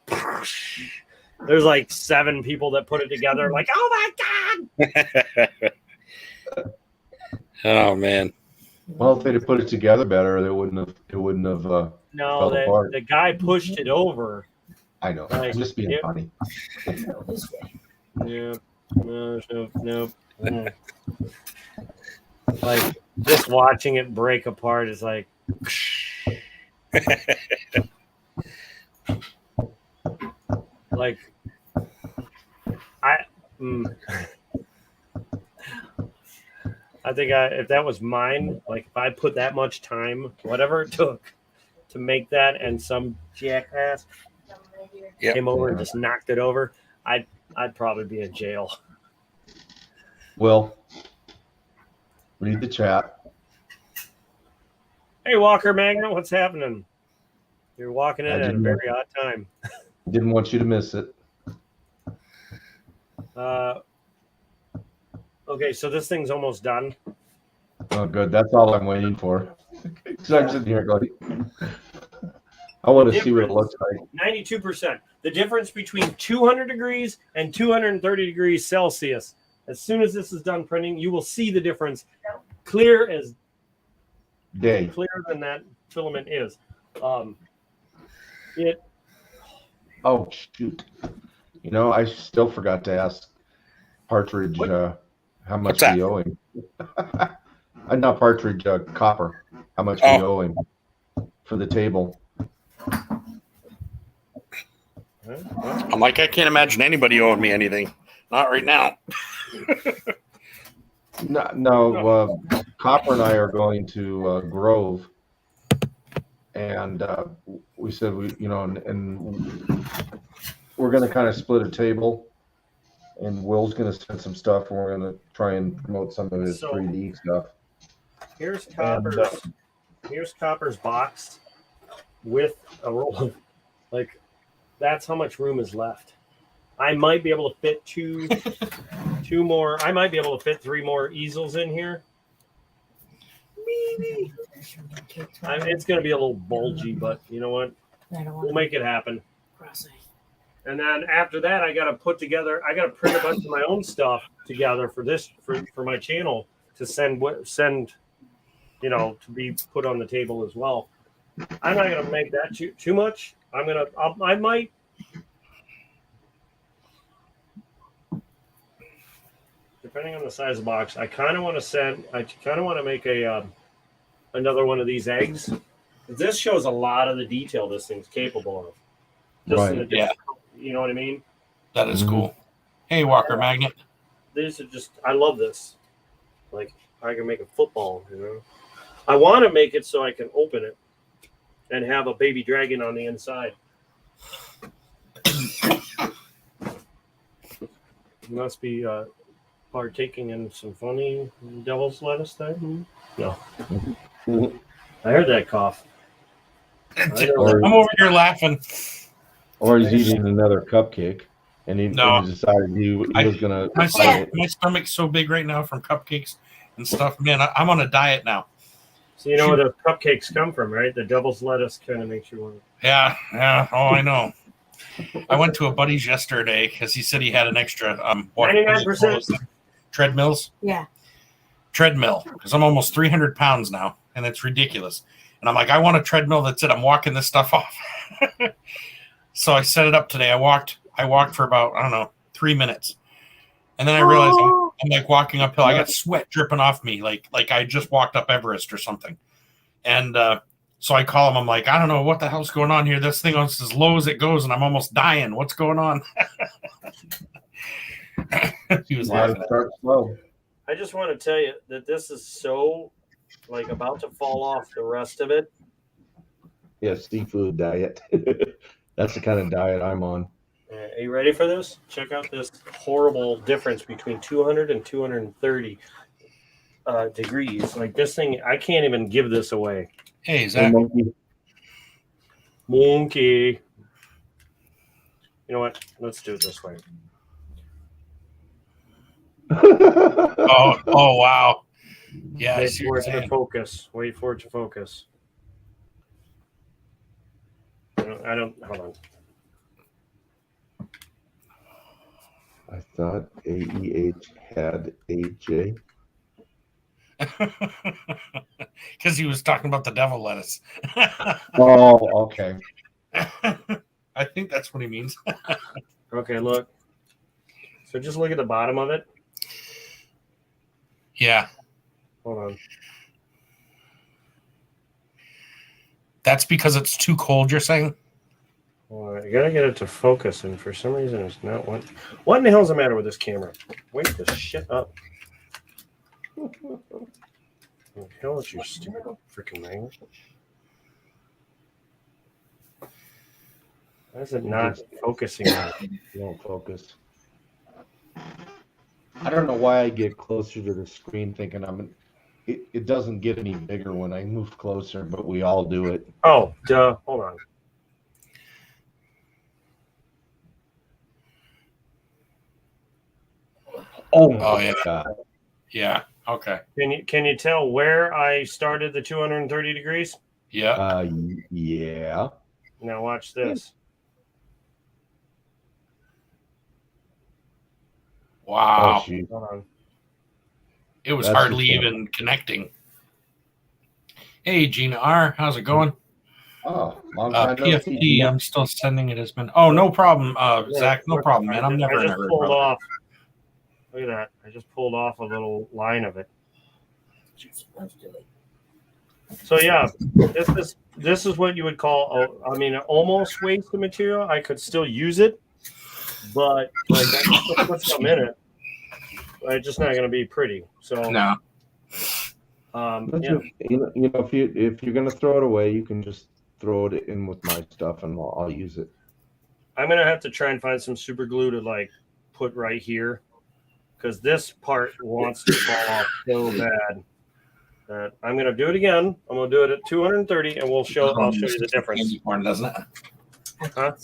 There's like 7 people that put it together, like, oh my god! Oh man. Well, if they'd have put it together better, it wouldn't have. No, the guy pushed it over. I know. Like, just being funny. Yeah. No. Like just watching it break apart is like. Like I think if that was mine, like if I put that much time, whatever it took to make that, and some jackass came over and just knocked it over, I'd probably be in jail. Well, read the chat. Hey, Walker Magna, what's happening? You're walking in at a very odd time. Didn't want you to miss it. Okay, so this thing's almost done. Oh, good. That's all I'm waiting for. Because I'm sitting here going, I want to see what it looks like. 92%. The difference between 200 degrees and 230 degrees Celsius. As soon as this is done printing, you will see the difference. Clear as day. Clearer than that filament is. Oh, shoot. I still forgot to ask Partridge how much we owe him. Not Partridge, Copper. How much we owe him for the table. I'm like, I can't imagine anybody owing me anything. Not right now. No. Copper and I are going to Grove, and we said and we're going to kind of split a table, and Will's going to send some stuff, and we're going to try and promote some of his 3D stuff. Here's Copper's box with a roll of, that's how much room is left. I might be able to fit two more. I might be able to fit 3 more easels in here. Maybe. It's going to be a little bulgy, but you know what? We'll make it happen. And then after that, I got to print a bunch of my own stuff together for my channel to send, to be put on the table as well. I'm not going to make that too much. I might. Depending on the size of the box, I kind of want to make another one of these eggs. This shows a lot of the detail this thing's capable of. Right. Yeah. You know what I mean? That is cool. Hey, Walker Magnet. These are I love this. Like, I can make a football, I want to make it so I can open it and have a baby dragon on the inside. You must be partaking in some funny devil's lettuce thing? No. I heard that cough. I'm over here laughing. Or he's eating another cupcake, and he decided he was going to. My stomach's so big right now from cupcakes and stuff. Man, I'm on a diet now. So you know where the cupcakes come from, right? The devil's lettuce kind of makes you want to. Yeah. Oh, I know. I went to a buddy's yesterday because he said he had an extra 99%. Treadmills. Yeah. Treadmill, because I'm almost 300 pounds now, and it's ridiculous. And I'm like, I want a treadmill. That's it. I'm walking this stuff off. So I set it up today. I walked for about 3 minutes, and then I realized I'm like walking uphill. I got sweat dripping off me, like I just walked up Everest or something. And so I call him. I'm like, I don't know what the hell's going on here. This thing is as low as it goes, and I'm almost dying. What's going on? He was laughing. Start slow. I just want to tell you that this is so about to fall off the rest of it. Yeah, seafood diet. That's the kind of diet I'm on. Are you ready for this? Check out this horrible difference between 200 and 230 degrees. Like this thing, I can't even give this away. Hey, Zach. Monkey. You know what? Let's do it this way. Oh, wow. Yeah, Wait for it to focus. Wait for it to focus. I don't. Hold on. I thought AEH had AJ. Because he was talking about the devil lettuce. Oh, okay. I think that's what he means. Okay, look. So just look at the bottom of it. Yeah. Hold on. That's because it's too cold, you're saying? Well, I gotta get it to focus, and for some reason it's not. What in the hell's the matter with this camera? Wake this shit up. What the hell is your stupid freaking thing? Why is it not focusing on it? You don't focus. I don't know why I get closer to the screen thinking it doesn't get any bigger when I move closer, but we all do it. Oh, duh. Hold on. Oh yeah. God. Yeah. Okay. Can you tell where I started the 230 degrees? Yeah. Yeah. Now watch this. Wow. Oh, hold on. It was hardly even connecting. Hey, Gina R. How's it going? Oh, long time PFD, I'm still sending it. Has been. Oh, no problem, Zach. No problem, man. I'm never in a hurry. Pulled off. Look at that. I just pulled off a little line of it. So yeah, this is what you would call almost waste of material. I could still use it, but I can put some in it. It's just not going to be pretty. So no. Yeah. If you're going to throw it away, you can just throw it in with my stuff, and I'll use it. I'm going to have to try and find some super glue to put right here, because this part wants to fall off so bad. I'm going to do it again. I'm going to do it at 230, and I'll show you the difference. Candy corn, doesn't it? Huh?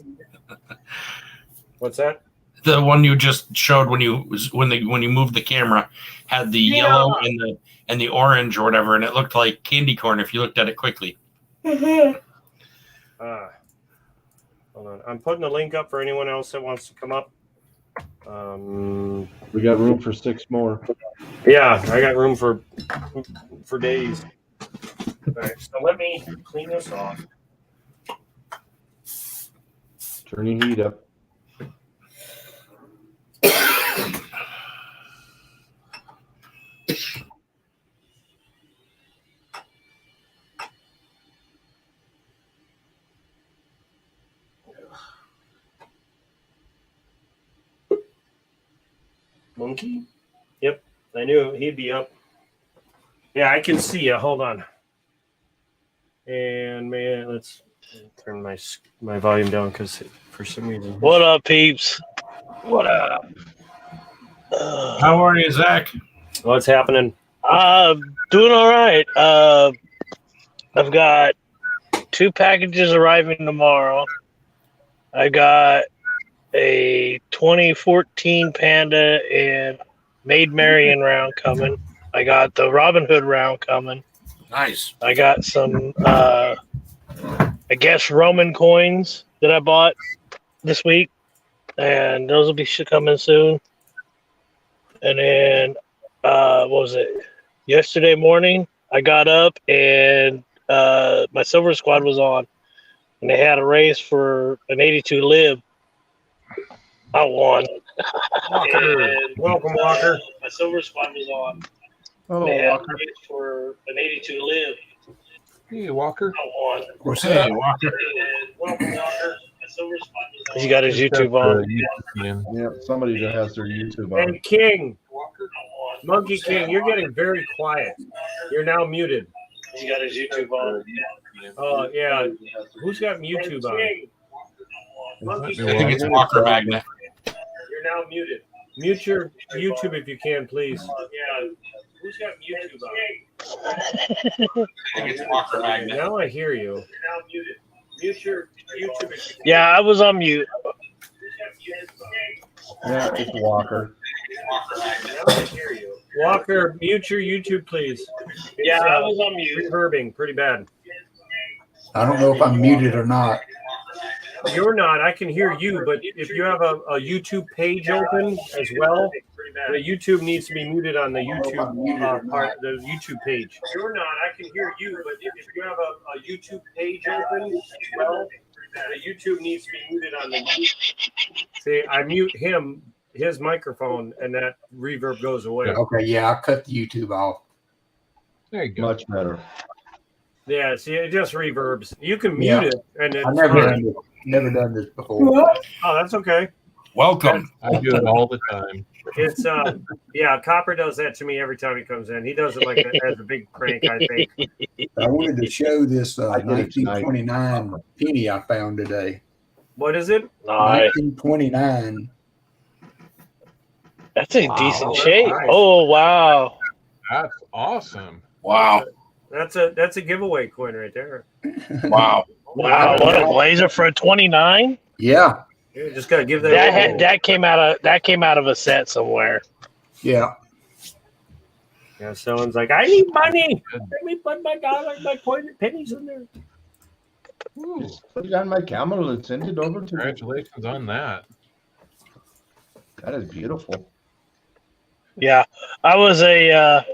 What's that? The one you just showed when you moved the camera had the yellow and the orange or whatever, and it looked like candy corn if you looked at it quickly. Hold on. I'm putting the link up for anyone else that wants to come up. We got room for 6 more. Yeah, I got room for days. All right, so let me clean this off. Turn your heat up. Monkey? Yep, I knew he'd be up. Yeah, I can see you. Hold on. And man, let's turn my volume down because for some reason. What up, peeps? What up? How are you, Zach? What's happening? Doing all right. I've got 2 packages arriving tomorrow. I got a 2014 Panda and Maid Marian round coming. I got the Robin Hood round coming. Nice. I got some, I guess, Roman coins that I bought this week, and those will be coming soon. And then, what was it? Yesterday morning, I got up and my Silver Squad was on, and they had a race for an 82 lib. I won. Walker. Welcome, Walker. My Silver Squad was on. Hello, They had a Walker. race for an 82 lib. Hey, Walker. I won. What's Hey, that? Walker. Welcome, Walker. My Silver Squad was on. He got his YouTube on. Yeah, somebody that has their YouTube on. And King, Monkey King, you're getting very quiet. You're now muted. He got his YouTube on. Oh yeah, who's got YouTube on? Monkey I King, think it's Walker Magnet. you're now muted. Mute your YouTube if you can, please. Yeah, who's got YouTube on? I think it's Walker Magnet. Now I hear you. You're now muted. Mute your YouTube if you can. Yeah, I was on mute. Yeah, it's Walker. Now I hear you. Walker, mute your YouTube, please. Yeah, It's, I was on mute. reverbing pretty bad. I don't know if I'm muted or not. You're not. I can hear you, but if you have a YouTube page open as well, the YouTube needs to be muted on the YouTube part, the YouTube page. You're not. I can hear you, but if you have a YouTube page open as well, the YouTube needs to be muted on the. See, I mute him, his microphone, and that reverb goes away. Okay, yeah, I'll cut the YouTube off. There you go. Much better. Yeah, see, it just reverbs. You can Yeah. mute it, and it's I've never fine. done this before. Oh, that's okay. Welcome. I do it all the time. It's yeah, Copper does that to me every time he comes in. He does it like as a big prank, I think. I wanted to show this I did it tonight. 1929 penny I found today. What is it? Nice. 1929. That's in Wow, decent that's shape. nice. Oh, wow. That's awesome. Wow. That's a giveaway coin right there. Wow. Wow, what a blazer for a 29. Yeah, You just gotta give that. That came out of a set somewhere. yeah. Yeah, someone's like, I need money. Let me put my pennies in there. Ooh, Put it on my camera and send it over to me. congratulations on that. That is beautiful. Yeah, I was a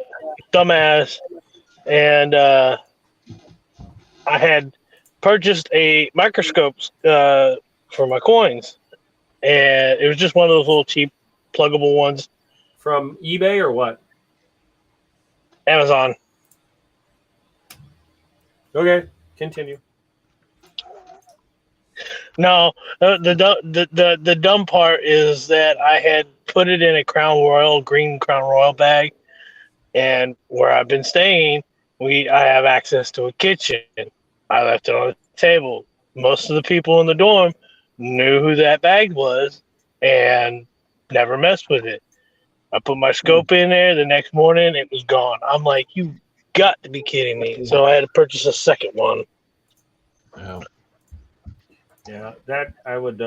dumbass, and I had purchased a microscope for my coins, and it was just one of those little cheap pluggable ones. From eBay or what? Amazon. Okay, continue. No, the dumb part is that I had put it in a green Crown Royal bag, and where I've been staying, I have access to a kitchen. I left it on the table. Most of the people in the dorm knew who that bag was and never messed with it. I put my scope in there. The next morning, it was gone. I'm like, you got to be kidding me. So I had to purchase a second one. Wow. Yeah, that I would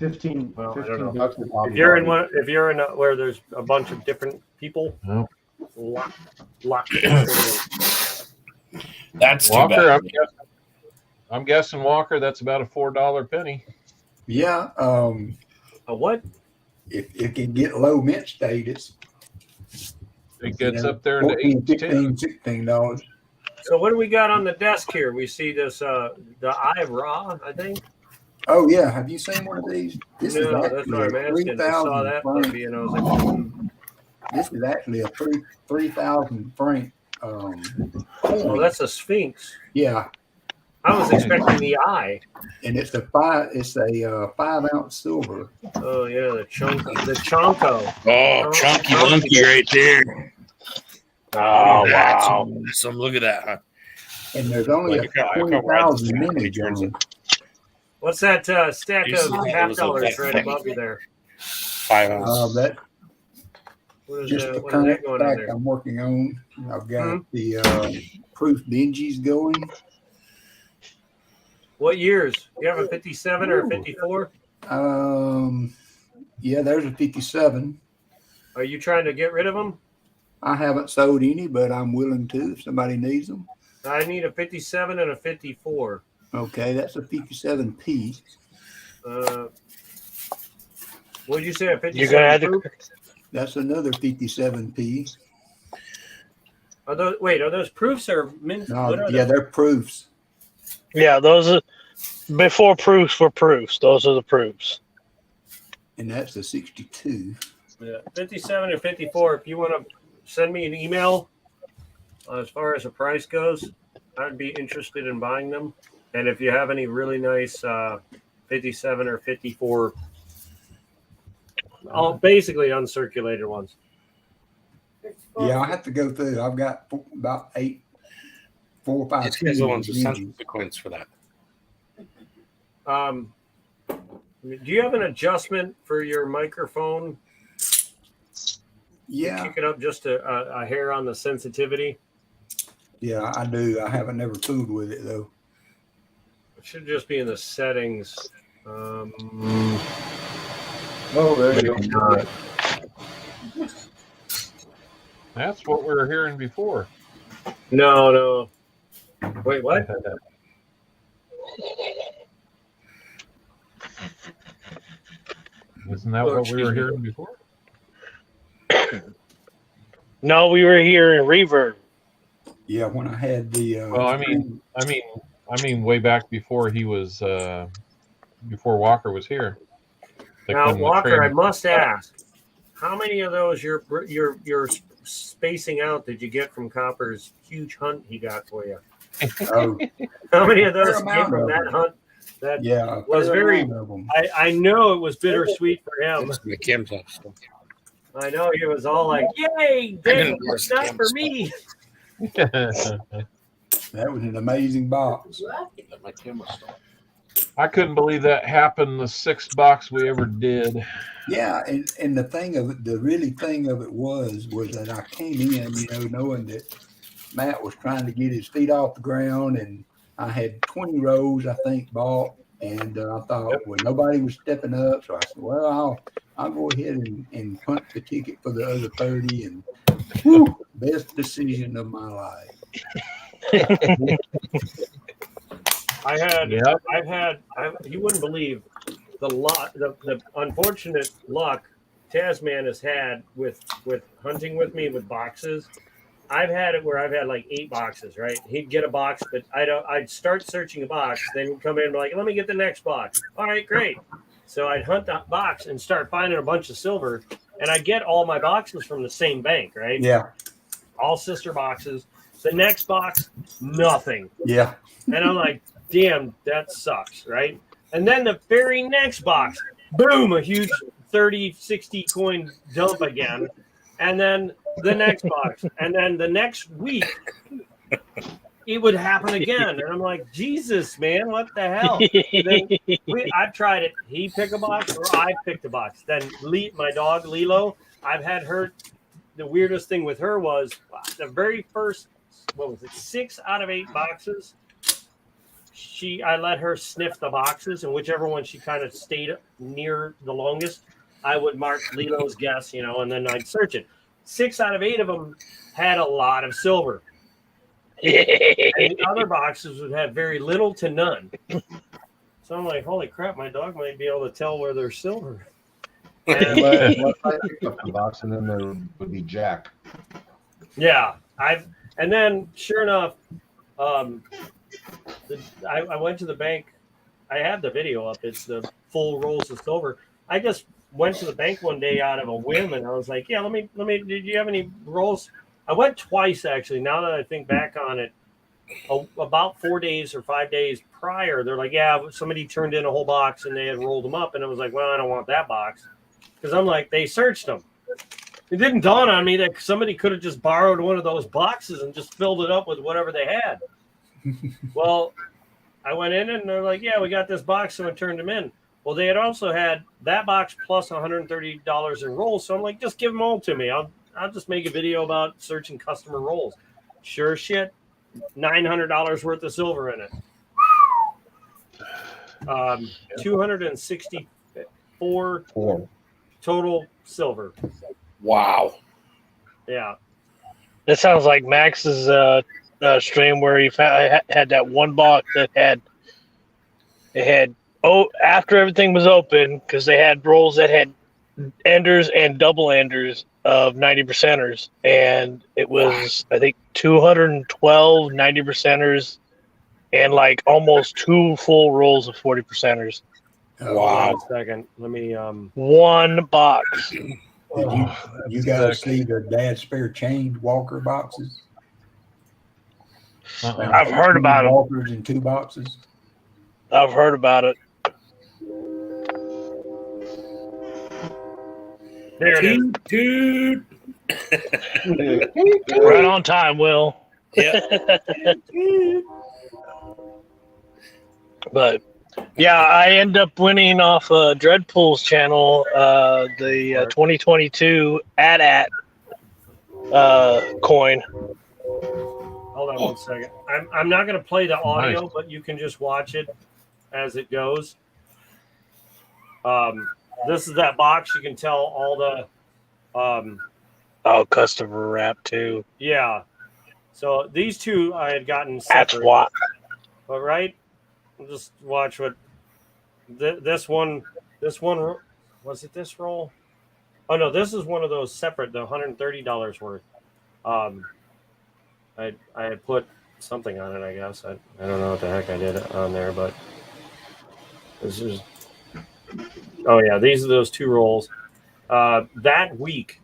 15, Well, I don't 15 know. bucks at Hobby If you're in Lobby. one, if you're in where there's a bunch of different people, No. locked. That's too Walker, bad. I'm guessing Walker. That's about a $4 penny. Yeah. A what? If it can get low mint state, it's It gets up there into 14, 8 to 10. $15, $16. So what do we got on the desk here? We see this the Eye Raw, I think. Oh yeah, have you seen one of these? This is No, that's actually what I'm a asking. I saw 3,000 that franc. puppy and I was like, This is actually a 3,000 franc. well, that's a Sphinx. Yeah, I was expecting the eye. and it's a 5-ounce silver. Oh yeah, the chonko. Oh, chunky monkey right there. Oh That's wow! awesome. Look at that. Huh? And there's only Like, I can't ride 20,000 this thing when he minutes turns on it. it. What's that stack Used of to- it half was a dollars vet right thing. above you there? 5 ounce. That What is just the what is that current going on stack there? I'm working on. I've got the proof Benjis going. What years? You have a 57 or a 54? Yeah, there's a 57. Are you trying to get rid of them? I haven't sold any, but I'm willing to if somebody needs them. I need a 57 and a 54. Okay, that's a 57P. What did you say? A 57? You're gonna have to. proof? That's another 57P. Are those proofs or mint? No, what are yeah, they? they're proofs. Yeah, those are before proofs were proofs. Those are the proofs. And that's the 62. Yeah, 57 or 54. If you want to send me an email as far as the price goes, I'd be interested in buying them. And if you have any really nice 57 or 54, all basically uncirculated ones. Yeah, I have to go through. I've got about 4 or 5. These guys are the ones who sent Benjis. the coins for that. Do you have an adjustment for your microphone? Yeah, Kick it up just a hair on the sensitivity. yeah, I do. I haven't never fooled with it though. It should just be in the settings. Oh, there you go. That's what we were hearing before. No. Wait, what? Isn't that Oh, what we were excuse me. hearing before? No, we were here in reverb. Yeah, when I had the. Well, I mean, way back before he was, before Walker was here. Like Now, when the Walker, train- I must ask, how many of those you're spacing out did you get from Copper's huge hunt he got for you? Oh, How many of those Fair came amount from of that them. hunt? That yeah, was fair very. amount of them. I know it was bittersweet for him. It's the Kim's house. I know he was all like, "Yay, Dave, it's not for me." That was an amazing box. My camera stopped. I couldn't believe that happened. The 6th box we ever did. Yeah, and the thing of it, the really thing of it was that I came in, knowing that Matt was trying to get his feet off the ground, and I had 20 rows, I think, bought, and I thought, well, nobody was stepping up, so I said, well, I'll go ahead and punt the ticket for the other 30, and whew, best decision of my life. You wouldn't believe the unfortunate luck Tasman has had with hunting with me with boxes. I've had it where I've had like 8 boxes, right? He'd get a box, but I'd start searching a box, then he'd come in and be like, let me get the next box. All right, great. So I'd hunt that box and start finding a bunch of silver, and I get all my boxes from the same bank, right? Yeah, All sister boxes. The next box, nothing. yeah. And I'm like, damn, that sucks, right? And then the very next box, boom, a huge 30, 60 coin dump again. And then the next box. And then the next week, it would happen again. And I'm like, Jesus, man, what the hell? I've tried it. He picked a box or I picked a box. Then my dog, Lilo, I've had her. The weirdest thing with her was the very first, 6 out of 8 boxes. I let her sniff the boxes, and whichever one she kind of stayed near the longest, I would mark Lilo's guess, and then I'd search it. 6 out of 8 of them had a lot of silver. And the other boxes would have very little to none. So I'm like, holy crap, my dog might be able to tell where there's silver. Unless I picked up the box, and then there would be Jack. Yeah, and then sure enough, I went to the bank. I have the video up. It's the full rolls of silver. I just went to the bank one day out of a whim, and I was like, yeah, let me. Did you have any rolls? I went twice actually. Now that I think back on it, about 4 days or 5 days prior, they're like, yeah, somebody turned in a whole box and they had rolled them up, and I was like, well, I don't want that box, because I'm like, they searched them. It didn't dawn on me that somebody could have just borrowed one of those boxes and just filled it up with whatever they had. Well, I went in and they're like, yeah, we got this box, so I turned them in. Well, they had also had that box plus $130 in rolls, so I'm like, just give them all to me. I'll just make a video about searching customer rolls. Sure shit, $900 worth of silver in it. 264 total silver. Wow. Yeah. That sounds like Max's stream where he had that one box that had after everything was open, because they had rolls that had enders and double enders of 90%ers, and it was I think 212 90%ers and like almost 2 full rolls of 40%ers. Wow. One second. Let me one box. Did you guys see the Dad Spare Chain Walker boxes? I've heard about them. Walkers in 2 boxes. I've heard about it. There it is. Dude. Right on time, Will. Yeah. But yeah, I end up winning off Dreadpool's channel, the 2022 AT-AT coin. Hold on one second. I'm not going to play the audio, but you can just watch it as it goes. This is that box. You can tell all the customer wrap too. Yeah. So these two I had gotten That's separate. what. But right, just watch what this one. Was it this roll? Oh no, this is one of those separate. The $130 worth. I had put something on it. I guess I don't know what the heck I did on there, but this is. Oh yeah, these are those 2 rolls. That week,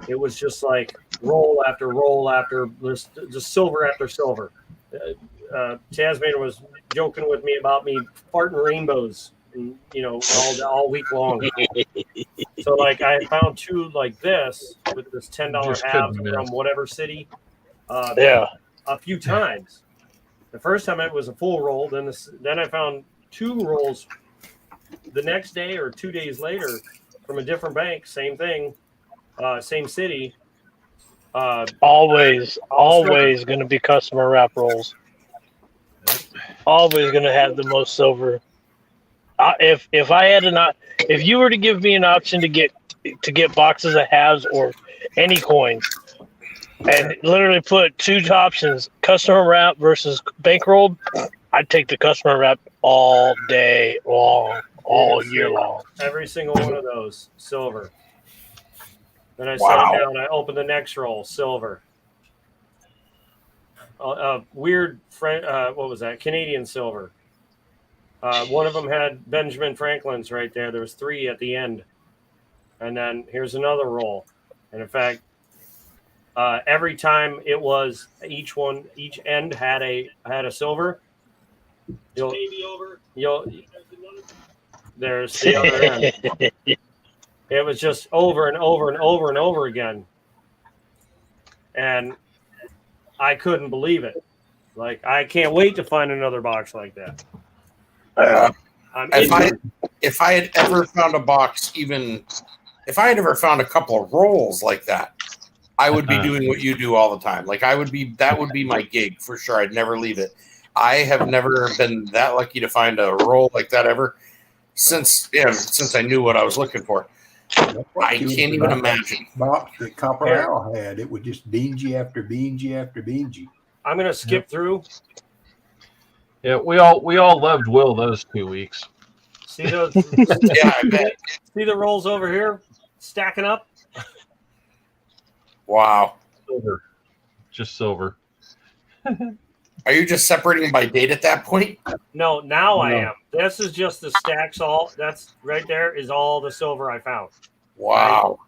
it was just like roll after roll after just silver after silver. Tasman was joking with me about me farting rainbows, and, all week long. So like I found 2 like this with this $10 halves from whatever city. A few times. The first time it was a full roll. Then I found 2 rolls the next day or 2 days later from a different bank. Same thing, same city. Always going to be customer wrap rolls. Always going to have the most silver. If you were to give me an option to get boxes of halves or any coins, and literally put 2 options, customer wrap versus bankrolled, I'd take the customer wrap all day long, all year long. Every single one of those, silver. Then I set it down. I opened the next roll, silver. Weird, what was that? Canadian silver. One of them had Benjamin Franklin's right there. There was 3 at the end. And then here's another roll. And in fact, every time it was each end had a silver. There's the other end. It was just over and over and over and over again. And I couldn't believe it. Like, I can't wait to find another box like that. If I had ever found a box, if I had ever found a couple of rolls like that, I would be doing what you do all the time. Like that would be my gig for sure. I'd never leave it. I have never been that lucky to find a roll like that ever since I knew what I was looking for. I can't even imagine. Box that Copper Owl had. It would just bingy after bingy after bingy. I'm gonna skip through. Yeah, we all loved Will those 2 weeks. See those? Yeah, I bet. See the rolls over here stacking up? Wow. Silver. Just silver. Are you just separating by date at that point? No, now I am. This is just the stacks. All that's right there is all the silver I found. Wow.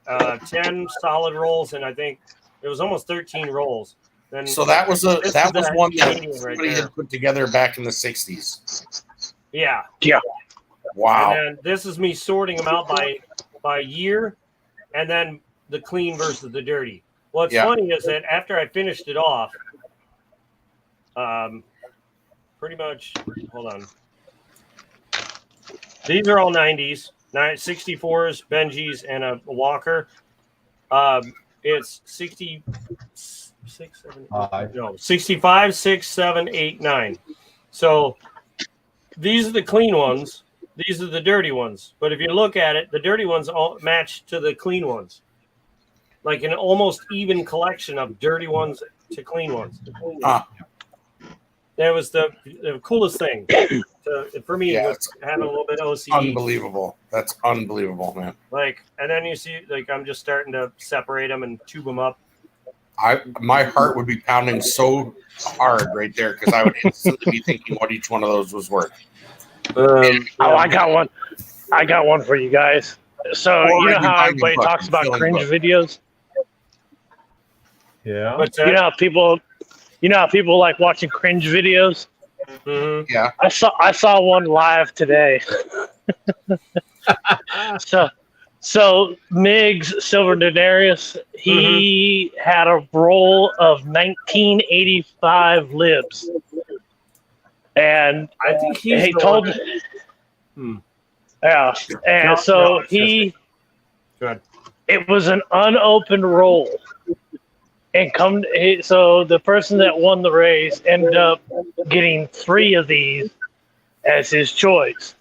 10 solid rolls, and I think it was almost 13 rolls. Then So that was one that Canadian somebody there. had put together back in the 60s. Yeah. Wow. And then this is me sorting them out by year, and then the clean versus the dirty. What's funny is that after I finished it off, pretty much, hold on. These are all 90s, 64s, Benjis, and a Walker. It's 65, 6, 7, 8, 9. So these are the clean ones. These are the dirty ones. But if you look at it, the dirty ones all match to the clean ones. Like an almost even collection of dirty ones to clean ones. That was the coolest thing for me. Was having a little bit of OCD. Unbelievable. That's unbelievable, man. Like, and then you see, like, I'm just starting to separate them and tube them up. My heart would be pounding so hard right there because I would instantly be thinking what each one of those was worth. I got one. I got one for you guys. So you know how everybody talks about cringe videos? Yeah. What's You know how people like watching cringe videos? Mm-hmm. Yeah. I saw one live today. So Miggs Silver Denarius, he had a roll of 1985 libs, and I think he told. Yeah, and it was an unopened roll, and so the person that won the race ended up getting 3 of these as his choice.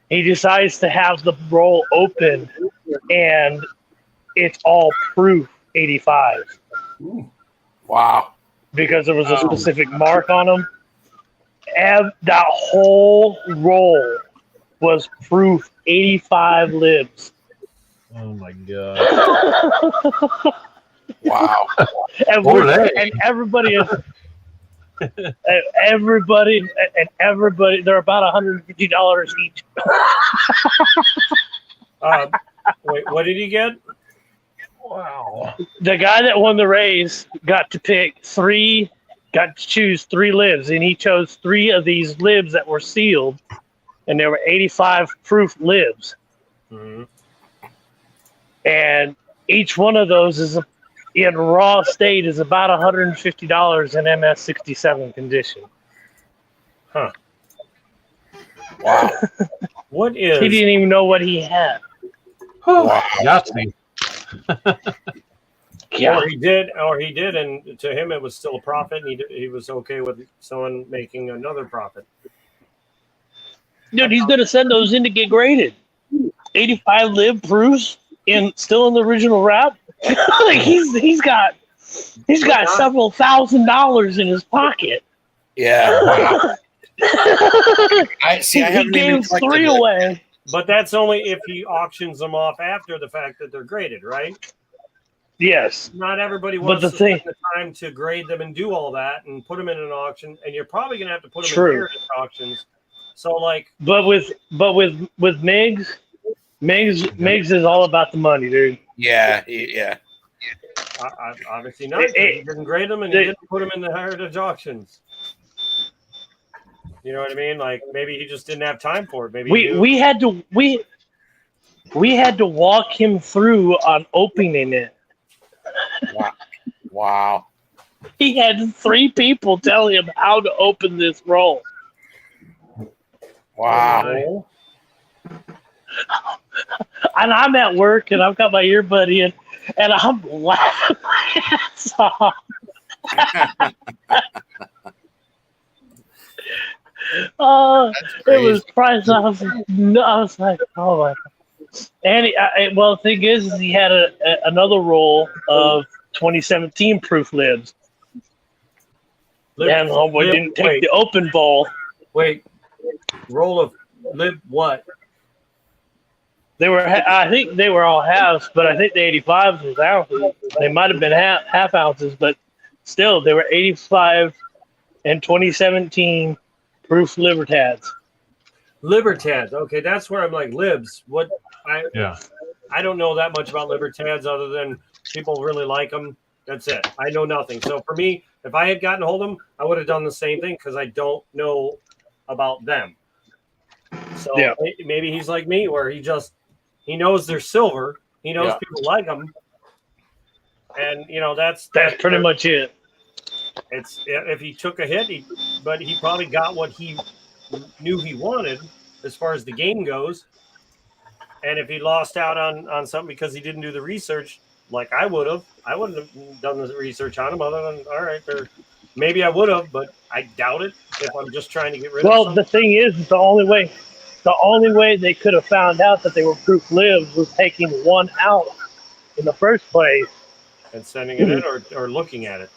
He decides to have the roll opened, and it's all proof 85. Wow. Because there was a specific mark on them. And that whole roll was proof 85 libs. Oh my god. Wow. And everybody is everybody, they're about $150 each. Wait, what did he get? Wow. The guy that won the race got to choose 3 libs, and he chose 3 of these libs that were sealed, and there were 85 proof libs. Mm-hmm. And each one of those is in raw state is about $150 in MS-67 condition. Huh. Wow. What is? He didn't even know what he had. Wow. Yahtzee. Yeah. Or he did, and to him it was still a profit, and he was okay with someone making another profit. Dude, he's gonna send those in to get graded. 85 lib proofs still in the original wrap. Like he's got several $1,000s in his pocket. Yeah. Wow. I he gave 3 away. But that's only if he auctions them off after the fact that they're graded, right? Yes. Not everybody wants to spend the time to grade them and do all that and put them in an auction, and you're probably gonna have to put them in various auctions. So but with Miggs is all about the money, dude. Yeah. Obviously not. He didn't grade them and he didn't put them in the heritage auctions. You know what I mean? Like maybe he just didn't have time for it. Maybe we had to walk him through on opening it. Wow. He had 3 people tell him how to open this roll. Wow. And I'm at work and I've got my earbud in and I'm laughing my ass off. That's It crazy. was price. I was like, oh my. And well, the thing is he had another roll of 2017 proof libs, and homeboy didn't take the open bowl. Wait, roll of lib what? They were, I think they were all halves, but I think the 85s was ounces. They might have been half ounces, but still, they were 85 and 2017 proof Libertads. Libertads. Okay, that's where I'm like libs. What Yeah. I don't know that much about Libertads other than people really like them. That's it. I know nothing. So for me, if I had gotten hold of them, I would have done the same thing because I don't know about them. So Yeah. maybe he's like me, where he knows they're silver. He knows people like them, and that's pretty much it. It's if he took a hit, but he probably got what he knew he wanted as far as the game goes. And if he lost out on something because he didn't do the research, like I wouldn't have done the research on him. Other than all right, maybe I would have, but I doubt it. If I'm just trying to get rid of something. Well, the thing is, the only way they could have found out that they were proof libs was taking one out in the first place and sending it in or looking at it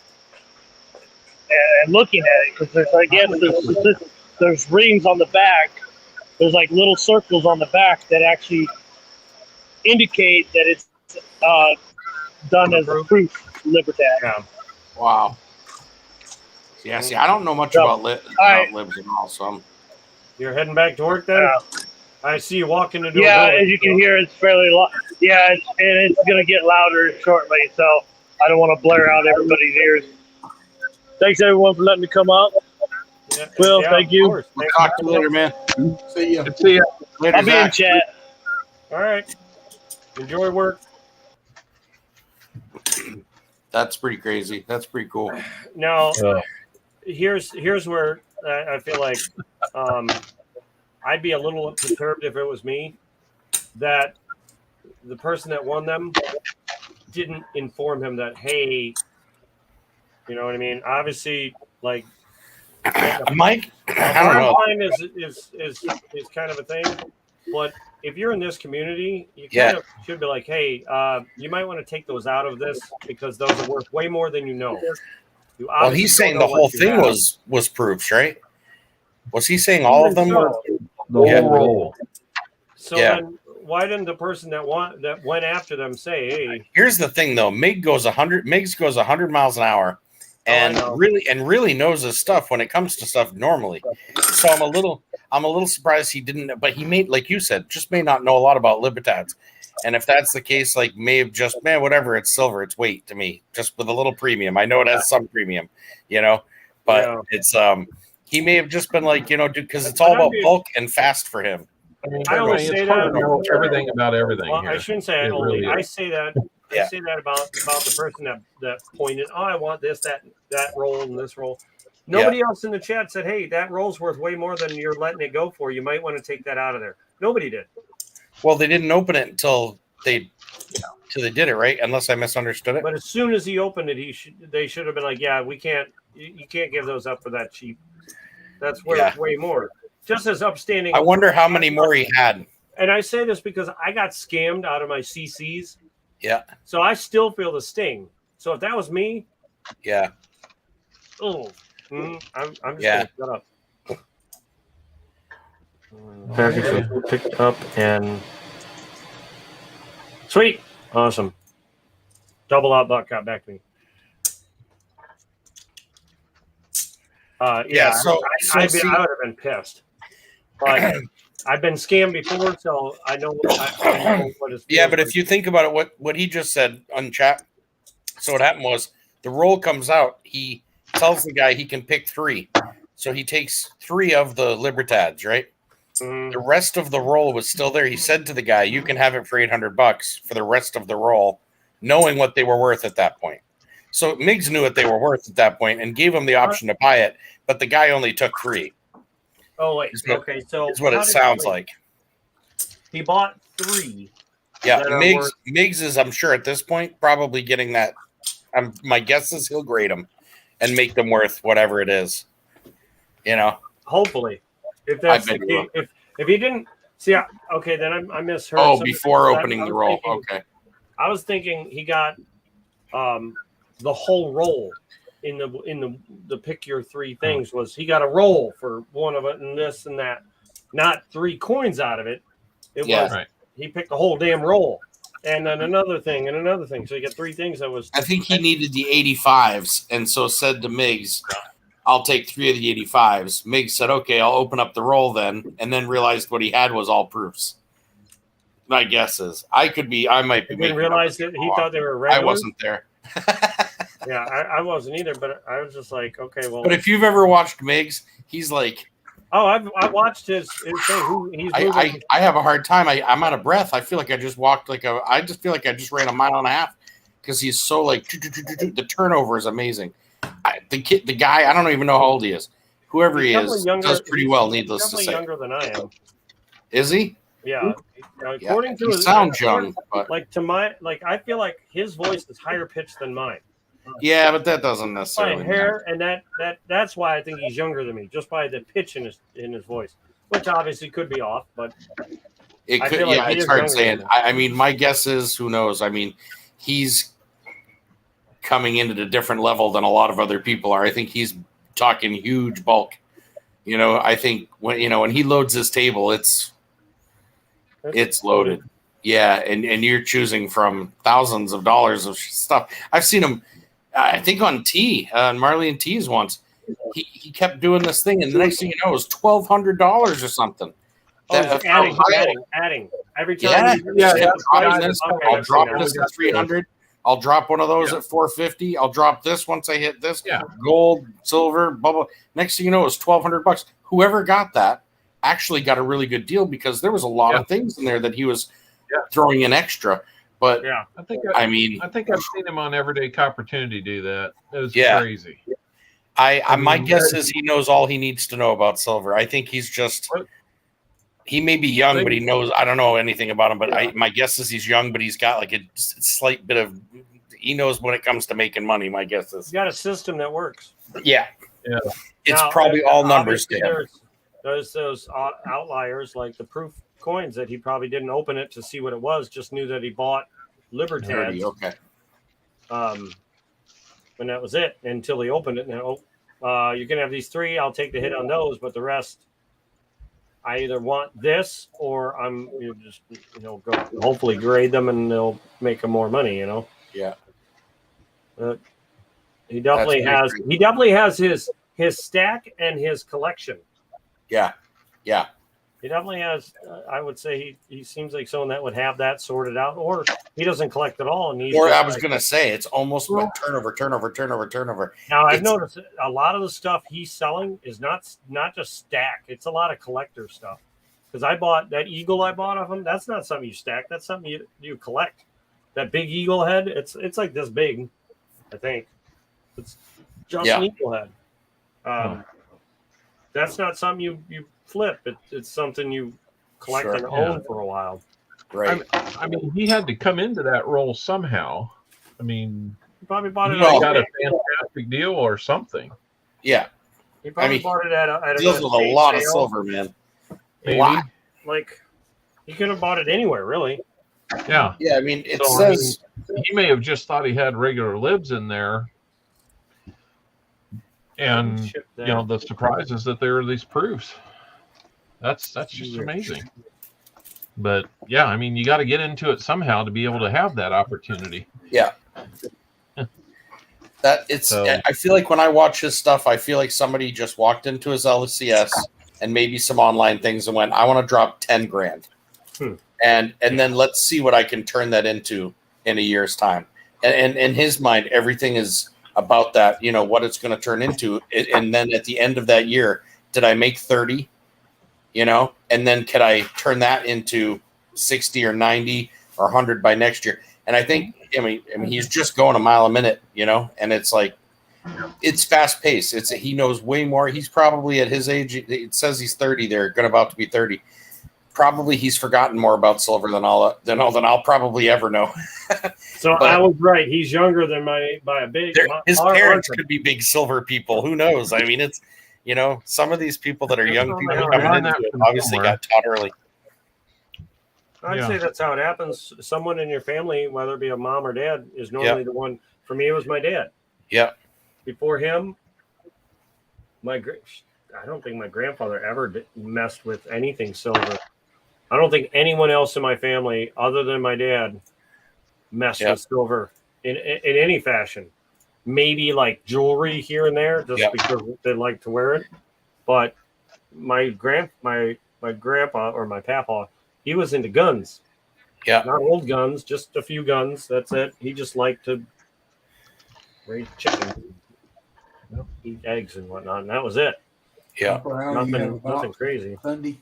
and looking at it, because there's rings on the back. There's like little circles on the back that actually indicate that it's done as a proof Libertad. Yeah. Wow. Yeah, see, I don't know much about libs at all, so You're heading back to work then? I see you walking into Yeah, a building, as you can hear, it's fairly loud. Yeah, it's going to get louder shortly, so I don't want to blare out everybody's ears. Thanks, everyone, for letting me come up. Yeah, Will, thank you. we'll talk to you later, man. See ya. See ya. Later, I'll be in Zach. chat. All right. Enjoy work. That's pretty crazy. That's pretty cool. Now, here's where I feel like I'd be a little perturbed if it was me, that the person that won them didn't inform him that, hey, you know what I mean? Obviously, like Mike, a I don't know. line is kind of a thing, but if you're in this community, you kind of should be like, hey, you might want to take those out of this because those are worth way more than you know. Well, he's saying the whole thing was proofs, right? Was he saying all of them were The whole roll. So then why didn't the person that went after them say, hey? Here's the thing though, Miggs goes 100 miles an hour and really knows his stuff when it comes to stuff normally. So I'm a little surprised he didn't, but he like you said, just may not know a lot about Libertads. And if that's the case, like may have just, whatever, it's silver, it's weight to me, just with a little premium. I know it has some premium, but it's he may have just been like, dude, because it's all about bulk and fast for him. I always say that. Know everything about everything. Well, here. I shouldn't say only. Really I say that. I say that about the person that pointed. Oh, I want this, that roll, and this roll. Nobody else in the chat said, "Hey, that roll's worth way more than you're letting it go for. You might want to take that out of there." Nobody did. Well, they didn't open it until they did it, right? Unless I misunderstood it. But as soon as he opened it, they should have been like, "Yeah, we can't. You can't give those up for that cheap. That's worth way more." Just as upstanding. I wonder how many more he had. And I say this because I got scammed out of my CCs. Yeah. So I still feel the sting. So if that was me. Yeah. Oh. I'm just going to shut up. Package was picked up and. Sweet. Awesome. Double out buck got back to me. So I would have been pissed. But I've been scammed before, so I know what is. Yeah, but if you think about it, what he just said on chat, so what happened was the roll comes out. He tells the guy he can pick 3, so he takes 3 of the Libertads, right? The rest of the roll was still there. He said to the guy, "You can have it for $800 for the rest of the roll," knowing what they were worth at that point. So Miggs knew what they were worth at that point and gave him the option to buy it, but the guy only took 3. Oh wait, okay, so is what it sounds like. He bought 3. Yeah, Miggs is, I'm sure at this point, probably getting that. My guess is he'll grade them and make them worth whatever it is. Hopefully, if that's bet the he case, if he didn't see, okay, then I misheard. Oh, something. before I opening the was roll. thinking- Okay. I was thinking he got the whole roll in the pick your three things. Was he got a roll for one of it and this and that, not 3 coins out of it. It Yeah. was Right. he picked the whole damn roll. And then another thing and another thing. So you got 3 things that was. I think he needed the 85s, and so said to Miggs, I'll take 3 of the 85s. Miggs said, okay, I'll open up the roll then, and then realized what he had was all proofs. My guess is I might be. I didn't making realize up that he thought they were regular. I wasn't there. Yeah, I wasn't either, but I was just like, okay, well. But if you've ever watched Miggs, he's like, oh, I watched his thing. He's moving. I have a hard time. I'm out of breath. I feel like I just walked I just feel like I just ran a mile and a half because he's so like the turnover is amazing. The guy, I don't even know how old he is. Whoever he is does pretty well. Needless to say, younger than I am. Is he? Yeah. According to he his, sounds young, but like to my I feel like his voice is higher pitched than mine. Yeah, but that doesn't My necessarily. hair, and that's why I think he's younger than me, just by the pitch in his voice, which obviously could be off, but It I could, feel like yeah, he it's is hard younger saying. than me. I mean, my guess is, who knows? I mean, he's coming in at a different level than a lot of other people are. I think he's talking huge bulk. You know, I think when he loads his table, it's loaded. Yeah, and you're choosing from thousands of dollars of stuff. I've seen him. I think on Marley and T's once. He kept doing this thing, and the next thing you know, it was $1,200 or something. Adding every time. I'll drop this at 300. I'll drop one of those at 450. I'll drop this once I hit this. Yeah. Gold, silver, blah blah. Next thing you know, it's $1,200. Whoever got that actually got a really good deal because there was a lot of things in there that he was throwing in extra. But I think I mean, I think I've seen him on Everyday Opportunity do that. It was crazy. My guess is he knows all he needs to know about silver. I think he's just. He may be young, but he knows. I don't know anything about him, but my guess is he's young, but he's got like a slight bit of. He knows when it comes to making money. My guess is he's got a system that works. Yeah. It's Now, probably all numbers. There's those outliers like the proof coins that he probably didn't open it to see what it was. Just knew that he bought Libertads. Okay. And that was it until he opened it. And you can have these 3. I'll take the hit on those, but the rest. I either want this or I'm just go hopefully grade them and they'll make them more money. Yeah. He definitely has. He definitely has his stack and his collection. Yeah. He definitely has. I would say he seems like someone that would have that sorted out, or he doesn't collect at all. And I was gonna say it's almost like turnover. Now I've noticed a lot of the stuff he's selling is not just stack. It's a lot of collector stuff. Because I bought that eagle I bought off him. That's not something you stack. That's something you collect. That big eagle head. It's like this big. I think it's just an eagle head. That's not something you flip. It's something you collect and own for a while. Right. I mean, he had to come into that role somehow. I mean, he probably bought it. He got a fantastic deal or something. Yeah. He probably bought it at a deals with a lot of silver, man. Maybe. Wow. Like he could have bought it anywhere, really. Yeah. Yeah. I mean, it says he may have just thought he had regular libs in there. And the surprise is that there are these proofs. That's just amazing. But yeah, I mean, you got to get into it somehow to be able to have that opportunity. Yeah. I feel like when I watch his stuff, I feel like somebody just walked into his LCS and maybe some online things and went, I want to drop 10 grand. And then let's see what I can turn that into in a year's time. And in his mind, everything is about that, what it's going to turn into. And then at the end of that year, did I make 30? And then could I turn that into 60 or 90 or 100 by next year? And I think, I mean, he's just going a mile a minute, and it's like, it's fast paced. He knows way more. He's probably at his age. It says he's 30. They're about to be 30. Probably he's forgotten more about silver than I'll probably ever know. So I was right. He's younger than by a big. His parents could be big silver people. Who knows? I mean, You know, some of these people that are young people Yeah, coming learn into that it from obviously somewhere. got taught early. I'd Yeah. say that's how it happens. Someone in your family, whether it be a mom or dad, is normally the one. For me, it was my dad. Yeah. Before him, I don't think my grandfather ever messed with anything silver. I don't think anyone else in my family, other than my dad, messed with silver in any fashion. Maybe like jewelry here and there, just because they like to wear it. But my grandpa or my papa, he was into guns. Yeah. Not old guns, just a few guns. That's it. He just liked to raise chickens, eat eggs and whatnot, and that was it. Yeah. Copper Owl, you have a Nothing box crazy. Sunday.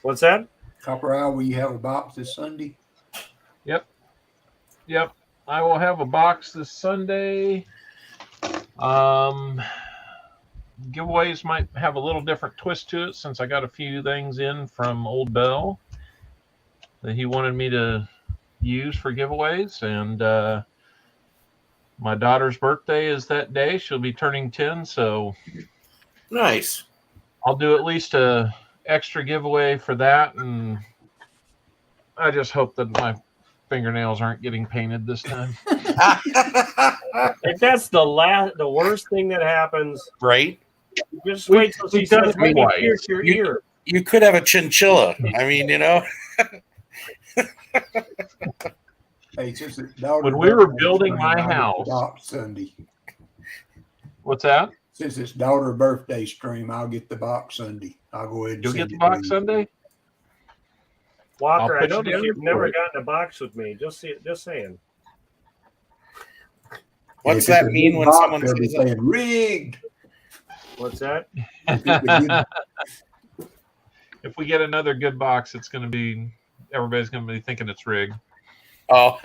What's that? Copper Owl, will you have a box this Sunday? Yep. I will have a box this Sunday. Giveaways might have a little different twist to it since I got a few things in from Old Bell that he wanted me to use for giveaways. And my daughter's birthday is that day. She'll be turning 10, so Nice. I'll do at least a extra giveaway for that. And I just hope that my fingernails aren't getting painted this time. If that's the worst thing that happens, right? Just wait till she says, me "Maybe pierce your ear." You could have a chinchilla. I mean, you know. Hey, since it's daughter's When we were birthday building stream, my I'll get the house- box Sunday. What's that? Since it's daughter birthday stream, I'll get the box Sunday. I'll go ahead and You'll send get the it box to you. Sunday? Walker, I I'll put you noticed down you've for never it. gotten a box with me. Just saying. What's If that it's a mean big when box, someone they'll be says that? saying rigged? What's that? If it's a good- If we get another good box, it's going to be everybody's going to be thinking it's rigged. Oh,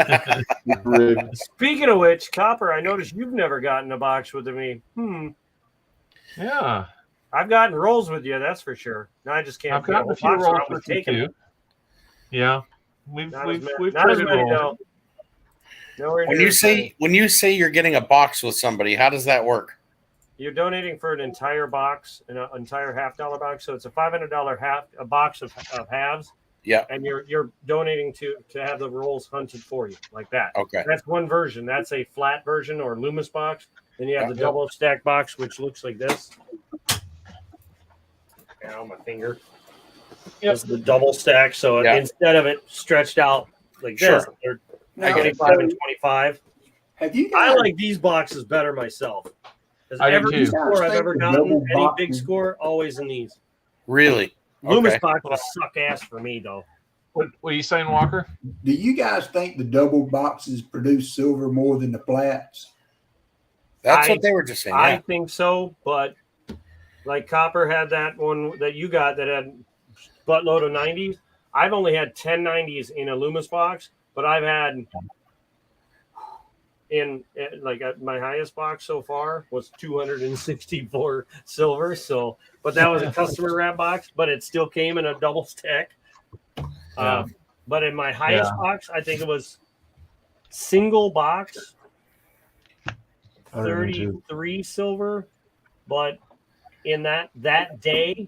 Rigged. Speaking of which, Copper, I noticed you've never gotten a box with me. Yeah, I've gotten rolls with you, that's for sure. No, I just can't. I've gotten a few box rolls around with with you taking too. Yeah, we've Not as traded many, rolls. though. Nowhere when near you as many. say you're getting a box with somebody, how does that work? You're donating for an entire box, an entire $50 box. So it's a $500 a box of halves. Yeah. And you're donating to have the rolls hunted for you like that. Okay. That's one version. That's a flat version or Loomis box. Then you have the Yep. double stack box, which looks like this. Ow, my finger. That's the double stack. So instead of it stretched out like this, Sure. they're Now, 25 and 25. have you I guys, like these boxes better myself. Because I do every too. score I've Think ever the gotten, double any big boxes- score, always in these. Really? Loomis Okay. boxes suck ass for me, though. What are you saying, Walker? do you guys think the double boxes produce silver more than the flats? That's I- what they were just saying. I Yeah. think so, but like Copper had that one that you got that had buttload of 90s. I've only had 10 90s in a Loomis box, but I've had my highest box so far was 264 silver. So, but that was a customer wrap box, but it still came in a double stack. Yeah. But in my highest box, I think it was single box 33 silver. But in that day,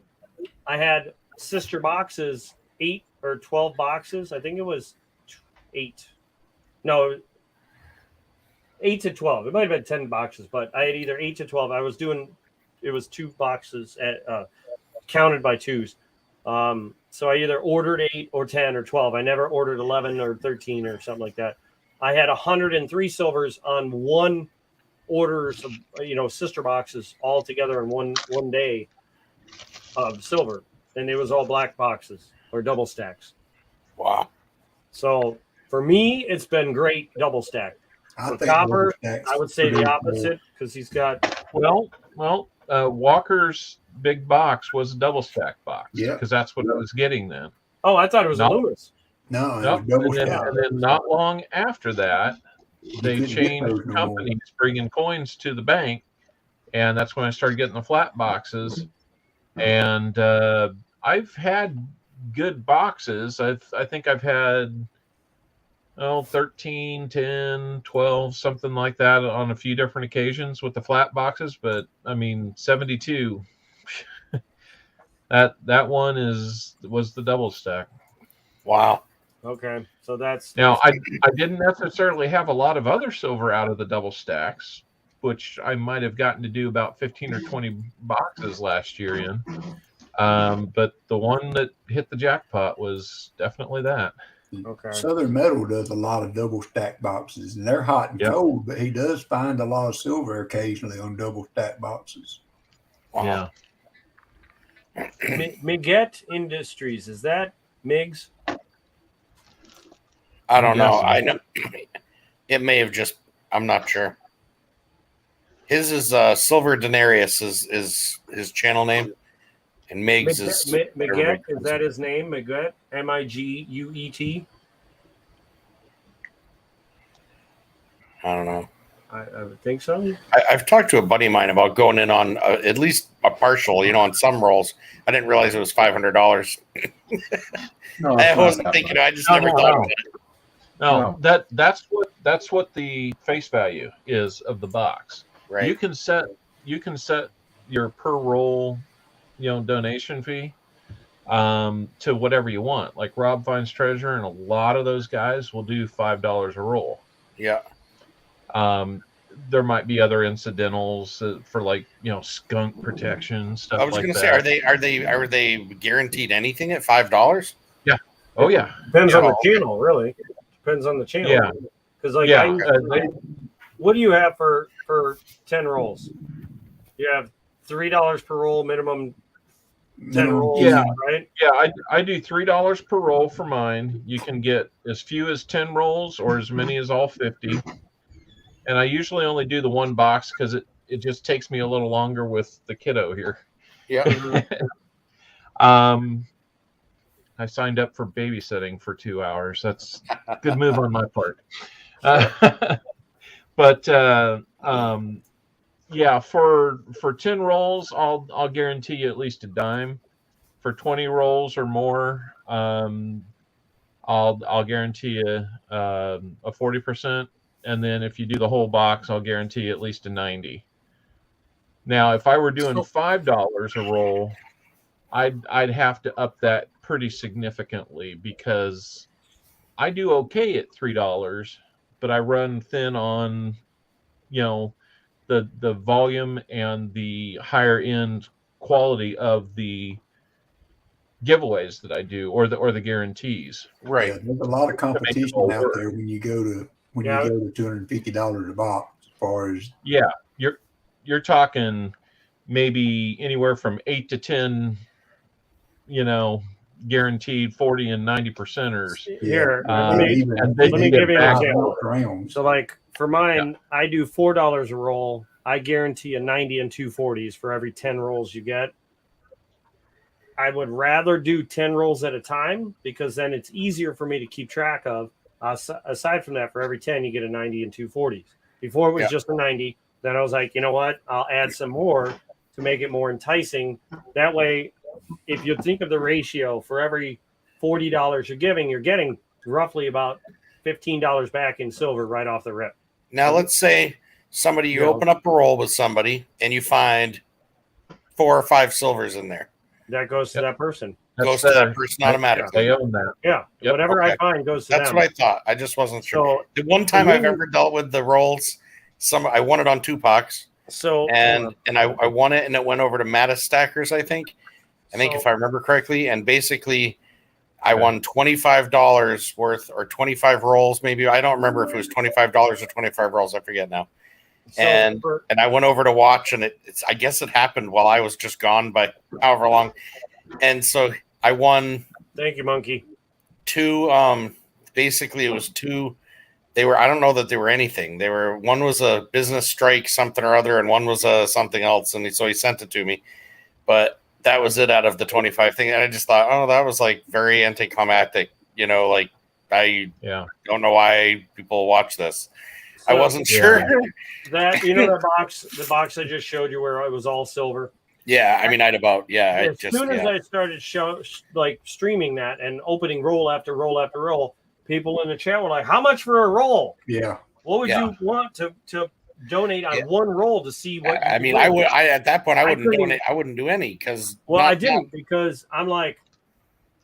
I had sister boxes, 8 or 12 boxes. I think it was 8. No, 8 to 12. It might have been 10 boxes, but I had either 8 to 12. It was 2 boxes counted by twos. So I either ordered 8 or 10 or 12. I never ordered 11 or 13 or something like that. I had 103 silvers on one orders of, sister boxes all together in one day of silver. And it was all black boxes or double stacks. Wow. So for me, it's been great double stack. I For think Copper, double stacks I would say the produce more. opposite because he's got. Walker's big box was a double stack box. Yeah. Because that's what I was getting then. Oh, I thought it was a No. Loomis. No, it Nope. was double And then, stack. and then not long after that, they couldn't get changed those no more. companies bringing coins to the bank, and that's when I started getting the flat boxes. And I've had good boxes. I think I've had 13, 10, 12, something like that on a few different occasions with the flat boxes. But I mean, 72, That one was the double stack. Wow. Okay, so that's Now I didn't necessarily have a lot of other silver out of the double stacks, which I might have gotten to do about 15 or 20 boxes last year in. But the one that hit the jackpot was definitely that. okay. Southern Metal does a lot of double stack boxes, and they're hot and Yep. cold, but he does find a lot of silver occasionally on double stack boxes. Wow. Yeah. Miguet Industries, is that Migs? I don't know. guessing. I know it may have just. I'm not sure. His is Silver Denarius is his channel name, and Migs is Miguet. Is that his name? Miguet, Miguet. I don't know. I would think so. I've talked to a buddy of mine about going in on at least a partial, on some rolls. I didn't realize it was $500. No, I it's not wasn't that thinking. much. I just never thought about it. No, that's what the face value is of the box. Right. You can set your per roll, donation fee to whatever you want. Like Rob Finds Treasure, and a lot of those guys will do $5 a roll. Yeah. There might be other incidentals for skunk protection stuff. I was like going to that. say, are they guaranteed anything at $5? Yeah. Oh yeah. Depends on the channel, really. Depends on the channel. Yeah. Because what do you have for 10 rolls? You have $3 per roll, minimum 10 rolls, Yeah. right? Yeah, I do $3 per roll for mine. You can get as few as 10 rolls or as many as all 50. And I usually only do the one box because it just takes me a little longer with the kiddo here. Yeah. I signed up for babysitting for 2 hours. That's a good move on my part. But yeah, for 10 rolls, I'll guarantee you at least a dime. For 20 rolls or more, I'll guarantee you a 40%. And then if you do the whole box, I'll guarantee you at least a 90. Now, if I were doing $5 a roll, I'd have to up that pretty significantly because I do okay at $3, but I run thin on, the volume and the higher end quality of the giveaways that I do or the guarantees. Right. Yeah, there's a lot of competition out there when you go to $250 a box. As far as you're talking maybe anywhere from 8 to 10, guaranteed 40 and 90%ers. Here, let me give you an example. So, like for mine, I do $4 a roll. I guarantee a 90 and 240s for every 10 rolls you get. I would rather do 10 rolls at a time because then it's easier for me to keep track of. Aside from that, for every 10, you get a 90 and 240s. Before it was just a 90. Then I was like, you know what? I'll add some more to make it more enticing. That way, if you think of the ratio, for every $40 you're getting roughly about $15 back in silver right off the rip. Now, let's say you open up a roll with somebody and you find 4 or 5 silvers in there. That goes to that person. Goes to that person automatically. They own that. Yeah. Yep. Whatever I find goes to them. That's what I thought. I just wasn't sure. So, the one time I've ever dealt with the rolls, I won it on Tupac's. So and I won it and it went over to Mattis Stackers, I think if I remember correctly. And basically I won $25 worth or 25 rolls, maybe. I don't remember if it was $25 or 25 rolls. I forget now. And I went over to watch, and I guess it happened while I was just gone by however long. And so I won. Thank you, Monkey. 2. Basically, it was 2. They were. I don't know that they were anything. They were. One was a business strike, something or other, and one was something else. And so he sent it to me, but that was it out of the 25 thing. And I just thought, oh, that was like very anticlimactic. Like I don't know why people watch this. I wasn't sure. That the box I just showed you where it was all silver. Yeah, I mean, I'd about As soon as I started streaming that and opening roll after roll after roll, people in the chat were like, "How much for a roll? Yeah, What would you want to donate on one roll to see what. I mean, win. at that point, I wouldn't couldn't donate. I wouldn't do any because. Well, I didn't because I'm like,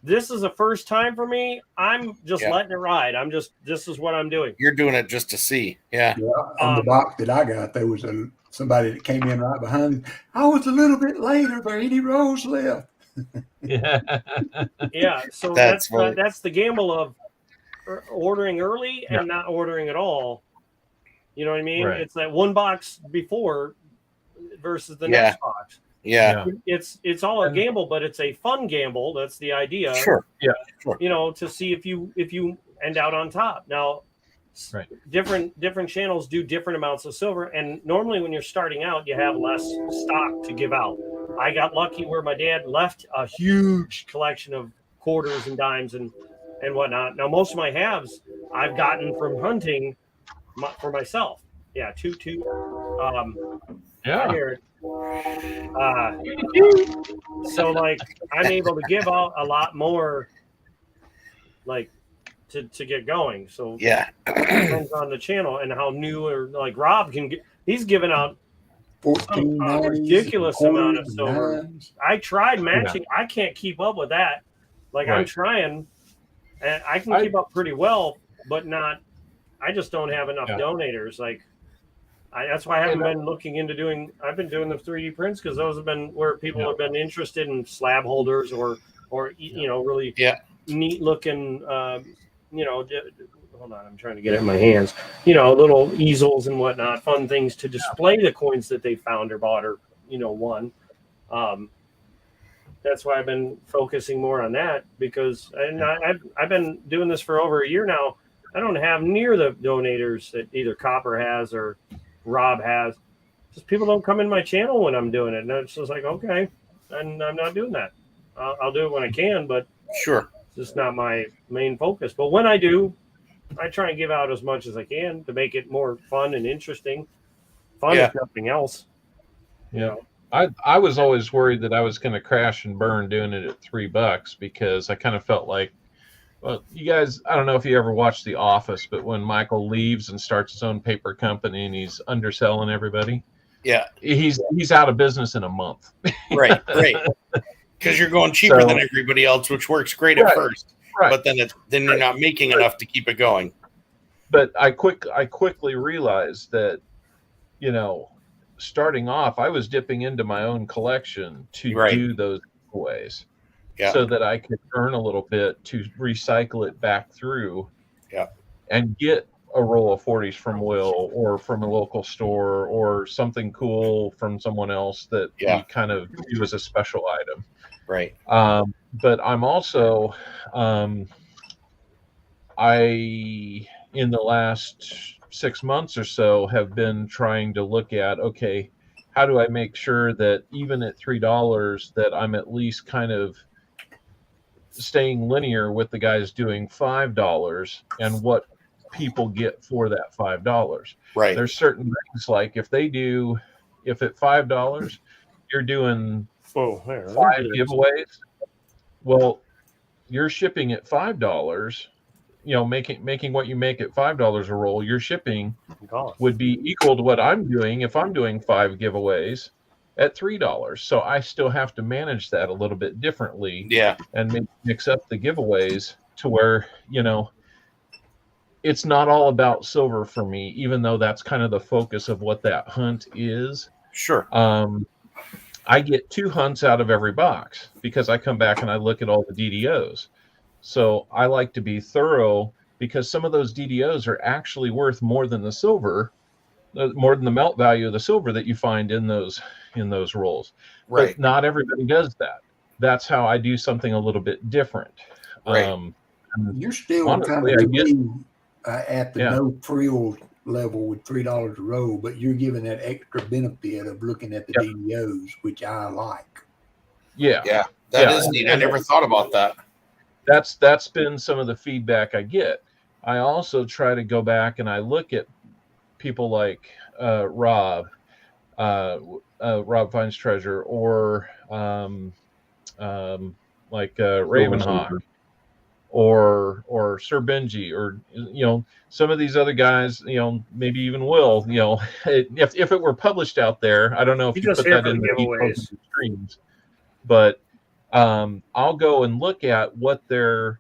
this is a first time for me. I'm just letting it ride. This is what I'm doing. You're doing it just to see. Yeah. On the box that I got, there was somebody that came in right behind me. I was a little bit late. Are there any rows left? Yeah. So that's the gamble of ordering early and not ordering at all. You know what I mean? Right. It's that one box before versus the next box. Yeah. It's all a gamble, but it's a fun gamble. That's the idea. Sure. Yeah. Sure. You know, to see if you end out on top. Now, different channels do different amounts of silver, and normally when you're starting out, you have less stock to give out. I got lucky where my dad left a huge collection of quarters and dimes and whatnot. Now, most of my halves I've gotten from hunting for myself. Yeah, two. I hear it. So like I'm able to give out a lot more, like to get going. So yeah, it depends on the channel and how new or like Rob can get. He's giving out a ridiculous amount of silver. I tried matching. Yeah. I can't keep up with that. Like I'm trying, and I can keep up pretty well, but not. I just don't have enough donators. Like. That's why I haven't been looking into doing. I've been doing the 3D prints because those have been where people have been interested in slab holders or you know really neat looking. Hold on, I'm trying to get it in my hands. You know, little easels and whatnot, fun things to display the coins that they found or bought or won. That's why I've been focusing more on that because I've been doing this for over a year now. I don't have near the donators that either Copper has or Rob has. Just people don't come in my channel when I'm doing it, and it's just like okay, and I'm not doing that. I'll do it when I can, but sure, it's just not my main focus. But when I do, I try and give out as much as I can to make it more fun and interesting. Fun if nothing else. Yeah, I was always worried that I was going to crash and burn doing it at $3 because I kind of felt like. Well, you guys, I don't know if you ever watched The Office, but when Michael leaves and starts his own paper company and he's underselling everybody, he's out of business in a month. Right. Because you're going cheaper than everybody else, which works great at first. Right. But then you're not making enough to keep it going. But I quickly realized that, starting off, I was dipping into my own collection to do those giveaways. Yeah. So that I could earn a little bit to recycle it back through and get a roll of 40s from Will or from a local store or something cool from someone else that we kind of do as a special item. Right. But I'm also, in the last 6 months or so have been trying to look at, okay, how do I make sure that even at $3 that I'm at least kind of staying linear with the guys doing $5 and what people get for that $5. Right. There's certain things like if at $5 you're doing 5 giveaways, well, you're shipping at $5, making what you make at $5 a roll, your shipping would be equal to what I'm doing if I'm doing 5 giveaways at $3. So I still have to manage that a little bit differently. Yeah. And mix up the giveaways to where, it's not all about silver for me, even though that's kind of the focus of what that hunt is. Sure. I get 2 hunts out of every box because I come back and I look at all the DDOs. So I like to be thorough because some of those DDOs are actually worth more than the silver, more than the melt value of the silver that you find in those rolls. Right. But not everybody does that. That's how I do something a little bit different. Right. You're still honestly, kind of at the no frill level with $3 a roll, but you're giving that extra benefit of looking at the DDOs, which I like. Yeah. Yeah. That is neat. I never thought about that. That's been some of the feedback I get. I also try to go back and I look at people like Rob Finds Treasure, or like Ravenhawk, or Sir Benji, or some of these other guys, maybe even Will, if it were published out there, I don't know if you put that in the giveaways streams, but I'll go and look at what their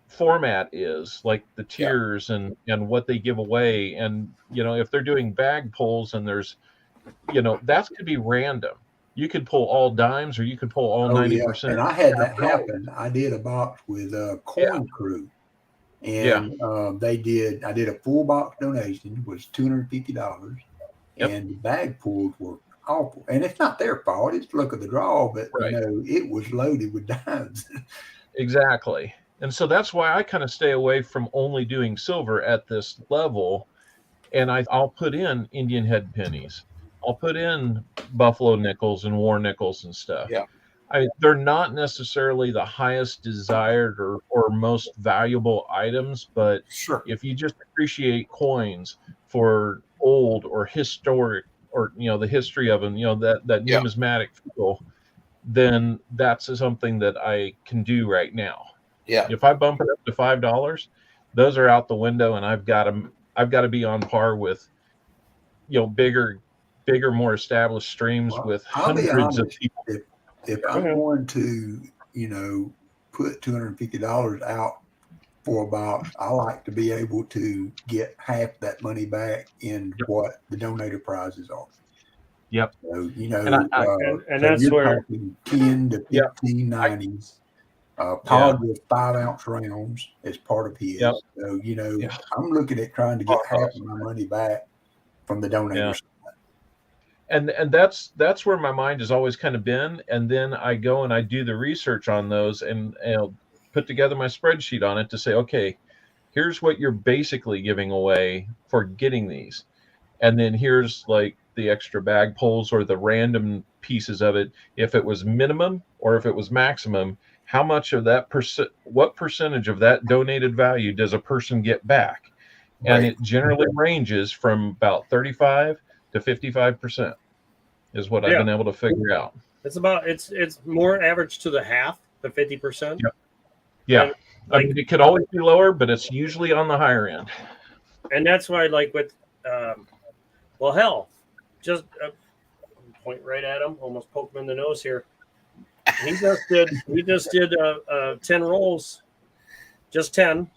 format is, like the tiers and what they give away, and if they're doing bag pulls and there's that could be random. You could pull all dimes or you could pull all 90%. And I had that happen. I did a box with Coin Crew, and I did a full box donation, was $250, and the bag pulls were awful. And it's not their fault. It's luck of the draw, but it was loaded with dimes. Exactly. And so that's why I kind of stay away from only doing silver at this level. And I'll put in Indian head pennies. I'll put in buffalo nickels and war nickels and stuff. Yeah. They're not necessarily the highest desired or most valuable items, but if you just appreciate coins for old or historic, or the history of them, that numismatic feel, then that's something that I can do right now. Yeah. If I bump it up to $5, those are out the window, and I've got to be on par with bigger, more established streams with hundreds of people. If I'm going to, put $250 out for a box, I like to be able to get half that money back in what the donator prizes are. Yep. So, and that's where 10 to 15 90s. Pod with 5 ounce rounds as part of his. Yep. So, I'm looking at trying to get half of my money back from the donators. And that's where my mind has always kind of been. And then I go and I do the research on those and put together my spreadsheet on it to say, okay, here's what you're basically giving away for getting these. And then here's like the extra bag pulls or the random pieces of it. If it was minimum or if it was maximum, how much of that what percentage of that donated value does a person get back? And it generally ranges from about 35 to 55% is what I've been able to figure out. It's more average to the half, the 50%. Yeah. I mean, it could always be lower, but it's usually on the higher end. And that's why, like with, just point right at him, almost poke him in the nose here. He just did 10 rolls, just 10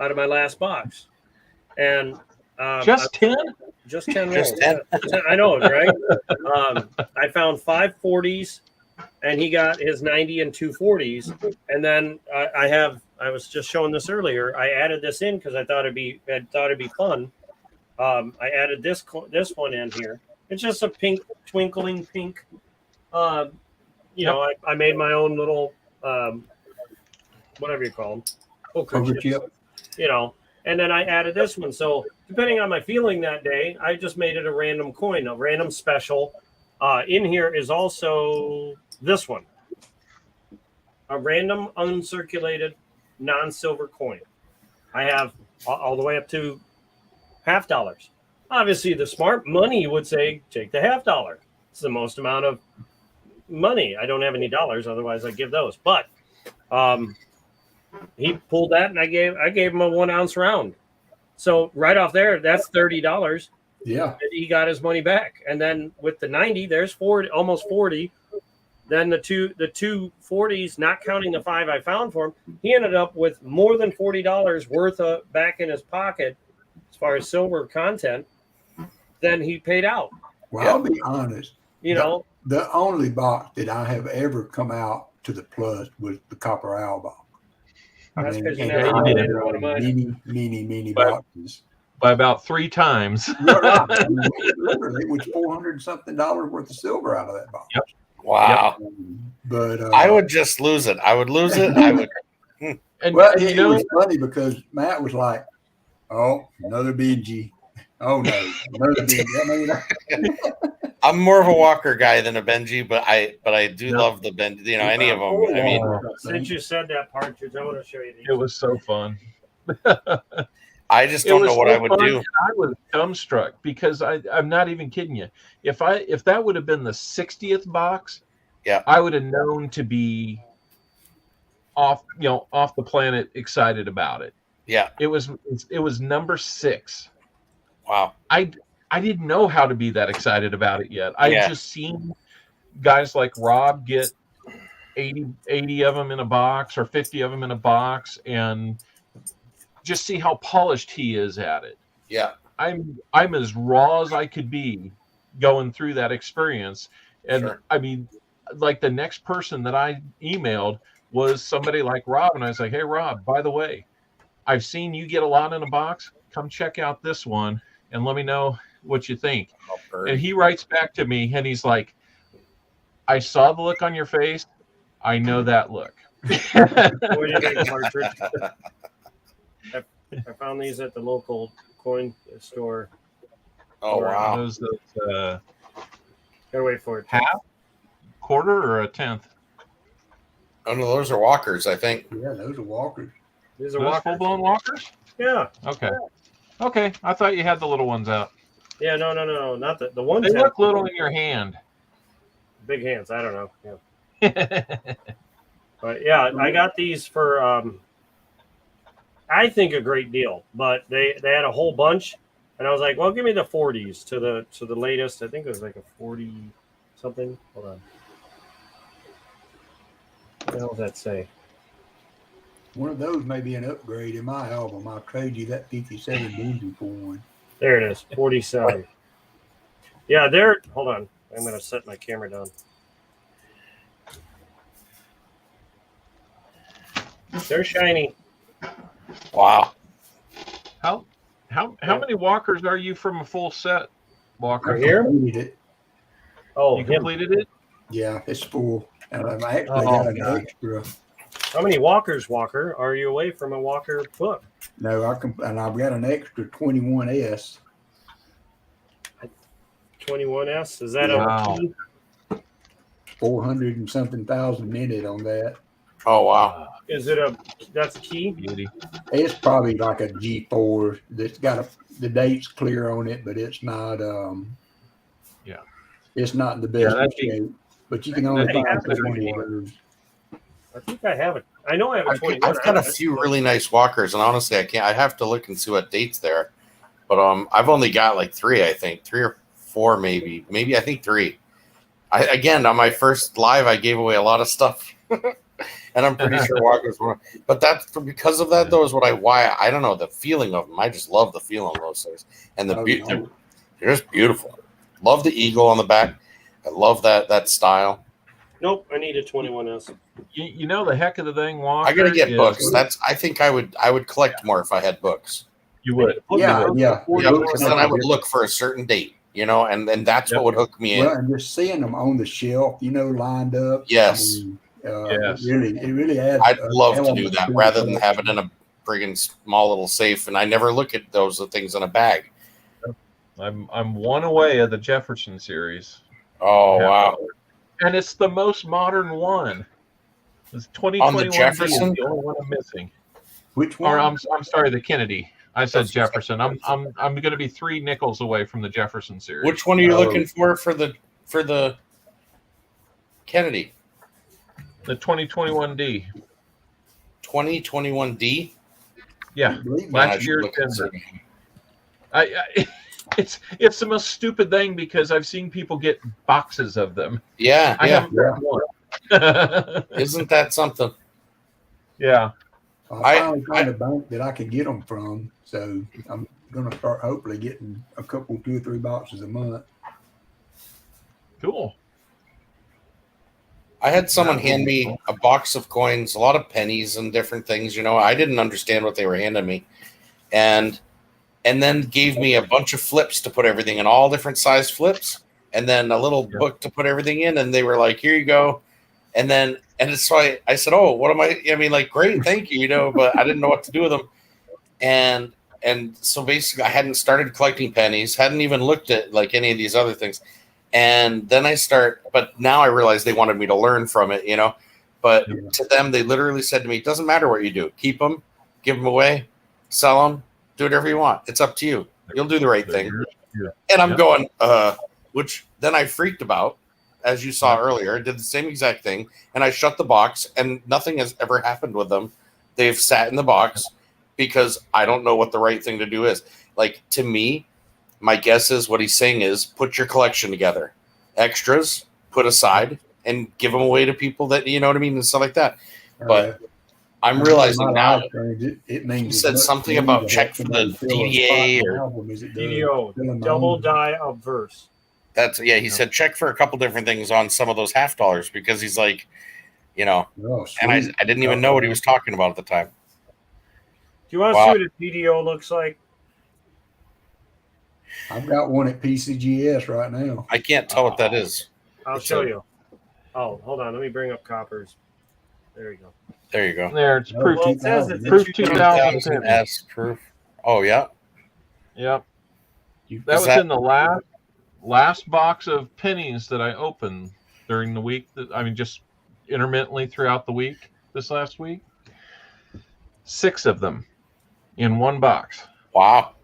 out of my last box. And just 10? Just 10 rolls. 10. I know, right? I found 5 40s, and he got his 90 and 2 40s. And then I was just showing this earlier. I added this in because I thought it'd be fun. I added this one in here. It's just a pink, twinkling pink. I made my own little whatever you call them, poker chip. And then I added this one. So depending on my feeling that day, I just made it a random coin, a random special. In here is also this one, a random uncirculated non-silver coin. I have all the way up to $50. Obviously, the smart money would say, take the $50. It's the most amount of money. I don't have any dollars, otherwise I'd give those. But he pulled that, and I gave him a 1 ounce round. So right off there, that's $30. Yeah, he got his money back. And then with the 90, there's 40, almost 40. Then the two 40s, not counting the 5 I found for him, he ended up with more than $40 worth of back in his pocket as far as silver content. Then he paid out. Well, I'll be honest. The only box that I have ever come out to the plus was the Copper Owl box. That's because many boxes. By about 3 times. Literally, it was $400 something worth of silver out of that box. Yep. Wow. But I would just lose it. I would lose it. I would. It was funny because Matt was like, "Oh, another BG. Oh no, another BG." I'm more of a Walker guy than a Benji, but I do love the Benji. Any of them. I mean, since you said that, Partridge, I want to show you these. It was so fun. I just don't know what I would do. I was dumbstruck because I'm not even kidding you. If that would have been the 60th box, I would have known to be off the planet excited about it. Yeah. It was number 6. Wow. I didn't know how to be that excited about it yet. I Yeah. just seen guys like Rob get 80 of them in a box or 50 of them in a box, and just see how polished he is at it. Yeah. I'm as raw as I could be going through that experience. And Sure. I mean, like the next person that I emailed was somebody like Rob, and I was like, hey Rob, by the way, I've seen you get a lot in a box. Come check out this one and let me know what you think. And he writes back to me and he's like, I saw the look on your face. I know that look. What do you think, Partridge? I found these at the local coin store. Oh, wow. Those Gotta wait for it. half, quarter, or a tenth? Oh, no, those are walkers, I think. Yeah, those are walkers. These are Those walkers. full-blown walkers? Yeah. Okay. I thought you had the little ones out. Yeah, no. Not the ones They have look little in your hand. big hands. I don't know. Yeah. But yeah, I got these for I think a great deal. But they had a whole bunch, and I was like, well, give me the 40s to the latest. I think it was like a 40 something. Hold on. What the hell does that say? One of those may be an upgrade in my album. I'll trade you that 57 Boozy for one. There it is, 47. Yeah, hold on. I'm going to set my camera down. They're shiny. Wow. How many walkers are you from a full set, Walker? Right here? Completed it. Oh, You him. completed it? Yeah, it's full. And I actually got an extra. How many walkers, Walker, are you away from a Walker book? No, and I've got an extra 21S. 21S? Is that Wow. a 400 and something thousand minute on that. Oh, wow. is it that's key? Beauty. It's probably like a G4 that's got the date's clear on it, but it's not Yeah. It's not in the best that'd be- shape. But you can only that'd be find better 20 than of those. I think I have it. I know I have a 21. I've got a few really nice walkers, and honestly, I have to look and see what dates there. But I've only got like 3, I think. 3 or 4, maybe. I think 3. Again, on my first live, I gave away a lot of stuff. And I'm pretty sure walkers were. But that's because of that, though, is why I don't know, the feeling of them. I just love the feeling of those things. And they're just beautiful. Love the eagle on the back. I love that style. Nope, I need a 21S. You know the heck of the thing, Walker. I gotta get is- books. I think I would collect more if I had books. You would. Yeah. Yeah, because then I would look for a certain date, and that's what would hook me in. Well, and just seeing them on the shelf, lined up. Yes. Yes. It really adds. I'd love to do element that the rather than have collection. it in a friggin' small little safe. And I never look at those things in a bag. I'm one away of the Jefferson series. Oh, wow. And it's the most modern one. It's 2021 On the Jefferson? is the only one I'm missing. Which one? Or I'm sorry, the Kennedy. I said Jefferson. I'm going to be 3 nickels away from the Jefferson series. Which one are you looking for the Kennedy? The 2021D. 2021D? Yeah, Believe me, last year's Denver. It's the most stupid thing because I've seen people get boxes of them. Yeah, I yeah. haven't got one. Isn't that something? Yeah. I finally found a bank that I could get them from, so I'm going to start hopefully getting a couple, 2 or 3 boxes a month. Cool. I had someone hand me a box of coins, a lot of pennies and different things. I didn't understand what they were handing me, and then gave me a bunch of flips to put everything in, all different size flips, and then a little book to put everything in. And they were like, "Here you go." And so I said, "Oh, what am I? I mean, like, great, thank you, but I didn't know what to do with them." And so basically, I hadn't started collecting pennies, hadn't even looked at like any of these other things. And then but now I realize they wanted me to learn from it, But to them, they literally said to me, "It doesn't matter what you do. Keep them, give them away, sell them, do whatever you want. It's up to you. You'll do the right thing." And I'm going, which then I freaked about as you saw earlier. I did the same exact thing, and I shut the box, and nothing has ever happened with them. They've sat in the box because I don't know what the right thing to do is. Like, to me, my guess is what he's saying is put your collection together. Extras, put aside, and give them away to people that, you know what I mean, and stuff like that. But I'm realizing now, it means he said something about check for the DDA or DDO, double die obverse. that's, yeah, he said check for a couple different things on some of those $half because he's like, you know, and I didn't even know what he was talking about at the time. Do you want to see what a DDO looks like? I've got one at PCGS right now. I can't tell what that is. I'll show you. Oh, hold on. Let me bring up coppers. There you go. There you go. There, it's proof. Well, it says it's Proof a 2000 S proof. Oh yeah. Yep. That was in the last box of pennies that I opened during the week. Just intermittently throughout the week. This last week, 6 of them in one box. Wow.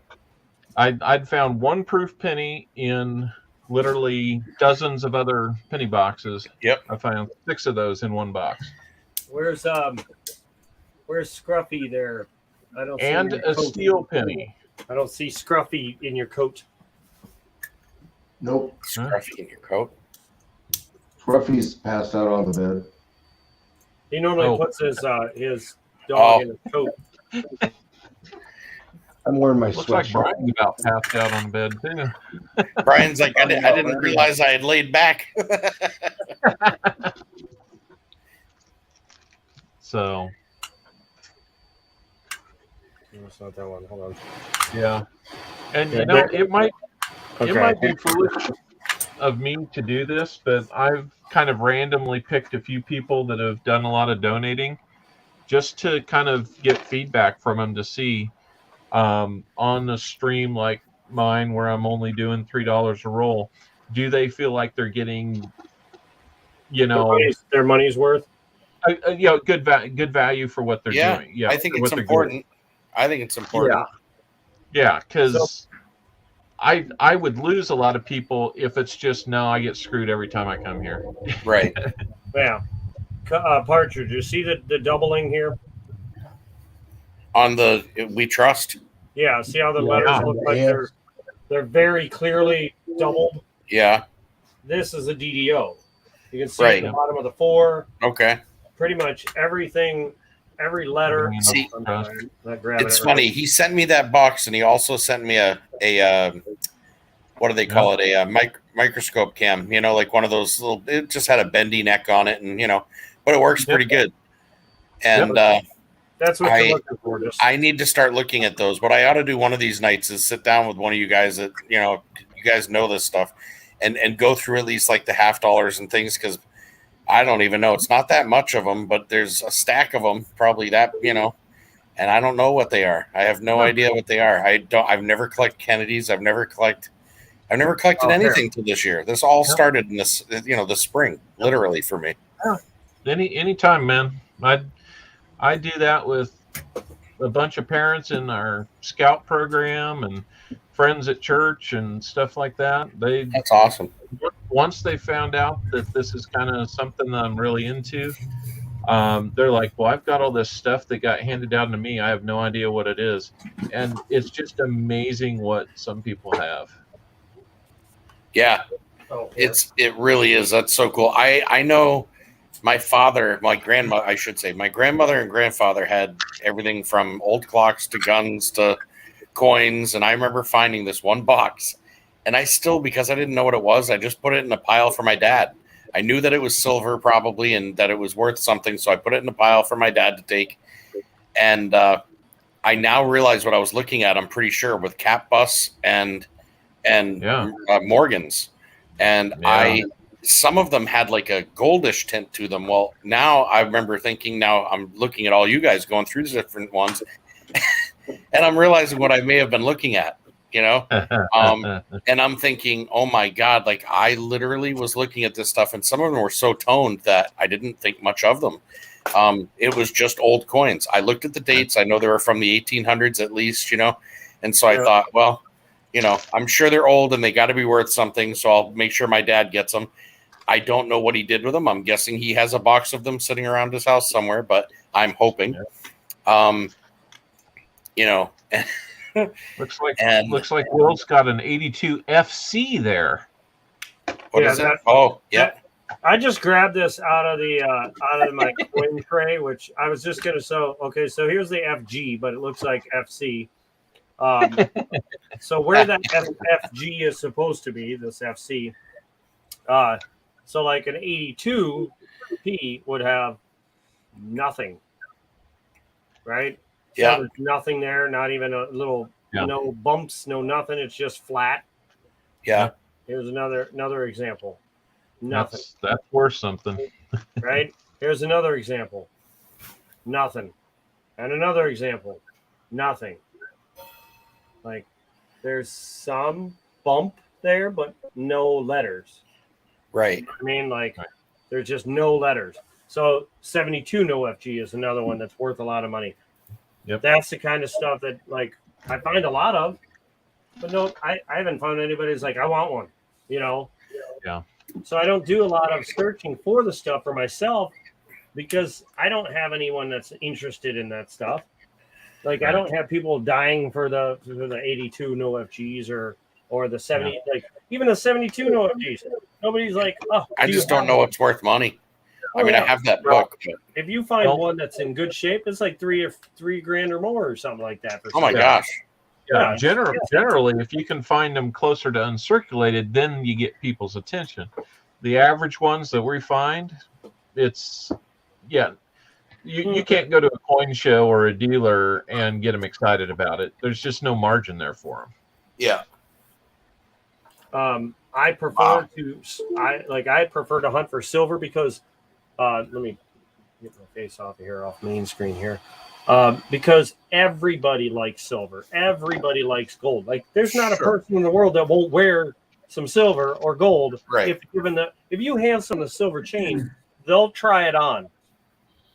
I'd found one proof penny in literally dozens of other penny boxes. Yep. I found 6 of those in one box. Where's Scruffy there? I don't. And see a steel penny. I don't see Scruffy in your coat. Nope. Scruffy in your coat. Scruffy's passed out on the bed. He normally puts his dog in a coat. I'm wearing my Looks like sweatshirt. Brian's about passed out on the bed too. Brian's like, I didn't realize I had laid back. So. It's not that one. Hold on. Yeah. And you know, it might be foolish of me to do this, but I've kind of randomly picked a few people that have done a lot of donating just to kind of get feedback from them to see on a stream like mine where I'm only doing $3 a roll, do they feel like they're getting, their money's worth? Good value for what they're doing. Yeah, I think it's important. Yeah, because I would lose a lot of people if it's just, no, I get screwed every time I come here. Right. Yeah. Partridge, you see the doubling here? On the We Trust? Yeah, see how the letters look like they're very clearly doubled? Yeah. This is a DDO. You can see at the bottom of the 4. Okay. Pretty much everything, every letter. See, it's funny. He sent me that box, and he also sent me a what do they call it? A microscope cam. Like one of those little. It just had a bendy neck on it, and but it works pretty good. And that's what you're looking for. I need to start looking at those. What I ought to do one of these nights is sit down with one of you guys that you guys know this stuff, and go through at least like the $half and things, because I don't even know. It's not that much of them, but there's a stack of them, probably that, and I don't know what they are. I have no idea what they are. I've never collected Kennedys. I've never collected anything till this year. This all started in this, the spring, literally for me. Anytime, man. I do that with a bunch of parents in our scout program and friends at church and stuff like that. That's awesome. Once they found out that this is kind of something that I'm really into, they're like, well, I've got all this stuff that got handed down to me. I have no idea what it is. And it's just amazing what some people have. Yeah, it really is. That's so cool. I know my grandmother and grandfather had everything from old clocks to guns to coins. And I remember finding this one box, and I still, because I didn't know what it was, I just put it in a pile for my dad. I knew that it was silver probably, and that it was worth something. So I put it in a pile for my dad to take. And I now realize what I was looking at, I'm pretty sure, with Cap Bus and Morgan's. And some of them had like a goldish tint to them. Well, now I remember thinking, now I'm looking at all you guys going through the different ones, and I'm realizing what I may have been looking at, and I'm thinking, oh my God, like I literally was looking at this stuff, and some of them were so toned that I didn't think much of them. It was just old coins. I looked at the dates. I know they were from the 1800s at least, and so I thought, well, I'm sure they're old and they got to be worth something. So I'll make sure my dad gets them. I don't know what he did with them. I'm guessing he has a box of them sitting around his house somewhere, but I'm hoping. You know, looks like Will's got an 82 FC there. What is it? Oh, yeah. I just grabbed this out of my coin tray, which I was just gonna. So here's the FG, but it looks like FC. So where that FG is supposed to be, this FC. So like an 82P would have nothing, right? Yeah. So there's nothing there, not even a little, no bumps, no nothing. It's just flat. Yeah. Here's another example. Nothing. That's worth something. Right? Here's another example. Nothing. And another example. Nothing. Like there's some bump there, but no letters. Right. I mean, there's just no letters. So 72 no FG is another one that's worth a lot of money. Yep. That's the kind of stuff that I find a lot of, but no, I haven't found anybody who's like, I want one, you know? Yeah. So I don't do a lot of searching for the stuff for myself because I don't have anyone that's interested in that stuff. Like I don't have people dying for the 82 no FGs or the 70, even the 72 no FGs. Nobody's like, oh, I just don't know what's worth money. I mean, I have that book. But... If you find one that's in good shape, it's like $3,000 or more or something like that. Oh my gosh. Yeah, generally, if you can find them closer to uncirculated, then you get people's attention. The average ones that we find, you can't go to a coin show or a dealer and get them excited about it. There's just no margin there for them. Yeah. I prefer to hunt for silver because let me get my face off main screen here. Because everybody likes silver. Everybody likes gold. Like there's not a person in the world that won't wear some silver or gold. Right. If you hand some the silver chain, they'll try it on.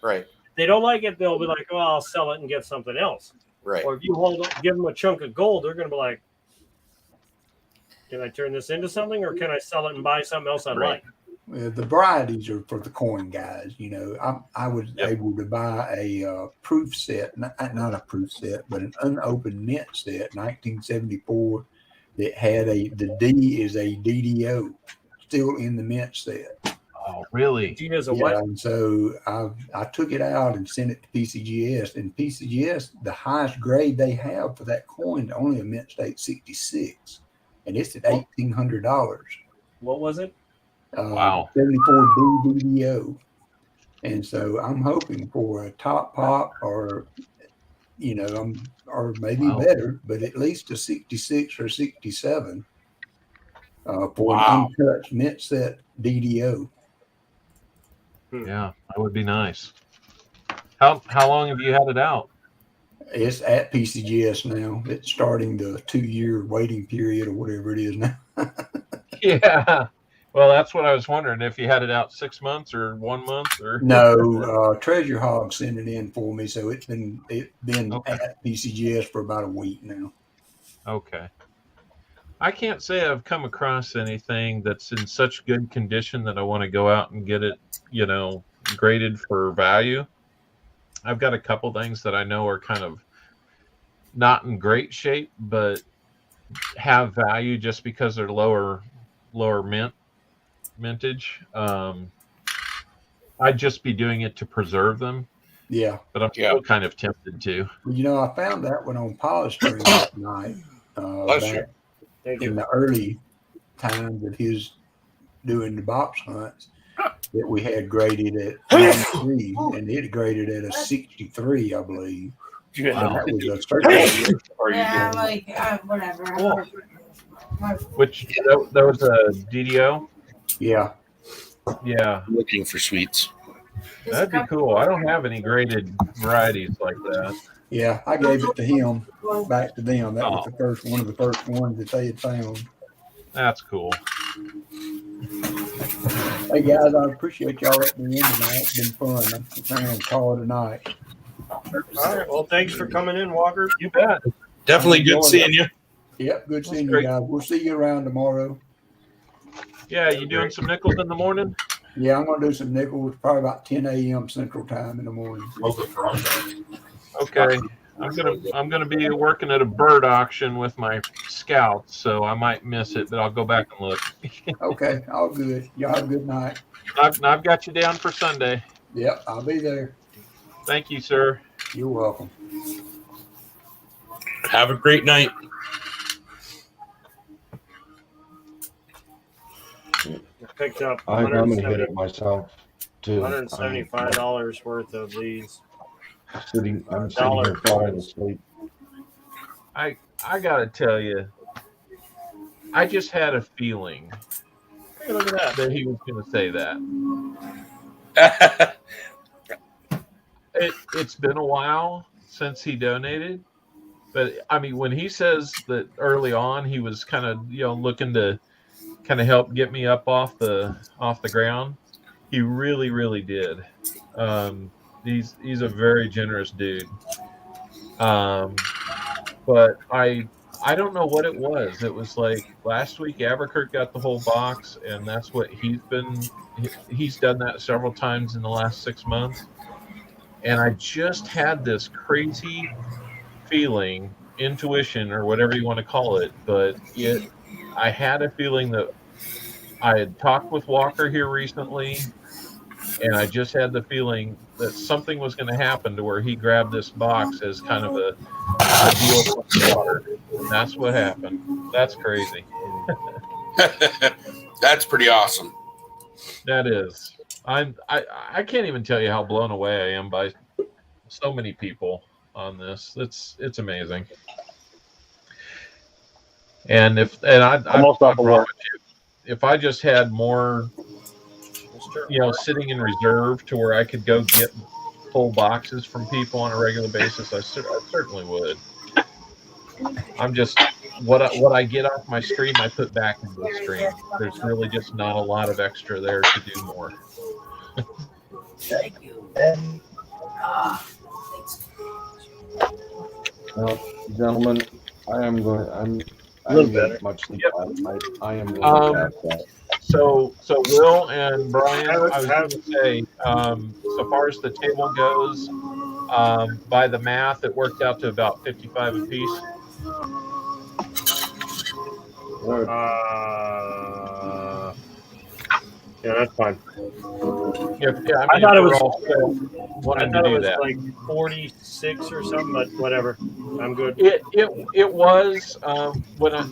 Right. If they don't like it, they'll be like, "Oh, I'll sell it and get something else." Right. Or if you give them a chunk of gold, they're going to be like, "Can I turn this into something, or can I sell it and buy something else I like?" The varieties are for the coin guys. You know, I was able to buy a proof set, not a proof set, but an unopened mint set, 1974, that had the D is a DDO, still in the mint set. Oh, really? D is a what? And so I took it out and sent it to PCGS, and PCGS, the highest grade they have for that coin, only a mint state 66, and it's at $1,800. What was it? Wow. 74 DDO. And so I'm hoping for a top pop or maybe better, but at least a 66 or 67 for an untouched mint set DDO. Yeah, that would be nice. How long have you had it out? It's at PCGS now. It's starting the 2-year waiting period or whatever it is now. Yeah. Well, that's what I was wondering, if you had it out 6 months or 1 month or no. Treasure Hog sent it in for me, so it's been at PCGS for about a week now. Okay. I can't say I've come across anything that's in such good condition that I want to go out and get it, graded for value. I've got a couple things that I know are kind of not in great shape, but have value just because they're lower mintage. I'd just be doing it to preserve them. Yeah. But I'm still kind of tempted to. Well, I found that one on Polystream last night. In the early times of his doing the box hunts, that we had graded at 93, and it graded at a 63, I believe. Wow. That was a certain whatever. Which that was a DDO? Yeah. Yeah. Looking for sweets. That'd be cool. I don't have any graded varieties like that. Yeah, I gave it to him, back to them. That was one of the first ones that they had found. That's cool. Hey guys, I appreciate y'all letting me in tonight. It's been fun. I'm trying to call it a night. All right. Well, thanks for coming in, Walker. You bet. Definitely good seeing you. Yep, good seeing you guys. We'll see you around tomorrow. Yeah, you doing some nickels in the morning? Yeah, I'm gonna do some nickels probably about 10 a.m. Central Time in the morning. Okay. I'm gonna be working at a bird auction with my scouts, so I might miss it, but I'll go back and look. Okay, all good. Y'all have a good night. I've got you down for Sunday. Yep, I'll be there. Thank you, sir. You're welcome. Have a great night. I picked up I'm gonna hit it myself too. $175 worth of these. I'm sitting here falling asleep. I gotta tell you, I just had a feeling Hey, look at that he was gonna say that. It's been a while since he donated, but I mean, when he says that early on he was kind of looking to kind of help get me up off the ground, he really did. He's a very generous dude. But I don't know what it was. It was like last week Aberkirk got the whole box, and that's what he's done that several times in the last 6 months. And I just had this crazy feeling, intuition, or whatever you want to call it, but I had a feeling that I had talked with Walker here recently, and I just had the feeling that something was going to happen to where he grabbed this box as kind of a deal for the water. And that's what happened. That's crazy. That's pretty awesome. That is. I can't even tell you how blown away I am by so many people on this. It's amazing. And I promise you, if I just had more, sitting in reserve to where I could go get full boxes from people on a regular basis, I certainly would. I'm just what I get off my stream, I put back into the stream. There's really just not a lot of extra there to do more. Thank you. Well, gentlemen, I am better. much sleep last night. I am really past that. So Will and Brian, I was going to say, so far as the table goes, by the math, it worked out to about 55 apiece. Yeah, that's fine. I thought it was wanting to do that. Like 46 or something, but whatever. I'm good. It was when I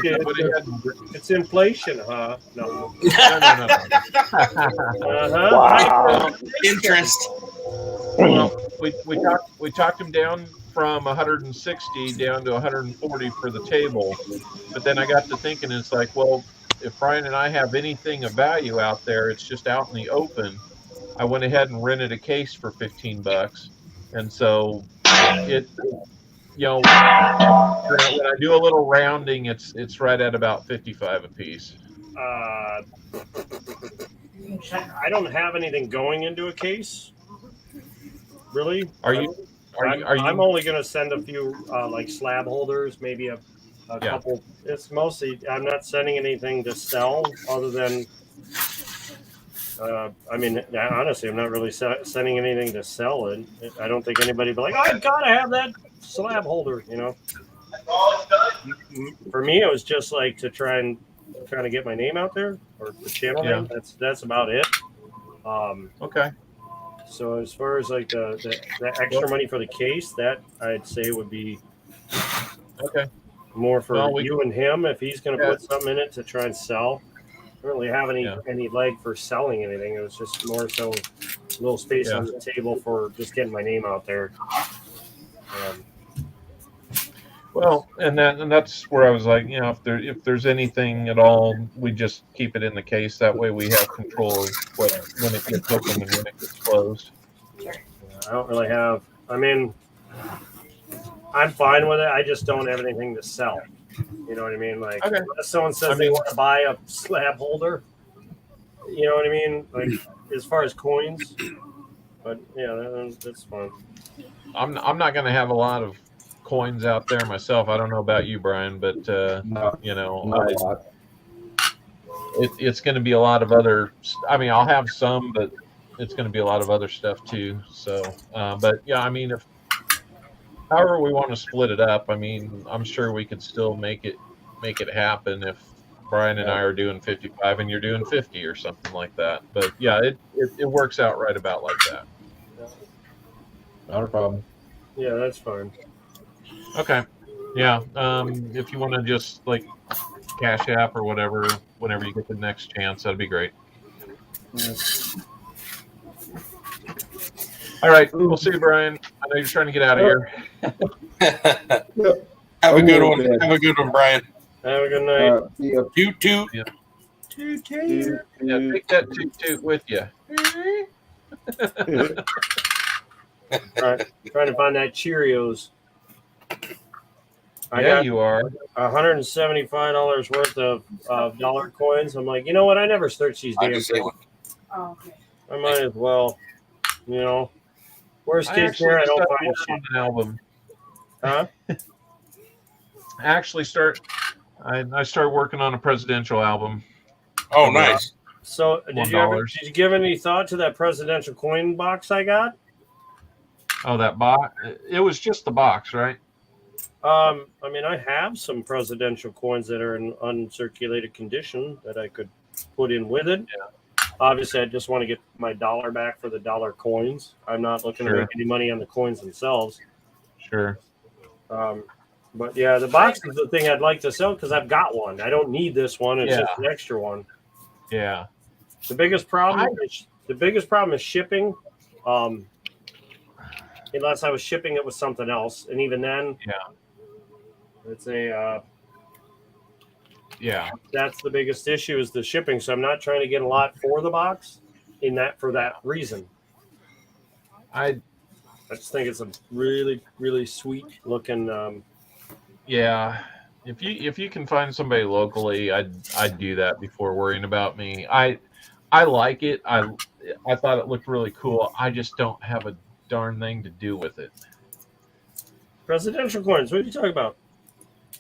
did was I it's inflation, huh? No. Wow. Interest. Well, we talked him down from 160 down to 140 for the table, but then I got to thinking, it's like, well, if Brian and I have anything of value out there, it's just out in the open. I went ahead and rented a case for $15, and so when I do a little rounding, it's right at about 55 a piece. I don't have anything going into a case. Really? I'm only going to send a few like slab holders, maybe a couple. It's mostly I'm not sending anything to sell other than. Honestly, I'm not really sending anything to sell, and I don't think anybody be like, "Oh, I gotta have that slab holder," For me, it was just like to try and kind of get my name out there or the channel name. That's about it. Okay. So as far as like the extra money for the case, that I'd say would be okay. More for you and him if he's going to put something in it to try and sell. I don't really have any leg for selling anything. It was just more so a little space on the table for just getting my name out there. Well, and that's where I was like, if there's anything at all, we just keep it in the case. That way, we have control of when it gets open and when it gets closed. I don't really have. I mean, I'm fine with it. I just don't have anything to sell. You know what I mean? Like, unless someone says they want to buy a slab holder, you know what I mean? Like, as far as coins, but that's fine. I'm not going to have a lot of coins out there myself. I don't know about you, Brian, but it's going to be a lot of other. I mean, I'll have some, but it's going to be a lot of other stuff too. So, but yeah, I mean, if however we want to split it up, I mean, I'm sure we could still make it happen if Brian and I are doing 55 and you're doing 50 or something like that. But yeah, it works out right about like that. Not a problem. Yeah, that's fine. Okay. Yeah. If you want to just like Cash App or whatever, whenever you get the next chance, that'd be great. All right. We'll see you, Brian. I know you're trying to get out of here. Have a good one. Have a good one, Brian. Have a good night. Toot toot. Yeah. Yeah, take that toot with you. Trying to find that Cheerios. I Yeah, got you are. $175 worth of dollar coins. I'm like, you know what? I never search these damn things. Oh, okay. I might as well, you know. Worst I case actually scenario, I don't started find working shit. on an album. Huh? I started working on a presidential album. Oh, nice. So did you give any thought to that presidential coin box I got? Oh, that box. It was just the box, right? I mean, I have some presidential coins that are in uncirculated condition that I could put in with it. Yeah. Obviously, I just want to get my dollar back for the dollar coins. I'm not looking to make any money on the coins themselves. Sure. But yeah, the box is the thing I'd like to sell because I've got one. I don't need this one. It's just an extra one. Yeah. The biggest problem is shipping. Unless I was shipping it with something else, and even then, it's a that's the biggest issue is the shipping. So I'm not trying to get a lot for the box for that reason. I just think it's a really, really sweet looking. Yeah. If you can find somebody locally, I'd do that before worrying about me. I like it. I thought it looked really cool. I just don't have a darn thing to do with it. Presidential coins. What are you talking about?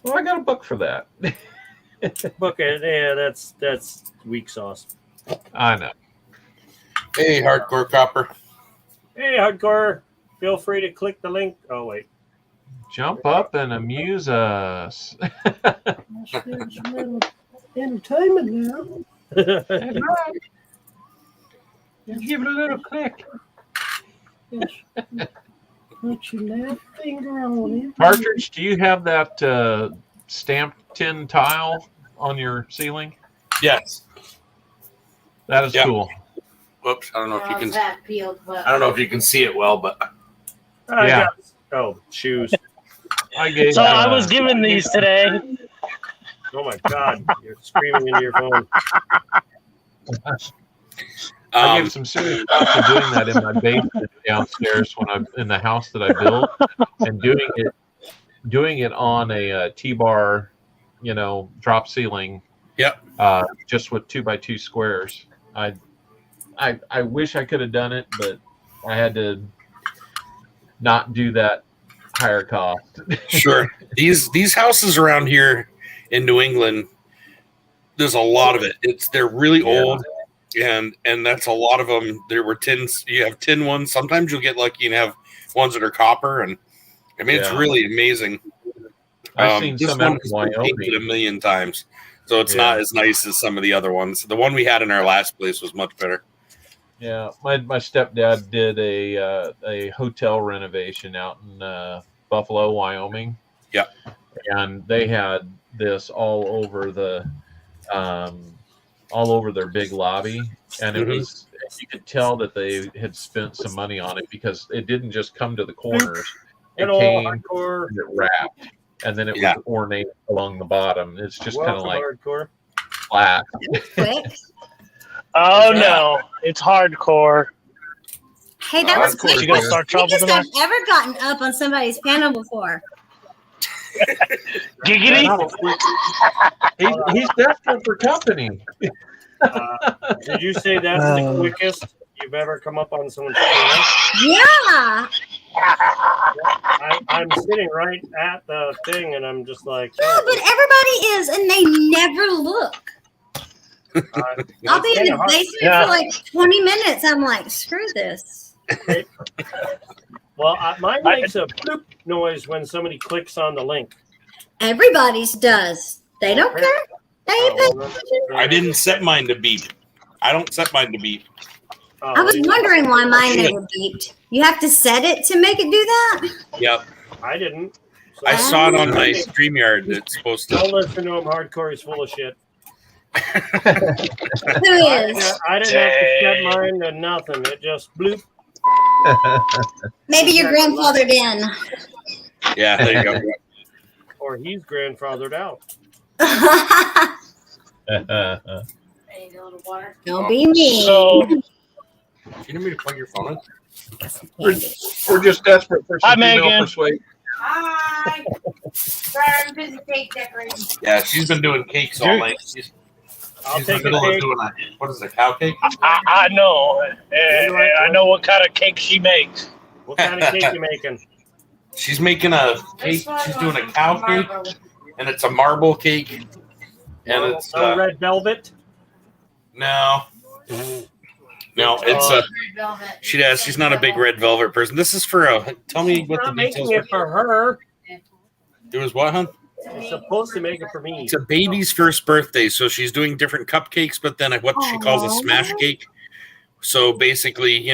Well, I got a book for that. Book it. Yeah, that's weak sauce. I know. Hey, Hardcore Copper. Hey, Hardcore. Feel free to click the link. Oh, wait. Jump up and amuse us. Entertainment now. Give it a little click. Yes. Put your left finger on it. Partridge, do you have that stamped tin tile on your ceiling? Yes. That is cool. Whoops, I don't know if you can. I don't know if you can see it well, but shoes. I was given these today. Oh my God! You're screaming into your phone. I gave some serious thought to doing that in my basement downstairs when I'm in the house that I built, and doing it on a T-bar, drop ceiling. Yep. Just with 2x2 squares. I wish I could have done it, but I had to not do that higher cost. Sure. These houses around here in New England, there's a lot of it. They're really old. And that's a lot of them. There were tins. You have tin ones. Sometimes you'll get lucky and have ones that are copper. And I mean, it's really amazing. I've seen this some one in has Wyoming been painted a million times, so it's not as nice as some of the other ones. The one we had in our last place was much better. Yeah, my stepdad did a hotel renovation out in Buffalo, Wyoming. Yeah, and they had this all over their big lobby, and it was, you could tell that they had spent some money on it because it didn't just come to the corners. It came and it wrapped, and then it was ornate along the bottom. It's just kind of like flat. Oh no, it's hardcore. Hey, that was quick. You gonna start trouble I've tonight? ever gotten up on somebody's panel before. Giggity. He's desperate for company. Did you say that's the quickest you've ever come up on someone's panel? Yeah. I'm sitting right at the thing, and I'm just like, yeah, but everybody is, and they never look. I'll be in the basement for like 20 minutes. I'm like, screw this. Well, mine makes a bloop noise when somebody clicks on the link. Everybody's does. They don't care. They ain't paying attention. I didn't set mine to beep. I don't set mine to beep. I was wondering why mine never beeped. You have to set it to make it do that? Yep. I didn't. So I saw it on my StreamYard. It's supposed to. Don't listen to him. Hardcore is full of shit. Who is? I didn't have to set mine to nothing. It just bloop. Maybe your grandfathered in. Yeah, there you go. Or he's grandfathered out. Don't be mean. So, Do you need me to plug your phone in? We're just desperate for Hi, some female Megan. persuasion. Hi. Sorry, I'm busy cake decorating. Yeah, she's been doing cakes all night. She's I'll in the take a middle of cake. doing what is it, a cow cake? I know. I know what kind of cake she makes. What kind of cake you making? She's making a cake. She's doing a cow cake, and it's a marble cake. And it's no red velvet. No, it's she's not a big red velvet person. This is for a. Tell me what the I'm details making it for her. It was what, hon? She's supposed to make it for me. It's a baby's first birthday, so she's doing different cupcakes, but then what she calls a smash cake. So basically,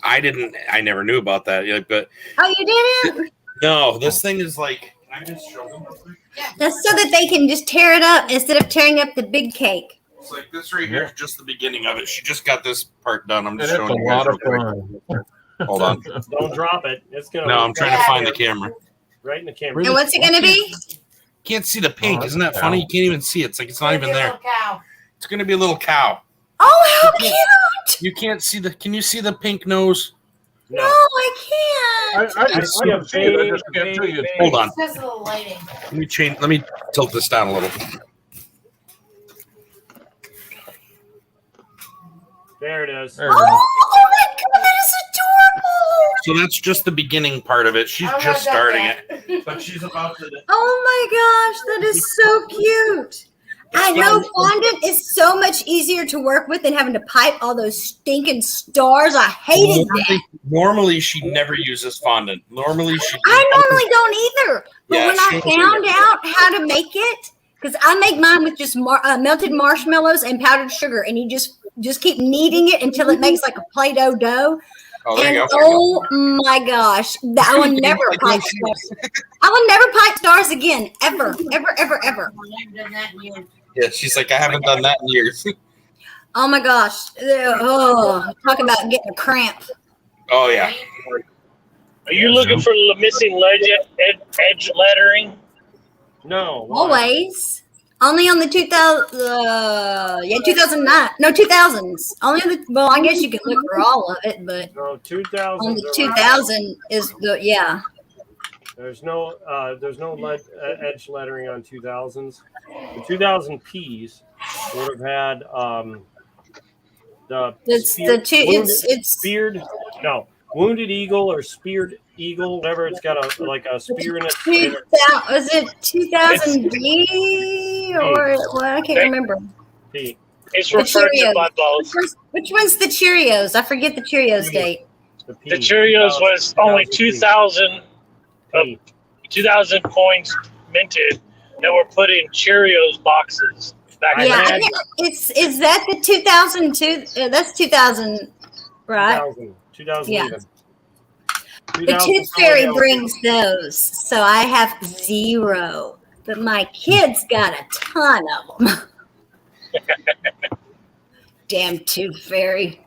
I never knew about that. But Oh, you didn't? no, this thing is like. Can I just show them real quick? That's so that they can just tear it up instead of tearing up the big cake. It's like this right here is just the beginning of it. She just got this part done. I'm just And it's showing a you guys lot of real quick. Hold on. Don't drop it. It's gonna. No, I'm trying to find the camera. Right in the camera. And what's it going to be? Can't see the pink. Oh, Isn't that that's funny? cow. You can't even see it. It's like it's not even there. Cow. It's going to be a little cow. Oh, how cute! You can't see the. Can you see the pink nose? No, I can't. I just see it. I just can't tell you. Hold on. It's just a little lighting. Let me change. Let me tilt this down a little. There it is. There Oh, we go. my God, that is adorable. So that's just the beginning part of it. She's I just love starting that. it, but she's about to. Oh my gosh, that is so cute. I know fondant is so much easier to work with than having to pipe all those stinking stars. I hated that. Normally, she never uses fondant. Normally, she. I normally don't either. But Yeah, when I she- found out how to make it, because I make mine with just melted marshmallows and powdered sugar, and you just keep kneading it until it makes like a Play-Doh dough. Oh, there And you go. oh my gosh, I will never pipe stars. I will never pipe stars again, ever, ever, ever, ever. Yeah, she's like, I haven't done that in years. Oh my gosh. Oh, talk about getting a cramp. Oh yeah. Are you looking for the missing edge lettering? No. why? Always. Only on the 2009. No, 2000s. Only on the, well, I guess you can look for all of it, but No, 2000. on the 2000 is the, yeah. There's no edge lettering on 2000s. The 2000 Ps would have had speared. No, wounded eagle or speared eagle, whatever. It's got a spear in it. Was it 2000 D or what? I can't remember. P. It's The referred to Cheerios. by both. Which one's the Cheerios? I forget the Cheerios date. The P. The Cheerios was only 2,000 P. 2,000 coins minted that were put in Cheerios boxes. Back I Yeah, had- I think is that the 2002? That's 2000, right? 2000 Yeah. even. The 2000 Tooth Fairy Philadelphia. brings those, so I have 0, but my kids got a ton of them. Damn Tooth Fairy.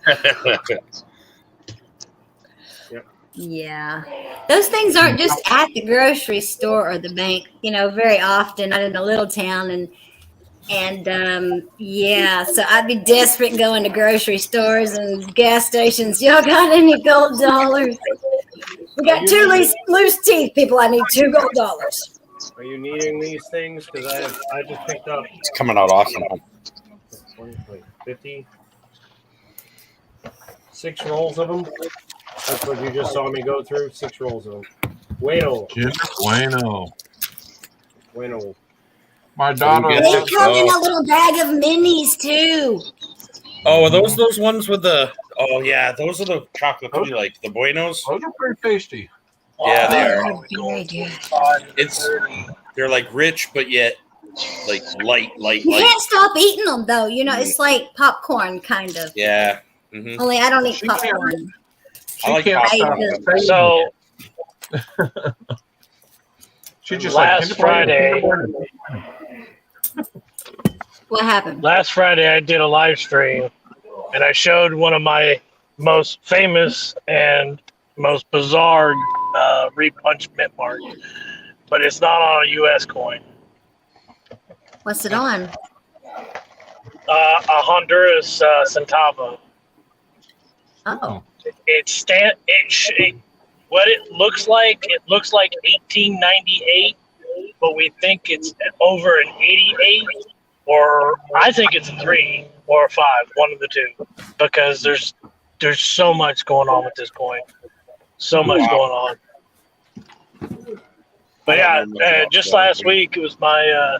Yeah. Those things aren't just at the grocery store or the bank, very often out in a little town and yeah, so I'd be desperate going to grocery stores and gas stations. Y'all got any gold dollars? We got 2 loose teeth, people. I need 2 gold dollars. Are you needing these things? Because I just picked up It's coming out awesome. 50, 6 rolls of them. That's what you just saw me go through. 6 rolls of them. Bueno. Bueno. Bueno. My daughter. They come in a little bag of minis too. Oh, are those ones with the? Oh yeah, those are the chocolate that we like, the Buenos. Those are pretty tasty. Yeah, they are. Very good. They're like rich, but yet like light. You can't stop eating them though. You know, it's like popcorn kind of. Yeah. Mm-hmm. Only I don't eat popcorn. I like popcorn. So She just last Friday. What happened? Last Friday, I did a live stream, and I showed one of my most famous and most bizarre repunch mint mark, but it's not on a U.S. coin. What's it on? A Honduras centavo. Oh. What it looks like 1898, but we think it's over an 88, or I think it's a 3 or a 5, one of the two, because there's so much going on with this coin, so much going on. But yeah, just last week it was my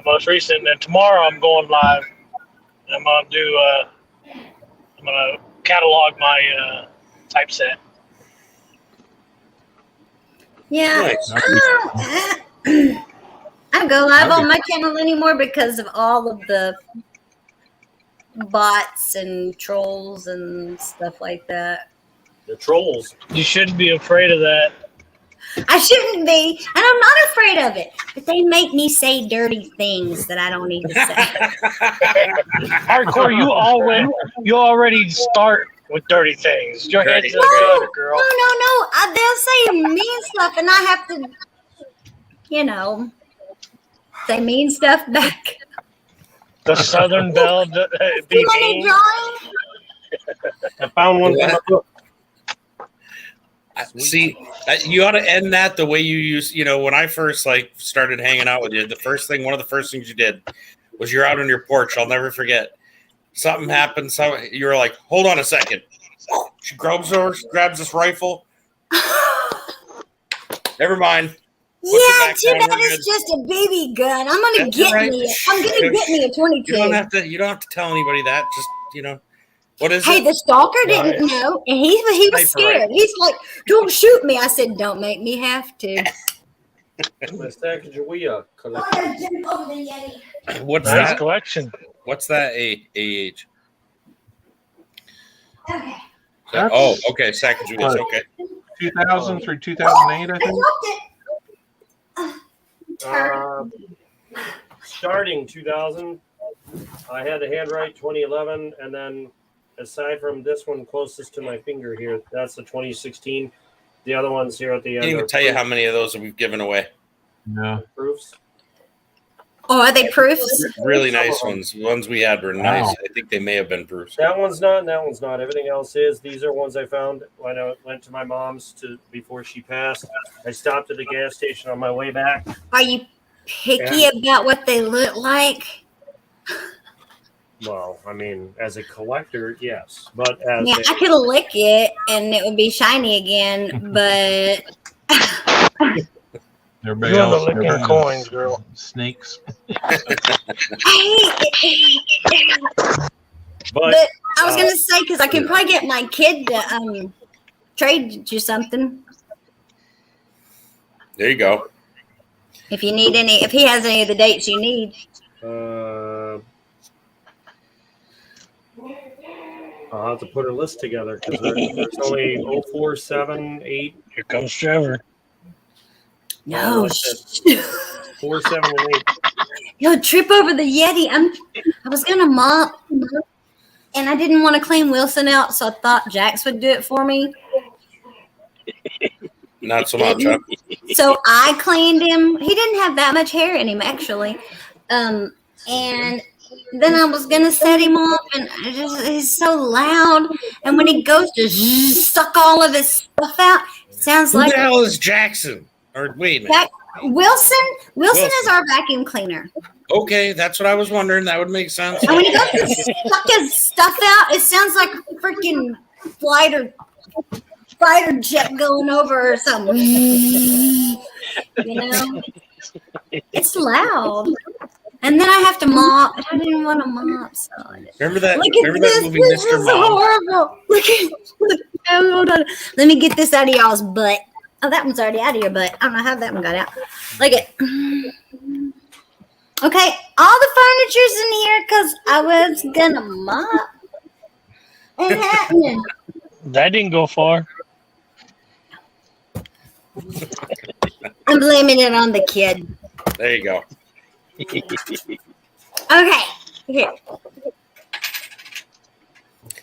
most recent, and tomorrow I'm going live. I'm gonna catalog my typeset. Yeah. Nice. I don't go live on my channel anymore because of all of the bots and trolls and stuff like that. The trolls. You shouldn't be afraid of that. I shouldn't be, and I'm not afraid of it. But they make me say dirty things that I don't need to say. Hardcore, you already start with dirty things. Your head's in the gutter, girl. No. They'll say mean stuff, and I have to, say mean stuff back. The Southern Belle be You want a mean. drawing? I found one. See, you ought to end that the way you used. When I first started hanging out with you, one of the first things you did was you're out on your porch. I'll never forget. Something happened. You were like, "Hold on a second." She grabs this rifle. Never mind. Yeah, too bad it's just a BB gun. I'm gonna get me a 22. You don't have to tell anybody that. Just what is Hey, it? the stalker didn't know, and he was scared. He's like, "Don't shoot me." I said, "Don't make me have to." What's Nice that? collection. What's that? AH. Okay. Okay. Sacagaweas. Okay. 2000 through 2008, I think. Starting 2000, I had the handwrite 2011, and then aside from this one closest to my finger here, that's the 2016. The other ones here at the end. I can't even tell you how many of those we've given away. No. Proofs. Oh, are they proofs? Really nice ones. The ones we had were nice. Wow. I think they may have been proofs. That one's not, and that one's not. Everything else is. These are ones I found when I went to my mom's before she passed. I stopped at the gas station on my way back. Are you picky about what they look like? Well, I mean, as a collector, yes, but as I could lick it and it would be shiny again, but Everybody You're the else, licking everybody coins, else. girl. Snakes. But I was gonna say because I can probably get my kid to trade you something There you go. if you need any. If he has any of the dates you need. I'll have to put a list together because there's only 04, 7, 8. Here comes Trevor. No. 4, 7, and 8. Yo, trip over the Yeti. I was gonna mop, and I didn't want to clean Wilson out, so I thought Jax would do it for me. Not so much, huh? So I cleaned him. He didn't have that much hair in him, actually. And then I was gonna set him up, and he's so loud. And when he goes to suck all of his stuff out, it sounds Who like the hell is Jackson? Or wait a minute. Wilson is our vacuum cleaner. Okay, that's what I was wondering. That would make sense. And when he goes to suck his stuff out, it sounds like a freaking fighter jet going over or something. You know? It's loud. And then I have to mop. I didn't want to mop. So Remember that? look at Remember this. that movie, This Mr. is Mom? horrible. Look, hold on. Let me get this out of y'all's butt. Oh, that one's already out of your butt. I don't know how that one got out. Look at. Okay, all the furniture's in here because I was gonna mop. Ain't happening. That didn't go far. I'm blaming it on the kid. There you go. Okay, here.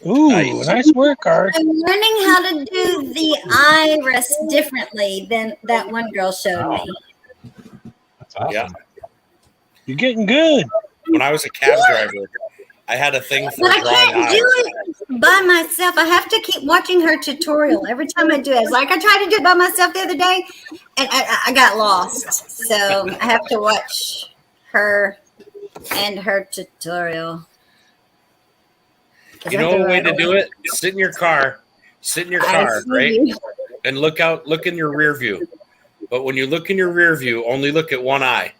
Ooh, nice work, Art. I'm learning how to do the iris differently than that one girl showed me. That's awesome. Yeah. You're getting good. When I was a cab driver, I had a thing for But I drawing can't eyes. do it by myself. I have to keep watching her tutorial every time I do it. It's like I tried to do it by myself the other day, and I got lost. So I have to watch her and her tutorial. You know a way to do it? Sit in your car, right? And look in your rear view. But when you look in your rear view, only look at one eye.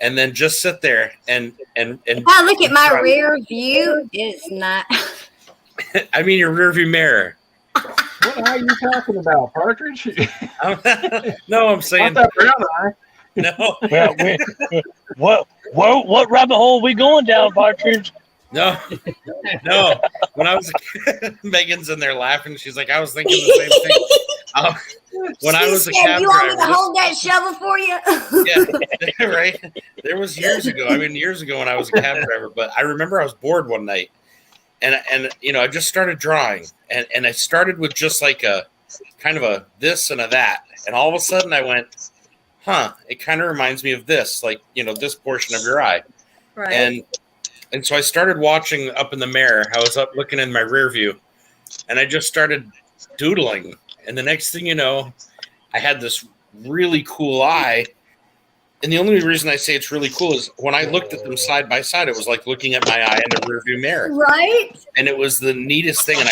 And then just sit there and If I look at my rear view, it's not. I mean your rear view mirror. What eye are you talking about, Partridge? No, I'm saying Not that brown eye. no. Well, what rabbit hole we going down, Partridge? No. When I was Megan's in there laughing, she's like, I was thinking the same thing. When I was a cab you want me to driver, hold that shovel for you? yeah, right. There was years ago when I was a cab driver, but I remember I was bored one night, and I just started drawing, and I started with just like a kind of a this and a that, and all of a sudden I went, it kind of reminds me of this, like this portion of your eye, Right. And so I started watching up in the mirror. I was up looking in my rear view, and I just started doodling. And the next thing you know, I had this really cool eye. And the only reason I say it's really cool is when I looked at them side by side, it was like looking at my eye in the rear view mirror. Right? And it was the neatest thing. And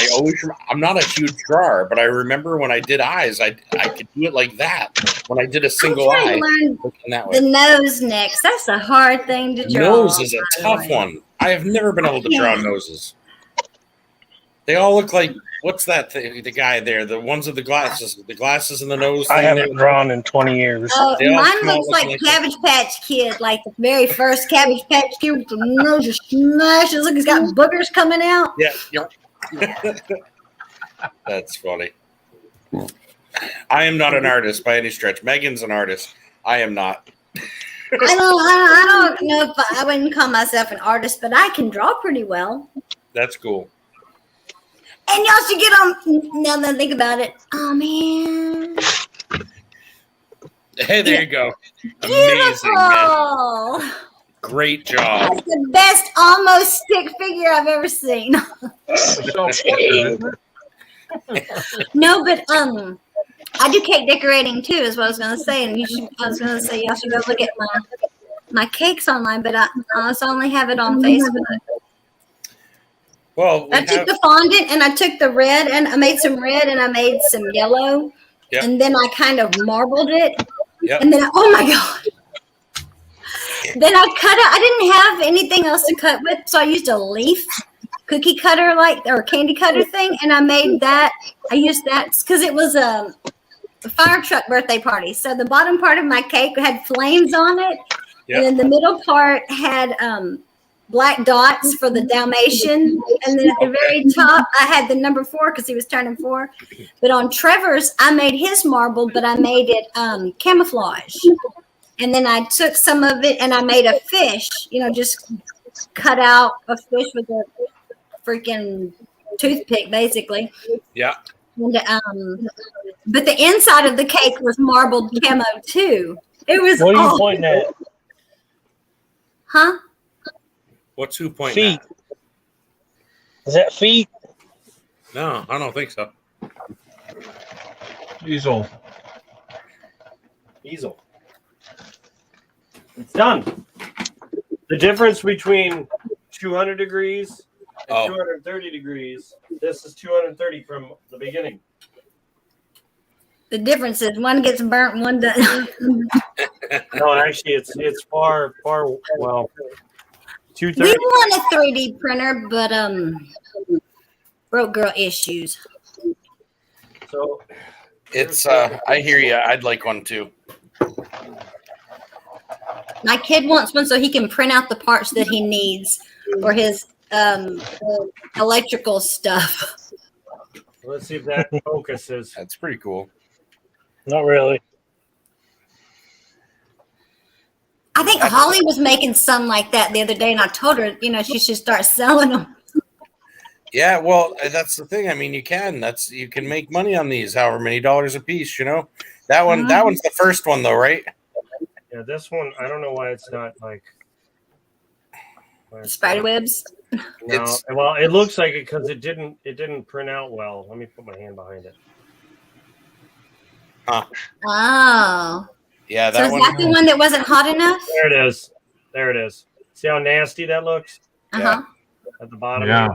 I'm not a huge drawer, but I remember when I did eyes, I could do it like that. When I did a single I'm eye, trying to learn looking that way. the nose next. That's a hard thing to draw. Nose is a tough one. I have never been able to draw noses. They all look like, what's that thing? The guy there, the ones with the glasses and the nose. I thing haven't there. drawn in 20 years. They all Mine come out looks looking like Cabbage Patch Kid, like the very first Cabbage Patch Kid with the nose just smashes. Look, he's got boogers coming out. Yeah. That's funny. I am not an artist by any stretch. Megan's an artist. I am not. I don't know if I wouldn't call myself an artist, but I can draw pretty well. That's cool. And y'all should get on. Now that I think about it, oh man, Hey, there you go. Amazing, man. beautiful. Great job. That's the best almost stick figure I've ever seen. No, but I do cake decorating too, is what I was gonna say. And I was gonna say y'all should go look at my cakes online, but I also only have it on Facebook. Well, I took the fondant and I took the red and I made some red and I made some yellow. Yep. And then I kind of marbled it. Yep. And then, oh my God. Then I cut it. I didn't have anything else to cut with, so I used a leaf cookie cutter or candy cutter thing, and I made that. I used that because it was a fire truck birthday party. So the bottom part of my cake had flames on it, Yep. and then the middle part had black dots for the Dalmatian, and then at the very top I had the number 4 because he was turning 4. But on Trevor's, I made his marbled, but I made it camouflage. And then I took some of it and I made a fish, just cut out a fish with a freaking toothpick, basically. Yeah. And, but the inside of the cake was marbled camo too. It was. What are you pointing at? Huh? What's who pointing Feet. Is that feet? at? No, I don't think so. Easel. It's done. The difference between 200 degrees and 230 degrees, this is 230 from the beginning. The difference is one gets burnt, one doesn't. No, actually, it's far. Well, We 230. want a 3D printer, but broke girl issues. So It's I hear you. I'd like one too. My kid wants one so he can print out the parts that he needs for his electrical stuff. let's see if that focuses. That's pretty cool. Not really. I think Holly was making some like that the other day, and I told her, she should start selling them. Yeah, well, that's the thing. I mean, you can make money on these, however many dollars a piece. That one's the first one though, right? Yeah, this one I don't know why it's not like Spider webs. No, well, it looks like it because it didn't print out well. Let me put my hand behind it. Huh. Oh. Yeah, So is that the one that wasn't hot enough? There it is. There it is. See how nasty that looks? Uh-huh. At the bottom. Yeah.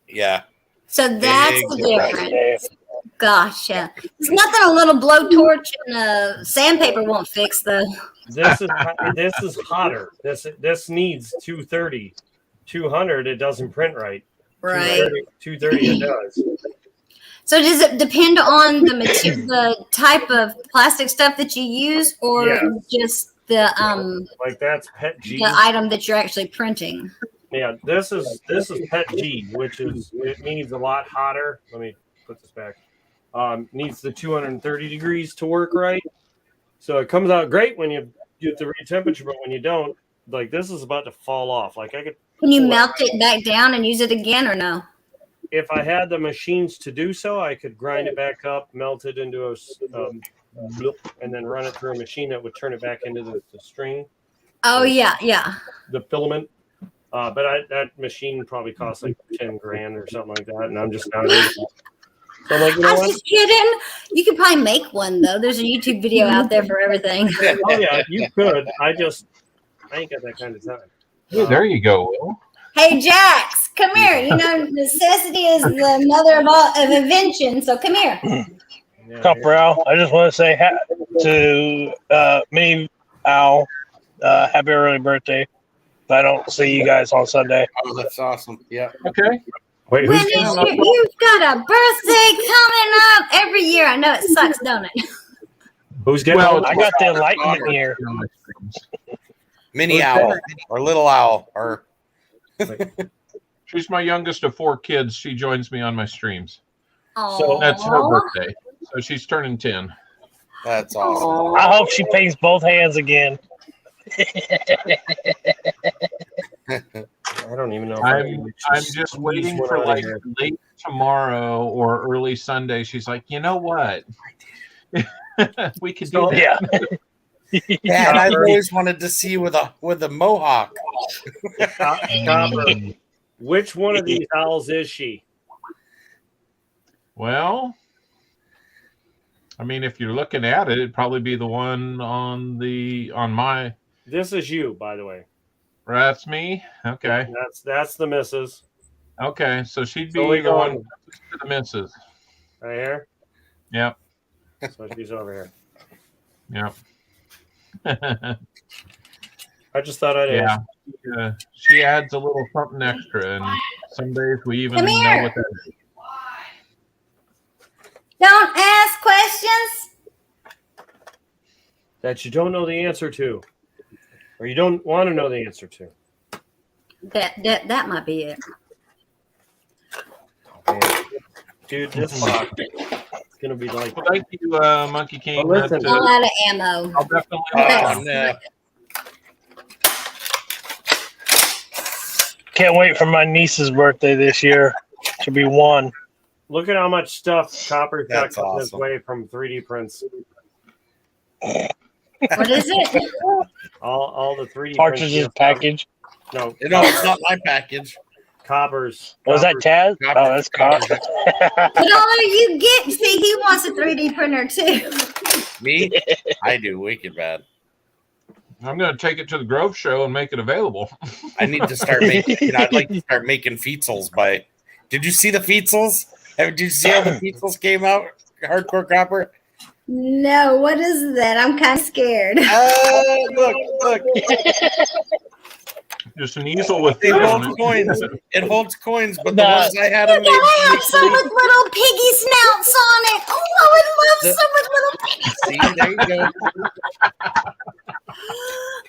Yeah. So that's the difference. Gotcha. It's nothing a little blowtorch and a sandpaper won't fix, though. This is hotter. This needs 230. 200, it doesn't print right. Right. 230 it does. So does it depend on the type of plastic stuff that you use, or just the like that's PET G. the item that you're actually printing? Yeah, this is PET G, which is it needs a lot hotter. Let me put this back. Needs the 230 degrees to work right. So it comes out great when you get the right temperature, but when you don't, like this is about to fall off. Like I could. Can you melt it back down and use it again, or no? If I had the machines to do so, I could grind it back up, melt it into and then run it through a machine that would turn it back into the string. Oh yeah. The filament. But that machine probably costs like $10,000 or something like that, and I'm just not. So I'm like, I was just kidding. You could probably make one though. There's a YouTube video out there for everything. Oh yeah, you could. I ain't got that kind of time. Hey, there you go, Will. Hey Jax, come here. Necessity is the mother of invention. So come here. Corporal, I just want to say to Mini Owl, happy early birthday. I don't see you guys on Sunday. Oh, that's awesome. Yeah. Okay. Wait, When is you've got a birthday coming up every year. I know it sucks, don't it? Who's getting? Well, I got the enlightenment here. Mini owl or little owl or. She's my youngest of 4 kids. She joins me on my streams. So that's her birthday. So she's turning 10. That's awesome. I hope she paints both hands again. I don't even know. I'm just waiting for like late tomorrow or early Sunday. She's like, you know what? We could do that. Yeah, and I've always wanted to see with a mohawk. Which one of these owls is she? Well, I mean, if you're looking at it, it'd probably be the one on my. This is you, by the way. That's me. Okay. That's the missus. Okay, so she'd be the one to the missus. Right here. Yep. So she's over here. Yep. I just thought I'd ask. She adds a little something extra, and some days we even Come know here. what that is. Don't ask questions. That you don't know the answer to, or you don't want to know the answer to. That might be it. Dude, this box is gonna be like. Well, thank you, Monkey King. Well, listen, A lot of ammo. I'll definitely. Can't wait for my niece's birthday this year. She'll be 1. Look at how much stuff Copper's got That's coming his awesome. way from 3D prints. What is it? All the 3D Partridge's package. No, it's not my package. Copper's. Was that Taz? Oh, that's Copper. What all you get? See, he wants a 3D printer too. Me? I do wicked bad. I'm going to take it to the Grove Show and make it available. I need to start making. I'd like to start making Feetsels by. Did you see the Feetsels? Did you see how the Feetsels came out? Hardcore Copper. No, what is that? I'm kind of scared. Look. Just an easel with It food holds on it. coins. It holds coins, but the Nah. ones I had You them gotta have some with little piggy snouts on it. Oh, I would love The- some with little piggy. See, there you go.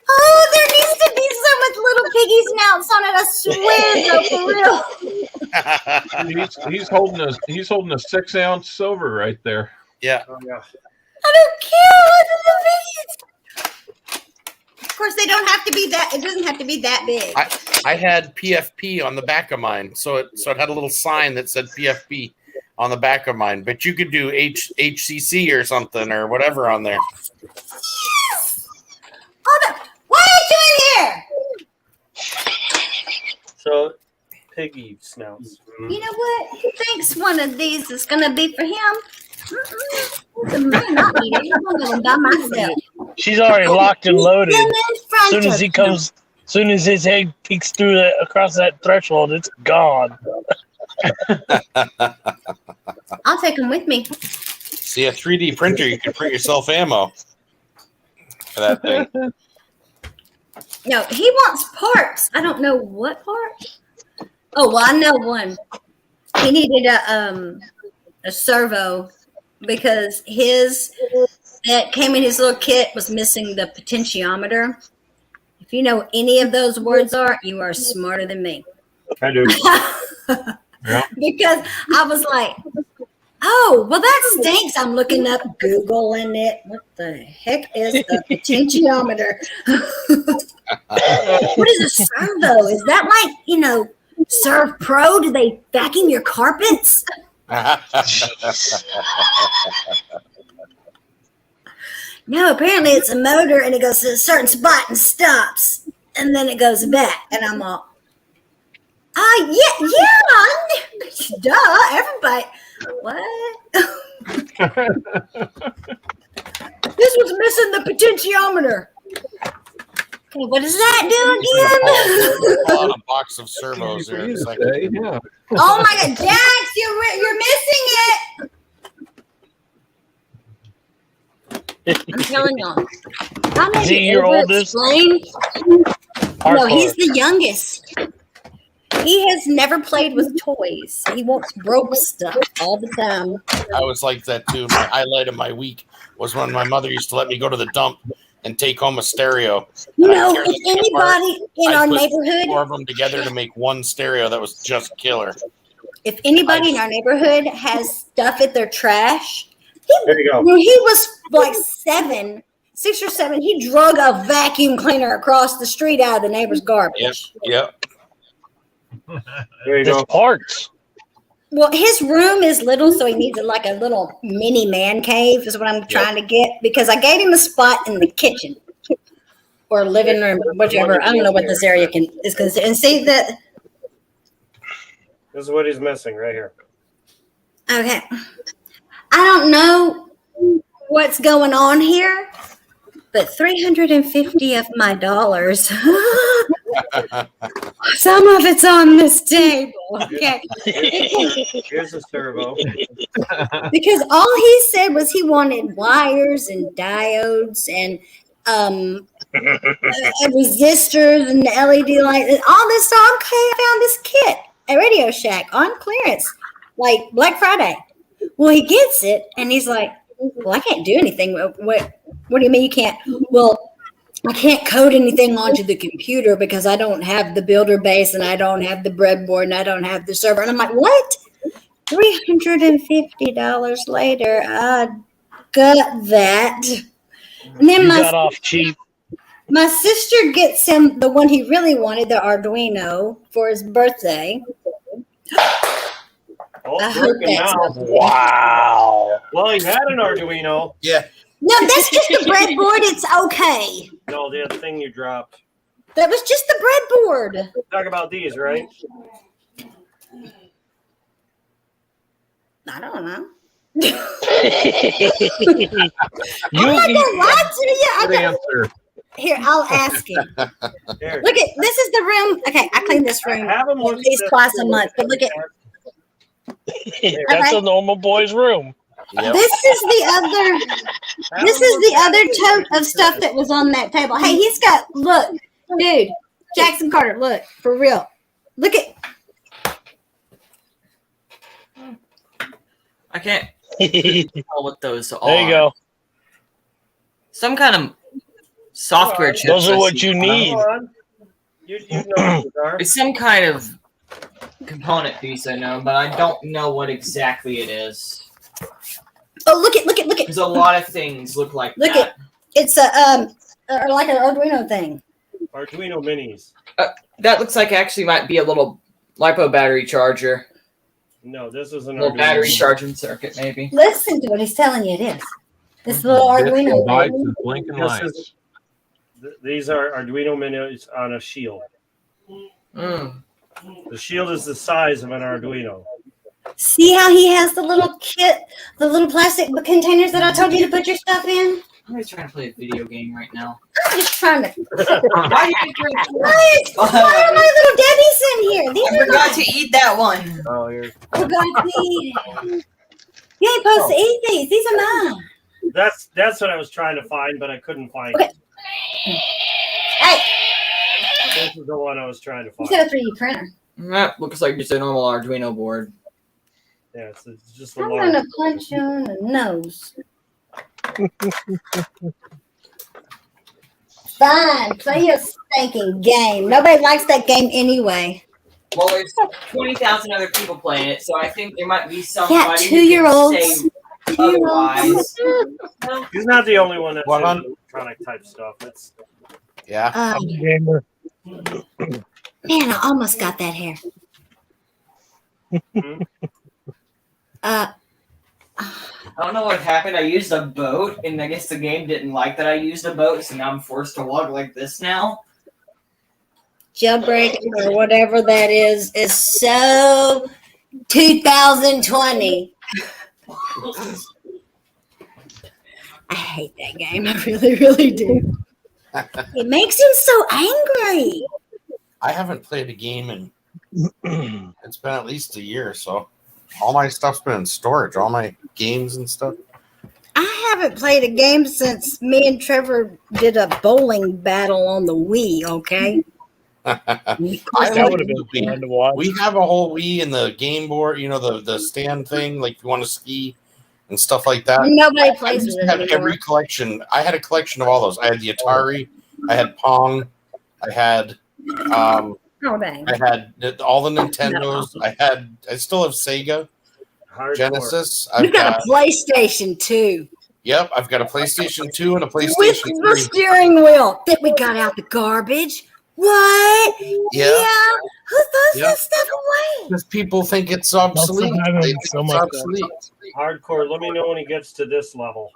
Oh, there needs to be some with little piggy snouts on it. I swear, though, for real. He's holding a 6-ounce silver right there. Yeah. Oh, yeah. I don't care. I don't know piggies. Of course, they don't have to be that. It doesn't have to be that big. I had PFP on the back of mine, so it had a little sign that said PFP on the back of mine. But you could do HCC or something or whatever on there. Hold up. Why are you in here? So, piggy snouts. You know what? He thinks one of these is going to be for him. It's a man, not me. I'm going to by myself. She's already locked and loaded. Them in As front soon as of he him. comes, soon as his head peeks through across that threshold, it's gone. I'll take him with me. See, a 3D printer, you can print yourself ammo for that thing. No, he wants parts. I don't know what part. Oh, well, I know one. He needed a servo because his that came in his little kit was missing the potentiometer. If you know any of those words are, you are smarter than me. I do. Yeah. Because I was like, oh, well, that stinks. I'm looking up, Googling it. What the heck is the potentiometer? What is a servo? Is that like, Serve Pro? Do they vacuum your carpets? No, apparently it's a motor and it goes to a certain spot and stops. And then it goes back. And I'm all, yeah, duh, everybody. What? This was missing the potentiometer. Okay, what does that do again? A box of servos there in a second. Yeah. Oh my God, Jax, you're missing it. I'm telling y'all. How Is he many your oldest? No, Hardcore. he's the youngest. He has never played with toys. He wants broke stuff all the time. I was like that too. My highlight of my week was when my mother used to let me go to the dump and take home a stereo. If anybody in our neighborhood, 4 of them together to make one stereo that was just killer. if anybody in our neighborhood has stuff at their trash, There you go. when he was like 6 or 7, he drug a vacuum cleaner across the street out of the neighbor's garbage. Yep. There you There's go. parts. Well, his room is little, so he needs like a little mini man cave is what I'm trying to get, because I gave him a spot in the kitchen or living room, whichever. I don't know what this area is considered. And see that. This is what he's missing right here. Okay. I don't know what's going on here, but 350 of my dollars. Some of it's on this table. Okay. Here's a servo. Because all he said was he wanted wires and diodes and resistors and LED lights and all this stuff. Okay, I found this kit at Radio Shack on clearance, like Black Friday. Well, he gets it and he's like, well, I can't do anything. What do you mean you can't? Well, I can't code anything onto the computer because I don't have the builder base and I don't have the breadboard and I don't have the server. And I'm like, what? $350 later, I got that. And then You got off cheap. my sister gets him the one he really wanted, the Arduino, for his birthday. Oh, I it's hope working that's now. Wow. Well, he had an Arduino. Yeah. No, that's just the breadboard. It's okay. No, the other thing you dropped. That was just the breadboard. Talk about these, right? I don't know. You, I'm not gonna lie to you. Good answer. Here, I'll ask him. Here. Look at this is the room. Okay, I clean this room Have him at look at least this. twice a month. But look at that's a normal boy's room. Yep. This is the other tote of stuff that was on that table. Hey, he's got, look, dude, Jackson Carter, look, for real. Look at, I can't tell what those are. There you go. Some kind of software chips. Those are I what see. you need. You know what those are. It's some kind of component piece, I know, but I don't know what exactly it is. oh, look at. Because a lot of things look like Look that. It's like an Arduino thing. Arduino minis. That looks like actually might be a little LiPo battery charger. No, this is an Little Arduino. battery charging circuit, maybe. Listen to what he's telling you it is. This little Arduino Lights thing. with blinking This lights. is- These are Arduino minis on a shield. Mm. The shield is the size of an Arduino. See how he has the little kit, the little plastic containers that I told you to put your stuff in? I'm just trying to play a video game right now. I'm just trying to. Why Why are my little Debbie's in here? These I are forgot mine. to eat that one. Oh, here. Forgot to eat it. You ain't supposed to eat these. These are mine. That's what I was trying to find, but I couldn't find Okay. it. Hey, This is the one I was trying to you find. got a 3D printer. That looks like just a normal Arduino board. Yeah, it's just a I'm large. gonna punch you in the nose. Fine, play your stinking game. Nobody likes that game anyway. Well, there's 20,000 other people playing it, so I think there might be somebody Yeah, who can 2-year-olds. say otherwise. He's not the only one that's What into on? electronic type stuff. It's Yeah. Gamer. Man, I almost got that hair. I don't know what happened. I used a boat, and I guess the game didn't like that I used a boat, so now I'm forced to walk like this now. Jailbreak or whatever that is so 2020. I hate that game. I really, really do. It makes him so angry. I haven't played a game in it's been at least a year, so all my stuff's been in storage, all my games and stuff. I haven't played a game since me and Trevor did a bowling battle on the Wii, okay? That would have been fun to watch. We have a whole Wii and the game board, you know, the stand thing, like if you want to ski and stuff like that. Nobody I plays used with to it have anymore. every collection. I had a collection of all those. I had the Atari, I had Pong, I had Oh, dang. I had all the Nintendos. I still have Sega, hardcore. Genesis. You I've got got a PlayStation 2 yep. I've got a PlayStation 2 and a with PlayStation the 3. steering wheel that we got out the garbage. What? Yeah. Who throws Yeah. that stuff away? Because people think it's obsolete. having They think so it's much obsolete. Hardcore. Let me know when he gets to this level.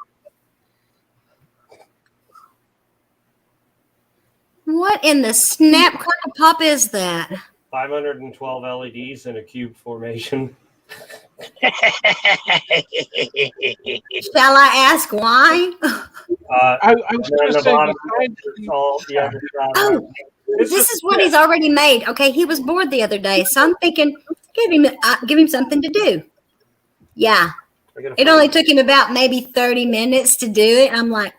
What in the snap crackle pop is that? 512 LEDs in a cube formation. Shall I ask why? I was And going then to the say, bottom besides is all the other side. Oh, It's this just is what he's already made. Okay, he was bored the other day, so I'm thinking, give him something to do. Yeah, I gotta it find- only took him about maybe 30 minutes to do it. I'm like,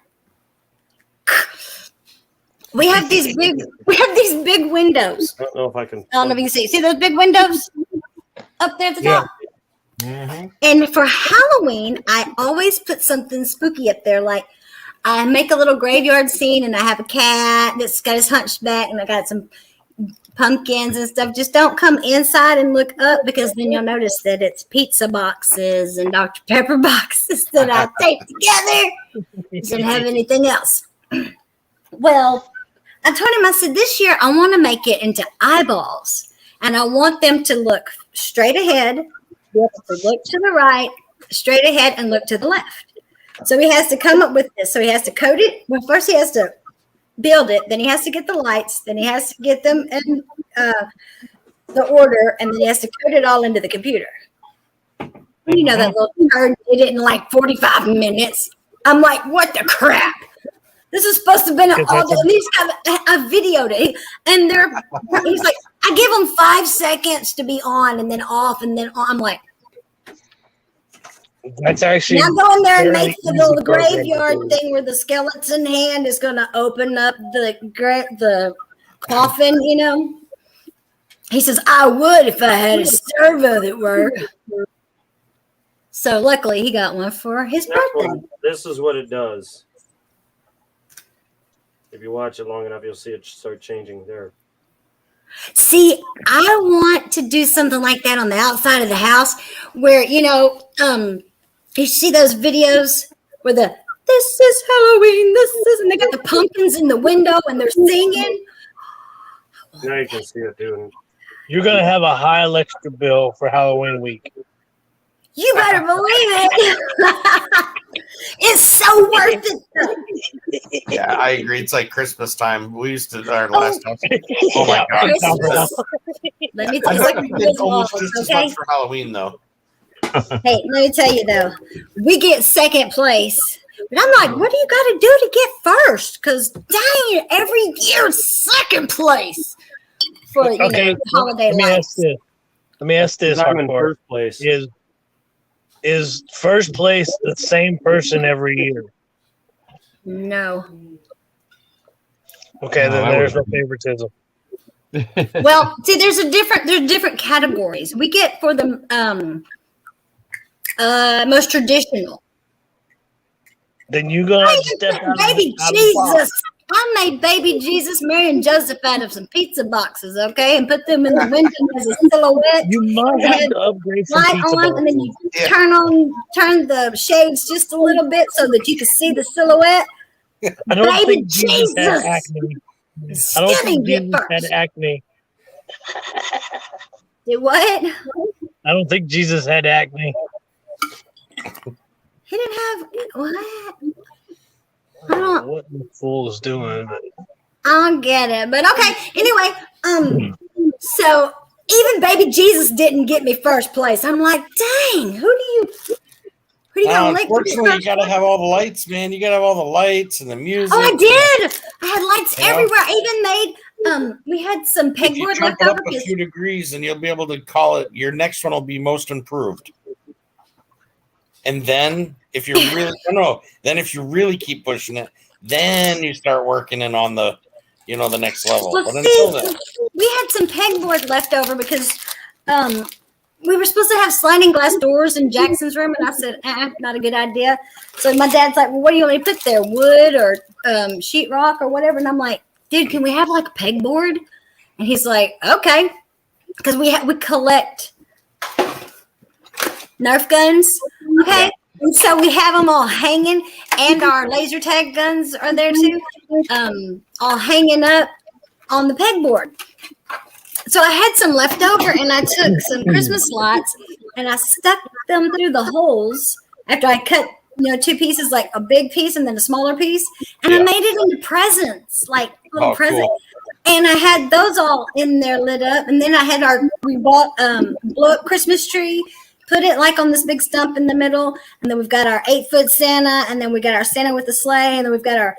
we have these big windows. I don't know if I can. I don't know if you can see those big windows up there at the Yeah. top. Mhm. And for Halloween, I always put something spooky up there. Like I make a little graveyard scene, and I have a cat that's got his hunchback, and I got some pumpkins and stuff. Just don't come inside and look up, because then you'll notice that it's pizza boxes and Dr. Pepper boxes that I taped together. Didn't have anything else. Well, I told him, I said, this year I want to make it into eyeballs, and I want them to look straight ahead, to look to the right, straight ahead, and look to the left. So he has to come up with this. So he has to code it. Well, first he has to build it. Then he has to get the lights. Then he has to get them in the order, and then he has to code it all into the computer. You know, that little nerd did it in like 45 minutes. I'm like, what the crap? This is supposed to have been all day. At least I videoed it. And he's like, I give them 5 seconds to be on and then off and then on. I'm like, That's actually now go in there and make the fairly little easy program to graveyard do. thing where the skeleton hand is going to open up the coffin, you know. He says, I would if I had a servo that worked. So luckily he got one for his birthday. This is what it does. If you watch it long enough, you'll see it start changing there. See, I want to do something like that on the outside of the house where, you know, you see those videos where this is Halloween, and they got the pumpkins in the window and they're singing. Now you can see it doing. You're going to have a high electric bill for Halloween week. You better believe it. It's so worth it. Yeah, I agree. It's like Christmas time. We used to our last house. Oh my god! Let me I tell think we you, did almost just as okay? much for Halloween, though. Hey, let me tell you though, we get second place. But I'm like, what do you got to do to get first? Because dang, every year second place for holiday lights. Let me ask this. I'm in Hardcore. first place. Is first place the same person every year? No. Okay, then there's no favoritism. Well, see, there's different categories. We get for the most traditional. Then you gonna step out Baby out of the box. Jesus. I made baby Jesus, Mary, and Joseph out of some pizza boxes, okay, and put them in the window as a silhouette. You might have to upgrade some Light pizza on, boxes. and then you turn the shades just a little bit so that you can see the silhouette. I don't Baby think Jesus had acne. I don't think Jesus had acne. Did what? I don't think Jesus had acne. He didn't have what? I don't know what the fool is doing, but I don't get it. But okay. Anyway, so even baby Jesus didn't get me first place. I'm like, dang, who do you elect? Unfortunately, you got to have all the lights, man. You got to have all the lights and the music. Oh, I did. I had lights everywhere. I even made we had some If you pegboard jump left it over. up a few degrees, then you'll be able to call it. Your next one will be most improved. And then, if you're really then if you really keep pushing it, then you start working in on the, the next level. Well, But until see, then, we had some pegboard left over because we were supposed to have sliding glass doors in Jackson's room, and I said, not a good idea. So my dad's like, well, what do you want me to put there? Wood or sheetrock or whatever? And I'm like, dude, can we have like a pegboard? And he's like, okay, because we collect Nerf guns, okay? And so we have them all hanging, and our laser tag guns are there too, all hanging up on the pegboard. So I had some left over, and I took some Christmas lights, and I stuck them through the holes after I cut, two pieces, like a big piece and then a smaller piece, and I made it into presents, like little presents. Cool. And I had those all in there lit up, and then we bought blow up Christmas tree. Put it like on this big stump in the middle, and then we've got our 8-foot Santa, and then we got our Santa with the sleigh, and then we've got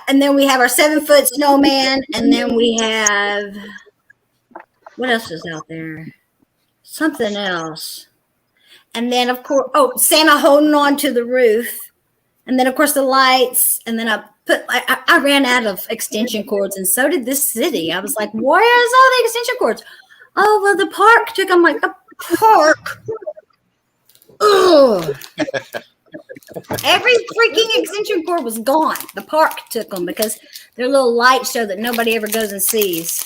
and then we have our 7-foot snowman, and then we have what else is out there? Something else, and then of course, Santa holding on to the roof, and then of course the lights, and then I ran out of extension cords, and so did this city. I was like, where's all the extension cords? Oh, well, the park took them. Like, a park? Ugh. Every freaking extension cord was gone. The park took them because their little light show that nobody ever goes and sees.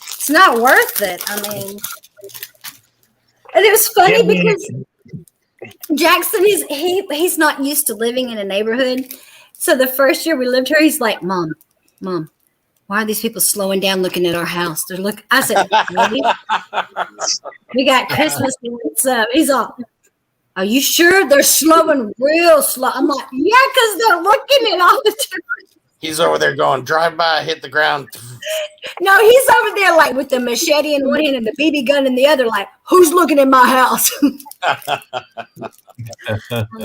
It's not worth it. I mean, and it was funny because Jackson, he's not used to living in a neighborhood. So the first year we lived here, he's like, Mom, why are these people slowing down looking at our house? They're looking. I said, really? We got Christmas lights up. He's all, are you sure they're slowing real slow? I'm like, yeah, because they're looking at all the time. he's over there going, drive by, hit the ground. No, he's over there like with the machete in one hand and the BB gun in the other, like, who's looking at my house?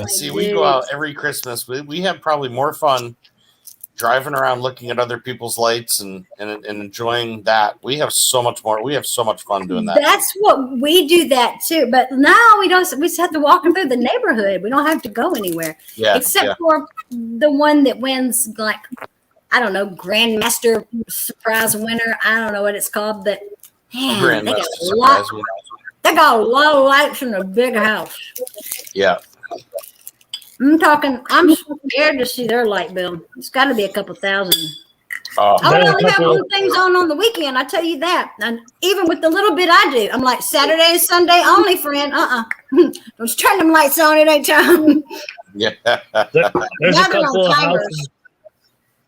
See, we go out every Christmas. We have probably more fun driving around looking at other people's lights and enjoying that. We have so much more. We have so much fun doing that. That's what we do that too. But now we don't. We just have to walk through the neighborhood. We don't have to go anywhere. Yeah, Except for the one that wins, like, I don't know, Grandmaster Surprise Winner. I don't know what it's called, but man, they got a lot of lights in a big house. Yeah. I'm scared to see their light bill. It's got to be a couple thousand. Oh, I would only have little things on the weekend. I tell you that. And even with the little bit I do, I'm like, Saturday and Sunday only, friend. Don't turn them lights on. It ain't time. Yeah. There's a couple of houses.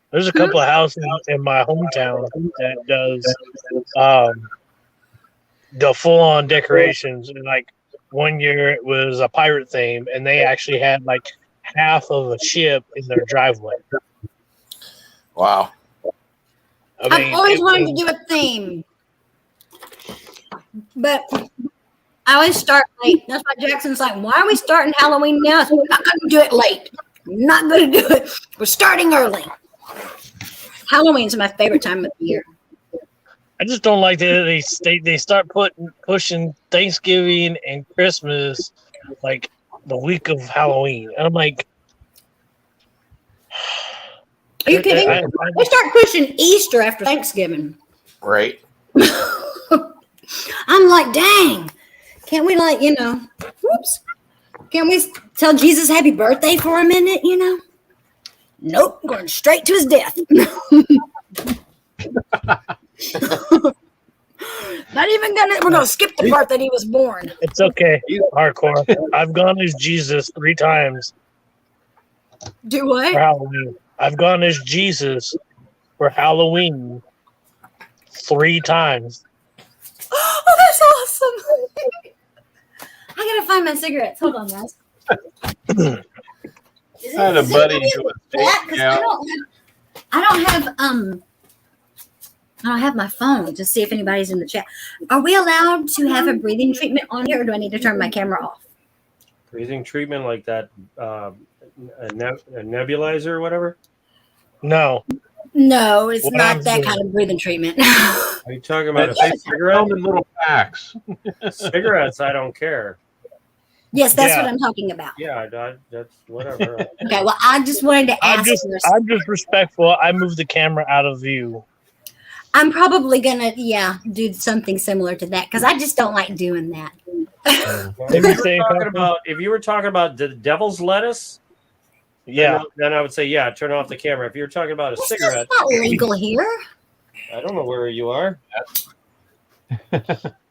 There's a couple of houses in my hometown that does the full-on decorations. And like one year it was a pirate theme, and they actually had like half of a ship in their driveway. Wow. I've always wanted to do a theme, but I always start late. That's why Jackson's like, why are we starting Halloween now? I'm not going to do it late. I'm not going to do it. We're starting early. Halloween's my favorite time of the year. I just don't like that they start pushing Thanksgiving and Christmas like the week of Halloween. And I'm like, are you kidding? They start pushing Easter after Thanksgiving. Right. I'm like, dang. Can't we can't we tell Jesus happy birthday for a minute, Nope, going straight to his death. Not even we're gonna skip the part that he was born. It's okay. Hardcore. I've gone as Jesus 3 times. Do what? For Halloween. I've gone as Jesus for Halloween 3 times. Oh, that's awesome. I gotta find my cigarettes. Hold on, guys. I had a buddy who was taking out. I don't have my phone to see if anybody's in the chat. Are we allowed to have a breathing treatment on here, or do I need to turn my camera off? Breathing treatment like that, a nebulizer or whatever? No. No, it's not that kind of breathing treatment. Are you talking about a cigarette in little packs? Cigarettes, I don't care. Yes, that's what I'm talking about. Yeah, that's whatever. Okay, well, I just wanted to ask. I'm just respectful. I moved the camera out of view. I'm probably gonna, do something similar to that because I just don't like doing that. If you were talking about the devil's lettuce, then I would say turn off the camera. If you're talking about a cigarette, that's not legal here. I don't know where you are.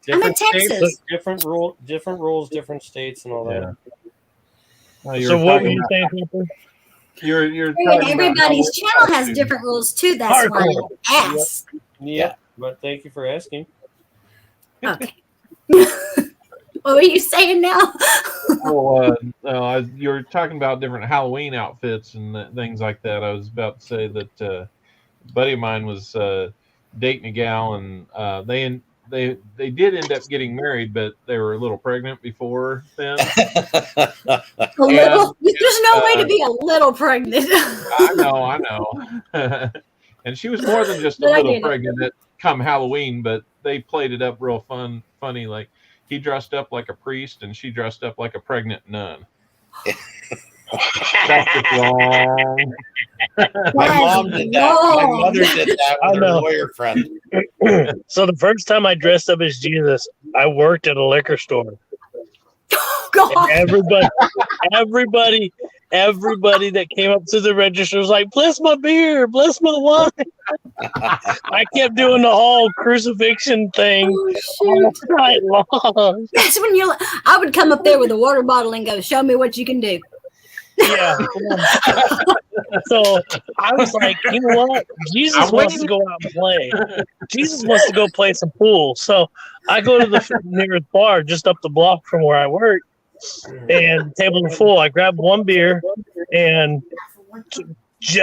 I'm in Texas. States, different rules, different states, and all that. So what were you saying, Pepper? You're everybody's channel has different rules too. That's why I ask. Yeah, but thank you for asking. Okay. What were you saying now? You're talking about different Halloween outfits and things like that. I was about to say that a buddy of mine was dating a gal, and they did end up getting married, but they were a little pregnant before then. There's no way to be a little pregnant. I know. And she was more than just a little pregnant at come Halloween, but they played it up real funny. Like he dressed up like a priest and she dressed up like a pregnant nun. That's just wrong. My mom did that. My mother did that with her lawyer friend. So the first time I dressed up as Jesus, I worked at a liquor store. God. Everybody that came up to the register was like, "Bless my beer, bless my wine." I kept doing the whole crucifixion thing all night long. That's when I would come up there with a water bottle and go, "Show me what you can do." Yeah. So I was like, you know what? Jesus wants to go out and play. Jesus wants to go play some pool. So I go to the nearest bar just up the block from where I work, and the table was full. I grabbed one beer and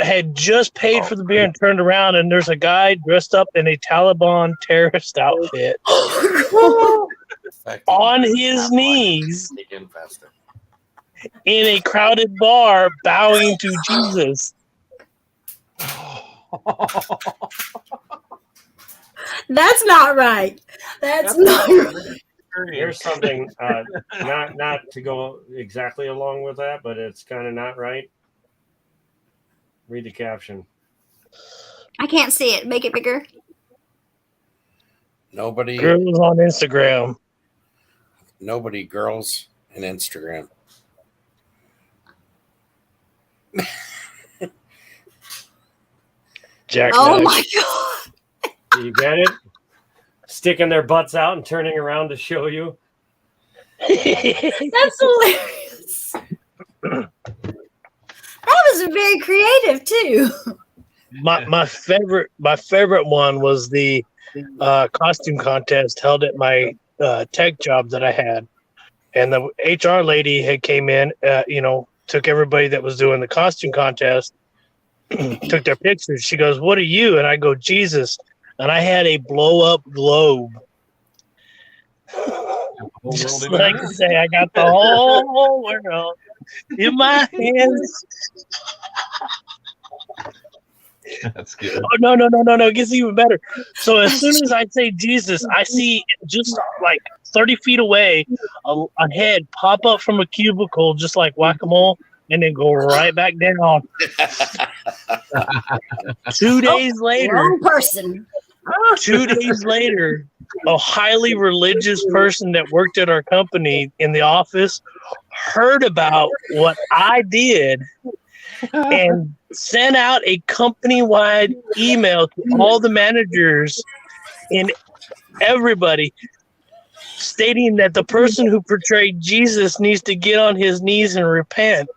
had just paid for the beer and turned around, and there's a guy dressed up in a Taliban terrorist outfit on his knees in a crowded bar bowing to Jesus. That's not right. That's not right. Here's something, not to go exactly along with that, but it's kind of not right. Read the caption. I can't see it. Make it bigger. Nobody. Girls on Instagram. Nobody girls in Instagram. Jack. Oh my god. You get it? Sticking their butts out and turning around to show you. That's hilarious. That was very creative too. My favorite one was the costume contest held at my tech job that I had, and the HR lady had came in, took everybody that was doing the costume contest, took their pictures. She goes, "What are you?" And I go, "Jesus." And I had a blow up globe. Just like to say, I got the whole world in my hands. That's good. Oh, no. It gets even better. So as soon as I say Jesus, I see just like 30 feet away a head pop up from a cubicle, just like whack-a-mole, and then go right back down. 2 days later. Wrong person. 2 days later, a highly religious person that worked at our company in the office heard about what I did and sent out a company-wide email to all the managers and everybody stating that the person who portrayed Jesus needs to get on his knees and repent.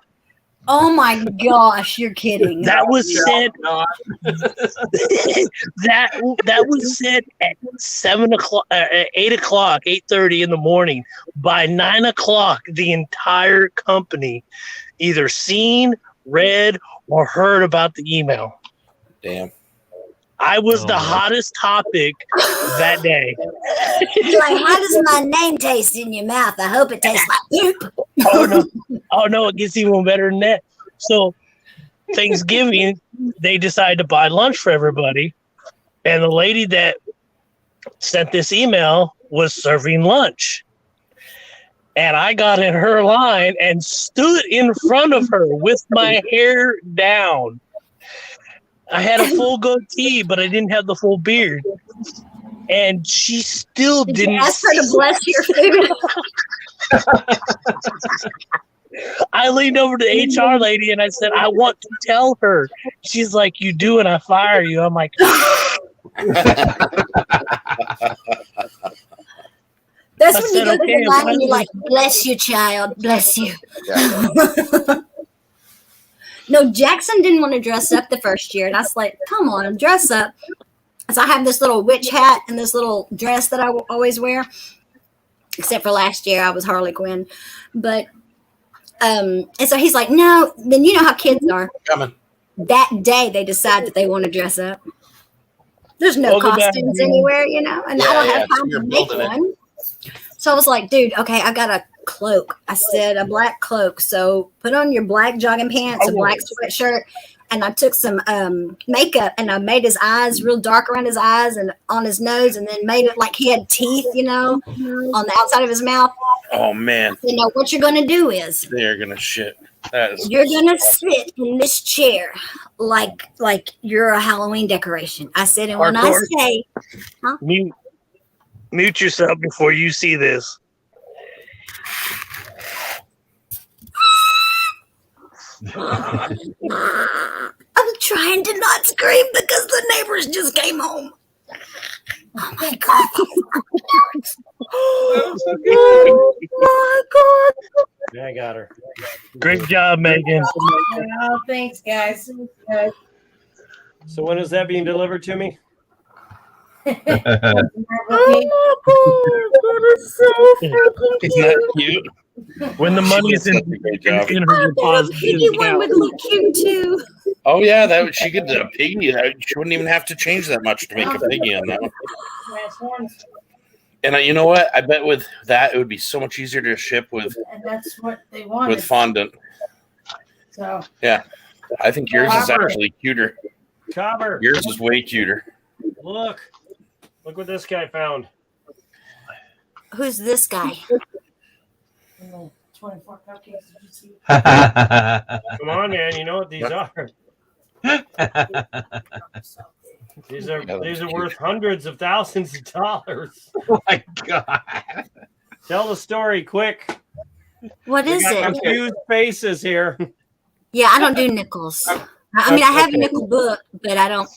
Oh my gosh, you're kidding. That was said. that was said at 7 o'clock, 8 o'clock, 8:30 in the morning. By 9 o'clock, the entire company either seen, read, or heard about the email. Damn. I was the hottest topic that day. You're like, how does my name taste in your mouth? I hope it tastes like poop. Oh no, it gets even better than that. So Thanksgiving, they decided to buy lunch for everybody. And the lady that sent this email was serving lunch. And I got in her line and stood in front of her with my hair down. I had a full goatee, but I didn't have the full beard. And she still didn't ask her to bless your food. I leaned over to the HR lady and I said, "I want to tell her." She's like, "You do and I fire you." I'm like, That's when you go to the line and you're like, "Bless you, child. Bless you." Yeah. No, Jackson didn't want to dress up the first year. And I was like, "Come on, dress up." So I have this little witch hat and this little dress that I always wear. Except for last year, I was Harley Quinn. But, and so he's like, "No." Then you know how kids are. Coming. That day, they decide that they want to dress up. There's no costumes anywhere, and I don't have time to make one. So I was like, "Dude, okay, I got a cloak." I said, "A black cloak. So put on your black jogging pants, a black sweatshirt." And I took some makeup and I made his eyes real dark around his eyes and on his nose, and then made it like he had teeth, on the outside of his mouth. Oh man! What you're gonna do is they're gonna shit. You're gonna sit in this chair like you're a Halloween decoration. I said, and when I say, huh? Mute yourself before you see this. I'm trying to not scream because the neighbors just came home. Oh my god! Oh my god! Yeah, I got her. Great job, Megan. Oh, thanks, guys. So when is that being delivered to me? Oh my god, that is so freaking cute. Isn't that cute? When the money's in her deposit, piggy one would look cute too. Oh yeah, she could a piggy. She wouldn't even have to change that much to make a piggy on that one. And you know what? I bet with that it would be so much easier to ship with. And that's what they wanted. With fondant. So yeah, I think yours is actually cuter. Copper. Yours is way cuter. Look what this guy found. Who's this guy? 24 cupcakes. Did you see? Come on, man. You know what these are. These are worth hundreds of thousands of dollars. Oh my God. Tell the story quick. What is it? Confused faces here. Yeah, I don't do nickels. I mean, I have a nickel book, but I don't.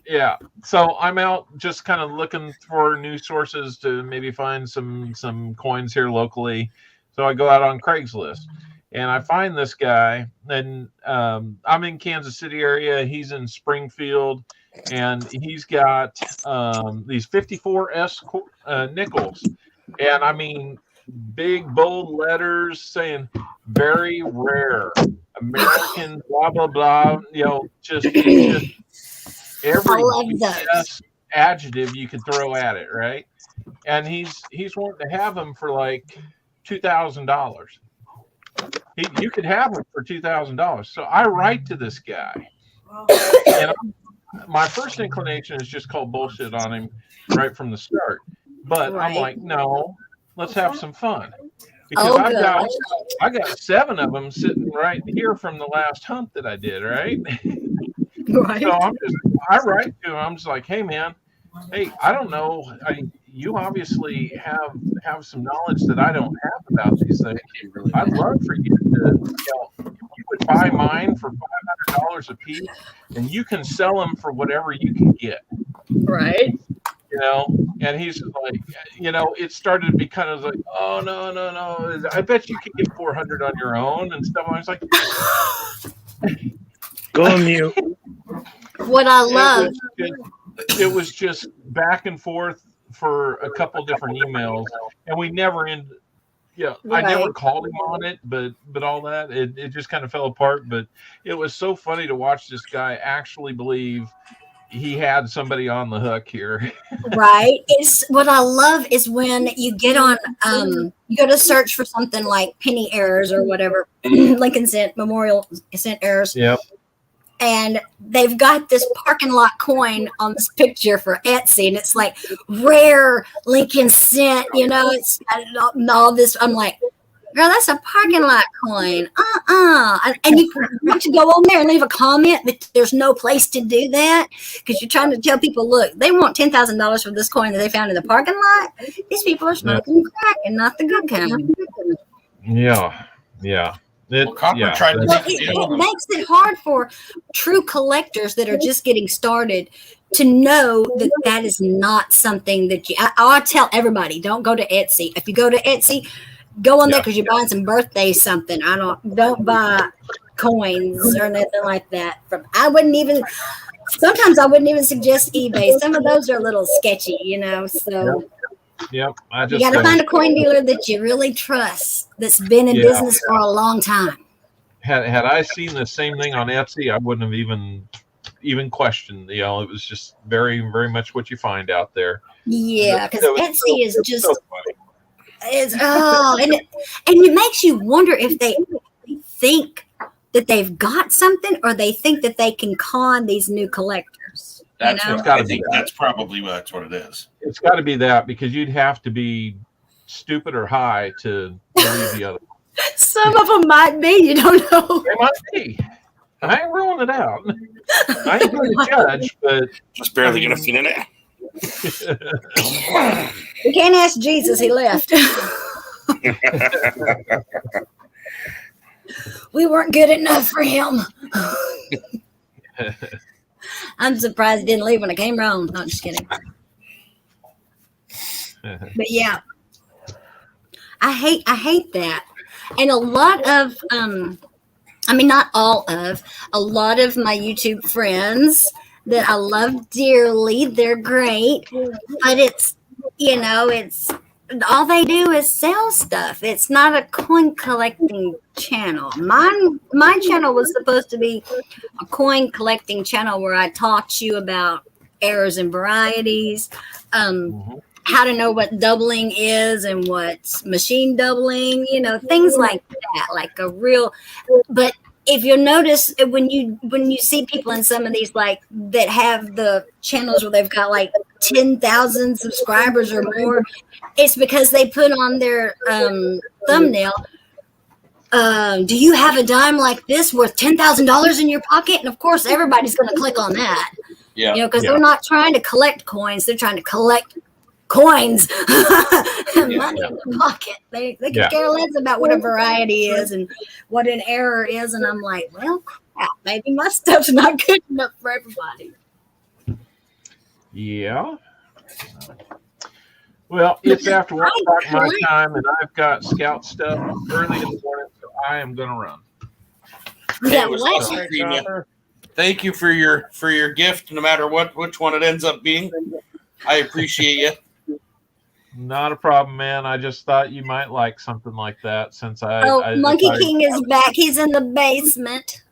Yeah. So I'm out just kind of looking for new sources to maybe find some coins here locally. So I go out on Craigslist and I find this guy, and I'm in Kansas City area. He's in Springfield, and he's got these 54S nickels. And I mean, big bold letters saying very rare, American, blah, blah, blah, just every adjective you could throw at it, right? And he's wanting to have them for like $2,000. You could have them for $2,000. So I write to this guy, and my first inclination is just call bullshit on him right from the start. But I'm like, no, let's have some fun, because I got 7 of them sitting right here from the last hunt that I did, right? Right. So I write to him. I'm just like, hey man, I don't know. You obviously have some knowledge that I don't have about these things. I'd love for you to, you would buy mine for $500 a piece, and you can sell them for whatever you can get. Right. And he's like, it started to be kind of like, oh no, I bet you could get 400 on your own and stuff. I was like, go on mute. What I love. It was just back and forth for a couple different emails, and we never ended. Yeah, right. I never called him on it, but all that it just kind of fell apart. But it was so funny to watch this guy actually believe he had somebody on the hook here. Right. It's what I love is when you get on, you go to search for something like penny errors or whatever, Lincoln cent, memorial cent errors. Yep. And they've got this parking lot coin on this picture for Etsy, and it's like rare Lincoln cent, it's all this. I'm like, girl, that's a parking lot coin. And you want to go on there and leave a comment, but there's no place to do that because you're trying to tell people, look, they want $10,000 for this coin that they found in the parking lot. These people are smoking crack and not the good kind. Yeah. It makes it hard for true collectors that are just getting started to know that is not something that I tell everybody, don't go to Etsy. If you go to Etsy, go on there because you're buying some birthday something. Don't buy coins or nothing like that. Sometimes I wouldn't even suggest eBay. Some of those are a little sketchy, so. Yep. You got to find a coin dealer that you really trust, that's been in business for a long time. Had I seen the same thing on Etsy, I wouldn't have even questioned. It was just very, very much what you find out there. Yeah, because Etsy is just so funny. And it makes you wonder if they think that they've got something or they think that they can con these new collectors. That's probably what it is. It's got to be that, because you'd have to be stupid or high to believe the other. Some of them might be. You don't know. They might be. I ain't ruling it out. I ain't going to judge, but just barely going to fit in it. You can't ask Jesus. He left. We weren't good enough for him. I'm surprised he didn't leave when I came around. No, just kidding. But yeah, I hate that. And a lot of, not all of, a lot of my YouTube friends that I love dearly, they're great, but it's all they do is sell stuff. It's not a coin collecting channel. My channel was supposed to be a coin collecting channel where I taught you about errors and varieties, how to know what doubling is and what's machine doubling, things like that, but if you'll notice when you see people in some of these like that have the channels where they've got like 10,000 subscribers or more, it's because they put on their thumbnail, do you have a dime like this worth $10,000 in your pocket? And of course everybody's going to click on that. Yeah. You know, because they're not trying to collect coins, they're trying to collect coins. Money in the pocket. They could care less about what a variety is and what an error is. And I'm like, well, crap, maybe my stuff's not good enough for everybody. Yeah. Well, it's after 1 o'clock my time, and I've got scout stuff early in the morning, so I am going to run. Yeah, It was awesome seeing you. Thank you for your gift, no matter which one it ends up being. I appreciate you. Not a problem, man. I just thought you might like something like that since Monkey King is back. He's in the basement.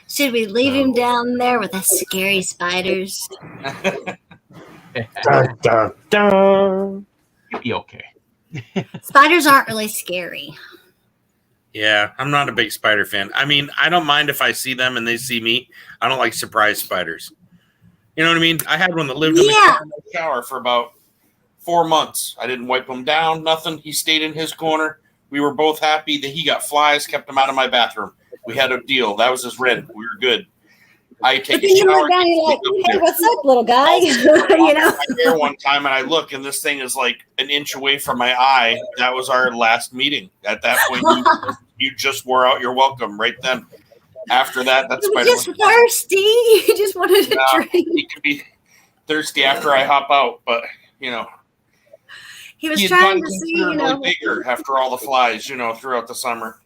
Should we leave him down there with the scary spiders? Dun, dun, dun. You'll be okay. Spiders aren't really scary. Yeah, I'm not a big spider fan. I mean, I don't mind if I see them and they see me. I don't like surprise spiders. You know what I mean? I had one that lived in the shower for about 4 months. I didn't wipe him down, nothing. He stayed in his corner. We were both happy that he got flies, kept him out of my bathroom. We had a deal. That was his rent. We were good. I take a shower. Hey, what's up, little guy? You know, there one time, and I look, and this thing is like an inch away from my eye. That was our last meeting. At that point, you just wore out your welcome right then. After that, that's he was just thirsty. He just wanted to drink. He could be thirsty after I hop out, but you know, he was trying to see, you know, bigger after all the flies, you know, throughout the summer.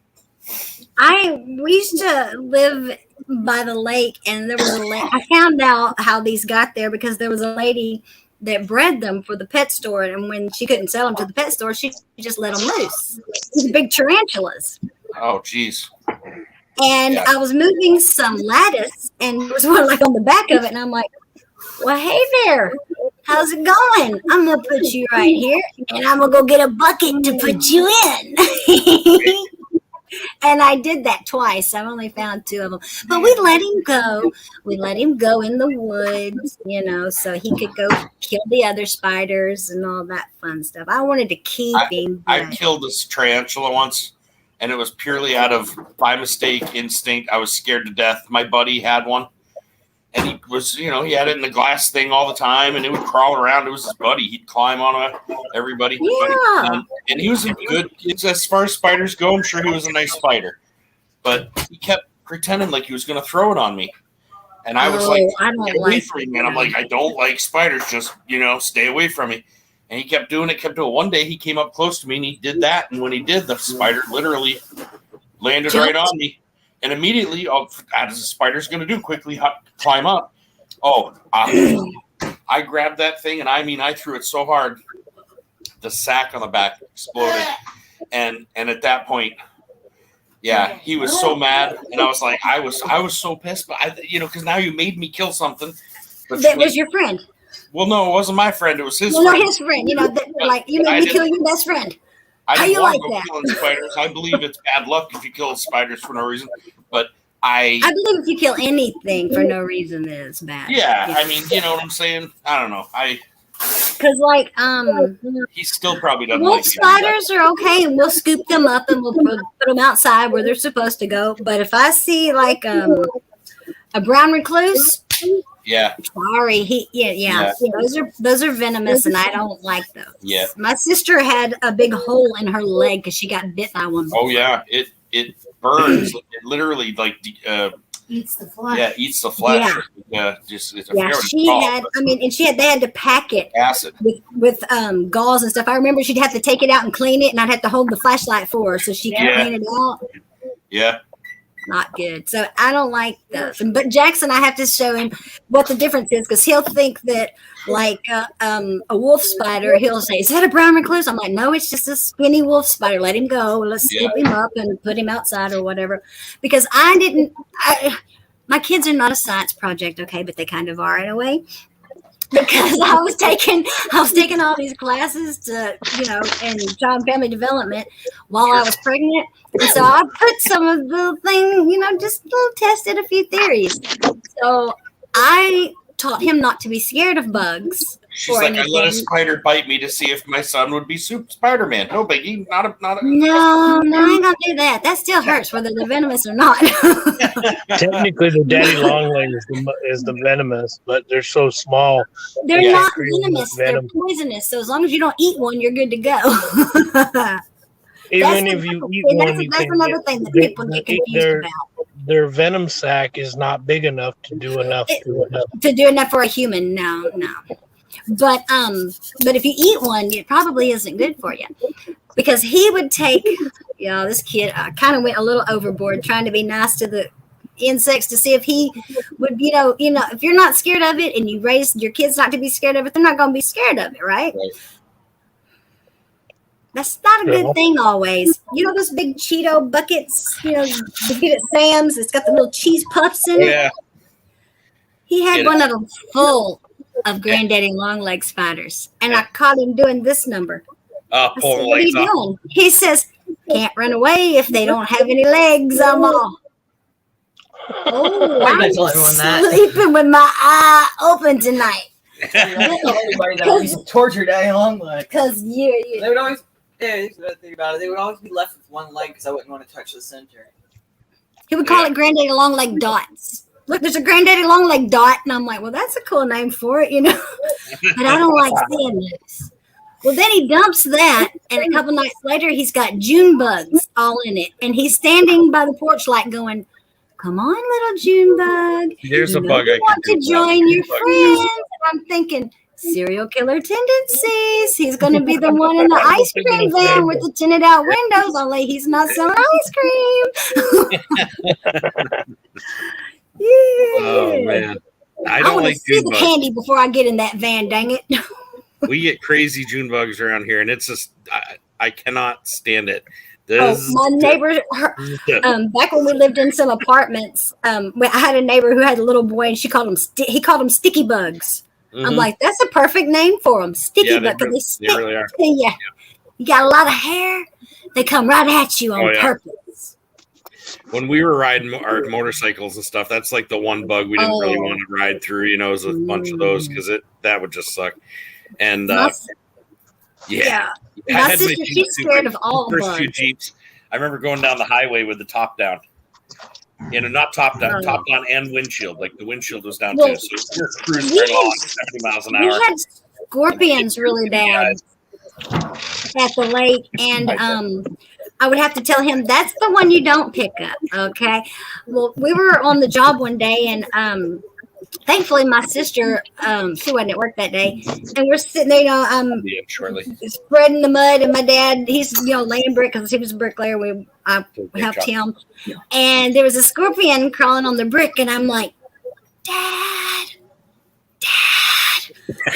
We used to live by the lake, and there was a lake. I found out how these got there because there was a lady that bred them for the pet store, and when she couldn't sell them to the pet store, she just let them loose. These big tarantulas. Oh, geez. And I was moving some lattice, and there was one like on the back of it, and I'm like, well, hey there. How's it going? I'm going to put you right here, and I'm going to go get a bucket to put you in. And I did that twice. I only found 2 of them. But we let him go. We let him go in the woods, you know, so he could go kill the other spiders and all that fun stuff. I wanted to keep him. I killed this tarantula once, and it was purely out of, by mistake, instinct. I was scared to death. My buddy had one, and he was, you know, he had it in the glass thing all the time, and it would crawl around. It was his buddy. He'd climb on everybody. Yeah. And he was a good, as far as spiders go, I'm sure he was a nice spider. But he kept pretending like he was going to throw it on me. And I was get away from me, man. I'm like, I don't like spiders. Just, you know, stay away from me. And he kept doing it, One day he came up close to me, and he did that. And when he did, the spider literally landed right on me. And immediately, as a spider's going to do, quickly climb up. I grabbed that thing, and I threw it so hard, the sack on the back exploded. And at that point, yeah, he was so mad, and I was like, I was so pissed, but because now you made me kill something. But that was your friend. Well, no, it wasn't my friend. It was his. Well, friend. No, his friend. You know, like you made me kill your best friend. How you like that? Killing spiders. I believe it's bad luck if you kill spiders for no reason. But I believe if you kill anything for no reason, it's bad. Yeah, I mean, you know what I'm saying? I don't know. Because like he still probably doesn't. Wolf spiders are okay, and we'll scoop them up and we'll put them outside where they're supposed to go. But if I see like a brown recluse, yeah, sorry, those are venomous, and I don't like those. Yeah, my sister had a big hole in her leg because she got bit by one. Oh yeah, it burns. It literally like eats the flesh. Yeah, eats the flesh. Yeah, and they had to pack it acid with gauze and stuff. I remember she'd have to take it out and clean it, and I'd have to hold the flashlight for her so she could clean it out. Yeah. Not good. So I don't like those. But Jackson, I have to show him what the difference is because he'll think that like a wolf spider, he'll say, is that a brown recluse? I'm like, no, it's just a skinny wolf spider. Let him go. Let's scoop him up and put him outside or whatever. Because my kids are not a science project, okay, but they kind of are in a way. because I was taking all these classes to, in child and family development while I was pregnant. And so I put some of the thing, just tested a few theories. So I taught him not to be scared of bugs. She's like, I let a spider bite me to see if my son would be Spider-Man. No biggie, not a. No, I ain't gonna do that. That still hurts, whether they're venomous or not. Technically, the daddy long leg is the venomous, but they're so small. They're not venomous. They're poisonous. So as long as you don't eat one, you're good to go. Even if you eat one, that's another thing that people get confused about. Their venom sac is not big enough to do enough to do enough for a human. No. But if you eat one, it probably isn't good for you, because he would take, this kid kind of went a little overboard trying to be nice to the insects to see if he would, if you're not scared of it and you raise your kids not to be scared of it, they're not going to be scared of it, right? That's not a good thing always. Those big Cheeto buckets, you get at Sam's, it's got the little cheese puffs in it. Yeah. He had one of them full of granddaddy long leg spiders, and I caught him doing this number. Oh, said, what are you doing? He says, can't run away if they don't have any legs. I'm all, I'm sleeping with my eye open tonight. Everybody that was tortured daddy long leg. Because they would always, think about it. They would always be left with one leg because I wouldn't want to touch the center. He would call it granddaddy long leg dots. Look, there's a granddaddy long leg dot, and I'm like, well, that's a cool name for it, but I don't like seeing this. Well, then he dumps that, and a couple nights later, he's got June bugs all in it, and he's standing by the porch light going, come on, little June bug. Here's a bug I want to join your friends. And I'm thinking, serial killer tendencies. He's going to be the one in the ice cream van with the tinted out windows, only he's not selling ice cream. Yeah. Oh man, I want like to see the bugs. candy before I get in that van. Dang it! We get crazy June bugs around here, and it's just I cannot stand it. My neighbor, back when we lived in some apartments, I had a neighbor who had a little boy, and he called them sticky bugs. I'm like, that's a perfect name for them, sticky bugs. They really are. Yeah, you got a lot of hair. They come right at you on purpose. When we were riding our motorcycles and stuff, that's like the one bug we didn't really want to ride through. It was a bunch of those because that would just suck. And my I had sister, she's scared of all first bugs. few Jeeps. I remember going down the highway with the top down. Not top down, top down and windshield. Like the windshield was down too. So you're cruising right along 70 miles an hour. We had scorpions really bad at the lake, and I would have to tell him, that's the one you don't pick up, okay? Well, we were on the job one day, and thankfully my sister, she wasn't at work that day, and we're sitting there, spreading the mud, and my dad, he's, laying brick because he was a bricklayer. I helped him, and there was a scorpion crawling on the brick, and I'm like, Dad.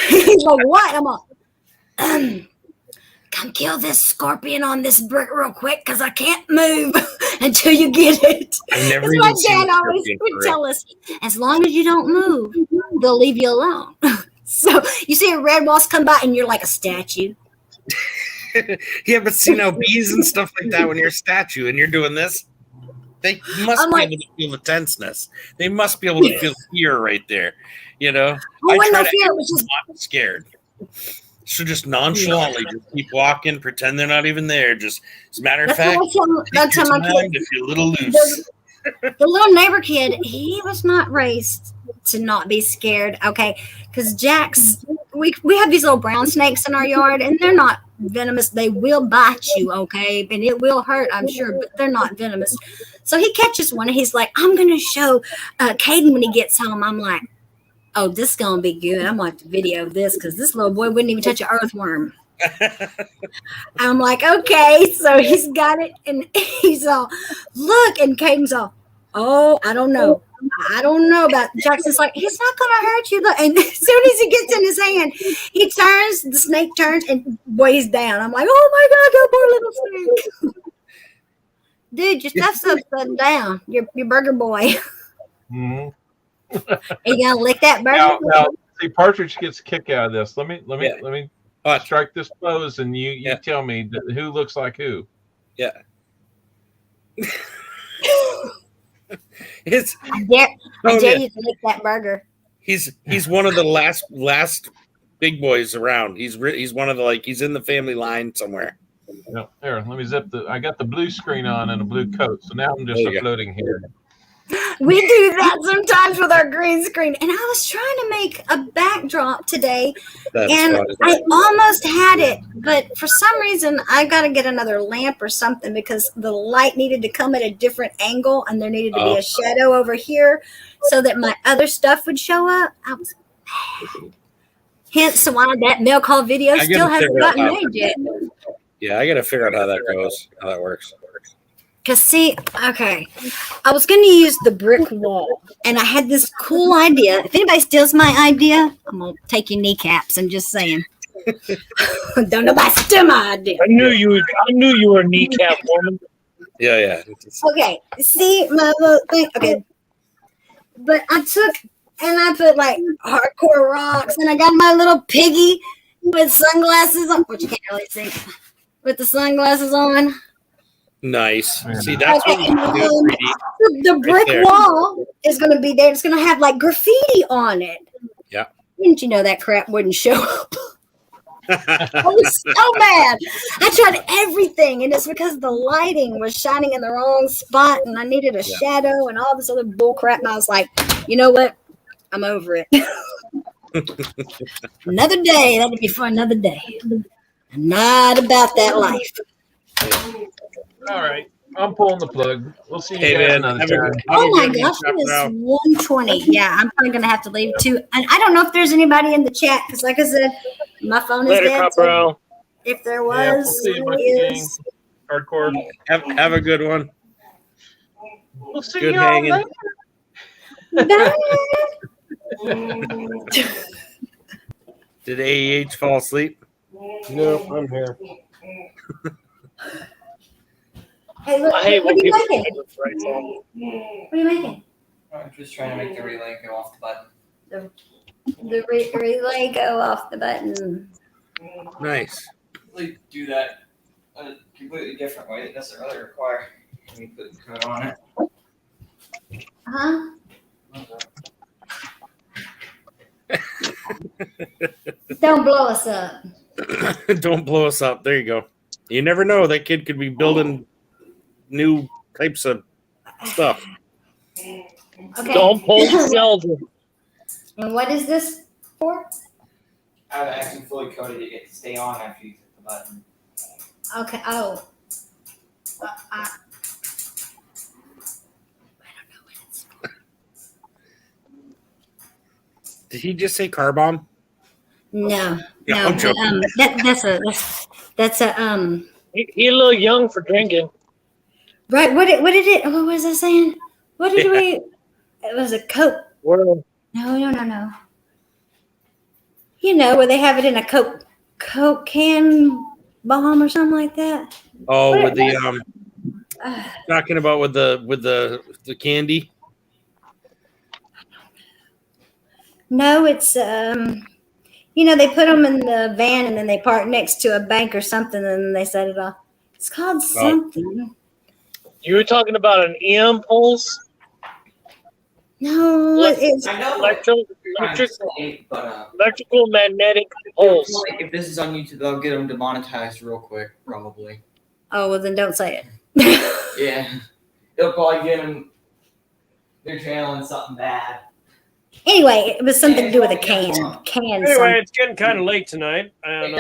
He's like, what? I'm like, come kill this scorpion on this brick real quick because I can't move until you get it. That's my dad always would tell us, as long as you don't move, they'll leave you alone. So you see a red wasp come by and you're like a statue. Yeah, but bees and stuff like that, when you're a statue and you're doing this, they must be able to feel the tenseness. They must be able to feel fear right there. Well, I try to fear was just not scared. So just nonchalantly, just keep walking, pretend they're not even there. Just as a matter of fact, that's how my kid, if you're a little loose. The little neighbor kid, he was not raised to not be scared. Okay, because Jack's, we have these little brown snakes in our yard, and they're not venomous. They will bite you, okay, and it will hurt, I'm sure, but they're not venomous. So he catches one, and he's like, I'm gonna show Caden when he gets home. I'm like, oh, this is going to be good. I'm going to have to video this because this little boy wouldn't even touch an earthworm. I'm like, okay. So he's got it. And he's all, look. And Caden's all, oh, I don't know. I don't know about Jackson's like, he's not going to hurt you. And as soon as he gets in his hand, he turns, the snake turns and weighs down. I'm like, oh my God, that poor little snake. Dude, your stuff's upside down. Your burger boy. Mm-hmm. Are you gonna lick that burger? Now, See, Partridge gets a kick out of this. Let me strike this pose, and you tell me who looks like who. Yeah. It's I dare you to lick that burger. He's one of the last big boys around. He's one of the he's in the family line somewhere. No, here, let me zip I got the blue screen on and a blue coat, so now I'm just uploading here. We do that sometimes with our green screen. And I was trying to make a backdrop today, and I almost had it, but for some reason, I got to get another lamp or something because the light needed to come at a different angle, and there needed to be a shadow over here so that my other stuff would show up. I was mad. Hence why that mail call video still hasn't gotten made yet. Yeah, I got to figure out how that goes, how that works. Because, see, okay, I was going to use the brick wall, and I had this cool idea. If anybody steals my idea, I'm going to take your kneecaps. I'm just saying. Don't nobody steal my idea. I knew you were a kneecap woman. Yeah. Okay, see, my little thing. Okay. But I put, like, hardcore rocks, and I got my little piggy with sunglasses on, which you can't really see, with the sunglasses on. Nice. See, that's what we do. The brick wall is going to be there. It's going to have like graffiti on it. Yeah. Didn't you know that crap wouldn't show up? I was so mad. I tried everything, and it's because the lighting was shining in the wrong spot, and I needed a shadow and all this other bull crap. And I was like, you know what? I'm over it. Another day. That'll be for another day. I'm not about that life. All right, I'm pulling the plug. We'll see you Hey, guys man, another time. Oh my gosh, it is 1:20. Yeah, I'm probably gonna have to leave too. And I don't know if there's anybody in the chat because, like I said, my phone is Later, dead. Copperell. If there Yeah, we'll was, see you, Monkey it Gang. is. Hardcore. Have a good one. We'll see Good you all hanging. later. Did AEH fall asleep? No, I'm here. Hey, look, I hate what when are you people making? make us write songs. What are you making? I'm just trying to make the relay go off the button. The relay go off the button. Nice. Really do that a completely different way. It doesn't really require me putting code on it. Huh? Don't blow us up. Don't blow us up. There you go. You never know. That kid could be building new types of stuff. Okay. Don't pull the Zelda. And what is this for? I have actually fully coded it to stay on after you hit the button. Okay. Oh. I Did he just say car bomb? No. Yeah, No. I'm joking. That's a He a little young for drinking. Right. What was I saying? What did we? It was a Coke. Well, No. You know where they have it in a Coke can bomb or something like that. Oh, What- with the talking about with the candy. No, it's they put them in the van and then they park next to a bank or something and then they set it off. It's called something. you were talking about an EM pulse? No, it's I know. Electrical magnetic pulse. If this is on YouTube, they'll get them demonetized real quick, probably. oh well then don't say it. Yeah. They'll probably get them. They're channeling something bad. Anyway, it was something to do with a can. Anyway, it's getting kind of late tonight. And,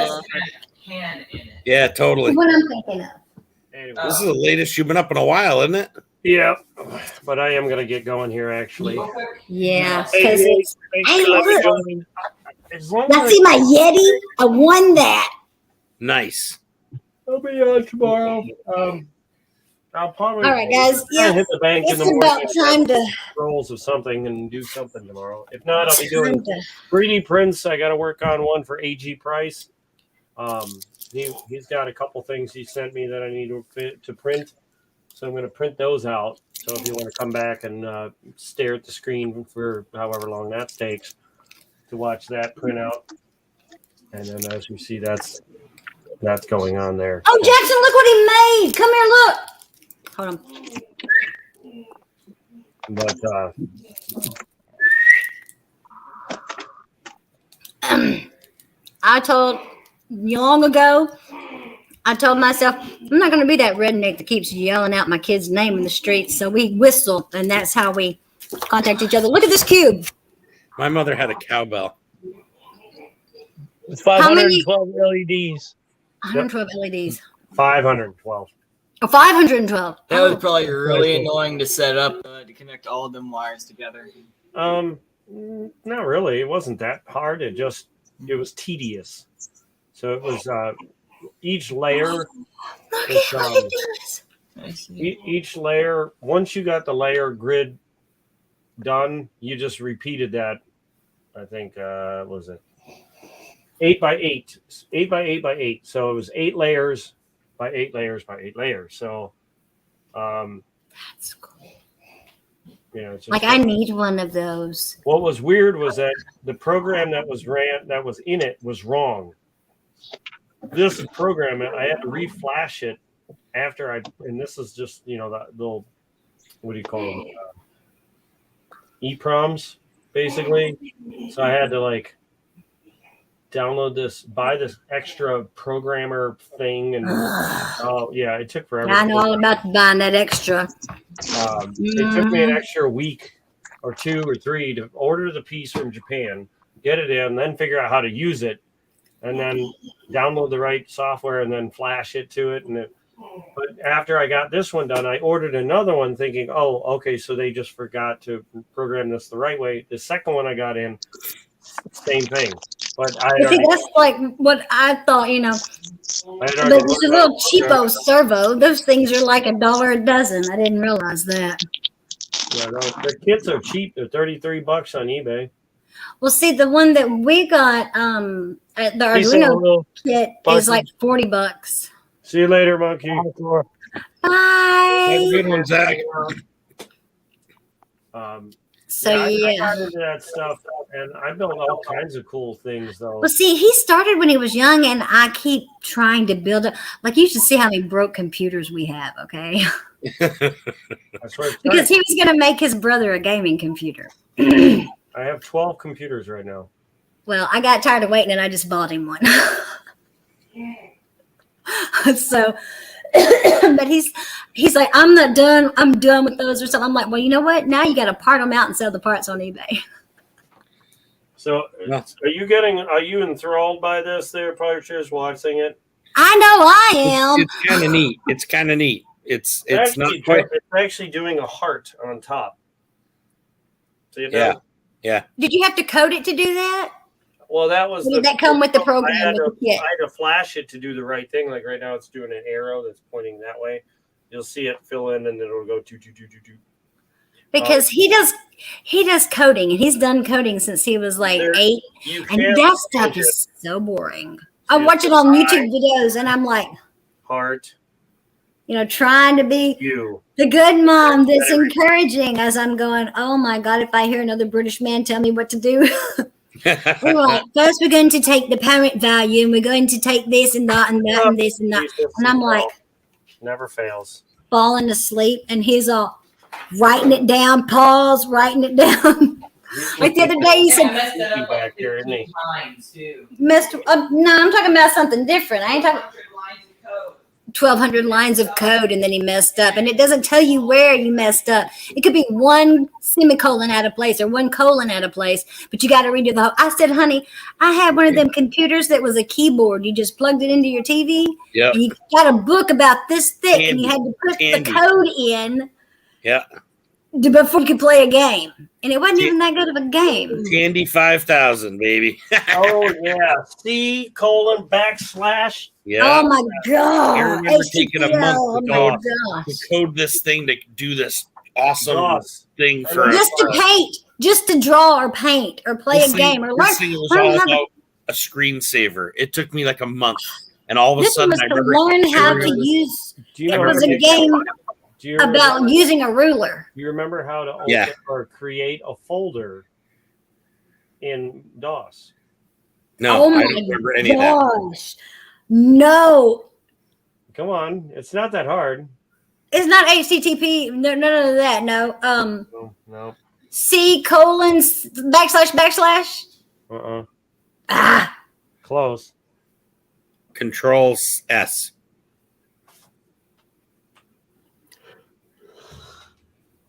Can in it. Yeah, totally. What I'm thinking of. anyway, This is the latest you've been up in a while, isn't it? yeah, but I am going to get going here, actually. Yeah, Hey, because it's. thanks Hey, for letting me look. join. As long Now as see my Yeti? I won that. Nice. I'll be on tomorrow. I'll probably All right, guys. try and Yeah, hit the bank in it's the morning. about time to. Rolls of something and do something tomorrow. If not, I'll be doing Time to 3D prints. I got to work on one for AG Price. He's got a couple things he sent me that I need to print, so I'm going to print those out. So if you want to come back and stare at the screen for however long that takes, to watch that print out. And then as you see, that's going on there. Oh, Jackson, look what he made. Come here, look. Hold on. But I told myself, I'm not going to be that redneck that keeps yelling out my kid's name in the streets. So we whistle, and that's how we contact each other. Look at this cube. My mother had a cowbell. It's 512 LEDs. 112 LEDs. 512. Oh, 512. That was probably really annoying to set up to connect all of them wires together. Not really. It wasn't that hard. It was tedious. So it was each layer. Each layer. Once you got the layer grid done, you just repeated that. I think was it 8 by 8, 8 by 8 by 8. So it was 8 layers by 8 layers by 8 layers. So, that's cool. Yeah, it's just like I need one of those. What was weird was that the program that was in it was wrong. This program, I had to reflash it after and this is just the little, what do you call them? EPROMs, basically. So I had to download this, buy this extra programmer thing, and it took forever. I know all about buying that extra. It took me an extra week or 2 or 3 to order the piece from Japan, get it in, then figure out how to use it, and then download the right software and then flash it to it. But after I got this one done, I ordered another one thinking, oh, okay, so they just forgot to program this the right way. The second one I got in, same thing. But that's like what I thought, But it's a little cheapo servo. Those things are like $1 a dozen. I didn't realize that. Yeah, the kits are cheap. They're $33 on eBay. Well, see, the one that we got, the Arduino kit is like $40. See you later, monkey. Bye. Have a good one, Zach. I got into that stuff, and I built all kinds of cool things, though. Well, see, he started when he was young, and I keep trying to build it. Like, you should see how many broke computers we have, okay? Because he was going to make his brother a gaming computer. I have 12 computers right now. Well, I got tired of waiting, and I just bought him one. So, but he's like, I'm not done. I'm done with those or something. I'm like, well, you know what? Now you got to part them out and sell the parts on eBay. So, are you enthralled by this there, Partridge, watching it? I know I am. It's kind of neat. It's kind of neat. It's not quite. It's actually doing a heart on top. See it? Yeah. Did you have to code it to do that? Well, that was. Did that come with the program? I had to flash it to do the right thing. Like right now, it's doing an arrow that's pointing that way. You'll see it fill in, and then it'll go do. Because he does coding, and he's done coding since he was like 8, and that stuff is so boring. I watch it on YouTube videos, and I'm like, heart. Trying to be the good mom that's encouraging as I'm going, oh my God, if I hear another British man tell me what to do. We're like, first we're going to take the parent value, and we're going to take this and that and that and this and that. And I'm like, never fails. Falling asleep, and he's all writing it down, writing it down. Like the other day, he said, back here, isn't he? no, I'm talking about something different. I ain't talking 1,200 lines of code, and then he messed up, and it doesn't tell you where you messed up. It could be 1 semicolon out of place or 1 colon out of place, but you got to redo the whole. I said, honey, I had one of them computers that was a keyboard. You just plugged it into your TV. Yeah. And you got a book about this thick, and you had to put the code in. Yeah. Before you could play a game, and it wasn't even that good of a game. Tandy 5000, baby. Oh yeah, C:\\. Yeah. Oh my God! I remember taking a month to code this thing to do this awesome thing for just to paint, just to draw or paint or play a game or learn. This thing was all about a screensaver. It took me like a month, and all of a sudden I remember learn how to use. It was a game about using a ruler. You remember how to open or create a folder in DOS. No, Oh I my don't remember any of that. gosh. No. Come on, it's not that hard. It's not HTTP. No, none of that. No. No. C : //. Ah. Close. Control S.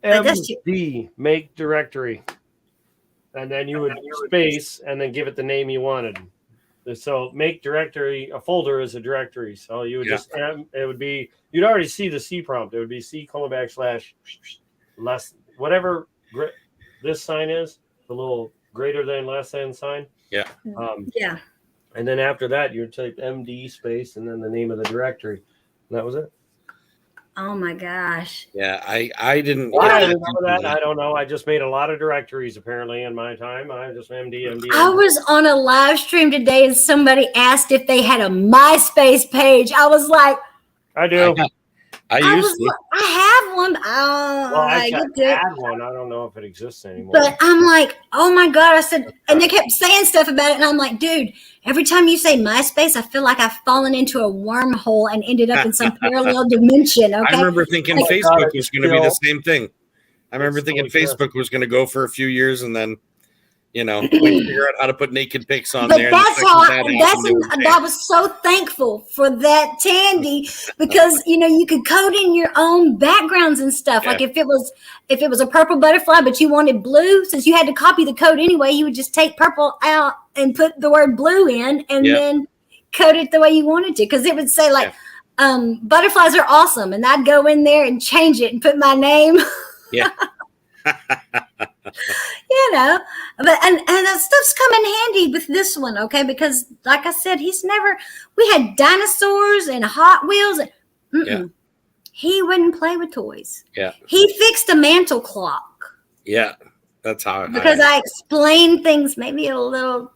MD, make directory. And then you would space and then give it the name you wanted. So make directory, a folder is a directory. So you would it would be, you'd already see the C prompt. It would be C : / less, whatever this sign is, the little greater than less than sign. Yeah. Yeah. And then after that, you would type MD space and then the name of the directory. And that was it. Oh my gosh. Yeah, I didn't. Why I remember that? I don't know. I just made a lot of directories apparently in my time. I just MD. I was on a live stream today and somebody asked if they had a MySpace page. I was like, I do. I used to. I have one. Well, I get it. had one. I don't know if it exists anymore. But I'm like, oh my God. I said, and they kept saying stuff about it. And I'm like, dude, every time you say MySpace, I feel like I've fallen into a wormhole and ended up in some parallel dimension. Okay. I remember thinking Facebook was going to be the same thing. I remember thinking Facebook was going to go for a few years and then, we figure out how to put naked pics on there. That's how I was so thankful for that Tandy because you could code in your own backgrounds and stuff. Like if it was a purple butterfly, but you wanted blue, since you had to copy the code anyway, you would just take purple out and put the word blue in and then code it the way you wanted to. Because it would say butterflies are awesome. And I'd go in there and change it and put my name. Yeah. But and that stuff's come in handy with this one, okay? Because like I said, we had dinosaurs and Hot Wheels. He wouldn't play with toys. Yeah. He fixed a mantle clock. Yeah. That's how because I explained things maybe a little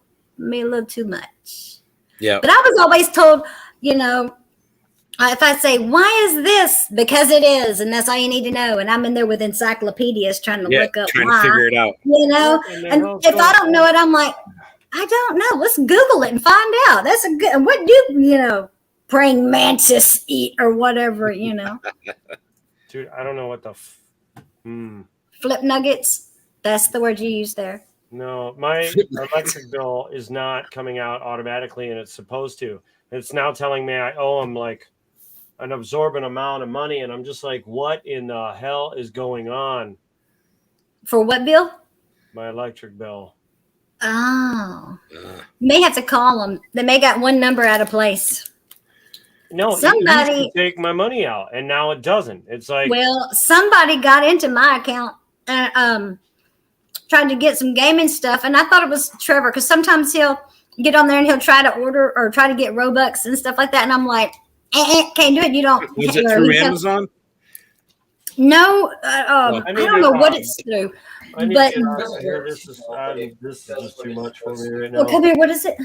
too much. Yeah. But I was always told, if I say, why is this? Because it is. And that's all you need to know. And I'm in there with encyclopedias trying to look up trying why. to figure it out. And if I don't know it, I'm like, I don't know. Let's Google it and find out. That's a good. And what do, praying mantis eat or whatever, Dude, I don't know what the. Flip nuggets. That's the word you use there. No, my electric bill is not coming out automatically, and it's supposed to. It's now telling me I owe them like an absorbent amount of money, and I'm just like, what in the hell is going on? For what bill? My electric bill. Oh. May have to call them. They may got one number out of place. No, somebody used to take my money out, and now it doesn't. It's like, well, somebody got into my account and tried to get some gaming stuff, and I thought it was Trevor because sometimes he'll get on there and he'll try to order or try to get Robux and stuff like that, and I'm like, can't do it. You don't. Was it through Amazon? No, I don't know what it's through. But this is just too much for me right now. Well, come here. What is it?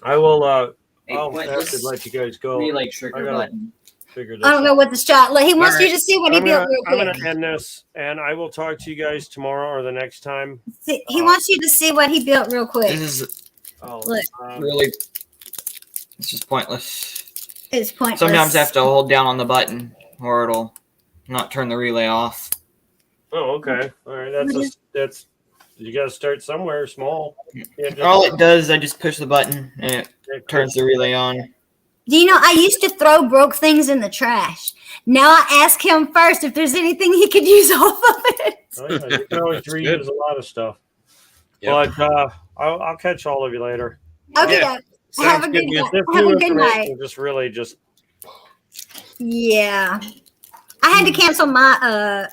I will. I'll have to let you guys go. Relay trigger button. Figure this I don't know what the shot. He wants you to see what he built real quick. I'm going to end this, and I will talk to you guys tomorrow or the next time. He wants you to see what he built real quick. This is look. Really, it's just pointless. It's pointless. Sometimes I have to hold down on the button, or it'll not turn the relay off. Oh, okay. All right. That's. You got to start somewhere small. All it does, I just push the button and it turns the relay on. Do you know, I used to throw broke things in the trash. Now I ask him first if there's anything he could use off of it. Oh, yeah, you can always reuse a lot of stuff. Yep. But I'll catch all of you later. Okay, have a good night. Have a good night. Just. Yeah. I had to cancel my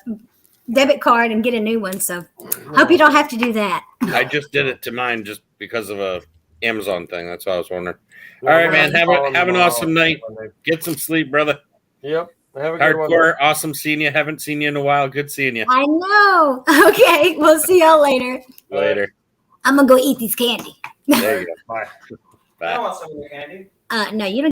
debit card and get a new one, so hope you don't have to do that. I just did it to mine just because of a Amazon thing. That's why I was wondering. All right, man. Have an awesome night. Get some sleep, brother. Yep. Have a good one. Hardcore. Awesome seeing you. Haven't seen you in a while. Good seeing you. I know. Okay. We'll see y'all later. Later. I'm going to go eat this candy. There you go. Bye. Bye. I want some of your candy. No, you don't.